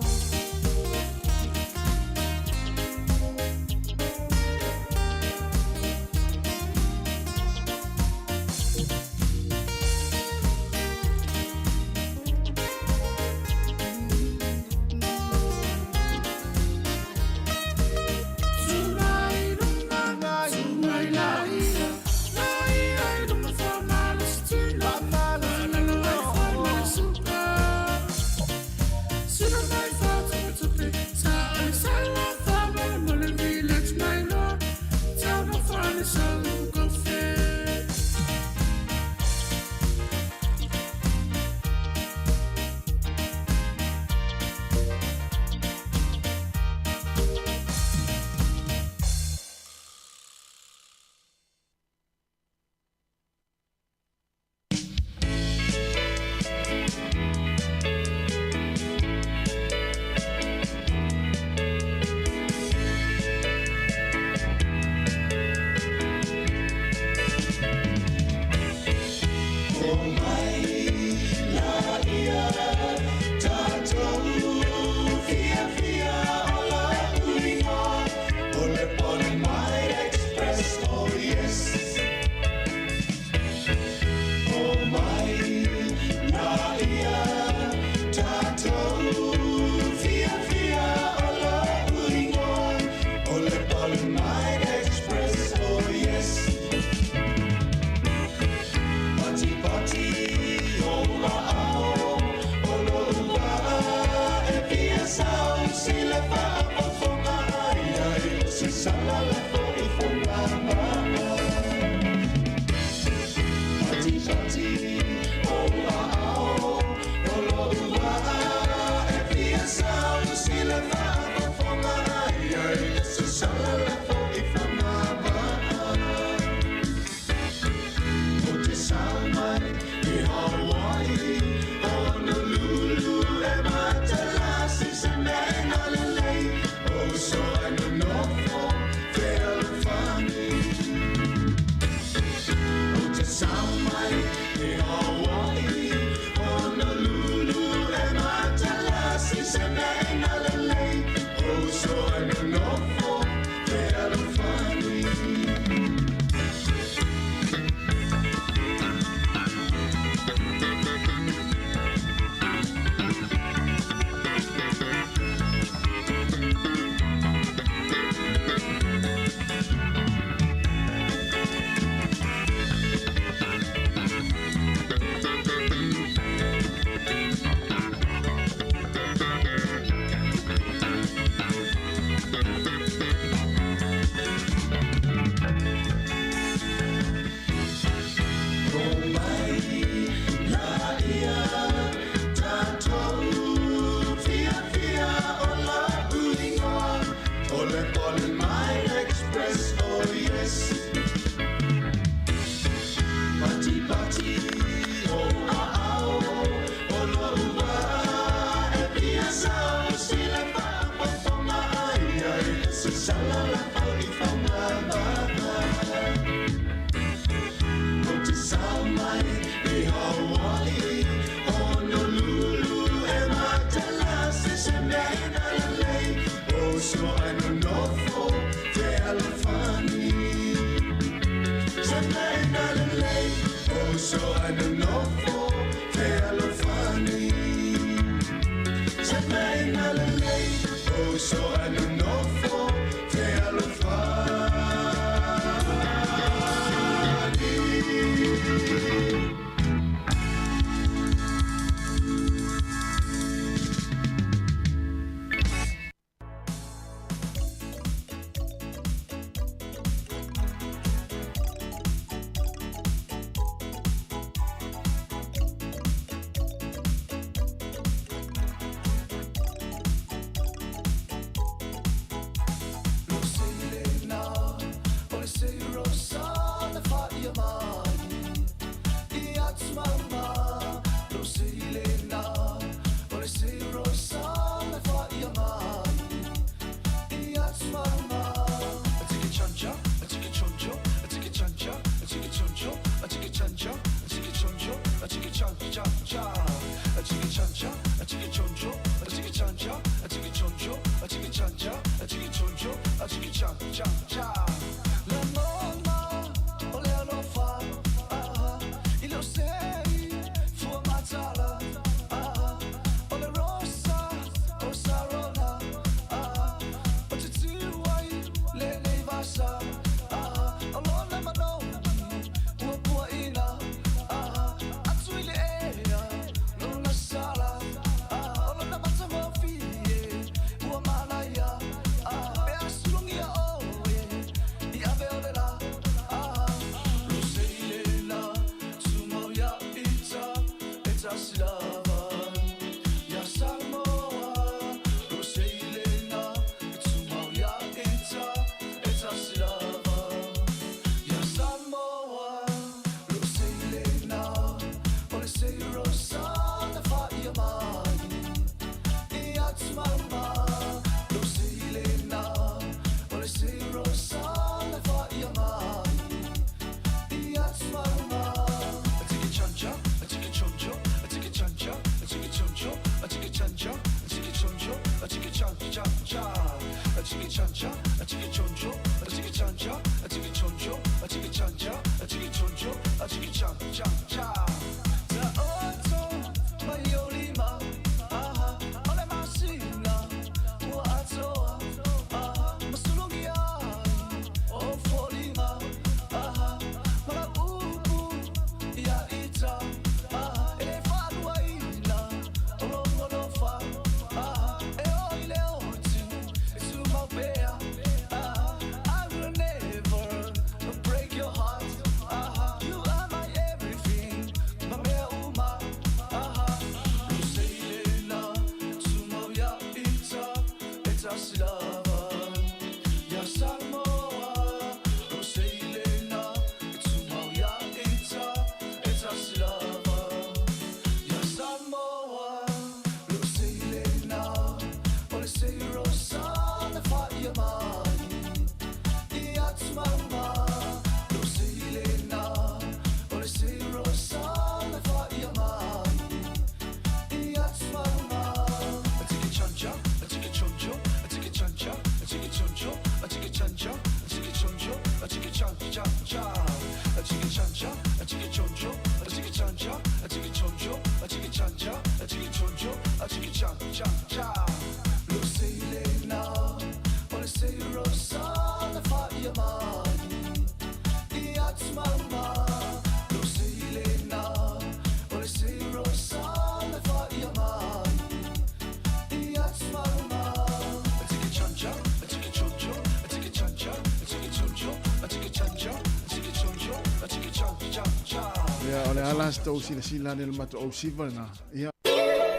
ole ala sto sila nel mato o siva na ia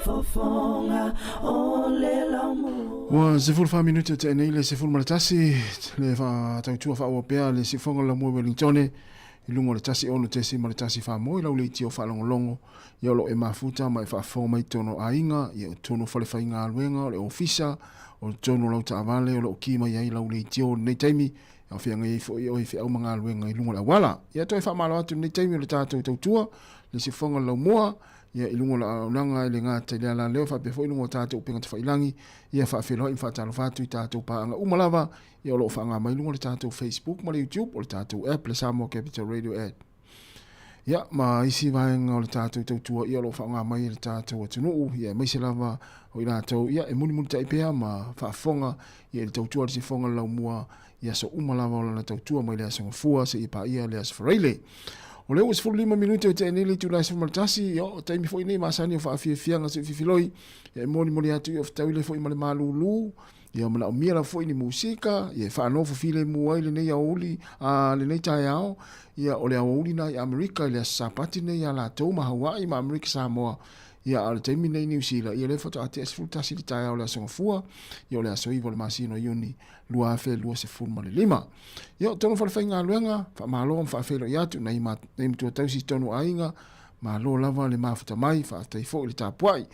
Fofonga ole lamu. wa se ful fa minuto te nei le se ful maltasi le fa ta tua fa o pea le se fonga la mo Wellington i lungo le tasi ono te si maltasi fa mo la le tio fa longo ia lo e mafuta mai fa fo mai tono ainga ia tono fa le fa inga luenga le ofisa o tonu lau ta vale o lo ki mai ai lau le tio nei taimi a fia ngai fo i o fia o manga lu ngai lunga la wala ia toi fa malo atu nei taimi le tatou tua le se fonga lau moa ia ilunga la langa le ngata le ala leo fa pe fo ilunga tatou penga te failangi ia fa felo in fa talo fa tu tatou pa anga umalava ia lo fa nga mai lunga le tatou Facebook ma le YouTube o le tatou app le Samoa Capital Radio app ia ma isi vaenga o le tatou tua ia lo fa nga mai le tatou atunu ia mai se lava o ina tau ia e muni muni taipea ma fa fonga ia le tua le se fonga lau mua ia so umalava o lana tua mai le asonga fua se ipa ia le asfaraile o leo is 45 minuti o te enili tu la maltasi yo taimi fo ini masani o fa fianga se fifiloi e moni moni atu o ftawile fo imale malulu ia mala o mira fo ini musika ia fa no fo file mu ai le nei auli a le nei tai ao ia o le auli na ia Amerika le sapati nei ala to ma Hawaii ma Amerika Samoa ia al taimi nei New Zealand ia le foto ate es full tasi tai ao le asonga fua ia le aso ivo le masino yuni lua fe lua se ful male lima ia tono fa fainga luenga fa malo fa felo ia tu nei ma nei tu tausi tono ainga ma lo lava le mafuta mai fa tai fo le tapuai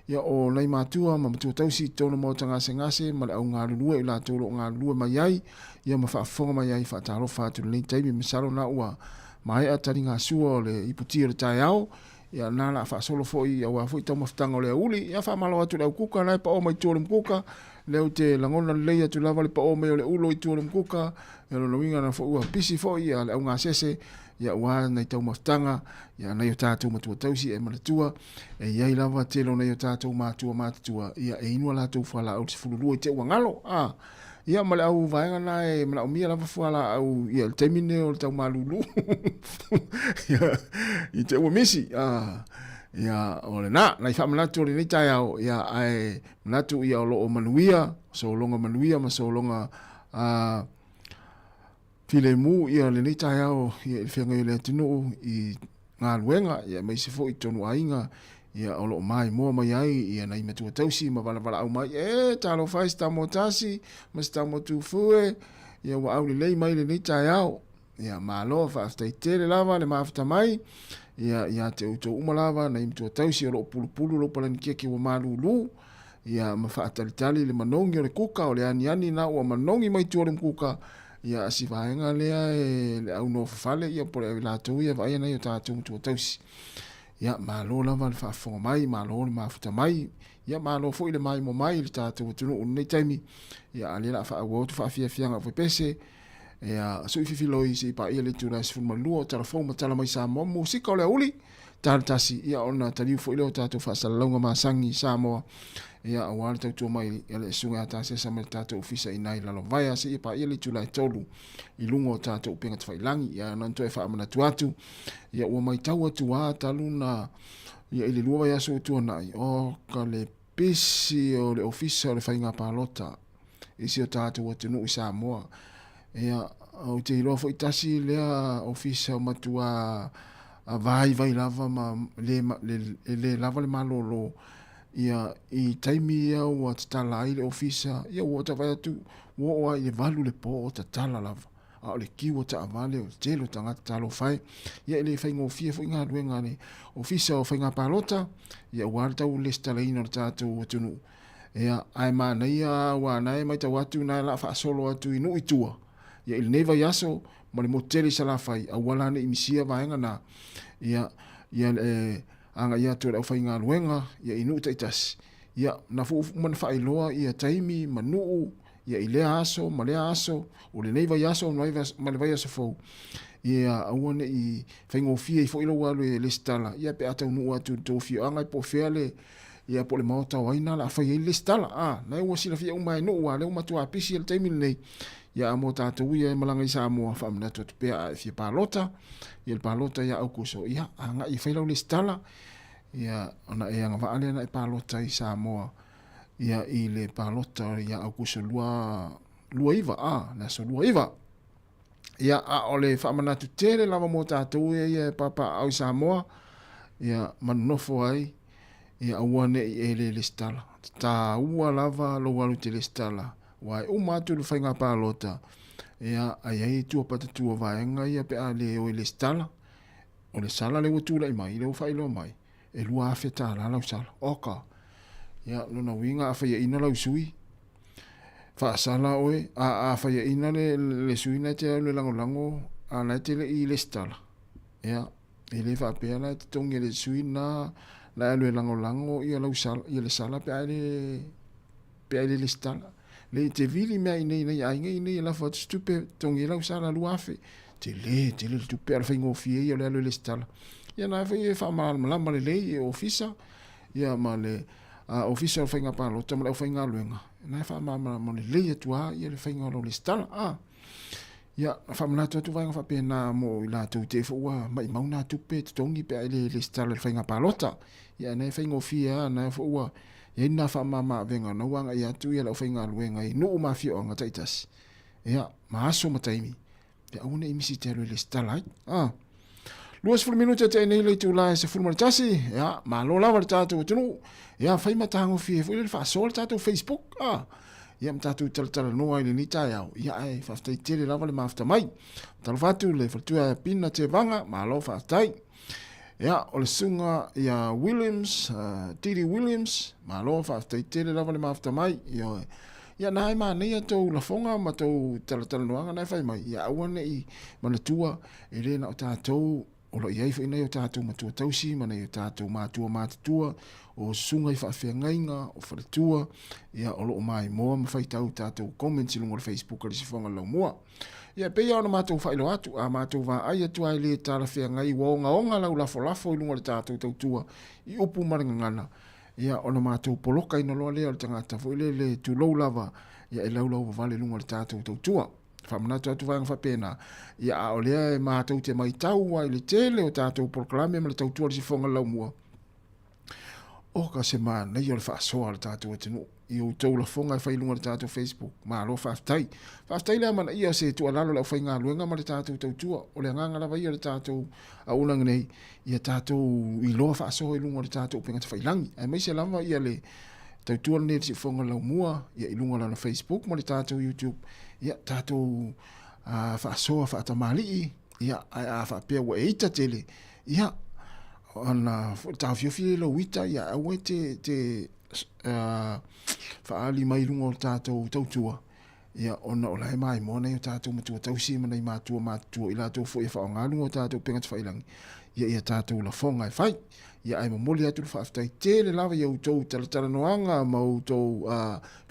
ia o nei matua ma tu tausi tono mo tanga sengase ma au nga lua ila tolo nga lua mai ai ia ma fa fonga mai ai fa talo fa tu nei taimi misalo na ua mai atari nga sua le iputi le tai ao ia nala fa solo foi ia wa foi tamo ftanga le uli ia fa malo atu le kuka na pa o mai tolo mkuka leo te langona leia tu lava le pa o mai le ulo i tolo mkuka ia lo winga na fo ua pisi foi ia le unga sese ia wa na tamo ftanga ia na yo tatu matua tausi e malatua e ia lava te lo na yo tatu matua ia e inu la tu fala au se fululu te wangalo ia male au vaenga na e mala o mia lava fuala au ia termine o tau malulu ia i te ua misi ia o le na i manatu le nei tai au ia ai manatu ia o lo o manuia so longa manuia ma so longa filemu ia le nei tai au ia i whenga i le atinu i ngā luenga ia mai se fo i tonu ainga ia o lo mai mo mai ai ia nai matua tausi ma vala au mai talo fai sta motasi ma sta motu fue ia wa au le mai le nei tai au ia malo fa sta tele lava le mafta mai ia te uto umalava nai matua tausi o lo pulu lo pala nikeke wa malulu ia ma fa tali le manongi o le kuka o le ani na o manongi mai tu o le kuka ia asi vaenga le au no fale ia por la tu ia vai na yo tatu tu tausi ia malo lava le whaafonga mai, malo le mafuta mai, ia malo fo ile mai mo mai le tātou tunu unei taimi, ia alela whaawo tu whaafianga fo pese, ia so ififiloi si pa ia le tura si fulma lua o telefon ma tala mai Samoa, musika o le uli, tasi ia ona taliu fo ile o tātou whaasalaunga masangi Samoa, ia awale tautua mai, ia le sunga atase sa me tātou ofisa inai lalo vai si ia pa ia le tura e tolu, i lungo o tātou upenga tawailangi, ia nanto e whaamana tuatu, ia ua mai tau atu a taluna, ia ili lua vai aso utua nai, o ka le pisi o le ofisa o le whainga pālota, isi o tātou atunu i Samoa, ia au te iloa fo itasi lea ofisa o matua a vai lava ma le lava le malolo, ia i taimi ia ua tatala ai le ofisa, ia ua ta vai atu, ua i valu le po o tatala lava, a o le kiwa ta avale o telo tangata talo fai, ia le whainga o fia fo inga duenga ne ofisa o whainga pālota, ia ua tau le stala ina o tātou atunu, ia ai mana ia ua nai mai tau atu nai la wha solo atu inu itua, ia il neva yaso, ma le motele sa la fai, a wala ne imisia vaenga na, ia anga ia tu le whainga luenga, ia inu taitas, ia na fu mana whailoa ia taimi manuu, ia i lea aso, ma lea aso, o le nei vai aso, ma le vai aso fau. Ia awane i whaingofia i fo ilo walu e le stala, ia pe atau nuu atu tōwhia, anga i po whea le, ia po le maota waina la whai e le stala, na ua sila fia umai nuu wa, le umatua apisi e le taimi nei, ia amo tātou ia e malanga i Samoa, whamina tu pea a fia pālota, ia le pālota ia au kuso, ia anga i whailau le stala, ia ana e anga vaale na i pālota i Samoa, ia i le pālota ia au kuso lua iwa, na so lua iwa. Ia a ole whamanatu tere lava mo tātou ia papa au Samoa, ia manofo ai, ia awane i le stala. Tā ua lava lo walu te le stala, wai umatu le whainga pālota, ia ai tua patatua vaenga ia pe a le o le stala, o le sala le watula i mai, le uwhailo mai, e lua awheta la lau sala, oka. Ia luna winga awhai ina lau sui, Whaasala oe, a whaia ina le suina te le lango a nai te le i le stala. Ia, i le whapea la te tongi le suina, la le lango i le sala pe aile le stala. Le te vili mea inei ainge la wha stupe tongi lau sala luafe. Te le tupe ala whaingo fie i le stala. Ia na whai e whamalama le lei e ofisa, ia ma le ofisa o whainga palo, tamala o whainga luenga. Na whamalama le lei atua i le whainga o le stala. Ia, whamanatu atu whainga whapena mo i la tau te whaua mai mauna tupe te tongi pe aile le stala le whainga palota. Ia na whaingo fie na whaua ia na whamama venga na wanga i atu ia la whainga luenga i nuu mawhia o ngataitas. Ia, maaso mataimi. Ia auna imisi te le stala ai. Luas fulu minuta te nei le tūla se fulu maritasi. Ia, malo lawa le tātou tunu. Ia, whaima tango fie fulu le whaasoa le tātou Facebook. Ia, mtātou talatala noa i le nita iau. Ia, ai, whaftai tere lawa le mafta mai. Talawhatu le whatua pina te vanga, malo whaftai. Ia, o le sunga ia Williams, Didi Williams, malo whaftai tere lawa le mafta mai. Ia, nai maa nei atou la fonga ma tou talatala noanga nai whai mai. Ia, awane i manatua e re na o tātou o lo iai whainai o tātou matua tausi, manai o tātou mātua mātatua, o sunga i whaafea ngainga, o wharatua, ia o lo o mai moa ma whaitau tātou comments i lungo le Facebook a risi whanga lau mua. Ia, peia ona mātou whailo atu, a mātou wā ai atua i le tāla whea ngai, onga lau lafo i lungo le tātou tautua, i upu maringa ngana. Ia, ona mātou poloka ina loa lea o le tangata, fo le tūlou lava, ia e lau vale lungo le tātou tautua. Whamanatu atu whainga whapena. Ia o lea e mātou te mai tau ai le tele o tātou proklame ma le tautua le si whonga lau mua. O ka se maa nei o le whaasoa le tātou atinu. I o tau la whonga e whailunga le tātou Facebook. Maa lo whaftai. Whaftai lea mana ia se tua lalo lau whainga luenga ma le tātou tautua. O le nganga lawa ia le tātou a unang nei. Ia tātou i loa whaasoa i lunga le tātou pengata whailangi. Ai mai se lama ia le tautua le si whonga lau mua. Ia i lunga lau na Facebook ma le tātou YouTube. Ia tātou whaasoa whaatamali. Ia a whaapea wa eita tele. Ia ana tau fiofi lo wita ia awe te whaali mai lungo o tātou tautua. Ia ona o lai mai mona i o tātou matua tausi mana i mātua i lātou fo i whaonga lungo o tātou pengata whailangi. Ia tātou la whonga e whai. Ia ai mamoli atu le whaaftai tele lawa i au tau talatala noanga ma au tau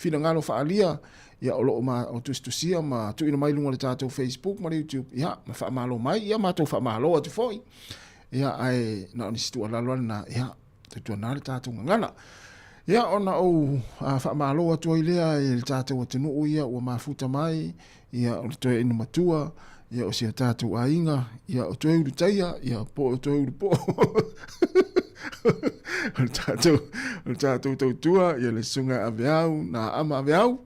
whina whaalia. Ia o loo ma o tustusia ma tu ina mai lungo le tātou Facebook ma le YouTube. Ia ma whaamalo mai. Ia mātou whaamalo atu foi. Ia ai na oni situa laloan na ia tutua nare tātou ngana. Ia ona au whaamalo atu ai lea i le tātou atinu ia ua mafuta mai. Ia o le toe ina matua. Ia o sia tātou a inga. Ia o toe uru taia. Ia po o toe uru po. O tātou tautua. Ia le sunga aveau na ama aveau.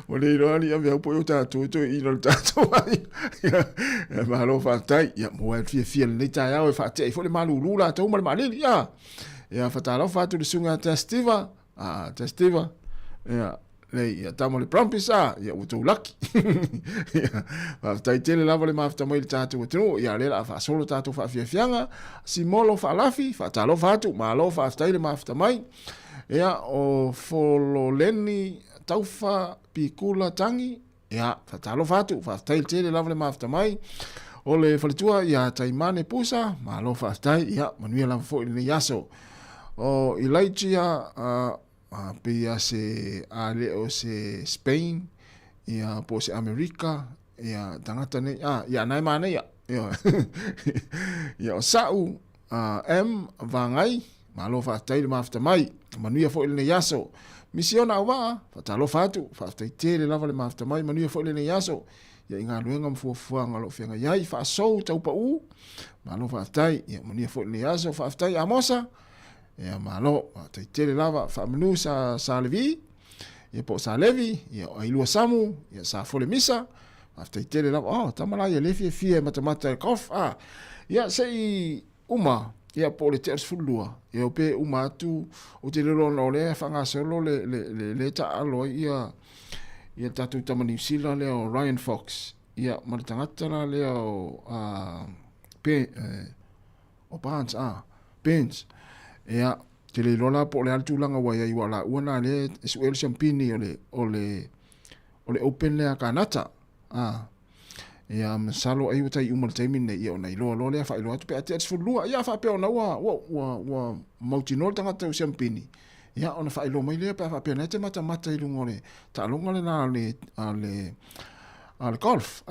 O le iroani aveau po o tātou to i le tātou ai. Ia mahalo whaatai. Ia mua e fia le tai au e whaatai. Fo le malulu la tau male malili. Ia whatalau whātou le sunga Testiva. Testiva. Ia ia tamo le Prampis ia utou laki. Ia whaatai tele lava le mafta mai le tātou atinu. Ia le la whaasolo tātou whaafiafianga. Simolo whaalafi. Whaatalo whātou. Malo whaatai le mafta mai. Ia o fololeni taufa pikula tangi. Ia whaatalo whātou. Whaatai tele lava le mafta mai. O le whalitua ia taimane pusa. Malo whaatai. Ia manuia lava fo ili yaso. O Elijah pia se ale o se Spain ia po se Amerika ia tangata nei ia nai mana ia ia o sau vangai malo fatai le mafta mai manuia fo ile yaso misiona wa fatalo fatu fatai tele lava le mafta mai manuia fo ile yaso ia inga luenga mfuafua ngalo fenga yai fa so tau pa u malo fatai ia manuia fo ile yaso fatai amosa. Ia malo tai tele lava famanu sa levi ia po sa levi ia ai lua samu ia sa fole misa tai tele lava tamala ia lefi fie matamata kof ia sei uma ia po le ters fulua ia pe uma tu o te lo no le fanga solo le ta alo ia tatu tamani sila le Ryan Fox ia martangata le o Barnes Benz. Ia Te le lola po le altulanga wa ia iwala uana le Suel Champini ole open le kanata. Ia masalo ai utai umal taimine ia ona ilo le fa ilo atu pe ate fulua ia fa pe ona wa multinol tanga te Champini. Ia ona fa ilo mai le pa fa pe na te mata ilungole. Ta longa le na le golf.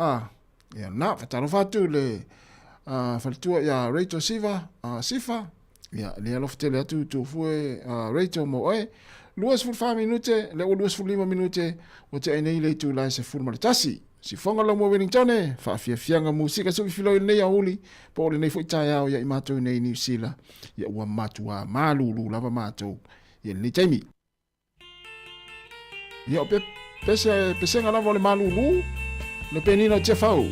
Ia na fa talo fatu le faltua ia Rachel Sifa. Ia le alof tele atu tu fue Rachel Moe. Luas ful 5 minute, le luas ful 5 minute, o te ai nei le tu lai se ful maritasi. Si fonga la mo Wellington, fa fianga musika so filo nei a uli, po le nei foi tai au ia i matou nei New Zealand. Ia ua matua malulu lava matou. Ia ni taimi. Ia pese ngala vole malulu, le penina te fau.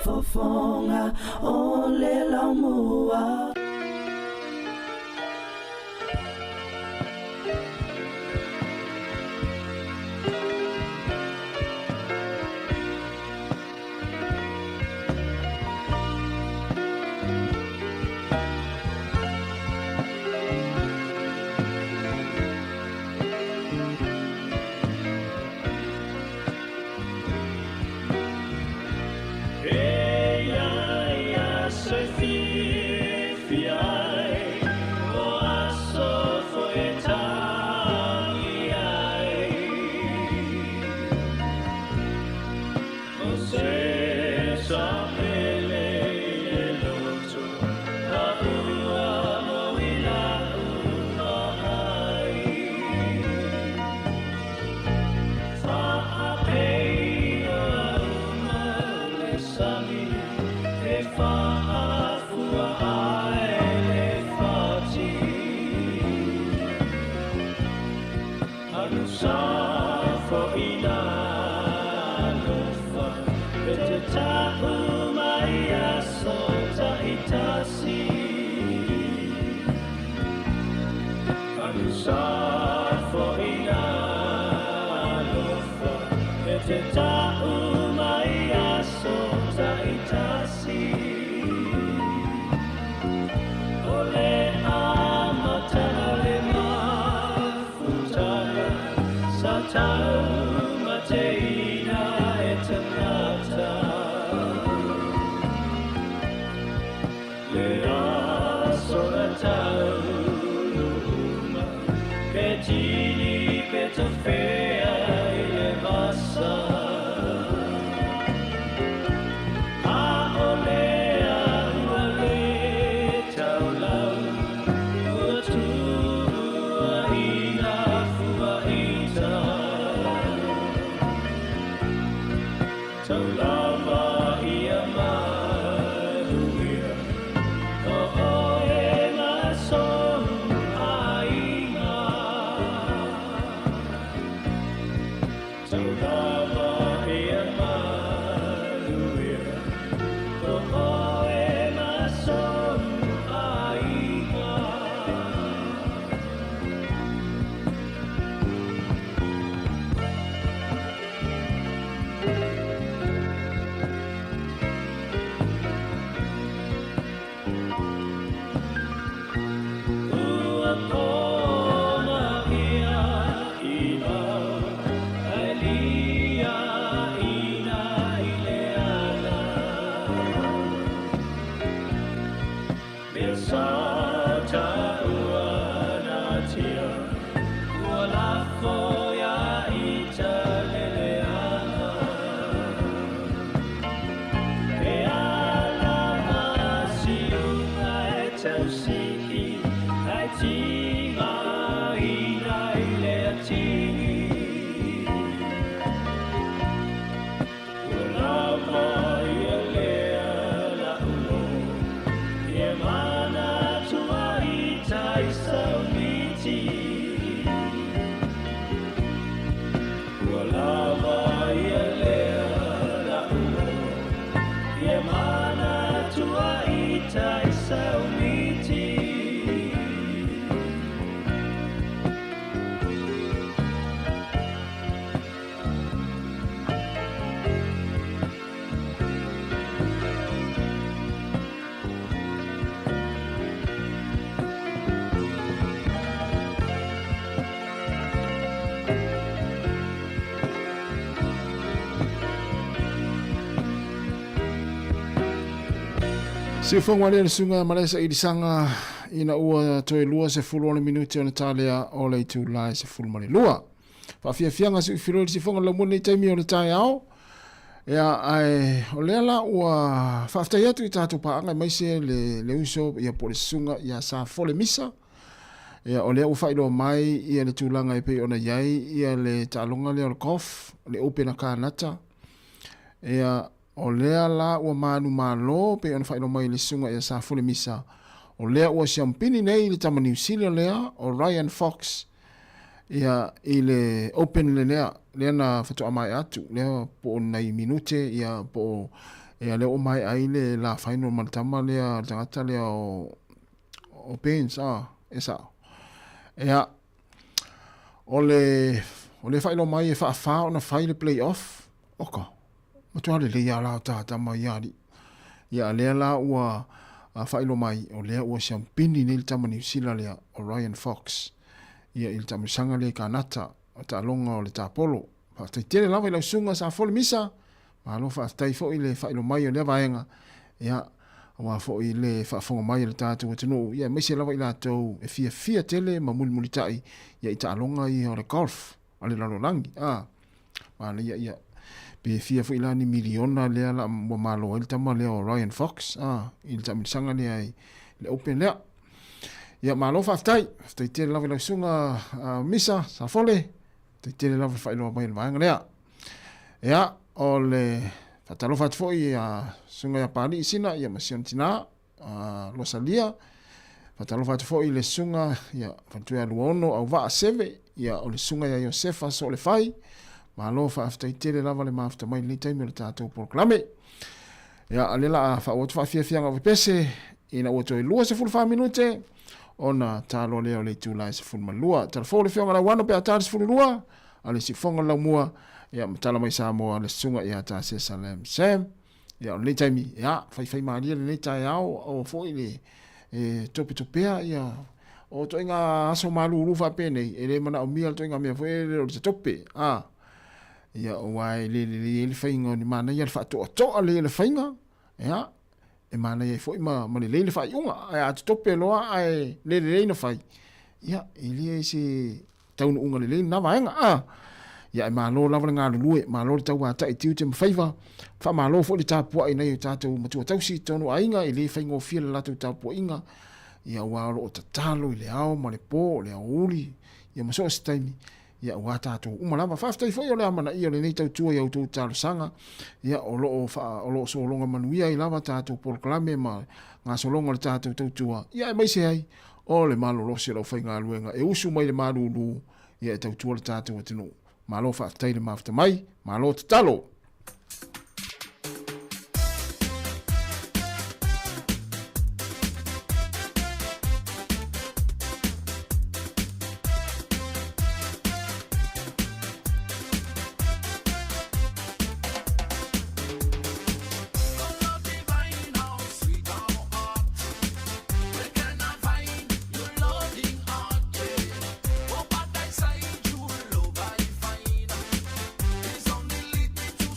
fofonga o le lau mua. Se fonga le sunga malesa i sanga ina ua toe lua se fulone minuti ona talea o le tu lai se fulmane lua. Fa fia fianga se filo se fonga la mone taimi o le tai ao. Ya ai o le ala ua fa afta yatu i tatu pa anga mai se le uso ia po le sunga ia sa fole misa. Ya o le u failo mai ia le tulanga i pe ona yai ia le talonga le o kof le opena kanata. Ya o lea la ua manu malo pe ona whaino mai le sunga ia sa fule misa. O lea ua siampini nei le tama New Zealand lea o Ryan Fox ia i le open le lea na whatu amai atu lea po nei minute ia po e le o mai ai le la final maltama le a tangata le o Baines e sa ia o le failo mai e fa ona fai le playoff oka matua le ia la ta mai ia le la ua a failo mai o le ua champini ni le tama New Zealand le Orion Fox ia il tama sanga le kanata ta longa o le tapolo fa te tele lava i sunga sa fole misa ma lo fa stai fo i le failo mai o le vaenga ia wa fo i le fa fonga mai le tatu o tino ia me se lava i la tau e fia tele ma muli tai ia i ta longa i o le golf ale la rolangi ma le ia pe fia fo i la ni miliona le ala mo malo el tama le o Ryan Fox il tama sanga le ai le open le ia ma lo fa stai tele lava i sunga misa sa fole tele lava failo mai le vaenga le ia o le fatalo fat foi sunga ya pali sina ya masion tina Rosalia fatalo fat foi le sunga ya fatu ya luono au va seve ya o le sunga ya Josefa so le fai ma lo fa after tele lava le mafta mai ni time le tato proclame ya alela fa o fa fia nga pese ina o to lua se full fa minute ona talo le o le tula se full malua telefone le fia nga wana pe atar se full lua ale si fonga la mua ya matala mai Samoa le sunga ya ta se Salem Sam ya le taimi ya fai mari le tai au o foi le topea ya o to inga aso malu rufa pene ele mana o mia to inga me foi le tope ya o wai le fai ngo ni mana ya fa to le fainga ya e mana ya foi ma le fai unga ya tope lo ai le no fai ya ele se taun unga le na vaenga ya malo lava nga lue malo tau wa ta tiu te mfaiva fa malo fo le tapu ai nei tatu matu tau si tonu ainga ile fa ngo fia la tu tapu inga ya wa o tatalo ile au ma le po le uli ya maso staimi ya wa tatu uma lava fa stai fo yo le amana i le nei tau tu ya tu talo sanga ya o lo so longa manuia i lava tatu por clame ma nga so longa le tatu tu ya mai se ai o le malo lo se lo fa nga luenga e usu mai le malu lu ya tau tu le tatu tinu malo fa taile mafta mai malo talo It's only lead me to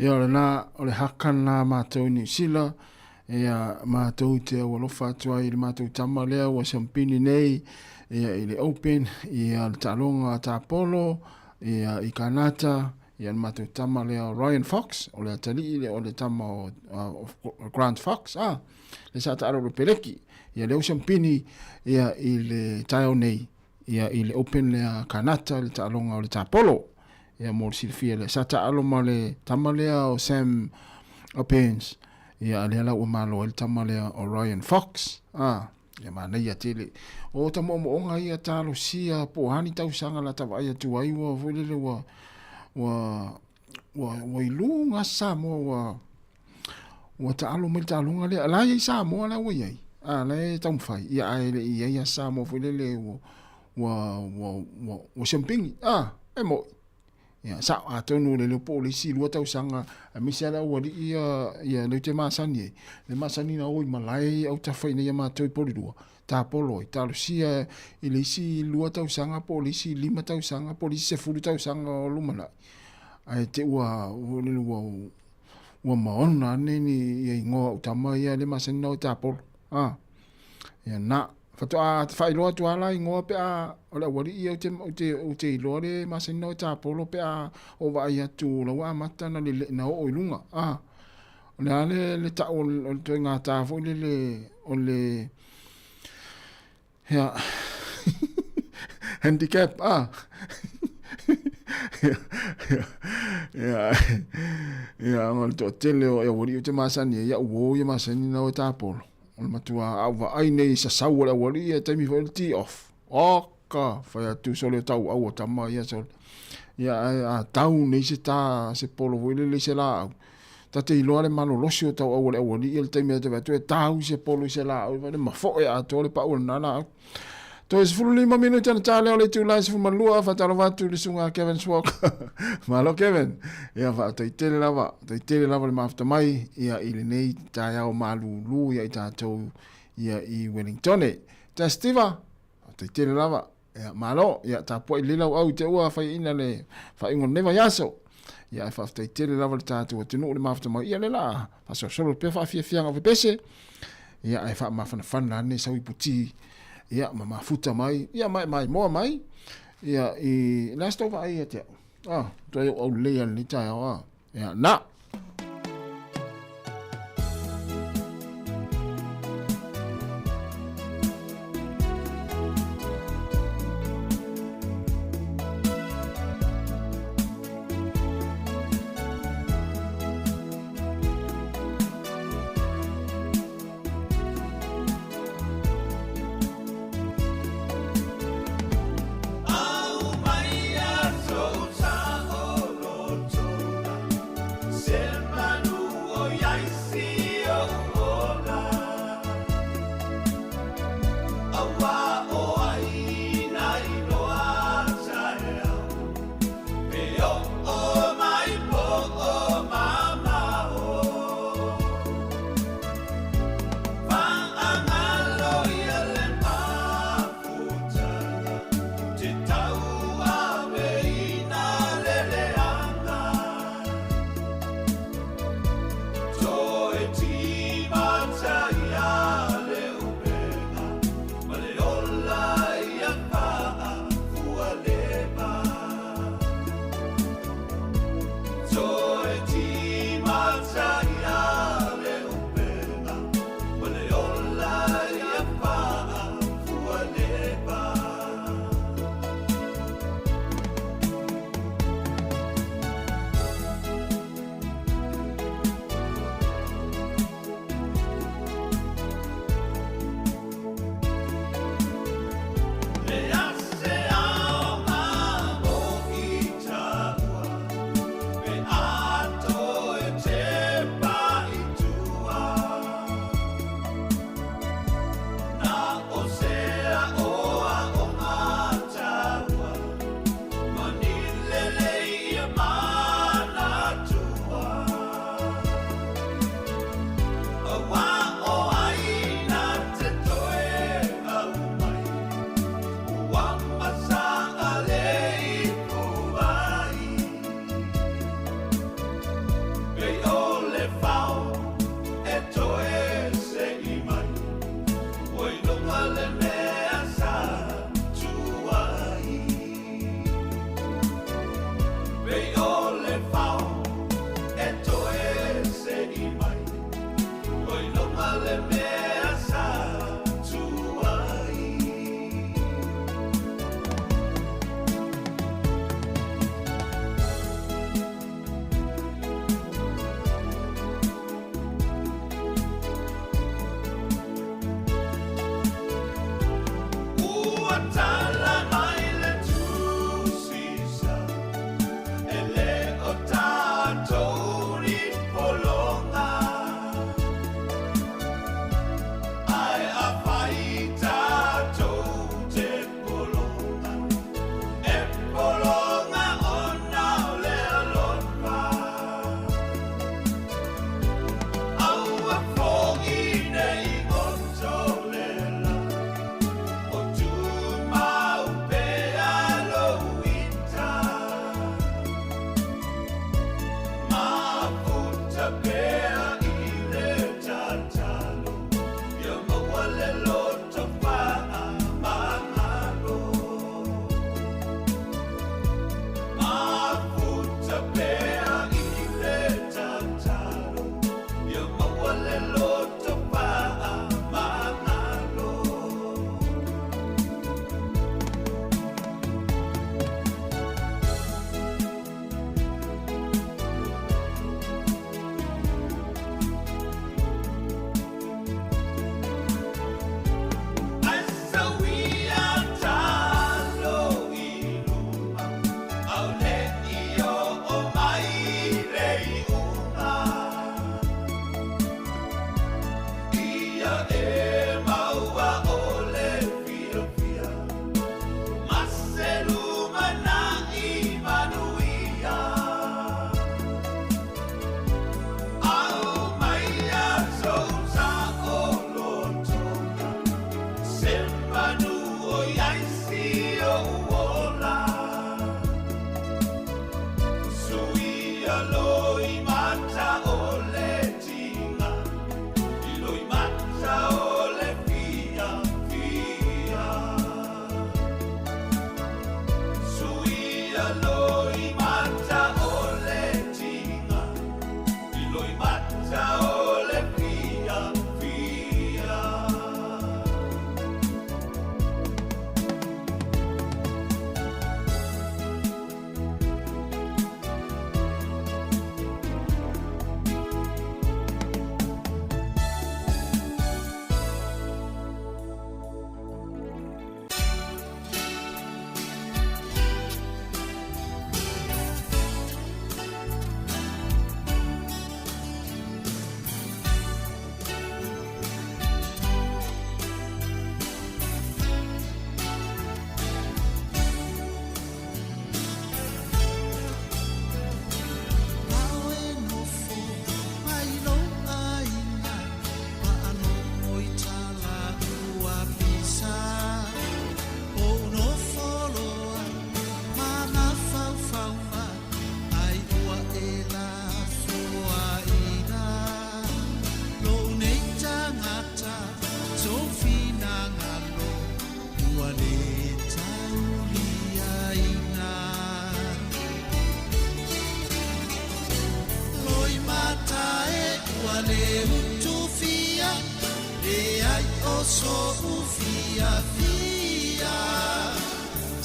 Ia o le hakana mātou ni sila, ia mātou te awalofa atua i le mātou tama lea ua sampini nei, ia i le open, ia le talonga tāpolo, ia i kanata, ia le mātou tama lea o Ryan Fox, o le atali le o le tama o Grant Fox, le sa ta aro le peleki, ia le o sampini, ia i le taio nei, ia i le open lea kanata, le talonga o le tāpolo, ia mo le silfia le sa ta alo ma le tama lea o Sam Opens, ia le ala ua malo le tama lea o Ryan Fox, ia mana ia tele o ta mo onga ia talo sia po hani tau sanga la ta vai tu ai wa volele wa ilunga Samoa wa ta alo me ta lunga le ala ia Samoa la wa ia le tam fai ia ai le ia Samoa volele wa champing e mo ia sa atonu le polisi lu tau sanga a misala wa ia le te masani le masani na o malai au ta fai ne ma toi polidua ta polo i talo sia i le si lu tau sanga polisi 5 tau sanga polisi se fulu tau sanga lumana ai te wa maona ne ni ia ngo tama ia le masani na ta polo ia na fato fai lo tu ala ngo pe ola wali ia te lo le masani na ta polo pe o va ia tu lo wa mata na le na o ilunga le ta o to nga ta fo le ya handicap ya ngol to tele o ya wali te masani ya o ya masani na ta polo o matua au va ai nei sa sau la wali te mi fo ti off ka fa tu solo tau au tama ya so ya tau nei se ta se polo le se la ta te iloa le malo losio tau au le wali el te me te va tu tau se polo se la au le ma fo ya to le pa o nana to es fulu 5 minuti ana tale le tu la se fu malua fa talo va tu le sunga Kevin Swalk malo Kevin ya va te tele lava le mafta mai ya ile nei ta ya o malu lu ya ta to ya i Wellington ta Steva te tele lava ya malo ya ta po ile la au te ua fa ina le fa ingon neva yaso ya fa te tele lava le ta to tunu le mafta mai ya le la fa so solo pe fa fia nga pese ya ai fa ma fa na ne sa iputi ya mama futa mai ya mai mo mai ya i last over ai te to o le ni ta ya na Selma le utufia le ai oso ufia fia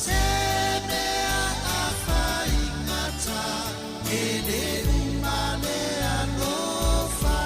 se me a fai ngata ele umale alofa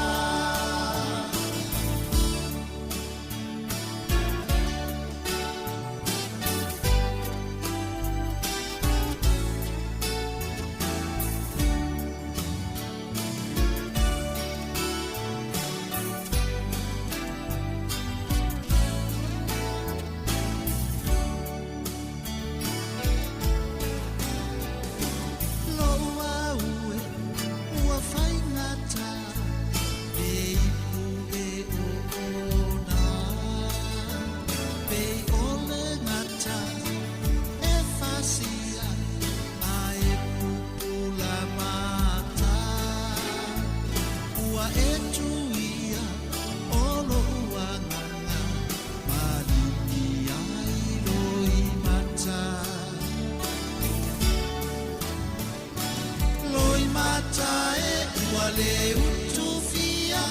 le utufia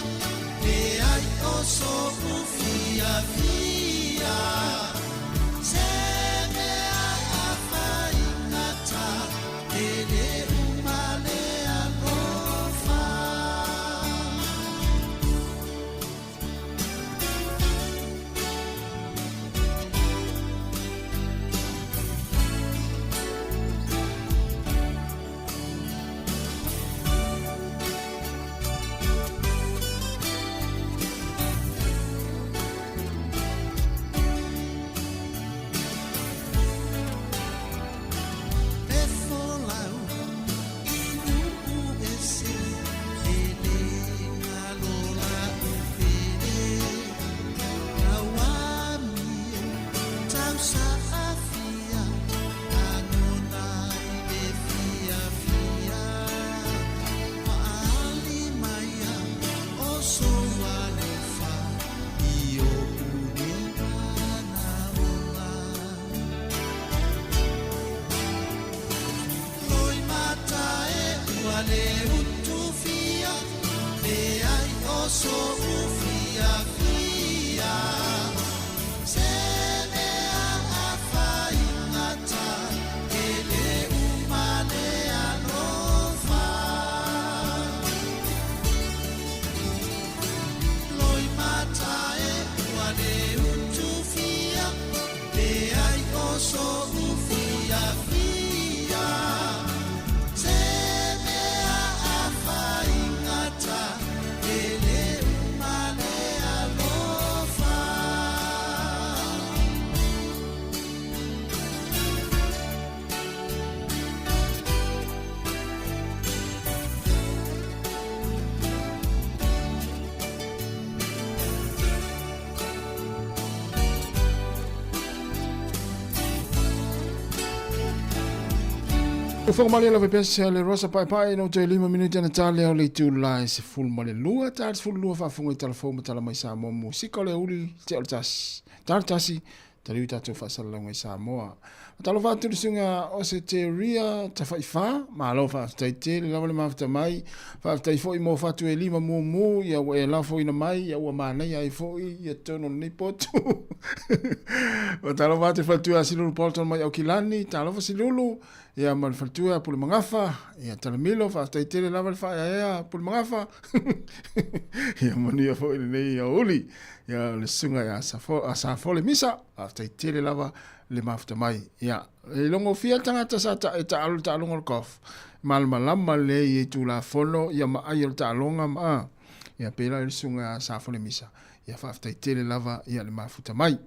le ai oso ufia fia se me a fai ngata ele umale alofa O whakamali la pepese le rosa pai pai no te 5 minuti na tale o le tūlai se fulmale lua tāre fulua whafunga i telefon ma tala mai Samoa musika o le uli te o tasi tāre tasi tari uta tō whasalalanga i Samoa talo whāturu sunga o se te ria ta whaiwha ma alo whaafutai te le lawa le mawhata mai whaafutai fo i mō whatu e 5 mū ia wa e lafo ina mai ia ua mānei ai fo i ia tono ni potu o talo whātu whatu a silulu polton mai au kilani talo wha silulu ia mal fatua pul mangafa ia talamilo fa taitele lava fa ia pul mangafa ia mania fo nei ia uli ia le sunga ia safo le misa fa taitele lava le mafta mai ia e longo fia tangata sa ta alu ta longo kof mal malama le i tu la fono ia ma ai ta longa ma ia pela le sunga safo le misa ia fa taitele lava ia le mafta mai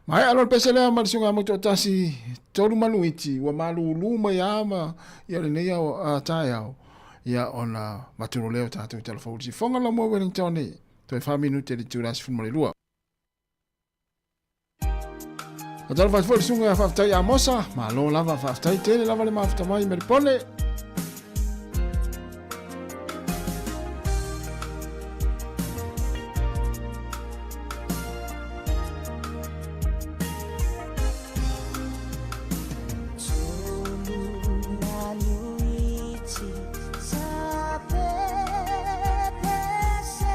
mai alor pesele ma sunga mo tasi tolu maluiti wa malu luma yama ya le nei a taiao ya ona maturo leo tatu telefoni si fonga la mo Wellington to fa minute di turas fu mo lua adal va for sunga fa tai amosa ma lo lava fa tai tele lava le mafta mai me pole Say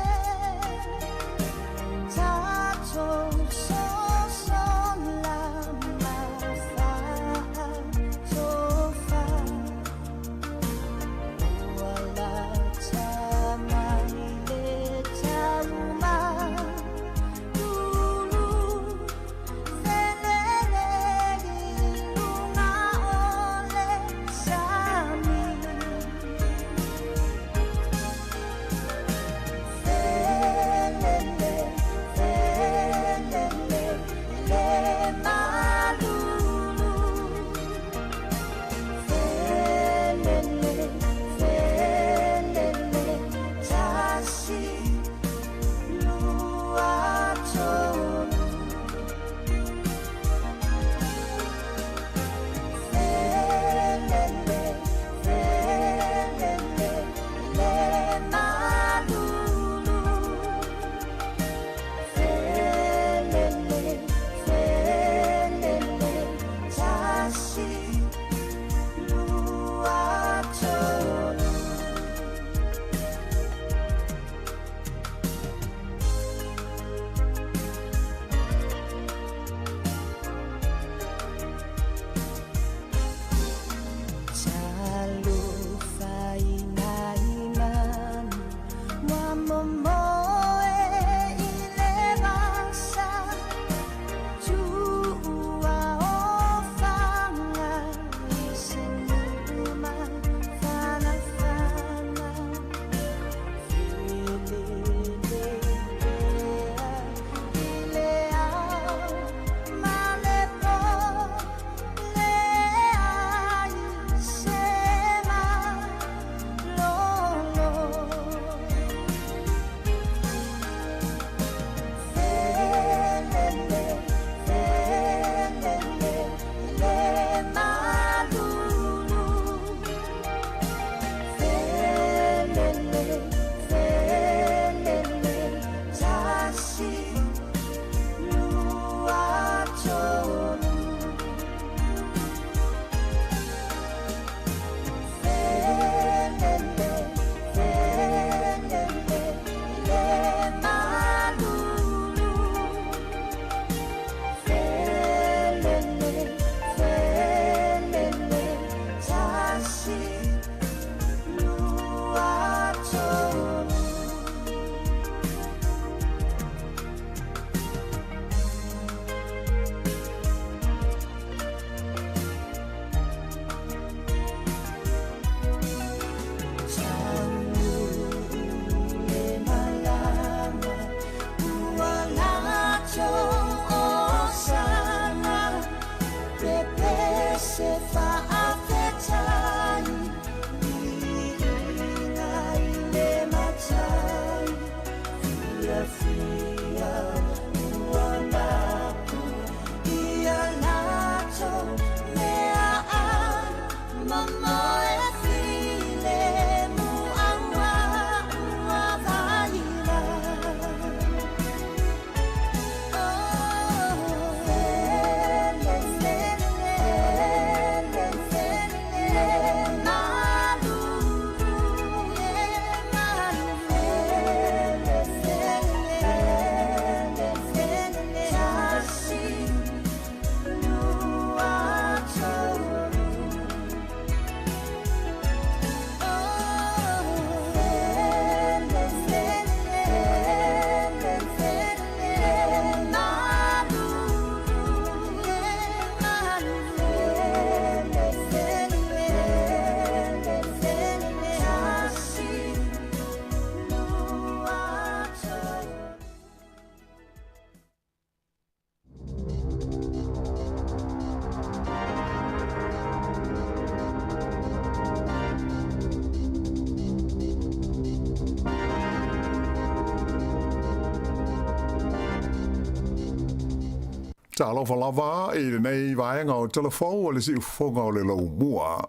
Ta lo fa lava e nei vaenga o telefon o le si ufonga o le lau mua.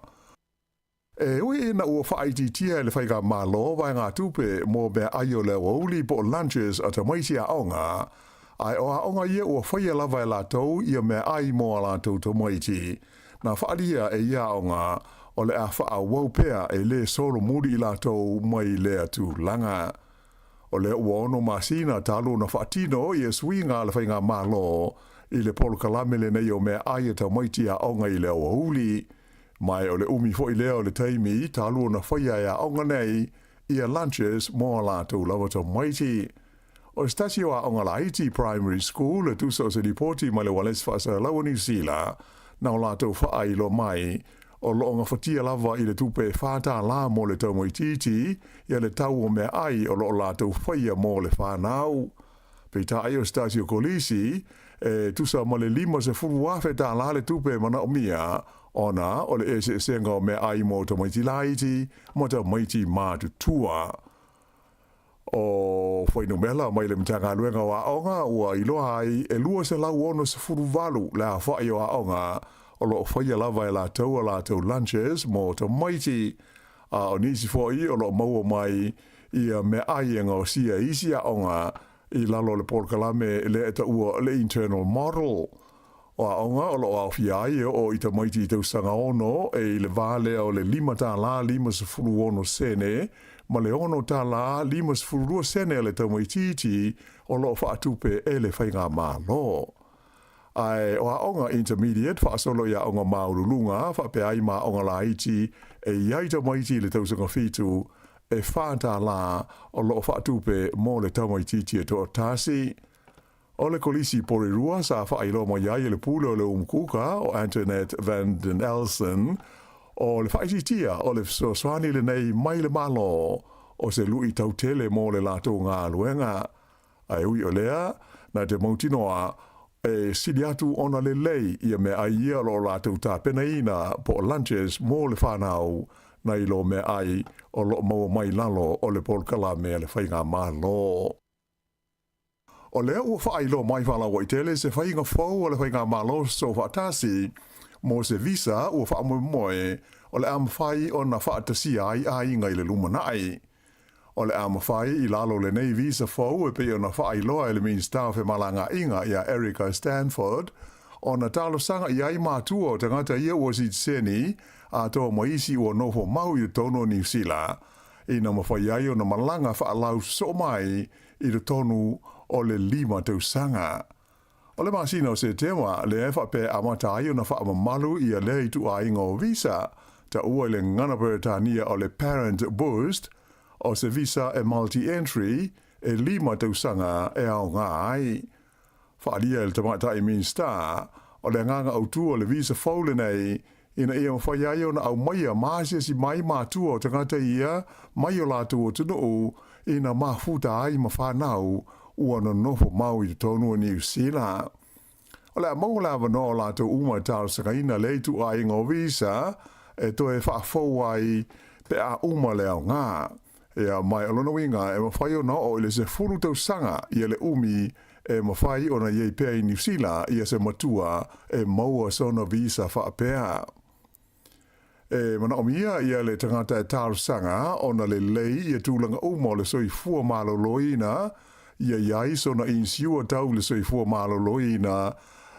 E ui na ua wha ITT le whaiga malo vaenga tupe mo be aio le wauli po lunches a ta maiti a onga. Ai o a onga ia ua whaia lava e la tau ia me ai mo a la tau ta maiti. Na whaaria e ia onga o le a wha a waupea e le solo muri i la tau mai le atu langa. O le ua ono masina talu na whaatino i e swinga le whainga malo i le polo kalame le nei o mea aia ta maiti a onga i le o huli. Mai o le umi fo i leo le taimi talu na whaia e a onga nei i a lunches mo a lātou lawa ta maiti. O stasio a onga la Haiti Primary School le tusa o se ripoti mai le wales whaasa lawa New Zealand na o lātou wha lo mai o lo onga whatia lava i le tupe whātā la mo le tau moititi i a le tau o mea ai o lo lātou whaia mo le whānau. Pei ai o stasio kolisi e tusa ma le lima se furu wafe tā la le tupe mana o mia ona o le ese senga o mea ai mo ta maiti laiti mo ta maiti mātu tua. O whainu mela mai le mtanga luenga wa onga ua iloa ai e lua se lau ono se furu valu le a whai o a onga o lo whaia lava e la tau lunches mo ta maiti a o nisi fwoi o lo maua mai i a mea ai enga o sia isi a onga i lalo le por kalame le eta ua le internal model. O a onga o lo au fiai o i ta maiti i tau sanga ono e le vale o le lima tā la lima se furu ono sene ma le ono tā la lima se furu rua sene le tau maititi o lo whaatupe e le whainga mā lo. Ai o a onga intermediate whaasolo ia onga maurulunga whape ai mā onga la iti e iai ta maiti le tau sanga fitu e whātā la o lo whaatupe mo le tau maititi e to tasi. O le kolisi porirua sa whailo mo iai le pule o le umkuka o Antoinette Van den Elsen o le whaititia o le swani le nei mai le malo o se lui tautele mo le lato ngā luenga. Ai ui o lea na te mautinoa e sili atu ona le lei ia me ai ia lo lato ta penaina po lunches mo le whanau na ilo me ai o lo mau mai lalo o le polkala me le whainga malo. O lea ua whailo mai whala wa i tele se whainga fau o le whainga malo so whaatasi mo se visa ua whaamoe o le amawhai o na whaatasia ai ngai le lumanai. O le amawhai i lalo le nei visa fau e pe o na whailoa e le minister fe malanga inga ia Erica Stanford o na talo sanga i ai mātua o tangata ia ua si seni a toa maisi ua nofo mau i tono New Zealand. I na mawhai ai o na malanga whaalau so mai i le tonu o le lima tau sanga. O le masina o se tema le e whape amata ai o na whaamamalu i a le itu a inga o visa ta ua le ngana Britania o le parent boost o se visa e multi-entry e lima tau sanga e au ngā ai. Whaalia le tamata i minsta o le nganga autu o le visa faule nei ina ia mwhai ai o na au maia maasia si mai mātua o tangata ia mai o lātu o tunu ina mafuta ai mawhanau ua no nofo mau i tonu o New Zealand. O le mau lawa no lātu uma tāu sakaina leitu a ingo visa e to e whaafou ai pe a uma leo ngā. Ia mai alona winga e mawhai o na o ile se furu tau sanga ia le umi e mawhai o na iei pea i New Zealand ia se matua e maua sona visa whaapea. E mana o mia ia le tangata e tāru sanga o na le lei ia tūlanga umo le soi fua malo loina ia iai sona insiua tau le soi fua malo loina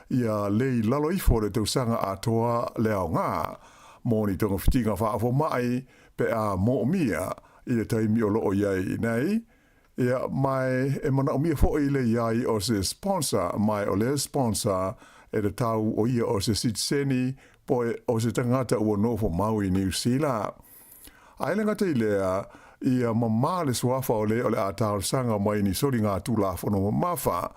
ia lei lalo ifo le tau sanga atoa le au ngā. Moni tonga fitinga whaafo mai pe a mo mia ia taimi o loo iai nei. Ia mai e mana o mia fo i le iai o se sponsor mai o le sponsor e le tau o ia o se sitseni po o se tangata ua nofo mau i New Zealand. Ailenga te lea ia mamā le suafa o le a tāu sanga mai ni sori ngā tūla fono mafa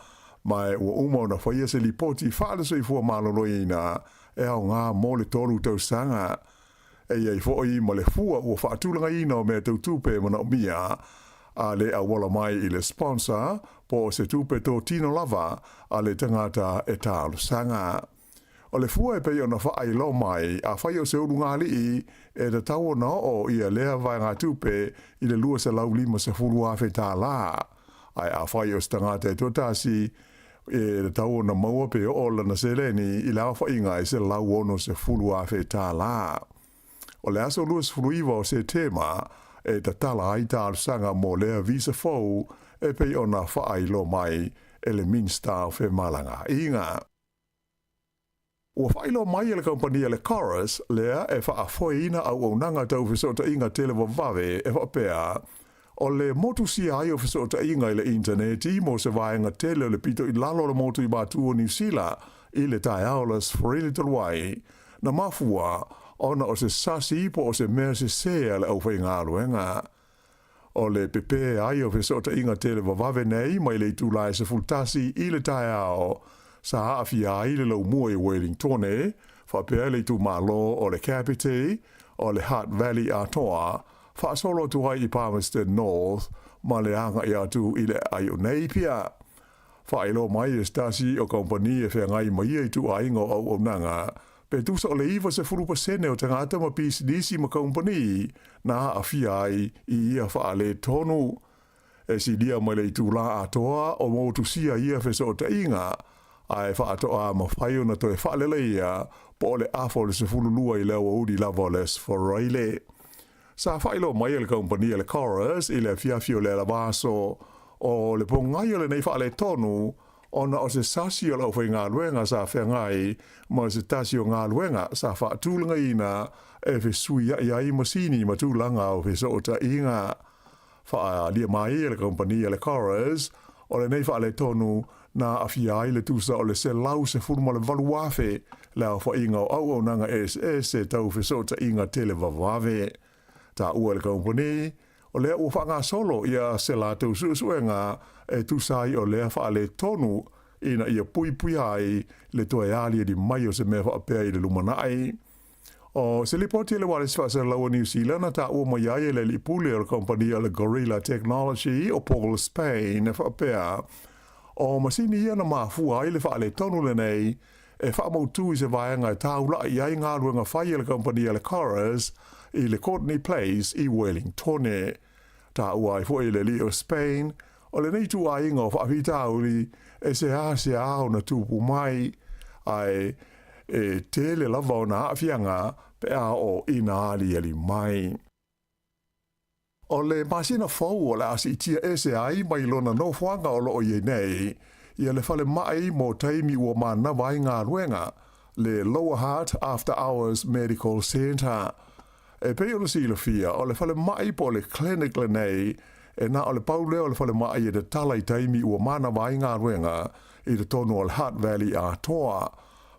mai ua umau na whaia se lipoti whaale so i fua maloloina e au ngā mo le toru tau sanga. E iei fo'i ma le fua ua whaatulanga ina o mea tau tupe mana o mia a le a wala mai i le sponsor po se tupe tō tino lava a le tangata e tālu sanga. O le fua e pei o na whaai lo mai a whai o se uru ngā lii e te tau na o ia lea vai ngā tupe i le lua se lau lima se furu awhi tā la. Ai a whai o se tangata e tōtasi e te tau na maua pe o lana se leni i la whai ngā i se lau ono se furu awhi tā la. O le aso lua se furu iwa o se tema e te tala ai tālu sanga mo lea visa fau e pei o na whaai lo mai e le minsta o whi malanga inga. Ua whailo mai e le kompania le Chorus, lea e whaafoina au au nanga tau whisota inga tele wawawe e whapea. O le motu si ai o whisota inga i le interneti mo se vaenga tele o le pito i lalo le motu i batu o New Zealand i le tai aulas Free Wai. Na mafua, ona o se sasi po o se mea se sea le au whainga aruenga. O le pepe ai o whisota inga tele wawawe nei mai le tūlai se fultasi i le tai au. Sa haafia ai le lau mua i Wellington e, whapea le tu malo o le Kapiti, o le Hutt Valley atoa, whaasolo tu ai i Palmerston North, ma le anga i atu i le ai o nei pia. Whaelo mai e stasi o kompania whea ngai mai i tu aingo au o nanga, pe tu sa o le iwa se furupa sene o tangata ma PCDC ma kompani, na haafia ai i ia whaale tonu. E si dia mai le tu la atoa o mo tu sia ia whesa o ta inga, ai whaatoa ma whaio na toi whaaleleia po le afo le se fululua i lewa udi lava les foreile. Sa whailo mai le kompania le Chorus i le fiafio le lavaso o le pongai o le nei whaale tonu ona o se sasi o lau whai ngā luenga sa whengai ma se tasi o ngā luenga sa whaatulanga ina e whi sui ai masini ma tūlanga o whi soota inga. Wha lia mai le kompania le Chorus o le nei whaale tonu na afia ai le tusa o le se lau se furuma le valuafe le au whainga o au nanga SS e tau whisota inga tele vavawe. Ta ua le kompani, o lea ua whanga solo ia se la tau suenga e tusai o lea whaale tonu ina ia pui ai le toe alia di mai o se mea whaapea i le lumanai. O se lipoti le wale se lau New Zealand ta ua mai ai le lipule o le kompani o le Gorilla Technology o Paul Spain e whaapea. O masini ia na mafua ai le whaale tonu le nei, e whaamautu i se vaenga e taula i ai ngā ruenga whai le kompania le Chorus i le Courtney Place i Wellington. Ta ua i fwoi le Leo Spain, o le nei tu ai ingo whaapitauri e se ase au na tupu mai ai e tele lava o na awhianga pe a o ina ali mai. O le masina fau o le asi itia ese ai mai lona no whanga o loo ie nei, ia le whale mai mo taimi ua mana vai ngā ruenga, le Lower Heart After Hours Medical Centre. E pei o le silofia, o le whale mai po le clinic le nei, e na o le paule o le whale mai e te talai taimi ua mana vai ngā ruenga, i te tonu o le Hutt Valley a toa.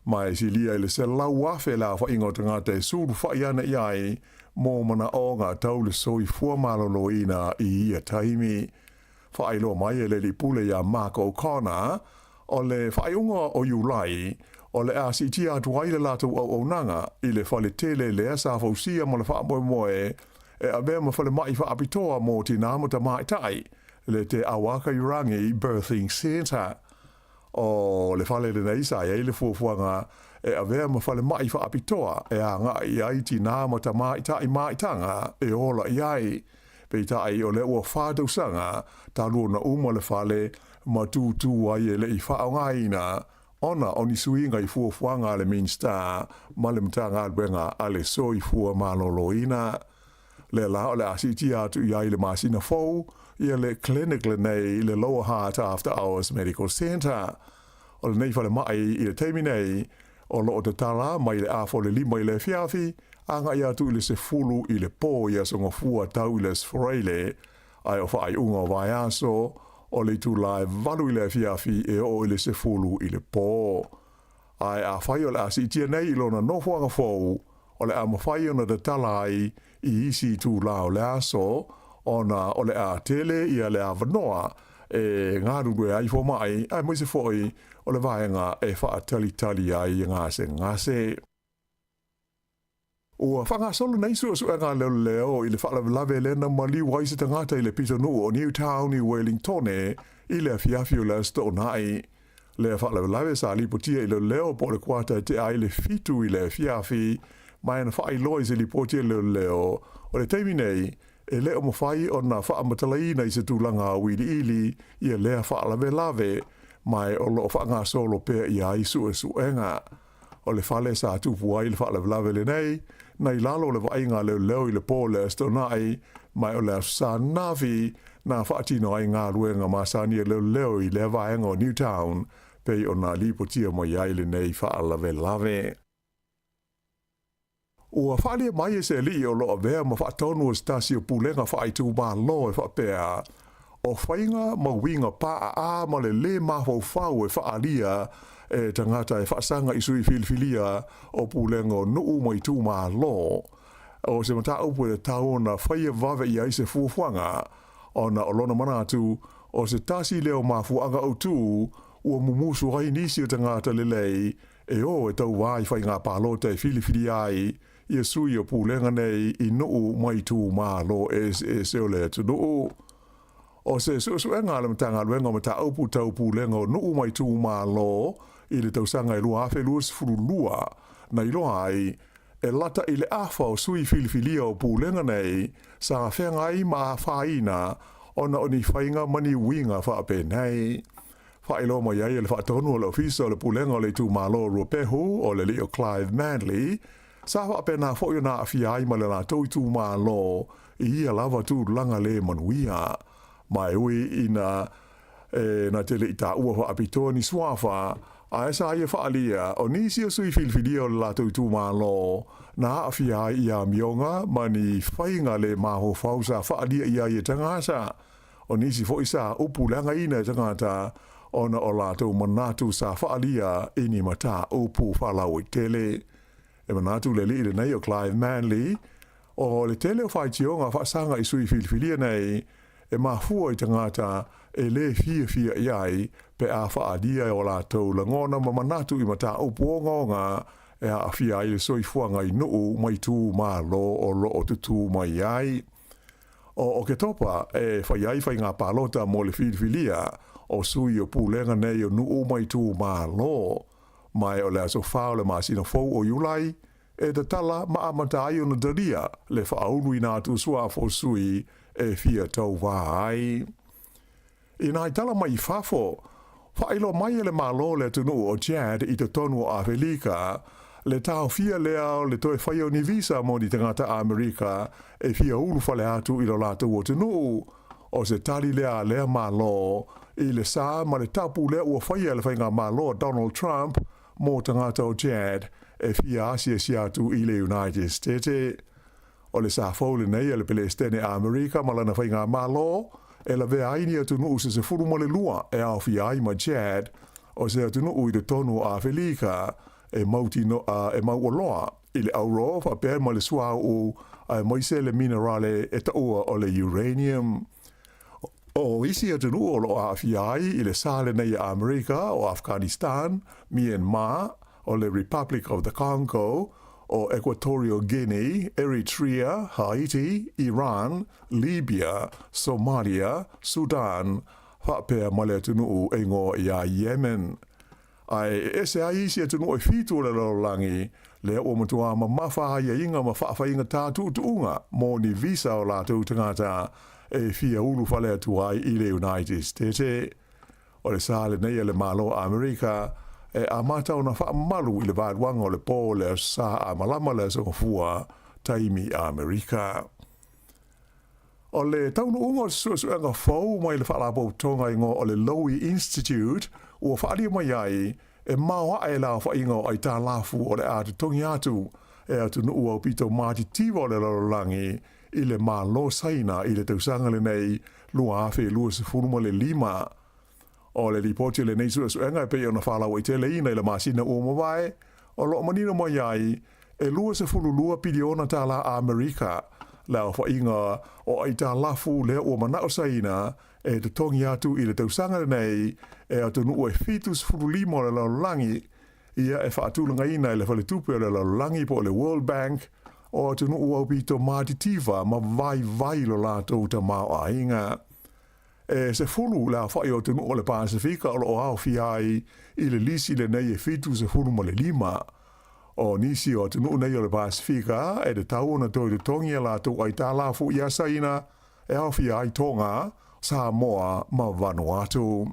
Mai si lia i le se lau afe la wha ingo te ngā te suru whaiana iai, mō mana o ngā tau le soi fua malolo ina i ia taimi. Whaelo mai e le li pule ia Mark O'Connor, o le whaiunga o Iulai, o le asi tia atu aile latu au nanga, i le whale tele le asa fausia mo le whaamoe moe, e a mea ma whale mai whaapitoa mō ti nāmuta maitai, le te Awaka Irangi Birthing Centre. O le whale le neisa e le fuafuanga, e a vea ma whale mai whaapitoa, e a ngā i ai ti nāmuta maitai maitanga, e ola i ai. Peita ai o le ua whātau sanga, tā lua na uma le whale, ma tū ai e le I whaongaina, ona o ni suinga I fuafuanga le main star, ma le mtanga albenga ale so I fua maloloina. Le la o le asiti atu I ai le masina fau, ia le clinic le nei le Lower Heart After Hours Medical Center. O le nei whale mai I le teimi nei, o lo o te tala mai le afo le lima I le fiafi, anga ia tu le se fulu I le po ia songa fua tau I le sforeile, ai o whaai unga o vai aso, o le tu lai valu I le fiafi e o I le se fulu I le po. Ai a whai o le asitia nei ilo na nofuanga fau, o le a mawhai o na te tala ai I isi tu la o le aso, ona o le a tele ia le a vanoa, e ngā rurue ai fo mai, ai moise foi o le vaenga e wha tali ai ngase. Ua whanga solo nei su ngā leo I le wha lave lena mali waise tangata I le pito nuu o Newtown I Wellington I le fiafi o le sto nai. Le wha lave sa lipotia I le leo po le kuata te ai le fitu I le fiafi, mai na wha I loi se lipotia leo o le teimi nei, e leo mawhai o na wha matalai nei se tūlanga wili ili I lea wha lave, mai o lo wha ngā solo pēr I ai su enga. O le whale sa tupu ai le wha lave le nei, nei lalo le wainga leo I le pō le stonai, mai o le sa navi na whaatino ai ngā ruenga masani leo I le vaenga o Newtown, pei o na lipotia mo iai le nei wha lave. Ua whalia mai e se li o loa vea ma whaatonu o stasi o pulenga whaaitu ma lo e whaapea. O whainga ma winga paa a ma le mahau whau e whaalia e tangata e whaasanga I sui filifilia o pulenga o nuu mai tu ma lo. O se mata upu e tau na whaia vave I aise fuafuanga, o na olona manatu o se tasi leo mafuanga o tu ua mumusu hai nisi o tangata lelei e o e tau vai whainga palota e filifilia ai Ia sui o pulenga nei I nuu mai tu ma lo e se o le tu nuu. O se suenga le matanga luenga mata aupu tau pulenga o nuu mai tu ma lo I le tausanga I lua afe luas furulua na iloa ai e lata I le afa o sui filifilia o pulenga nei sa whenga I ma whaina ona o ni whainga mani winga whaape nei. Whailo mai ai le whaatonu o le ofisa o le pulenga o le tu ma lo rupehu o le Leo Clive Manley, sa wha pena fo na afia ai ma le na tautu ma lo I ia lava tu langa le manuia. Mai ui ina na tele ita ua wa apitoni swafa, a esa ia whaalia o nisi o sui filfilia o la tautu ma lo, na afia ai ia mionga mani whainga le maho fausa whaalia ia ia tangasa. O nisi fo isa upu langa ina tangata, ona o la tau manatu sa whaalia ini mata upu whalau I tele. E manatu le li nei o Clive Manley, o le tele o whaitionga whaasanga I sui filifilia nei, e mahua I tangata e le fia iai pe a whaadia o la tau langona ma manatu I mata upuonga e a fia I le soifuanga I nuu mai tu ma lo o lo o tutu mai ai. O ke topa e whaiai whai ngā palota mo le filifilia o sui o pulenga nei o nuu mai tu ma lo. Mai o le aso whao le masina fau o Iulai, e te tala ma amata ai o na daria le whaaunu I nā tu sua fo sui e fia tau wāai. I nai tala mai whafo, whailo mai le malo le tunu o Chad I te tonu o Awhelika, le tau fia lea le toe whaio ni visa mo ni tangata Amerika e fia ulu whale atu I lo latu o tunu, o se tali lea malo, I le sā ma le tapu lea ua whaia le whainga malo Donald Trump, mo tangata o Chad e fia asia si atu I le United States. O le sa fole nei le Palestine Amerika malana whainga malo e la vea aini atu nuu se furu mo le lua e au fia ai ma Chad o se atu nuu I le tonu a Awhelika e mauti no e mau loa I le auro fa per mo le sua u a moise le minerale e taua o le uranium. O isi atu nuu o lo a fia ai I le sale nei Amerika o Afghanistan, Myanmar, o le Republic of the Congo, o Equatorial Guinea, Eritrea, Haiti, Iran, Libya, Somalia, Sudan, whapea male tunuu e ngō ia Yemen. Ai ese ai isi atu no e fitu le langi le o matua ma mafa ia inga ma fa inga tatu tuunga mo ni visa o la tu tangata e fia ulu fale atu ai i le United States o le sale nei le malo Amerika e a mata ona fa malu i le vadwanga o le po le sa a malama le so fua taimi Amerika o le taunu unga su anga fau mai le fala po tonga ingo o le Lowy Institute o whaari mai ai e maua e la wha ingo ai tā lafu o le atu tongi atu e atu nuu au pito māti tiwa le lalolangi i le mā lo saina i le tausanga le nei lua awhi lua se furuma le lima o le ripoti le nei sua suenga e pei ona whala wa i tele ina i le masina o mawai o lo manina mai ai e lua se furu lua piliona tā la Amerika la wha inga o ai tā lafu le o manao saina e te tongi atu i le tausanga le nei e atu nuu e fitus furu limo le lalolangi ia e whaatulanga ina i le whale tupu le lalolangi po le World Bank o atu nuu au pito mātitiva ma vai lo lātou ta mao a inga. E se fulu la whai o tunu o le Pasifika o lo au fiai i le lisi le nei e fitu se fulu ma le lima. O nisi o tunu nei o le Pasifika e de tau na toi de tongi a lātou ai tā lafu i asaina e au fiai tonga Samoa ma Vanuatu.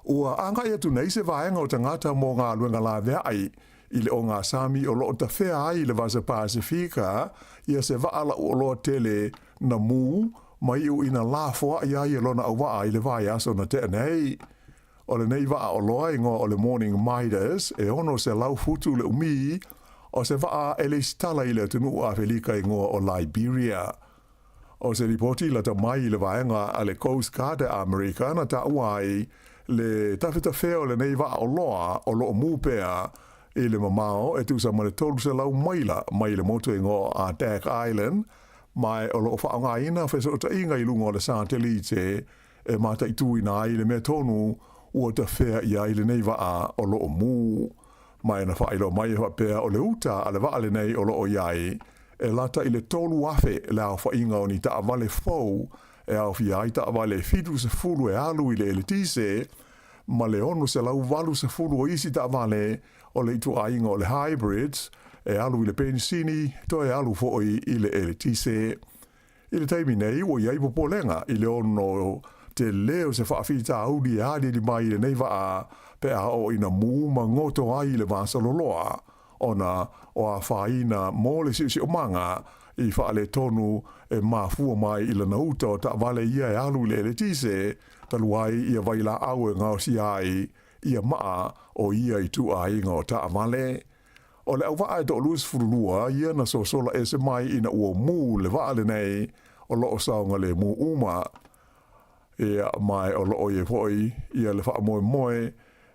Ua anga ia tu nei se vaenga o tangata mō ngā luenga la vea ai i le o ngā Sami o lo ta whea ai le vasa Pasifika ia se vaala o lo tele na mū mai u ina lafoa ia i lona au waa i le vai aso na te nei. O le nei waa o loa ingo o le Morning Midas e ono se lau futu le umi o se waa e le stala i le tunu a Felika ingo o Liberia. O se ripoti la ta mai le vaenga a le Coast Guard America na ta uai le tawhita wheo le nei waa o loa o lo mūpea i le mamao e tu sa mane tolu se lau maila mai le moto ingo a Duck Island mai o lo whaonga ina wheso ta inga i lungo le satelite e mata i tuina i le mea tonu ua ta whea ia i le nei waa o lo mū mai na whailo mai e pea o le uta a le waa le nei o lo o iai e lata i le tolu afe le au whainga o ni ta avale fau e au fiai ta avale fitu se fulu e alu i le tise ma le ono se lau valu se fulu o isi ta avale o le itu ainga o le hybrids e alu i le pensini to e alu fo i le tise i le taimi nei o iai popolenga i le ono te leo se whaafita audi e hadi di mai le nei waa pe a o ina mū ma ngoto ai le vasa loloa ona o a whaina mō le si o manga i whaale tonu e mafua mai i le nauta o ta vale ia e alu le tise taluai ia vaila au e ngao si ai ia maa o ia i tu ai ngao ta vale. O le au waa e to luis furulua ia na so sola e se mai ina ua mū le vaale nei o loo saunga le mū uma ia mai o loo ie foi ia le wha moe moe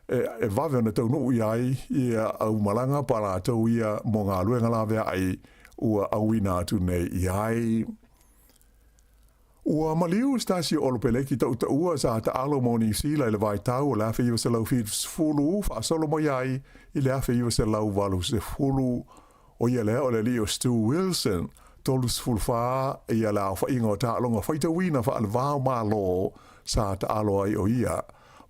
e vave ona tau nuu iai ia au malanga para tau ia mo ngā luenga la vea ai ua auina atu nei iai. Ua maliu stasi o lopeleki tau ta ua sa ta alo moni sila i le vai tau o le afe iwa se lau fulu fa solo mo iai i le afe iwa se lau valu se fulu o ia le o le Leo Stu Wilson tolus fulfa ia la fa ingo ta longa faita wina fa al vau malo sa ta alo ai o ia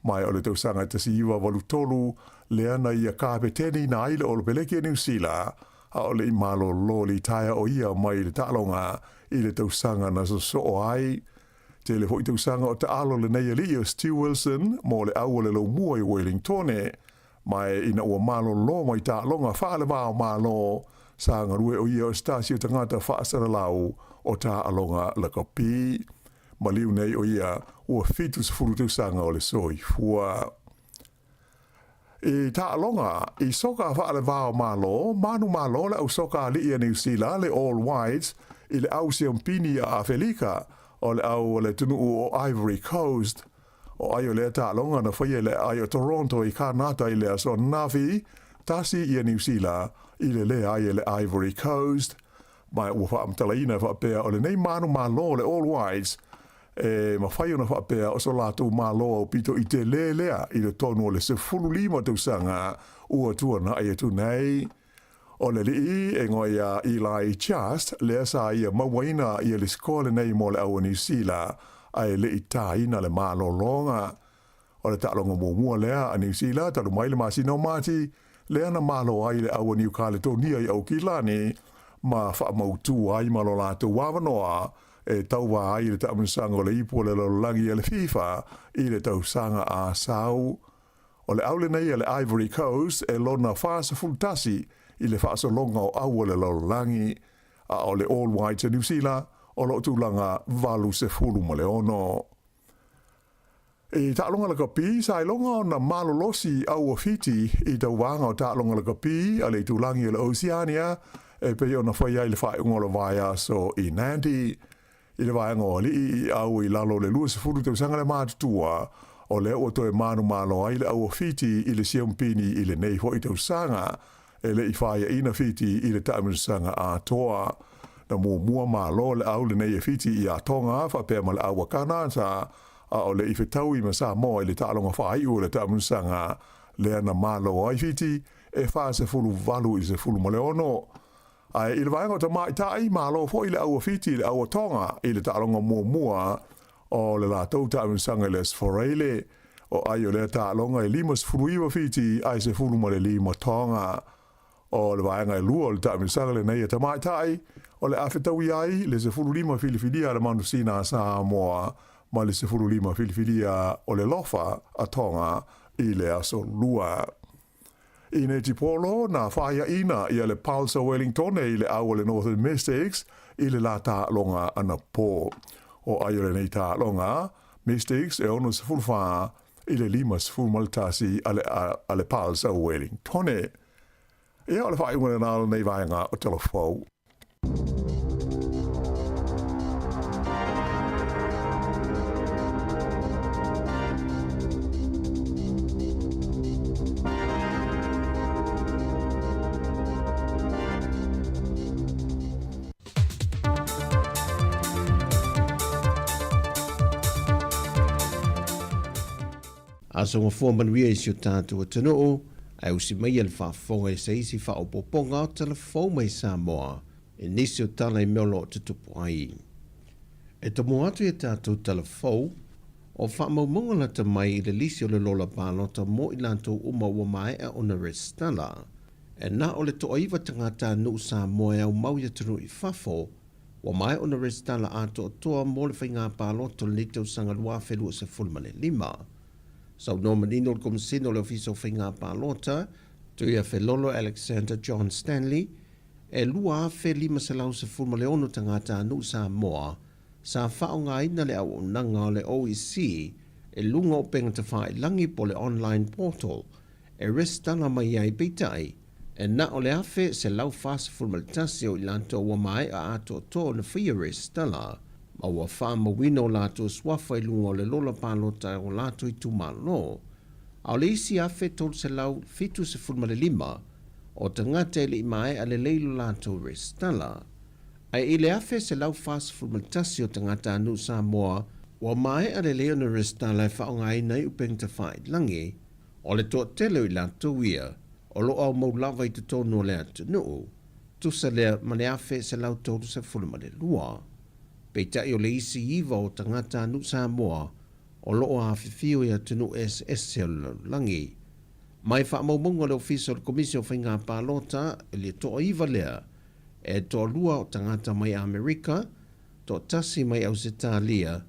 mai o le tau sanga te si iwa valu tolu le ana ia kapeteni na ile o le peleki New Zealand a o le i malo loli taia o ia mai le talonga i le tau sanga na so o ai te le hoi tau sanga o te alo le nei Leo Stu Wilson mo le au le lo mua i Wellingtone mai ina ua malo lo mai talonga fa le vau malo sanga rue o ia o stasi o tangata fa asara lau o ta alonga la kopi maliu nei o ia ua fitus furu tau sanga o le soi fua. I ta alonga, i soka wha le vāo malo, manu malo le au soka li ia New Zealand, le All Whites, i le au siampini a Felika, o le au le tunu o Ivory Coast, o ai o le ta alonga na whaia le ai o Toronto i kānata i le aso Navi, tasi ia New Zealand, i le ai le Ivory Coast, mai ua wha amtalaina wha pēr o le nei manu malo le All Whites, e ma whai ona whapea o so lātou mālo o pito i te lea i le tonu o le se fulu lima tau sanga ua tuana ai atu nei. O le li e ngoia Eli Just lea sa ia mawaina i le skole nei mo le au New Zealand ai le i tāina le mālo longa. o le ta'alonga mua lea a New Zealand talu mai le masino mati lea na malo ai le awa New Caledonia i au kilani ma whaamautu ai malo lātou wawanoa e tauwa ai le ta'amusanga o le ipo le lolangi e le FIFA i le tausanga a sau. O le aule nei e le Ivory Coast e lona whaasa fultasi i le whaasa longa o awa le lolangi a o le All Whites e New Zealand o lo tūlanga valu se fulu ma le ono. E ta'alonga la kapi, sa longa o na malolosi au o fiti i tauwanga o ta'alonga la kapi a le tūlangi o le Oceania e pe o na whai ai le whai ungola vaya so i Nandi i le vaya ngoli i au i lalo le lua se fulu te usanga le mātutua o le o toe manu malo ai le au o fiti i le siampini i le nei ho i te usanga e le i whai ina fiti i le ta'amusanga a toa na mua malo le au le nei e fiti i a tonga wha pēr ma le au a kanata a o le i whetau i ma Samoa i le ta'alonga whai u le ta'amusanga le ana malo ai fiti e wha se fulu valu i se fulu ma le ono. Ai i le vaenga o ta mai tai malo fo i le au a fiti i le au a tonga i le ta'alonga mua o le la tau ta'amusanga le sforeile o ai o le ta'alonga i lima se fulu iwa fiti ai se fulu ma le lima tonga o le vaenga i lua o le ta'amusanga le nei e ta mai tai o le awhetau i ai le se fulu lima filifilia le manusina Samoa ma le se fulu lima filifilia o le lofa a tonga i le aso lua. I ne tipolo na whaia ina i le Pulsar Wellington i le au le Northern Mystics i le la ta'alonga ana po. O ai o le nei ta'alonga, Mystics e ono se fulu wha i le lima se fulu maltasi a le Pulsar Wellington. Ia o le whaia ngana nālo nei vaenga o telefou. Asonga fua manuia i si o tātou atanoo, ai usi mai al whaafonga e seisi whaopoponga o telefou mai Samoa, e nisi o tala i meolo o tutupu ai. E tomo atu i tātou telefou, o whaamaumunga la ta mai i le lisi o le lola pālota mo i lantou uma ua mai a ona restala, e na o le toa iwa tangata nu Samoa e au mau i atanu i whafo, wa mai ona restala ato o toa mo le whainga pālota le tau sanga lua whelua se fulmane lima. Sau no manino le komisino le ofiso whainga pālota, tui a whelolo Alexander John Stanley, e lua a whe lima se lau se fulma le ono tangata anu Samoa, sa whao ngā ina le au nanga le OEC, e lunga o penga te whae langi po le online portal, e restana mai ai peitai, e na o le awhe se lau whasa fulma le tasi o ilanto wa mai a ato to na whia restala, ma ua whaama wino lātou swafa i lunga o le lola pālota o lātou i tūmalo. Au le isi awhe tol se lau fitu se fulma le lima, o tangata le imae a le leilo lātou restala. Ai i le awhe se lau fasa fulma le tasi o tangata anu Samoa, wa mai a le leo na restala e whaonga i nei upeng te whae langi, o le toa telo i lātou ia, o lo au mau lava i te tono le atu nuu, tusa lea mane awhe se lau tolu se fulma le lua. Peitai o le isi iwa o tangata anu Samoa, o loo a whiwhio i atunu SS se langi. Mai whaamaumunga le ofiso le komisio whainga pālota, le toa iwa lea, e toa lua o tangata mai Amerika, toa tasi mai Ausitalia,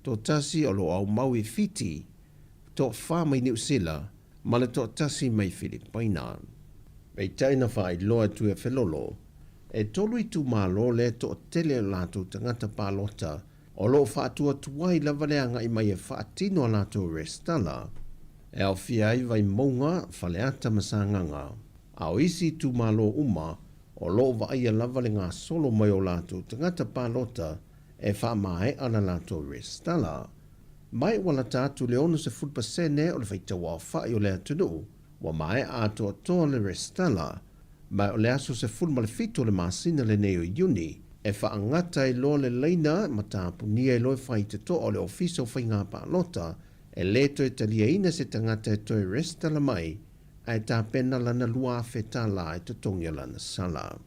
toa tasi o lo au maui fiti, toa wha mai New Zealand, ma le toa tasi mai Filipina. Peitai na wha i loa tu e whelolo, e tolu i tu malo le to tele lātou tangata pālota o lo whaatua tuai lawaleanga i mai e whaatino lātou restala. E au whiai vai maunga whaleata masanganga. Au isi tu malo uma o lo vaia lavale ngā solo mai o lātou tangata pālota e whaamae ana lātou restala. Mai wala tātu le ono se fulpa sene o le whaitawa whai o le atunu, wa mai ato toa le restala, mai o le aso se fulma le fito le masina le neo iuni, e whaangata i lo le leina ma tāpunia i loe whai te to o le ofiso whainga pālota, e leto e talia ina se tangata e toi restala mai, ai tā pena lana lua whetala e te tongia lana sala.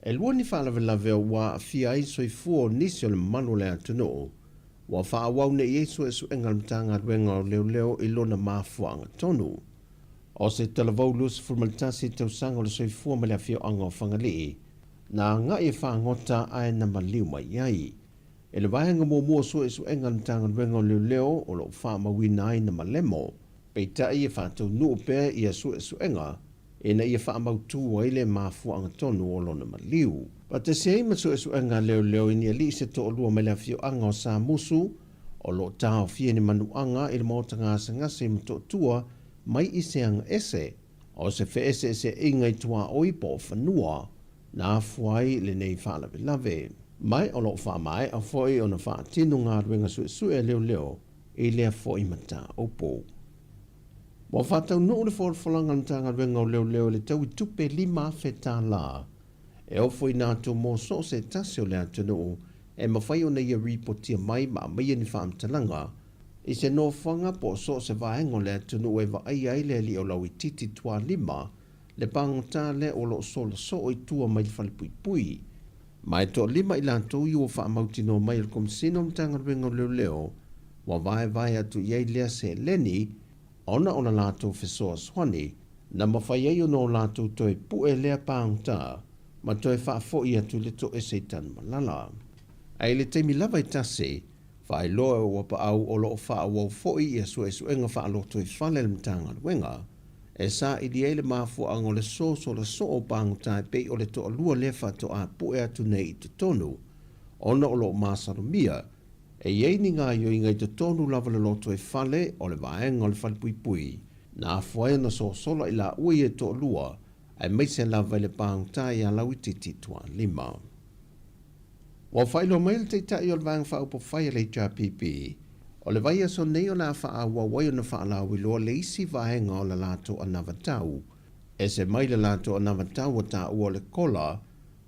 E lua ni whalawelawea wā a fia i soi fuo nisi o le mano le atunu, Wa whaawau ne Yesu e su engal mtanga ruenga o leo i lona mafuanga tonu. O se talavau lus fulmaltasi tausanga o le soifua ma le afio anga o whangalii, na nga e whaangota ai na maliu mai iai. E le vahenga mua su e su engal mtanga ruenga o leo o lo wha mawina ai na malemo, peita i e whātou nuu pēr i a su e su enga, e na i e wha mautu wa ile mafuanga tonu o lona maliu. Pa te sei ma su e su enga leo ini a li se to o lua ma le afio anga o sa musu, o lo tau fie ni manuanga i le maotanga ngase mto tua mai i se anga ese, o se fe ese inga i tua oipo o whanua, na afuai le nei whaalawe lave. Mai o lo wha mai a foi o na wha tino ngā ruenga su e leo, i lea foi mata opo. Wa whatau nuu le wholanga mtanga ruenga o leo le tau i tupe 5 feta la, e o foi nātou mō so se tasi o lea tunu, e mawhai o na ia ripotia mai ma mai ni whaamtalanga, i se no whanga po so se vaengo lea tunu e wa ai le li o lau i titi tua 5, le pangota le o lo so i tua mai le whalipui. Mai to 5 i lantou i o whaamauti no mai il komsino mtanga ruenga o leo, wa vai atu iei lea se leni, ona latou fesoa swani, na mawhai ei o no latou toi pue lea pangota, ma toi whaafo i atu le to e seitan malala. Ai le teimi lava i tase, whae loa o wapa au o loo wha awau foi i a su enga wha aloto i whale le mtanga ruenga, e sa i di eile mafu ango le so o pangutai pei o le to alua lefa to a pue atu nei i te tonu, ona o loo masaru mia, e iei ni ngā yo inga i te tonu lava le loto i whale o le vaenga o le whale pui, na afuai na so sola i la ui e to alua, ai meise lava i le pangutai a lau i titi tua 5. Wa whailo mail te tai o le vang wha upo whai le HRPP, o le vai aso nei o la wha a wawai o na wha ala wiloa le isi vahenga o le lato a navatau, e se mai le lato a navatau o ta ua le kola,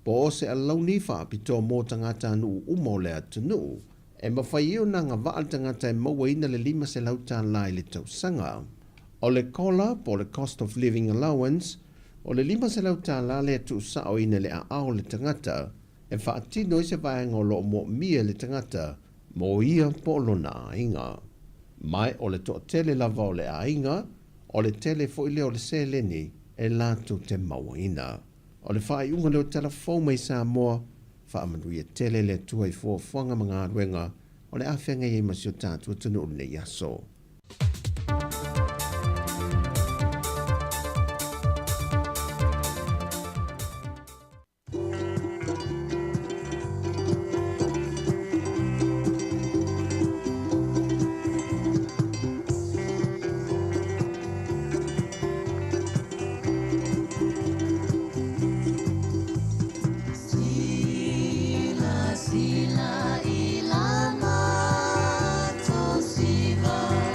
po o se alau ni wha pito mō tangata anu umo le atunu, e mawhai o nanga vaal tangata e maua ina le 5 se lauta lai le tau sanga. O le kola, po le cost of living allowance, o le 5 se lauta la le atu sao ina le a ao le tangata, e whaatino i se vaenga o lo mo mia le tangata, mo ia po lo na ainga. Mai o le to tele lava o le ainga, o le tele fo ile o le se leni, e latu te mawaina. O le whai unga leo telefon mai Samoa, whaamanu i tele le tua i fuanga mga ruenga, o le awhenga i masio tātua tunu o le yaso. Sila ilama to siva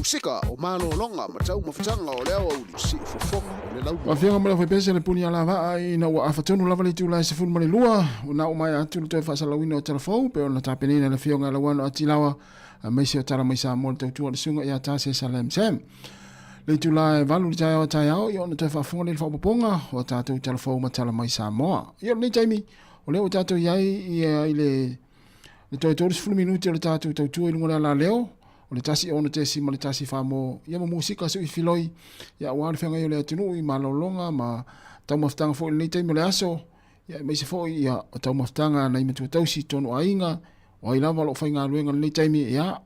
musika o malolonga ma tau mafutanga o leo au si fofonga o le lau. Wafianga mele fwepese le puni ala waa ina ua afatonu lava le tūlai se funu mani lua. Una umai atu le toi whasalawina o telefou, pe ona tapenina le fionga la wano atilawa meisi o tara mai Samoa le tautua le sunga ia tase Salem Sam. Le tūlai valu le tai au, i ona toi whafonga le whapoponga o tātou telefou ma tala mai Samoa. I ona nei taimi, o leo tātou iai i le toi tōru se fulu minuti o le tātou tautua i lunga la leo. O le tasi ona tesi ma le tasi whamo ia ma musika su i filoi ia ua le whenga i le atinu i malolonga ma tau maftanga fo i le teimo le aso ia meise fo i ia o tau maftanga na imatua tausi tonu a inga o i lava lo whainga luenga le teimi ia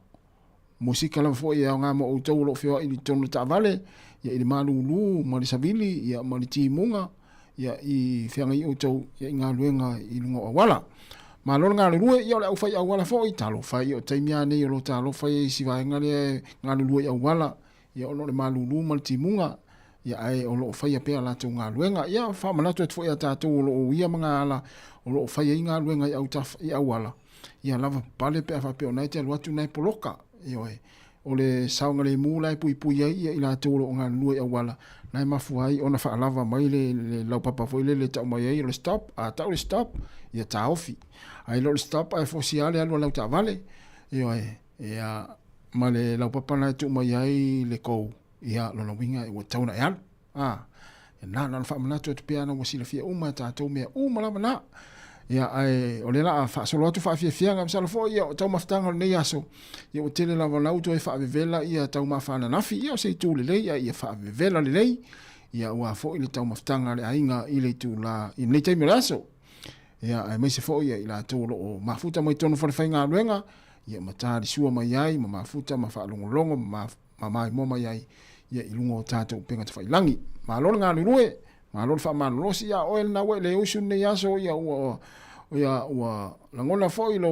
musika lava fo i ia ngā mo o tau lo whiwa i li tonu le taavale ia i le malulu ma le savili ia ma le timunga ia i whenga i o tau ia i ngā luenga i lunga o wala. Ma lolo ngā lulue, ia le au whai au wala fo i talo whai o taimia nei o lo talo whai si vai ngā lulue au wala ia o lo le malulu ma le timunga ia ai o lo whai a pēr lato ngā luenga ia whamanatu et fo ia tātou o lo o ia mga ala o lo whai i ngā luenga i au taf i au wala ia lava pale pēr wha pēr nai te aluatu nai poloka ia o le saunga le mūlai pui pui ai ia i lato o lo ngā lulue au wala nai mafu ai ona wha alava mai le laupapa fo i le tau mai ai o le stop a tau le stop ia ta ofi ai lo stop ai fosiale alu lau ta vale ia ma le lau papa na tu mai ai le ko ia lo no winga o tauna ia na fa mana tu pe ana wasila fia uma ta to me uma la mana ia ai o le la fa solo tu fa fia ngam sala fo ia tau maftanga ne yaso ia o tele la lau tu fa vela ia tau ma fa na nafi ia se tu le ia fa vela le ia wa fo ile tau maftanga le ainga ile tu la i nei te miraso ia ai mai se fo ia ila tolo o mafuta mai tonu fa fainga luenga ia mata di sua mai ai ma mafuta ma fa longo ma mai mo mai ai ia ilungo tato penga te failangi ma lo nga lue ma lo fa ma lo si ia oil na we le usu ne yaso ia wa langona fo ilo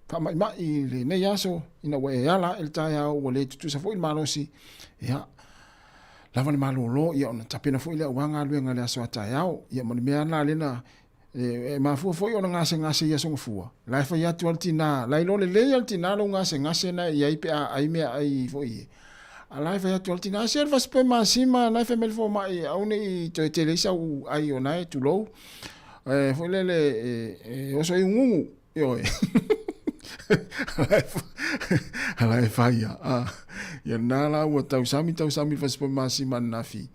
fa mai le ne yaso ina we yala el taya o le tu sa fo il malosi ia lava le malolo ia ona tapena fo ile wanga luenga le aso atayao ia mo me ana lena ma fu foi ona ngase ia songa fua lai fa ia tu altina lai lo le altina lo ngase na ia ipe ai me ai foi a lai fa ia tu altina ser va spe ma sima lai fa mel fo mai au nei te telesa ai ona tu lo foi le o so ungu yo lai fa ia nala o tau sami fa spe ma sima nafi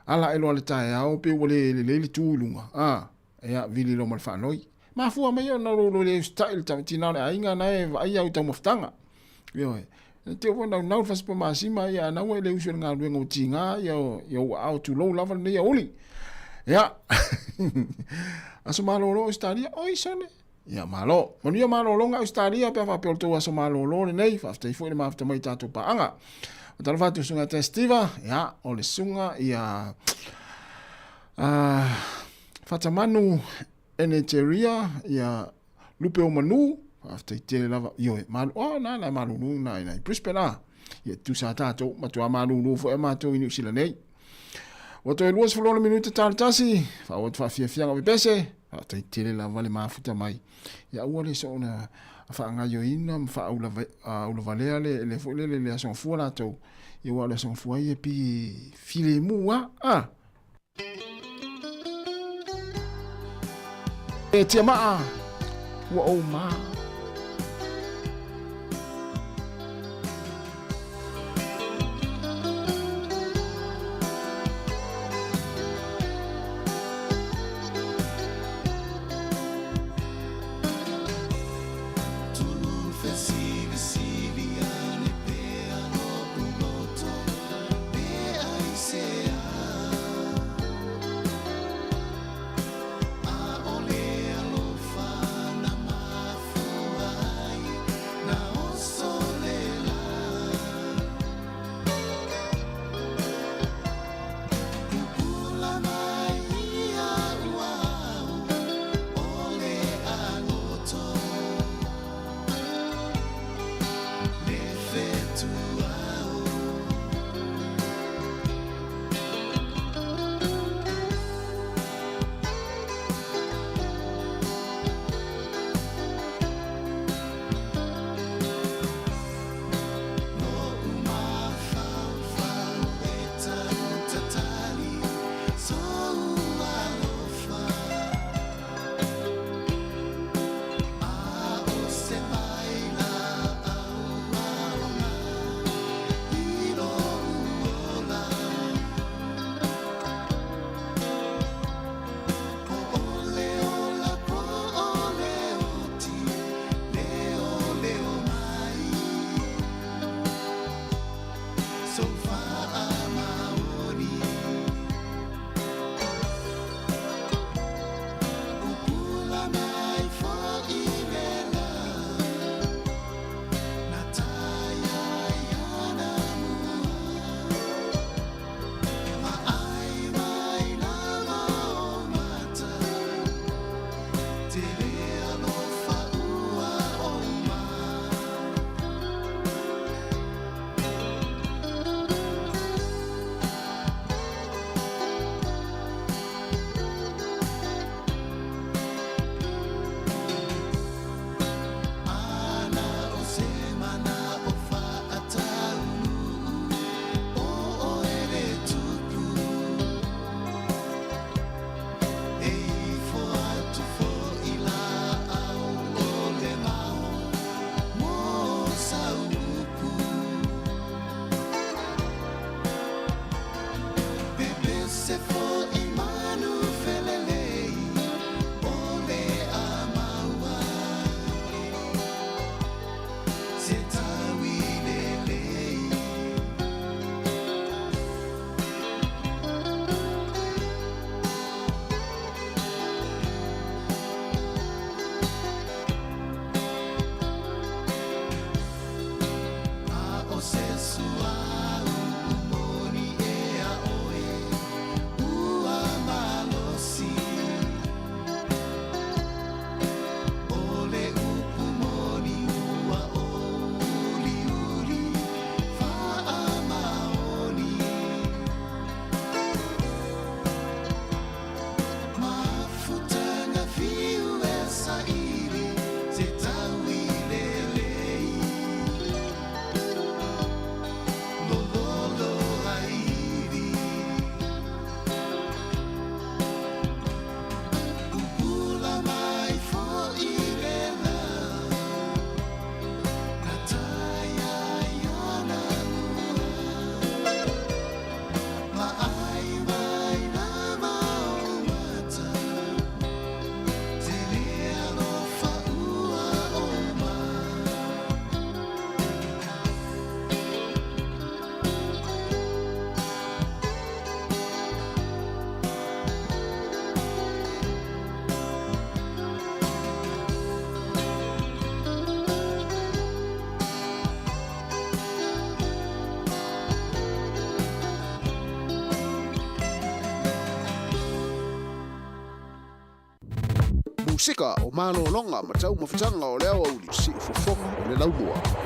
ala elo le tai au pe wole le tulunga ia vili lo mal fanoi ma fu me yo no lo le style tam tina na inga na ai au tam ftanga yo te wo na fa spa ma sima ia na we le usu nga lu ngo tinga yo au tu lo lava ne oli ya aso malo lo stadia oi sone ya malo mo ni malo lo nga stadia pe fa pe to aso malo lo nei fa te fu ni ma fa mai tatu pa anga tal fa tu sunga testiva ya o le sunga ia fatamanu eneteria ia lupe o manu after tele lava yo mal na malu na prispera ia tu sa tato ma tu malu fo e ma tu inu sila nei o to luas fo lo minuto tasi fa o fa fia nga pese after tele lava le mafuta mai ia o le so na fa nga yo ina fa ula valea le fo le son fo la to ia o le son fo ia pi file mua tia maa wa o ma Ole alofa na mafu musika o malolonga ma tau mawhitanga o leo au li si ufofonga o le laumua.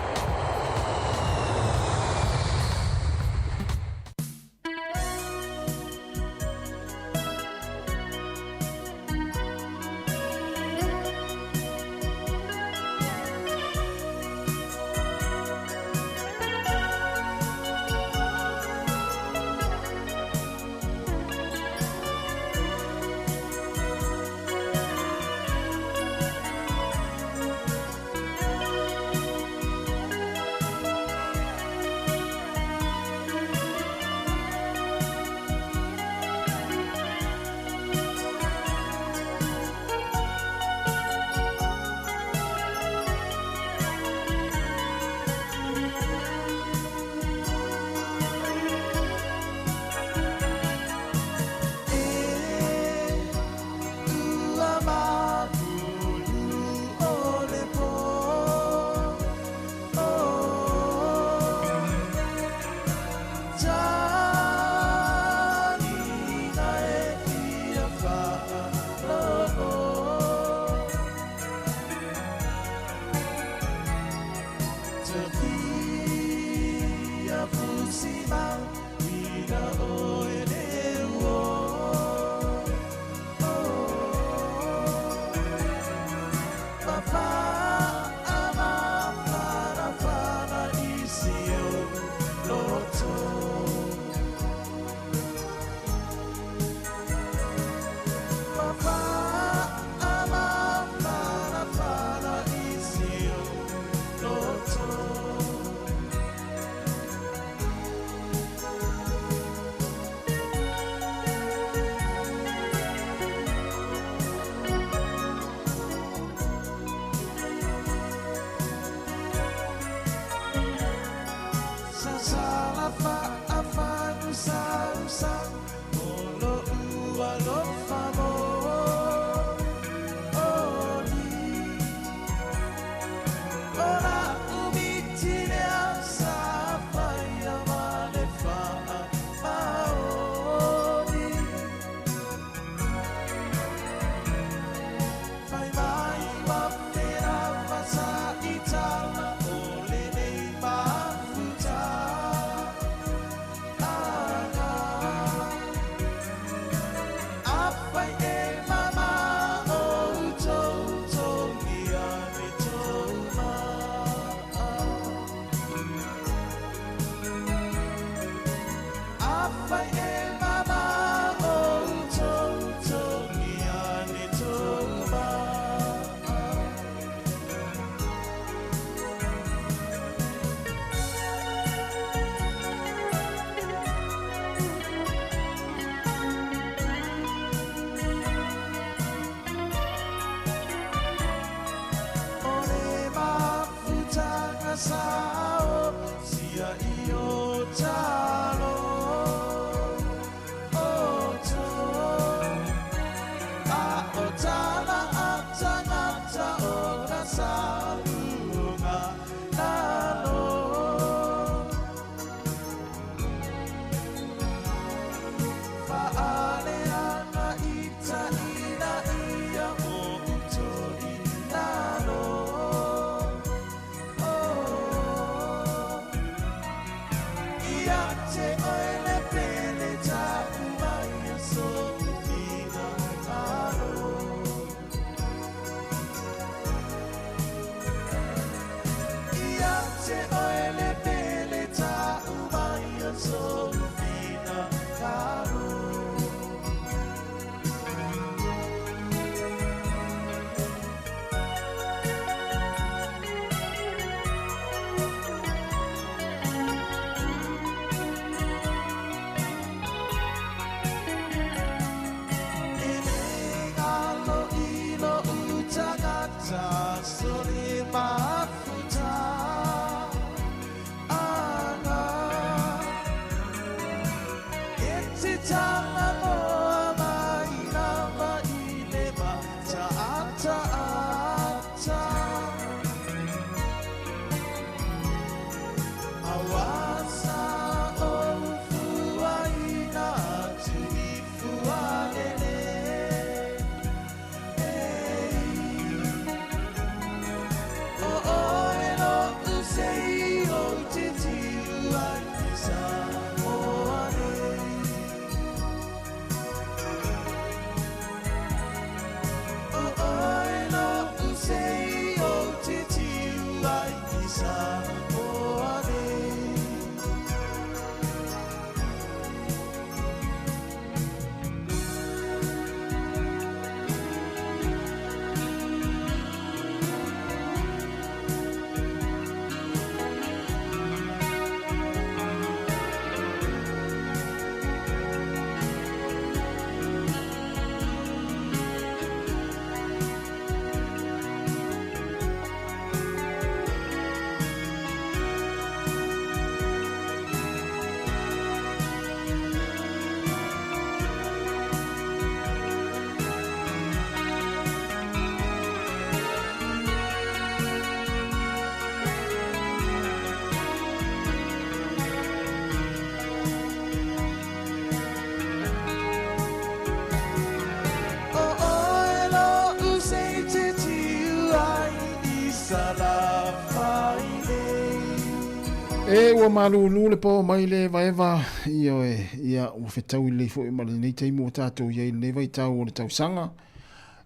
E ua malulu le po mai le vaeva ia ua fetau i le fo i male nei teimu o tātou ia i le vai tau o le tausanga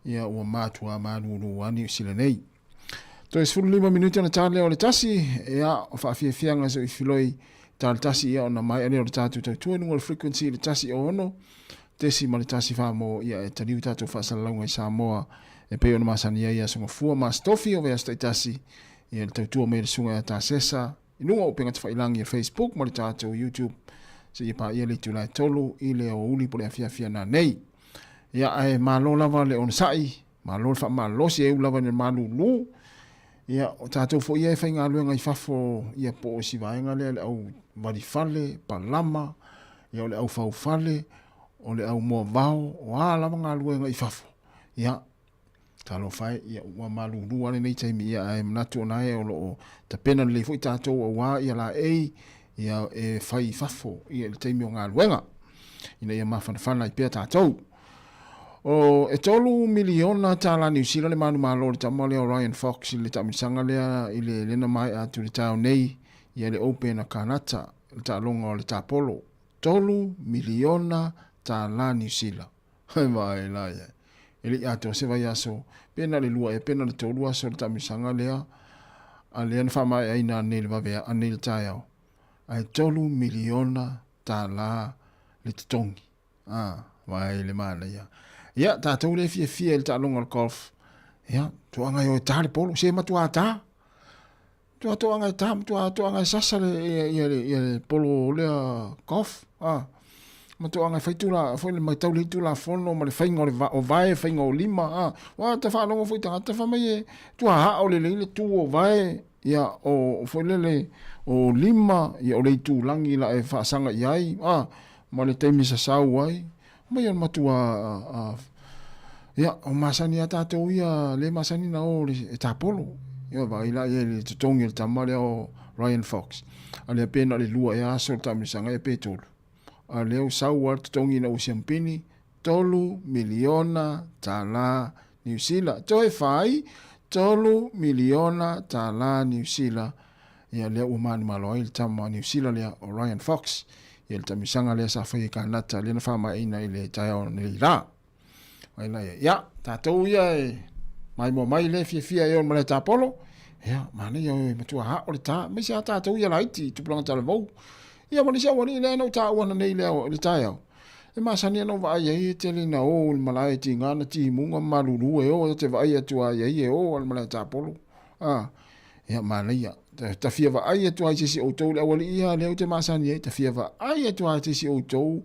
ia ua mātua malulu ani o sila nei. To e 15 minuti ana tāle o le tasi ia o whaafiafianga so i filoi tāle tasi ia o na mai ane o le tātou tautua nunga le frequency le tasi o ono tesi ma le tasi whaamo ia e taniu tātou whaasalaunga i Samoa e peo na masani ia songa fua ma stofi o vea stai tasi ia le tautua mai le sunga ta sesa inunga o penga te whailangi e Facebook ma le tātou YouTube se ia pa ia le tulai tolu i le o uli po le afiafia na nei ia ai malo lava le on sai malo fa malo si e lava ne malulu ia o tātou fo ia e whainga aluenga i fafo ia po o si vaenga le au varifale palama ia o le au faufale o le au mua vao o a lava ngā aluenga i fafo ia talo fai ia ua malulu ane nei taimi ia e manatu o nae o loo ta pena le fo i tātou o wā ia la ia e fai fafo ia le taimi o ngā aluenga ina ia mawhanawhana i pia tātou o e tolu miliona tala New Zealand le manu malo le tamale o Ryan Fox le tamisanga lea i le lena mai atu le tau nei ia le open a kanata le talonga o le tapolo tolu miliona tala New Zealand hai mai la ia ili ato se vai aso pena le lua e pena le tolu aso le tamisanga lea a le anfa mai aina ane le vavea ane le taiao ai tolu miliona tala le titongi vai le mana ia ia tātou le fia le tālonga le golf ia tuanga yo tāle polo se matua tā tuanga tā tuanga sasa le polo le golf matuanga faitula foi le mai tau le tula fono ma le fainga o vai fainga o lima wa ta fa longo foi ta fa mai tua ha o le tu o vai ia o foi le o lima ia o le tu langi la e fa sanga iai ma le taimi sa sau ai mai on matua ia o masani ata to ia le masani na o le tapolo ia vai la ia le tongi le tamale o Ryan Fox ale pena le lua ia so tamisanga e petolo ale o sau ar tongi na o champini tolu miliona tala New Zealand to e fai tolu miliona tala New Zealand ia le o manu malo il tama New Zealand le o Ryan Fox ia le tamisanga le sa fai kanata le na fama ina ile tayo ni la ai la ia tatou ia mai mo mai le fia ia mo le tapolo ia mane ia matua ha o le ta me sia tatou ia laiti tu planga tala vou ia mo le sia wani le no ta wana nei le tayo e masani no va ia te le na o malai ti ngana ti munga malulu e o te va ia tu ia e o le tapolo ia mane ia ta fia va ai tu ai si o to le wali ia le te masani ta fia va ai tu ai si o to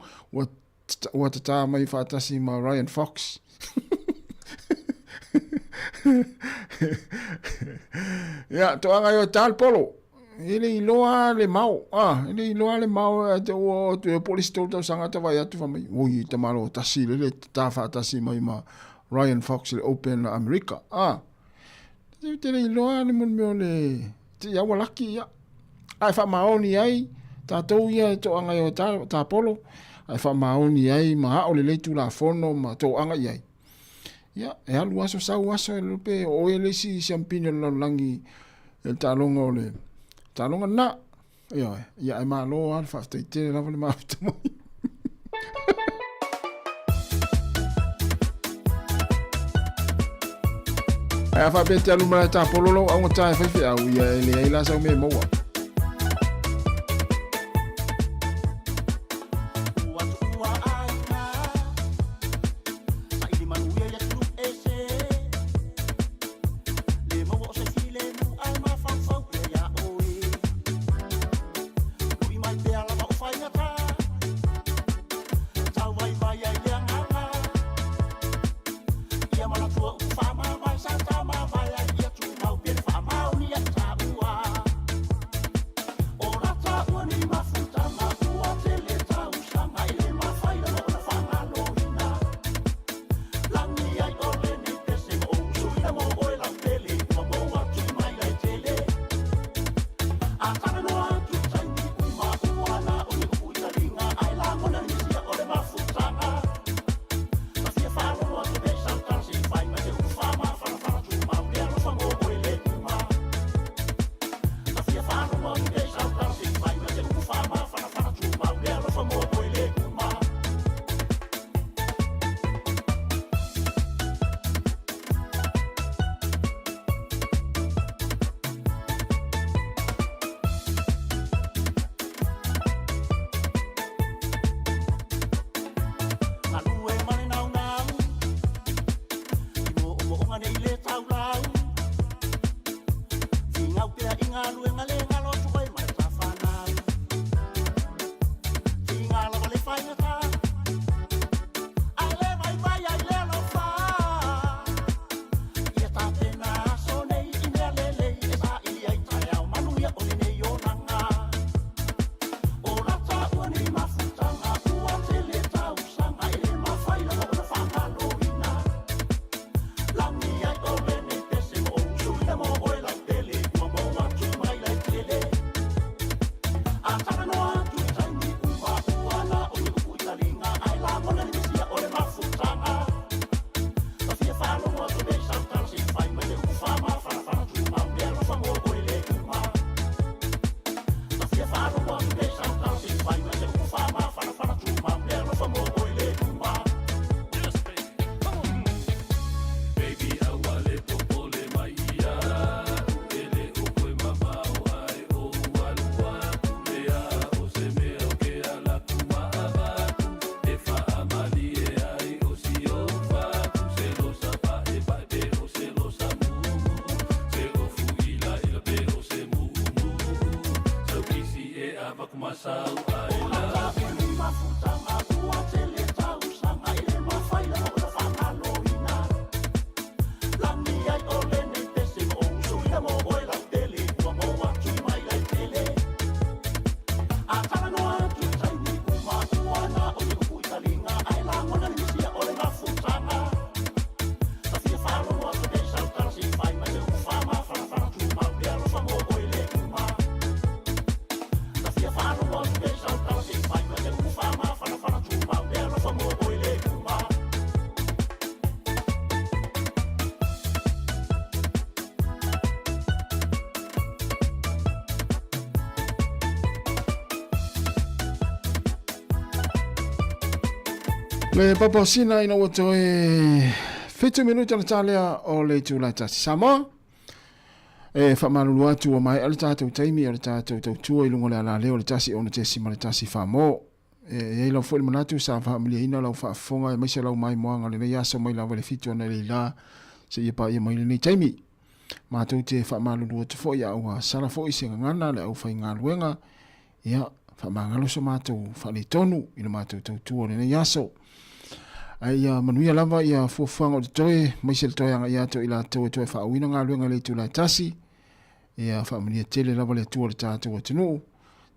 wa ta mai fatasi ma Ryan Fox ya to anga yo tal polo ele loa le mau ele loa le mau te o te police to sanga te vai atu mai oi te malo tasi le ta fatasi mai ma Ryan Fox le open America te le loa le mon me le te ya walaki ya ai fa maoni ai ta to ia to anga yo ta polo ai fa maoni ai ma o le tu la fono ma to anga ai ia e alu aso sau aso e lupe o ele si champino lo langi el talonga le talonga na ia ai ma lo al fa te te la vole ma mo ai fa bete alu ma ta pololo a un ta fa fa ia ele ai la sa me mo Le papa sina ina wato fitu minuta na talia o le tula tasi Samoa. Whamalulu atu o mai ale tātou taimi o le tātou tautua i lungo le ala leo le tasi o na tesi ma le tasi whamo. Ei lau fwele manatu sa whaamilia ina lau whaafonga e maise lau mai moanga le nei aso mai lau le fitu ana le la se ia pa ia mai le nei taimi. Mātou te whamalulu atu fo ia ua sara fo i se ngana le au whai ngā luenga ia whamangalo sa mātou whale tonu ina mātou tautua le nei aso. Ai manuia lava ia fuafuanga o te toe, maise le toe anga ia to ila toe toe whaawina ngā luenga le tūlai tasi. Ia whaamania tele lava le tua le tātou o tunu.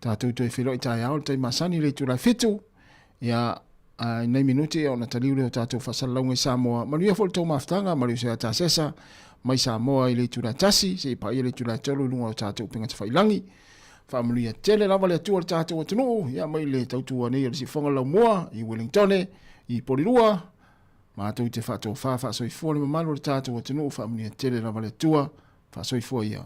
Tātou toe whilo i tai ao le tai masani le tūlai fitu. Ia nei minuti o na taliu leo tātou whasalaunga i Samoa. Manuia fo le tau maftanga, mariu se a tāsesa, mai Samoa i le tūlai tasi, se i pa ia le tūlai tolu lunga o tātou pingata whailangi. Whaamania tele lava le tua le tātou o tunu. Ia mai le tautua nei le si whonga lau mua i Wellingtone. I porirua, mātou te whātou whāwha i fua le mamalo le tātou o tenu whaamania tele lava le tua, whāsoi fua ia.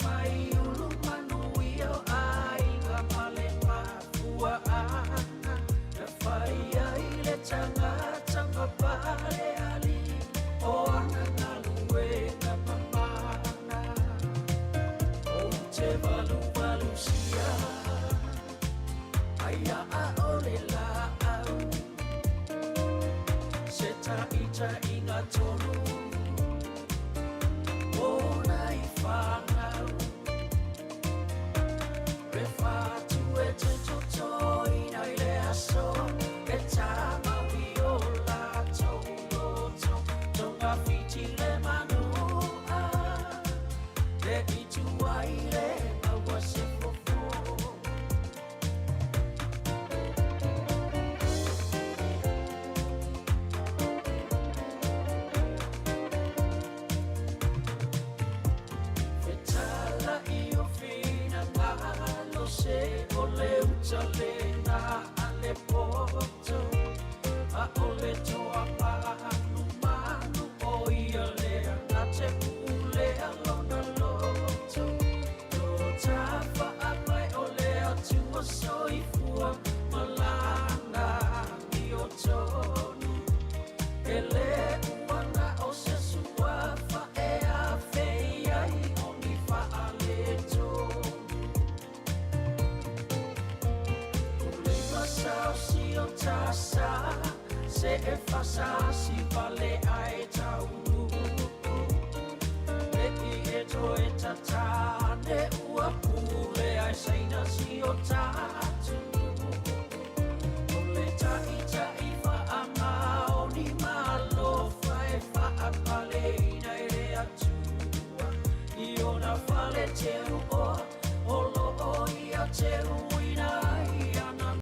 Mai ulu manu ia ai ngā male te valu valu sia Aia a ole la au Se ta ita inga tonu Ona I whanau Re whātu e te toto ina I le aso E tā mawi o la tau loto Tonga whiti le manua Le I tua I le aua se fofo Fetala I o fina ngalo se o le utale na ale poto A o le toa pahanu manu o ia lea Na te pule alona loto Lo tafa apai o lea tua soifua Malana I o tonu E le uana o se suafa e a feia I oni fa ale tonu Ulima sao si o tasa Se e fasa si vale ai tauru Le I e to e tatane ua pule ai saina si o tatu Ole ta I fa ama o ni malo fa e fa apale ina I le atua I ona fale te rua Olo o I a te rua